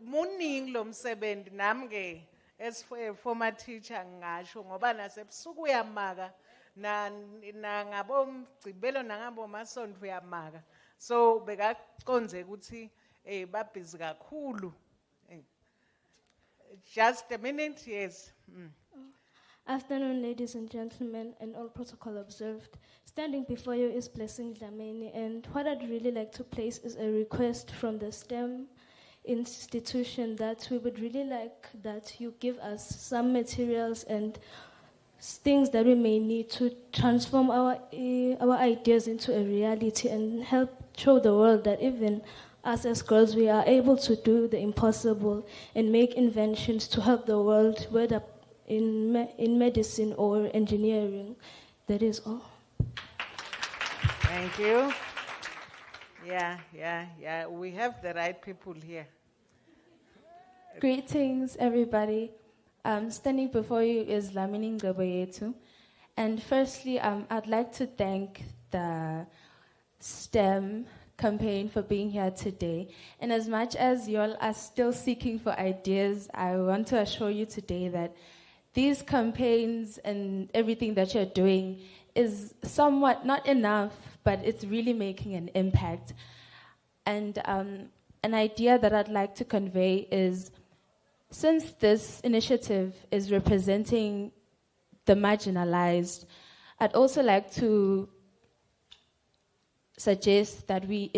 muningi lo msebenzi nami ke as a former teacher ngisho ngoba nasebusuku uyamaka na ngabomgcibelo nangabomasonto uyamaka so bekaconze ukuthi babhizi kakhulu. Just a minute, yes. Afternoon, ladies and gentlemen, and all protocol observed. Standing before you is Blessing Dlamini, and what I'd really like to place is a request from the STEM institution that we would really like that you give us some materials and things that we may need to transform our ideas into a reality and help show the world that even us as girls, we are able to do the impossible and make inventions to help the world, whether in medicine or engineering. That is all. Thank you. Yeah. We have the right people here. Greetings, everybody. Standing before you is Lamini Ngaboyetu. And firstly, I'd like to thank the STEM campaign for being here today. And as much as y'all are still seeking for ideas, I want to assure you today that these campaigns and everything that you're doing is somewhat not enough, but it's really making an impact. And an idea that I'd like to convey is, since this initiative is representing the marginalized, I'd also like to suggest that we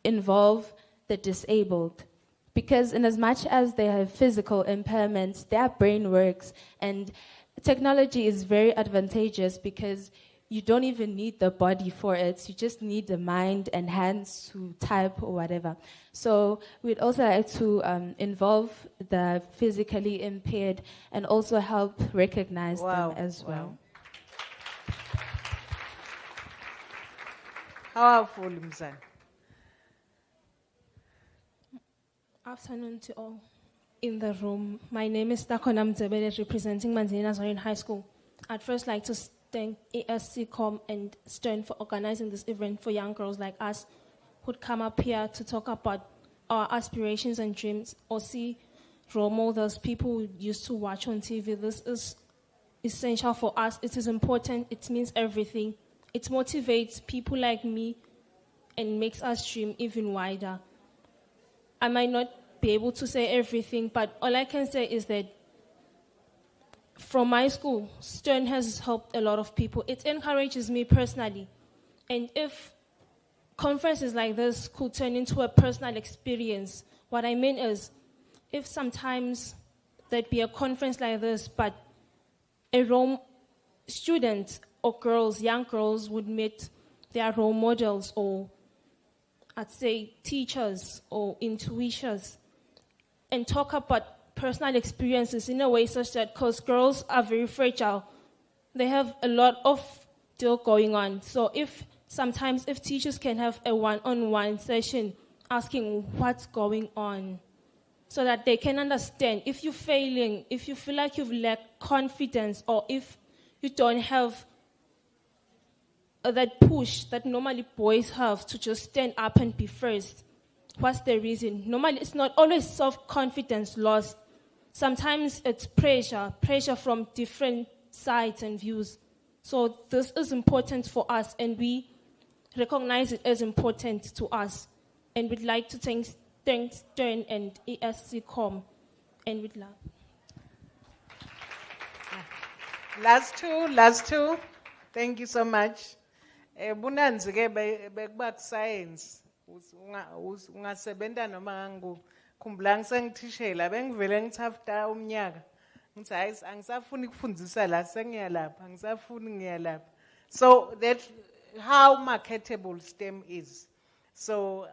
involve the disabled. Because in as much as they have physical impairments, their brain works, and technology is very advantageous because you don't even need the body for it. You just need the mind and hands to type or whatever. So we'd also like to involve the physically impaired and also help recognize them as well. Powerful, Mzan. Afternoon to all in the room. My name is Takona Mzebele, representing Manzini Nazarene High School. I'd first like to thank ASCCOM and Stern for organizing this event for young girls like us who'd come up here to talk about our aspirations and dreams or see role models people who used to watch on TV. This is essential for us. It is important. It means everything. It motivates people like me and makes us dream even wider. I might not be able to say everything, but all I can say is that from my school, Stern has helped a lot of people. It encourages me personally. And if conferences like this could turn into a personal experience, what I mean is, if sometimes there'd be a conference like this, but a student or girls, young girls would meet their role models or I'd say teachers or intuitions and talk about personal experiences in a way such that, because girls are very fragile, they have a lot of deal going on. So if teachers can have a one-on-one session asking what's going on so that they can understand if you're failing, if you feel like you've lacked confidence, or if you don't have that push that normally boys have to just stand up and be first. What's the reason? Normally, it's not always self-confidence lost. Sometimes it's pressure from different sides and views. So this is important for us, and we recognize it as important to us. And we'd like to thank Stern and ASCCOM, and we'd love. Last two. Thank you so much. Bunanzi ke bekuba science ungasebenta noma khumbula ngisengithishela bengivele ngithafta umnyaka ngithi hayi angisafuni ukufundisa la sengiyalapha angisafuni ngiyalapha. So that's how marketable STEM is. So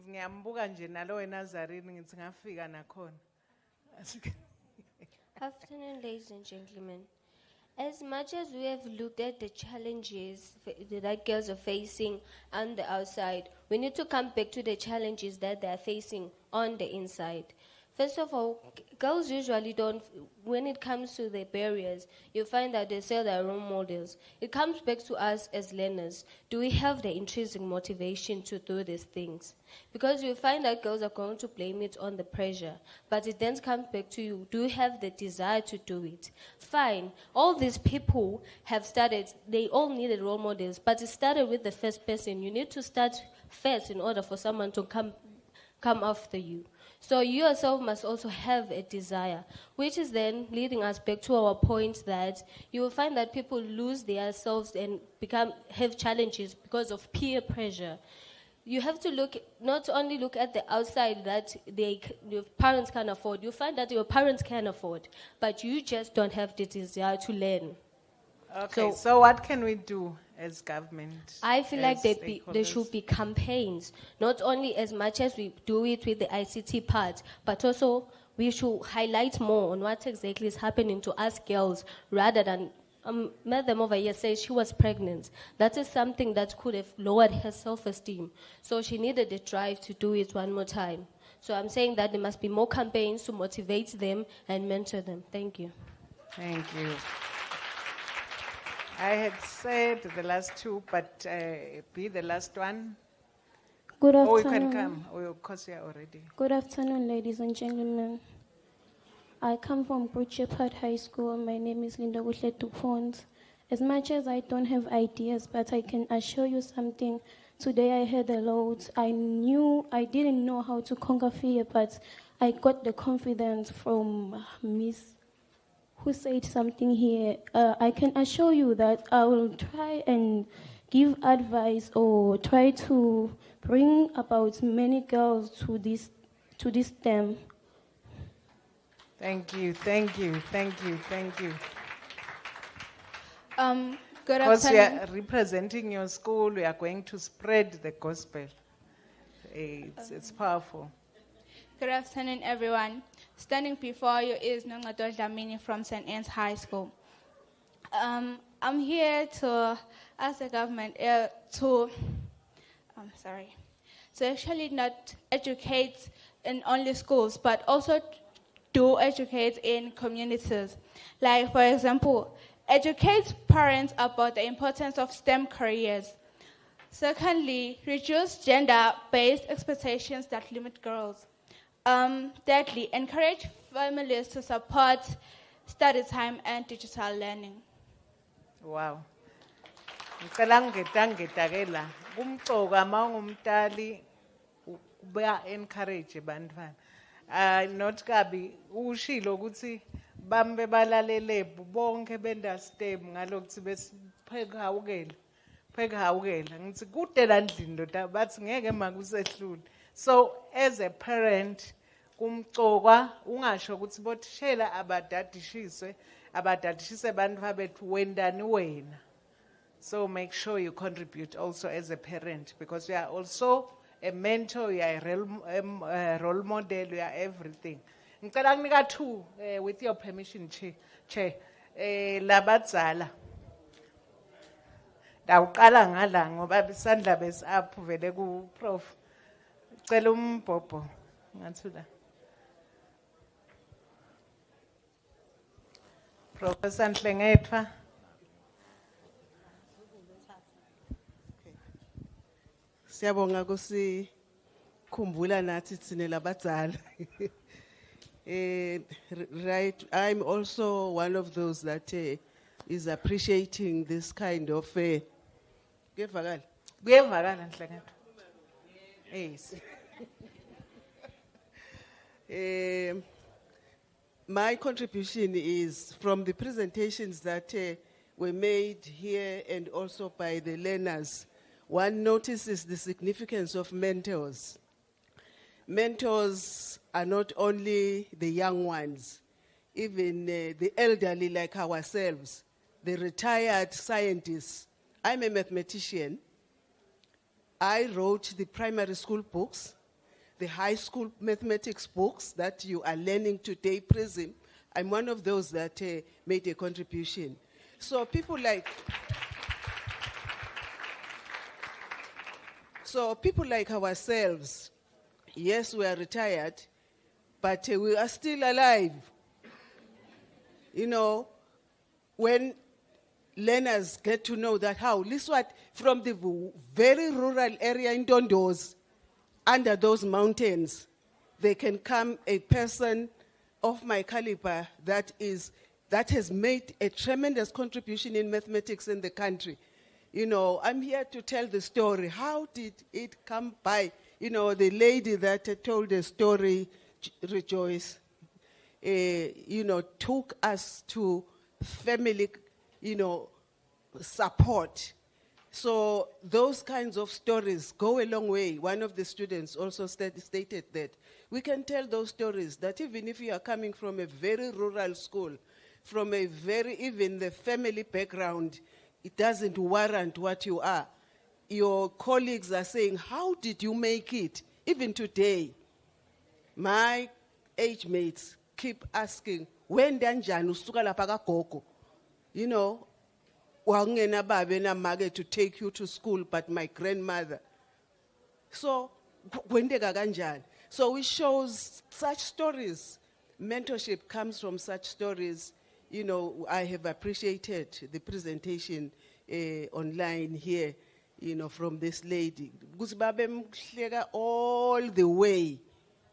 ngiyambuka nje nalo eNazarene ngithi ngafika nakhona. Afternoon, ladies and gentlemen. As much as we have looked at the challenges that girls are facing on the outside, we need to come back to the challenges that they are facing on the inside. First of all, girls usually don't, when it comes to the barriers, you find that they say they're role models. It comes back to us as learners. Do we have the intrinsic motivation to do these things? Because you find that girls are going to blame it on the pressure, but it then comes back to you. Do you have the desire to do it? Fine. All these people have started, they all needed role models, but it started with the first person. You need to start first in order for someone to come after you. So you yourself must also have a desire, which is then leading us back to our point that you will find that people lose themselves and have challenges because of peer pressure. You have to not only look at the outside that your parents can afford. You find that your parents can afford, but you just don't have the desire to learn. Okay, so what can we do as government? I feel like there should be campaigns, not only as much as we do it with the ICT part, but also we should highlight more on what exactly is happening to us girls rather than Madam over here says she was pregnant. That is something that could have lowered her self-esteem. So she needed the drive to do it one more time. So I'm saying that there must be more campaigns to motivate them and mentor them. Thank you. Thank you. I had said the last two, but be the last one. Good Oh, you afternoon. can come. Oh, of course, you're already. Good afternoon, ladies and gentlemen. I come from Butchepart High School. My name is Linda Wushle Dupont. As much as I don't have ideas, but I can assure you something. Today I heard a lot. I didn't know how to conquer fear, but I got the confidence from Miss who said something here. I can assure you that I will try and give advice or try to bring about many girls to this STEM. Thank you, thank you, thank you, thank you. Good Because we afternoon. are representing your school, we are going to spread the gospel. It's powerful. Good afternoon, everyone. Standing before you is Nongato Dlamini from St. Anne's High School. I'm here to ask the government to actually not educate in only schools, but also to educate in communities. Like, for example, educate parents about the importance of STEM careers. Secondly, reduce gender-based expectations that limit girls. Thirdly, encourage families to support study time and digital learning. Wow. Ngicela ngeta la. Kumcoka mawungumntali uba encourage bantwana. Not kabi ushilo ukuthi bambe balalele bonke benda STEM ngalokuthi besiphekawukela. Phekawukela. Ngithi kude la ndlini ndoda bathi ngeke makusehlule. So as a parent kumcoka ungasho ukuthi bothishela abadadishise bantwana bethu wendani wena. So make sure you contribute also as a parent, because you are also a mentor, you are a role model, you are everything. Ngicela kunika two with your permission chair labadzala. Dawuqala ngala ngoba bisandla bes up vele ku prof. Ngicela umbhobho ngathula. Professor Nhlengethwa. Siyabonga kusikhumbula nathi thina labadzala. Right, I'm also one of those that is appreciating this kind of kuyevakala Nhlengethwa. Yes. My contribution is from the presentations that were made here and also by the learners. one notices the significance of mentors. Mentors are not only the young ones, even the elderly like ourselves, the retired scientists. I'm a mathematician. I wrote the primary school books, the high school mathematics books that you are learning today, PRISM. I'm one of those that made a contribution. So people like ourselves, yes, we are retired, but we are still alive. You know, when learners get to know that how, from the very rural area in Dondos, under those mountains, they can come a person of my caliber that has made a tremendous contribution in mathematics in the country. You know, I'm here to tell the story. How did it come by? You know, the lady that told the story, Rejoice, you know, took us to family, you know, support. So those kinds of stories go a long way. One of the students also stated that we can tell those stories, that even if you are coming from a very rural school, from a even the family background, it doesn't warrant what you are. Your colleagues are saying, how did you make it? Even today, my age mates keep asking, when danjani usuka lapha kagogo? You know, wangena babe na mage to take you to school, but my grandmother. So, kwendeka kanjani? So we shows such stories. Mentorship comes from such stories. You know, I have appreciated the presentation online here, you know, from this lady. Because babe mhleka all the way,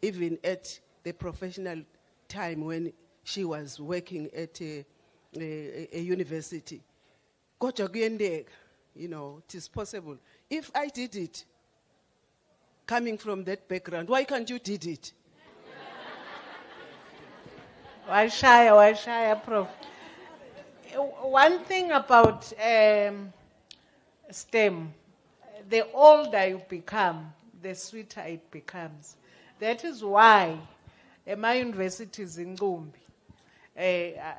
even at the professional time when she was working at a university. Kodwa kuyendeka, you know, it is possible. If I did it, coming from that background, why can't you did it? Why shy, Prof? One thing about STEM, the older you become, the sweeter it becomes. That is why my universities in Gumbi,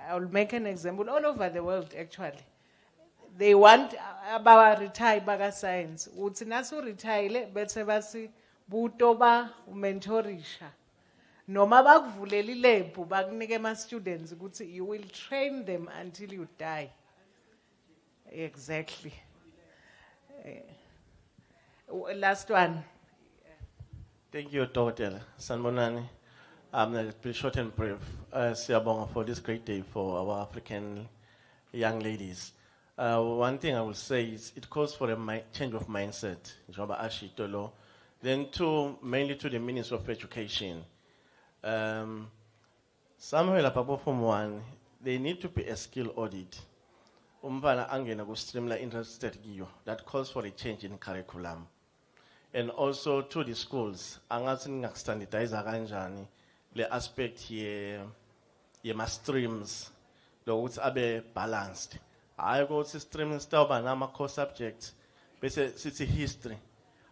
I'll make an example, all over the world actually. They want about retire baga science. Uthi naso retire bese basi butoba mentorisha. Noma bakuvuleli lab bakunike ma students ukuthi you will train them until you die. Exactly. Last one. Thank you, Dr. Sanbonani. I'm pretty short and brief. Siyabonga for this great day for our African young ladies. One thing I will say is it calls for a change of mindset. Then mainly to the Ministry of Education. Somewhere above from one, they need to be a skill audit. That calls for a change in curriculum. And also to the schools, standardize the aspect here, streams, those are balanced. I go to streams, core subjects, city history,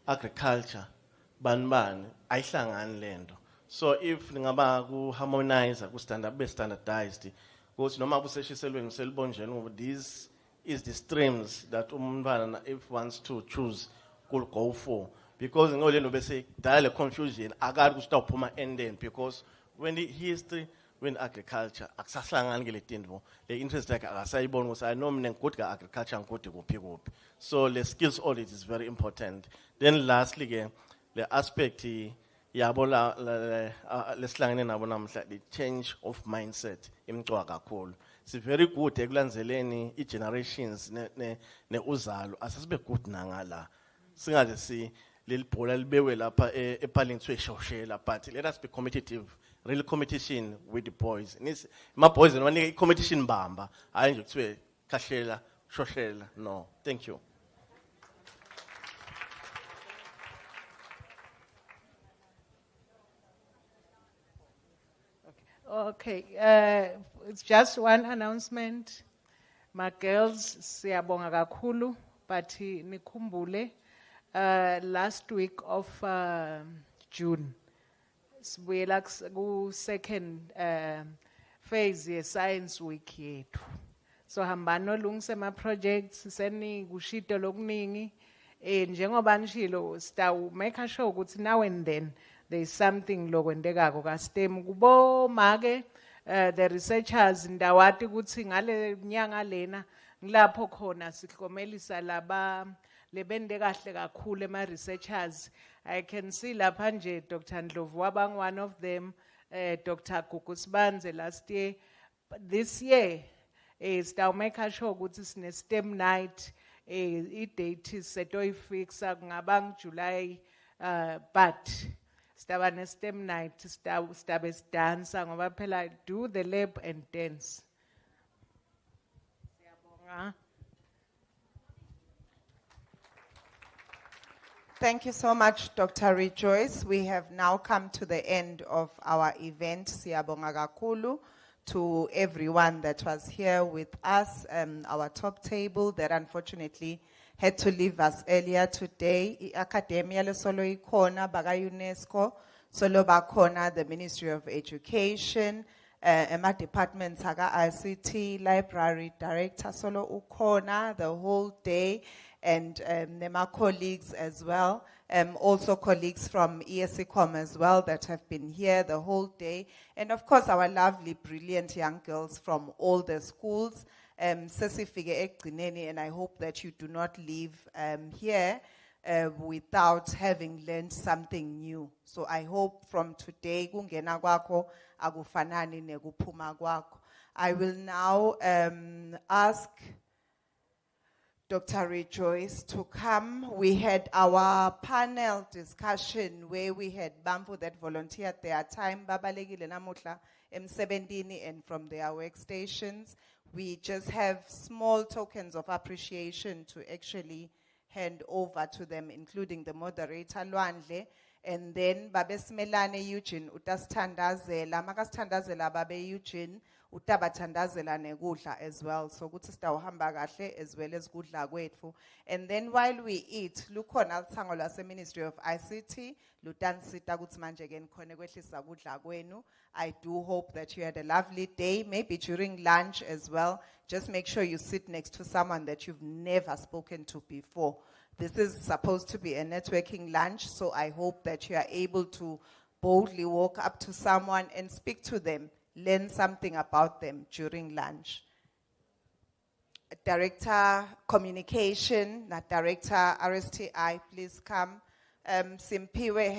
agriculture, ban, and land. So if you harmonize, standardized, goes no matter this is the streams that if wants to choose could go for. Because in order to say dial confusion, I got to stop my ending because when the history, when agriculture, the interest like I know good agriculture and good pick up. So the skills audit is very important. Then lastly, the aspect the change of mindset. It's very good ekulanzeleni generations ne uzalo asasibe good nangala singaze si lelibhola libewe lapha ephaleni sweshoshela but let us be competitive, real competition with the boys. My boys and competition bamba hayi nje kuthiwe khahlela shoshela. No, thank you. Okay, it's just one announcement. My girls, siyabonga kakhulu, but nikumbule, last week of June. Sibuyela ku second phase ye science week yethu. So hambano lungise ma projects seni kushito lokuningi njengoba nishilo sta make sure ukuthi now and then there is something lokwendekako ka STEM kubo make the researchers ndawati ukuthi ngale nyanga lena ngilapho khona siklomelisa laba lebende kahle kakhulu ema researchers. I can see lapha nje Dr. Ndlovu wabang one of them, Dr. Gugusbanze last year. But this year is to make sure ukuthi sine STEM night i-date setoyifixa ngabang July but staba ne STEM night stabe sidansa ngoba phela do the lab and dance. Siyabonga. Thank you so much, Dr. Rejoice. We have now come to the end of our event. Siyabonga kakhulu to everyone that was here with us, our top table that unfortunately had to leave us earlier today. Academia le solo ikona baga UNESCO, solo bakona the Ministry of Education, ema departments haga ICT, library director solo ukona the whole day, and my colleagues as well, also colleagues from ESCOM as well that have been here the whole day, and of course our lovely, brilliant young girls from all the schools. Sesifike ekugcineni, and I hope that you do not leave here without having learned something new. So I hope from today, kungena kwakho akufanani nekuphuma kwakho. I will now ask Dr. Rejoice to come. We had our panel discussion where we had Bambo that volunteered their time, babalekile namuhla emsebentini and from their workstations. We just have small tokens of appreciation to actually hand over to them, including the moderator Lwandle, and then Babe Smelane Eugene utasithandazela, makasithandazela Babe Eugene utabathandazela negudla as well. So kuthi sitawuhamba kahle as well as gudla kwethu. And then while we eat, lukhona litsango lwase Ministry of ICT lutansita kuthi manje ke nikhone kwehlisa gudla kwenu. I do hope that you had a lovely day, maybe during lunch as well. Just make sure you sit next to someone that you've never spoken to before. This is supposed to be a networking lunch, so I hope that you are able to boldly walk up to someone and speak to them, learn something about them during lunch. Director Communication, not Director RSTI, please come. Simpiwe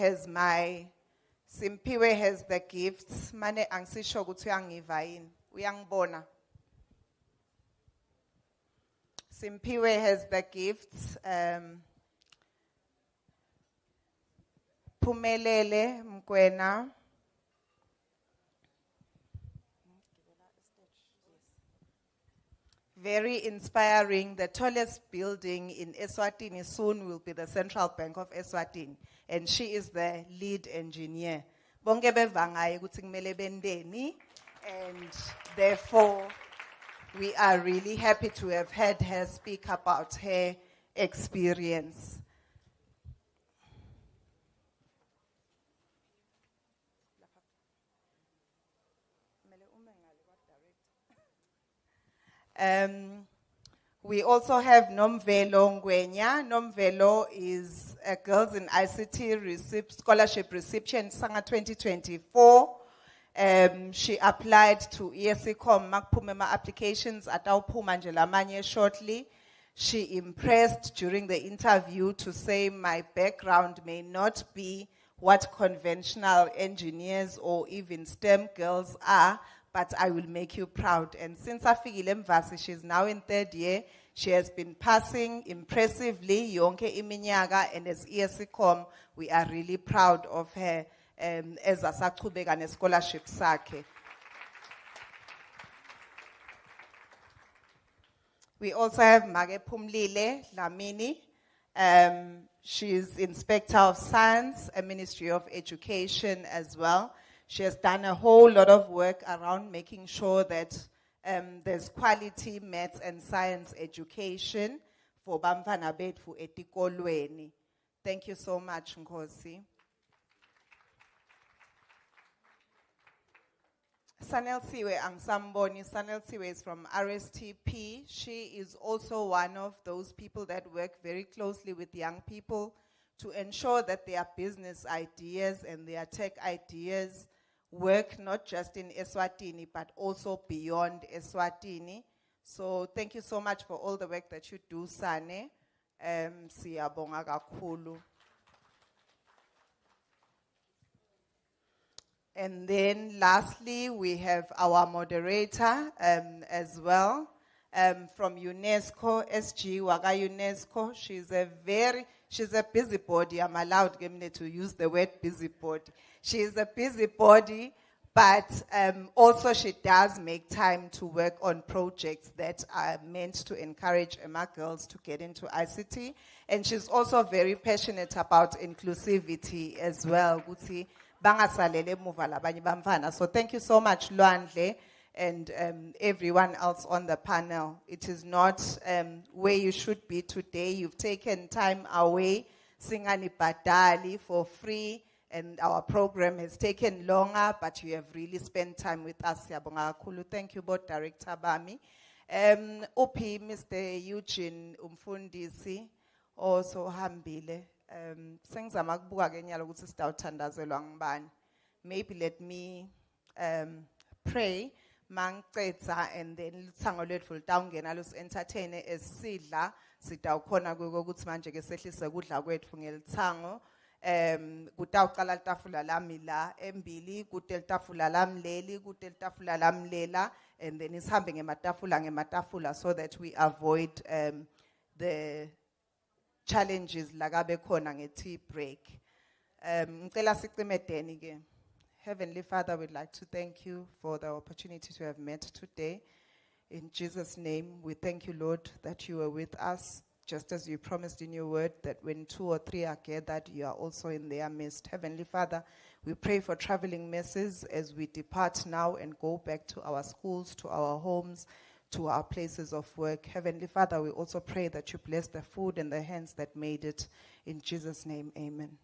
has the gifts. Mane angisisho ukuthi uyangiva yini. Uyangibona. Simpiwe has the gifts. Phumelele Mkwena. Very inspiring. The tallest building in Eswatini soon will be the Central Bank of Eswatini. And she is the lead engineer. Bonke beva ngaye ukuthi kumele bendeni, and therefore we are really happy to have had her speak about her experience. We also have Nomvelo Ngwenya. Nomvelo is a Girls in ICT scholarship recipient, Sanga 2024. She applied to ESCOM Makpumema applications at Aupumanjela Manye shortly. She impressed during the interview to say, my background may not be what conventional engineers or even STEM girls are, but I will make you proud. And since Afikile Mvasi, she's now in 3rd year. She has been passing impressively, yonke iminyaka, and as ESCOM, we are really proud of her as a saqhubeka ne-scholarship sakhe. We also have Mage Pumlile Lamini. She's Inspector of Science, a Ministry of Education as well. She has done a whole lot of work around making sure that there's quality maths and science education for Bamfana Betfu etikolweni. Thank you so much, Nkosi. Sanel Siwe Angsamboni. Sanel Siwe is from RSTP. She is also one of those people that work very closely with young people to ensure that their business ideas and their tech ideas work not just in Eswatini, but also beyond Eswatini. So thank you so much for all the work that you do, Sane. Siyabonga kakhulu. And then lastly, we have our moderator as well from UNESCO, SG Waga UNESCO. She's a busybody. I'm allowed to use the word busybody. She's a busybody, but also she does make time to work on projects that are meant to encourage Emma girls to get into ICT. And she's also very passionate about inclusivity as well. So thank you so much, Luandle, and everyone else on the panel. It is not where you should be today. You've taken time away, singani badali for free, and our program has taken longer, but you have really spent time with us. Thank you both, Director Bami. Upi, Mr. Eugene Umfundisi, also hambile. Maybe let me pray and then little down entertain as sidla sitawukhona ukuthi manje ke sehlise kudla kwethu ngelithango kutawuqala itafula lami la embili kutel tafula lami leli kutel tafula lami lela and then isihambe ngematafula so that we avoid the challenges lagabe khona nge-tea break. Ngicela sicimedeni ke. Heavenly Father, we'd like to thank you for the opportunity to have met today. In Jesus' name, we thank you, Lord, that you are with us, just as you promised in your word that when 2 or 3 are gathered, you are also in their midst. Heavenly Father, we pray for traveling mercies as we depart now and go back to our schools, to our homes, to our places of work. Heavenly Father, we also pray that you bless the food and the hands that made it. In Jesus' name, amen.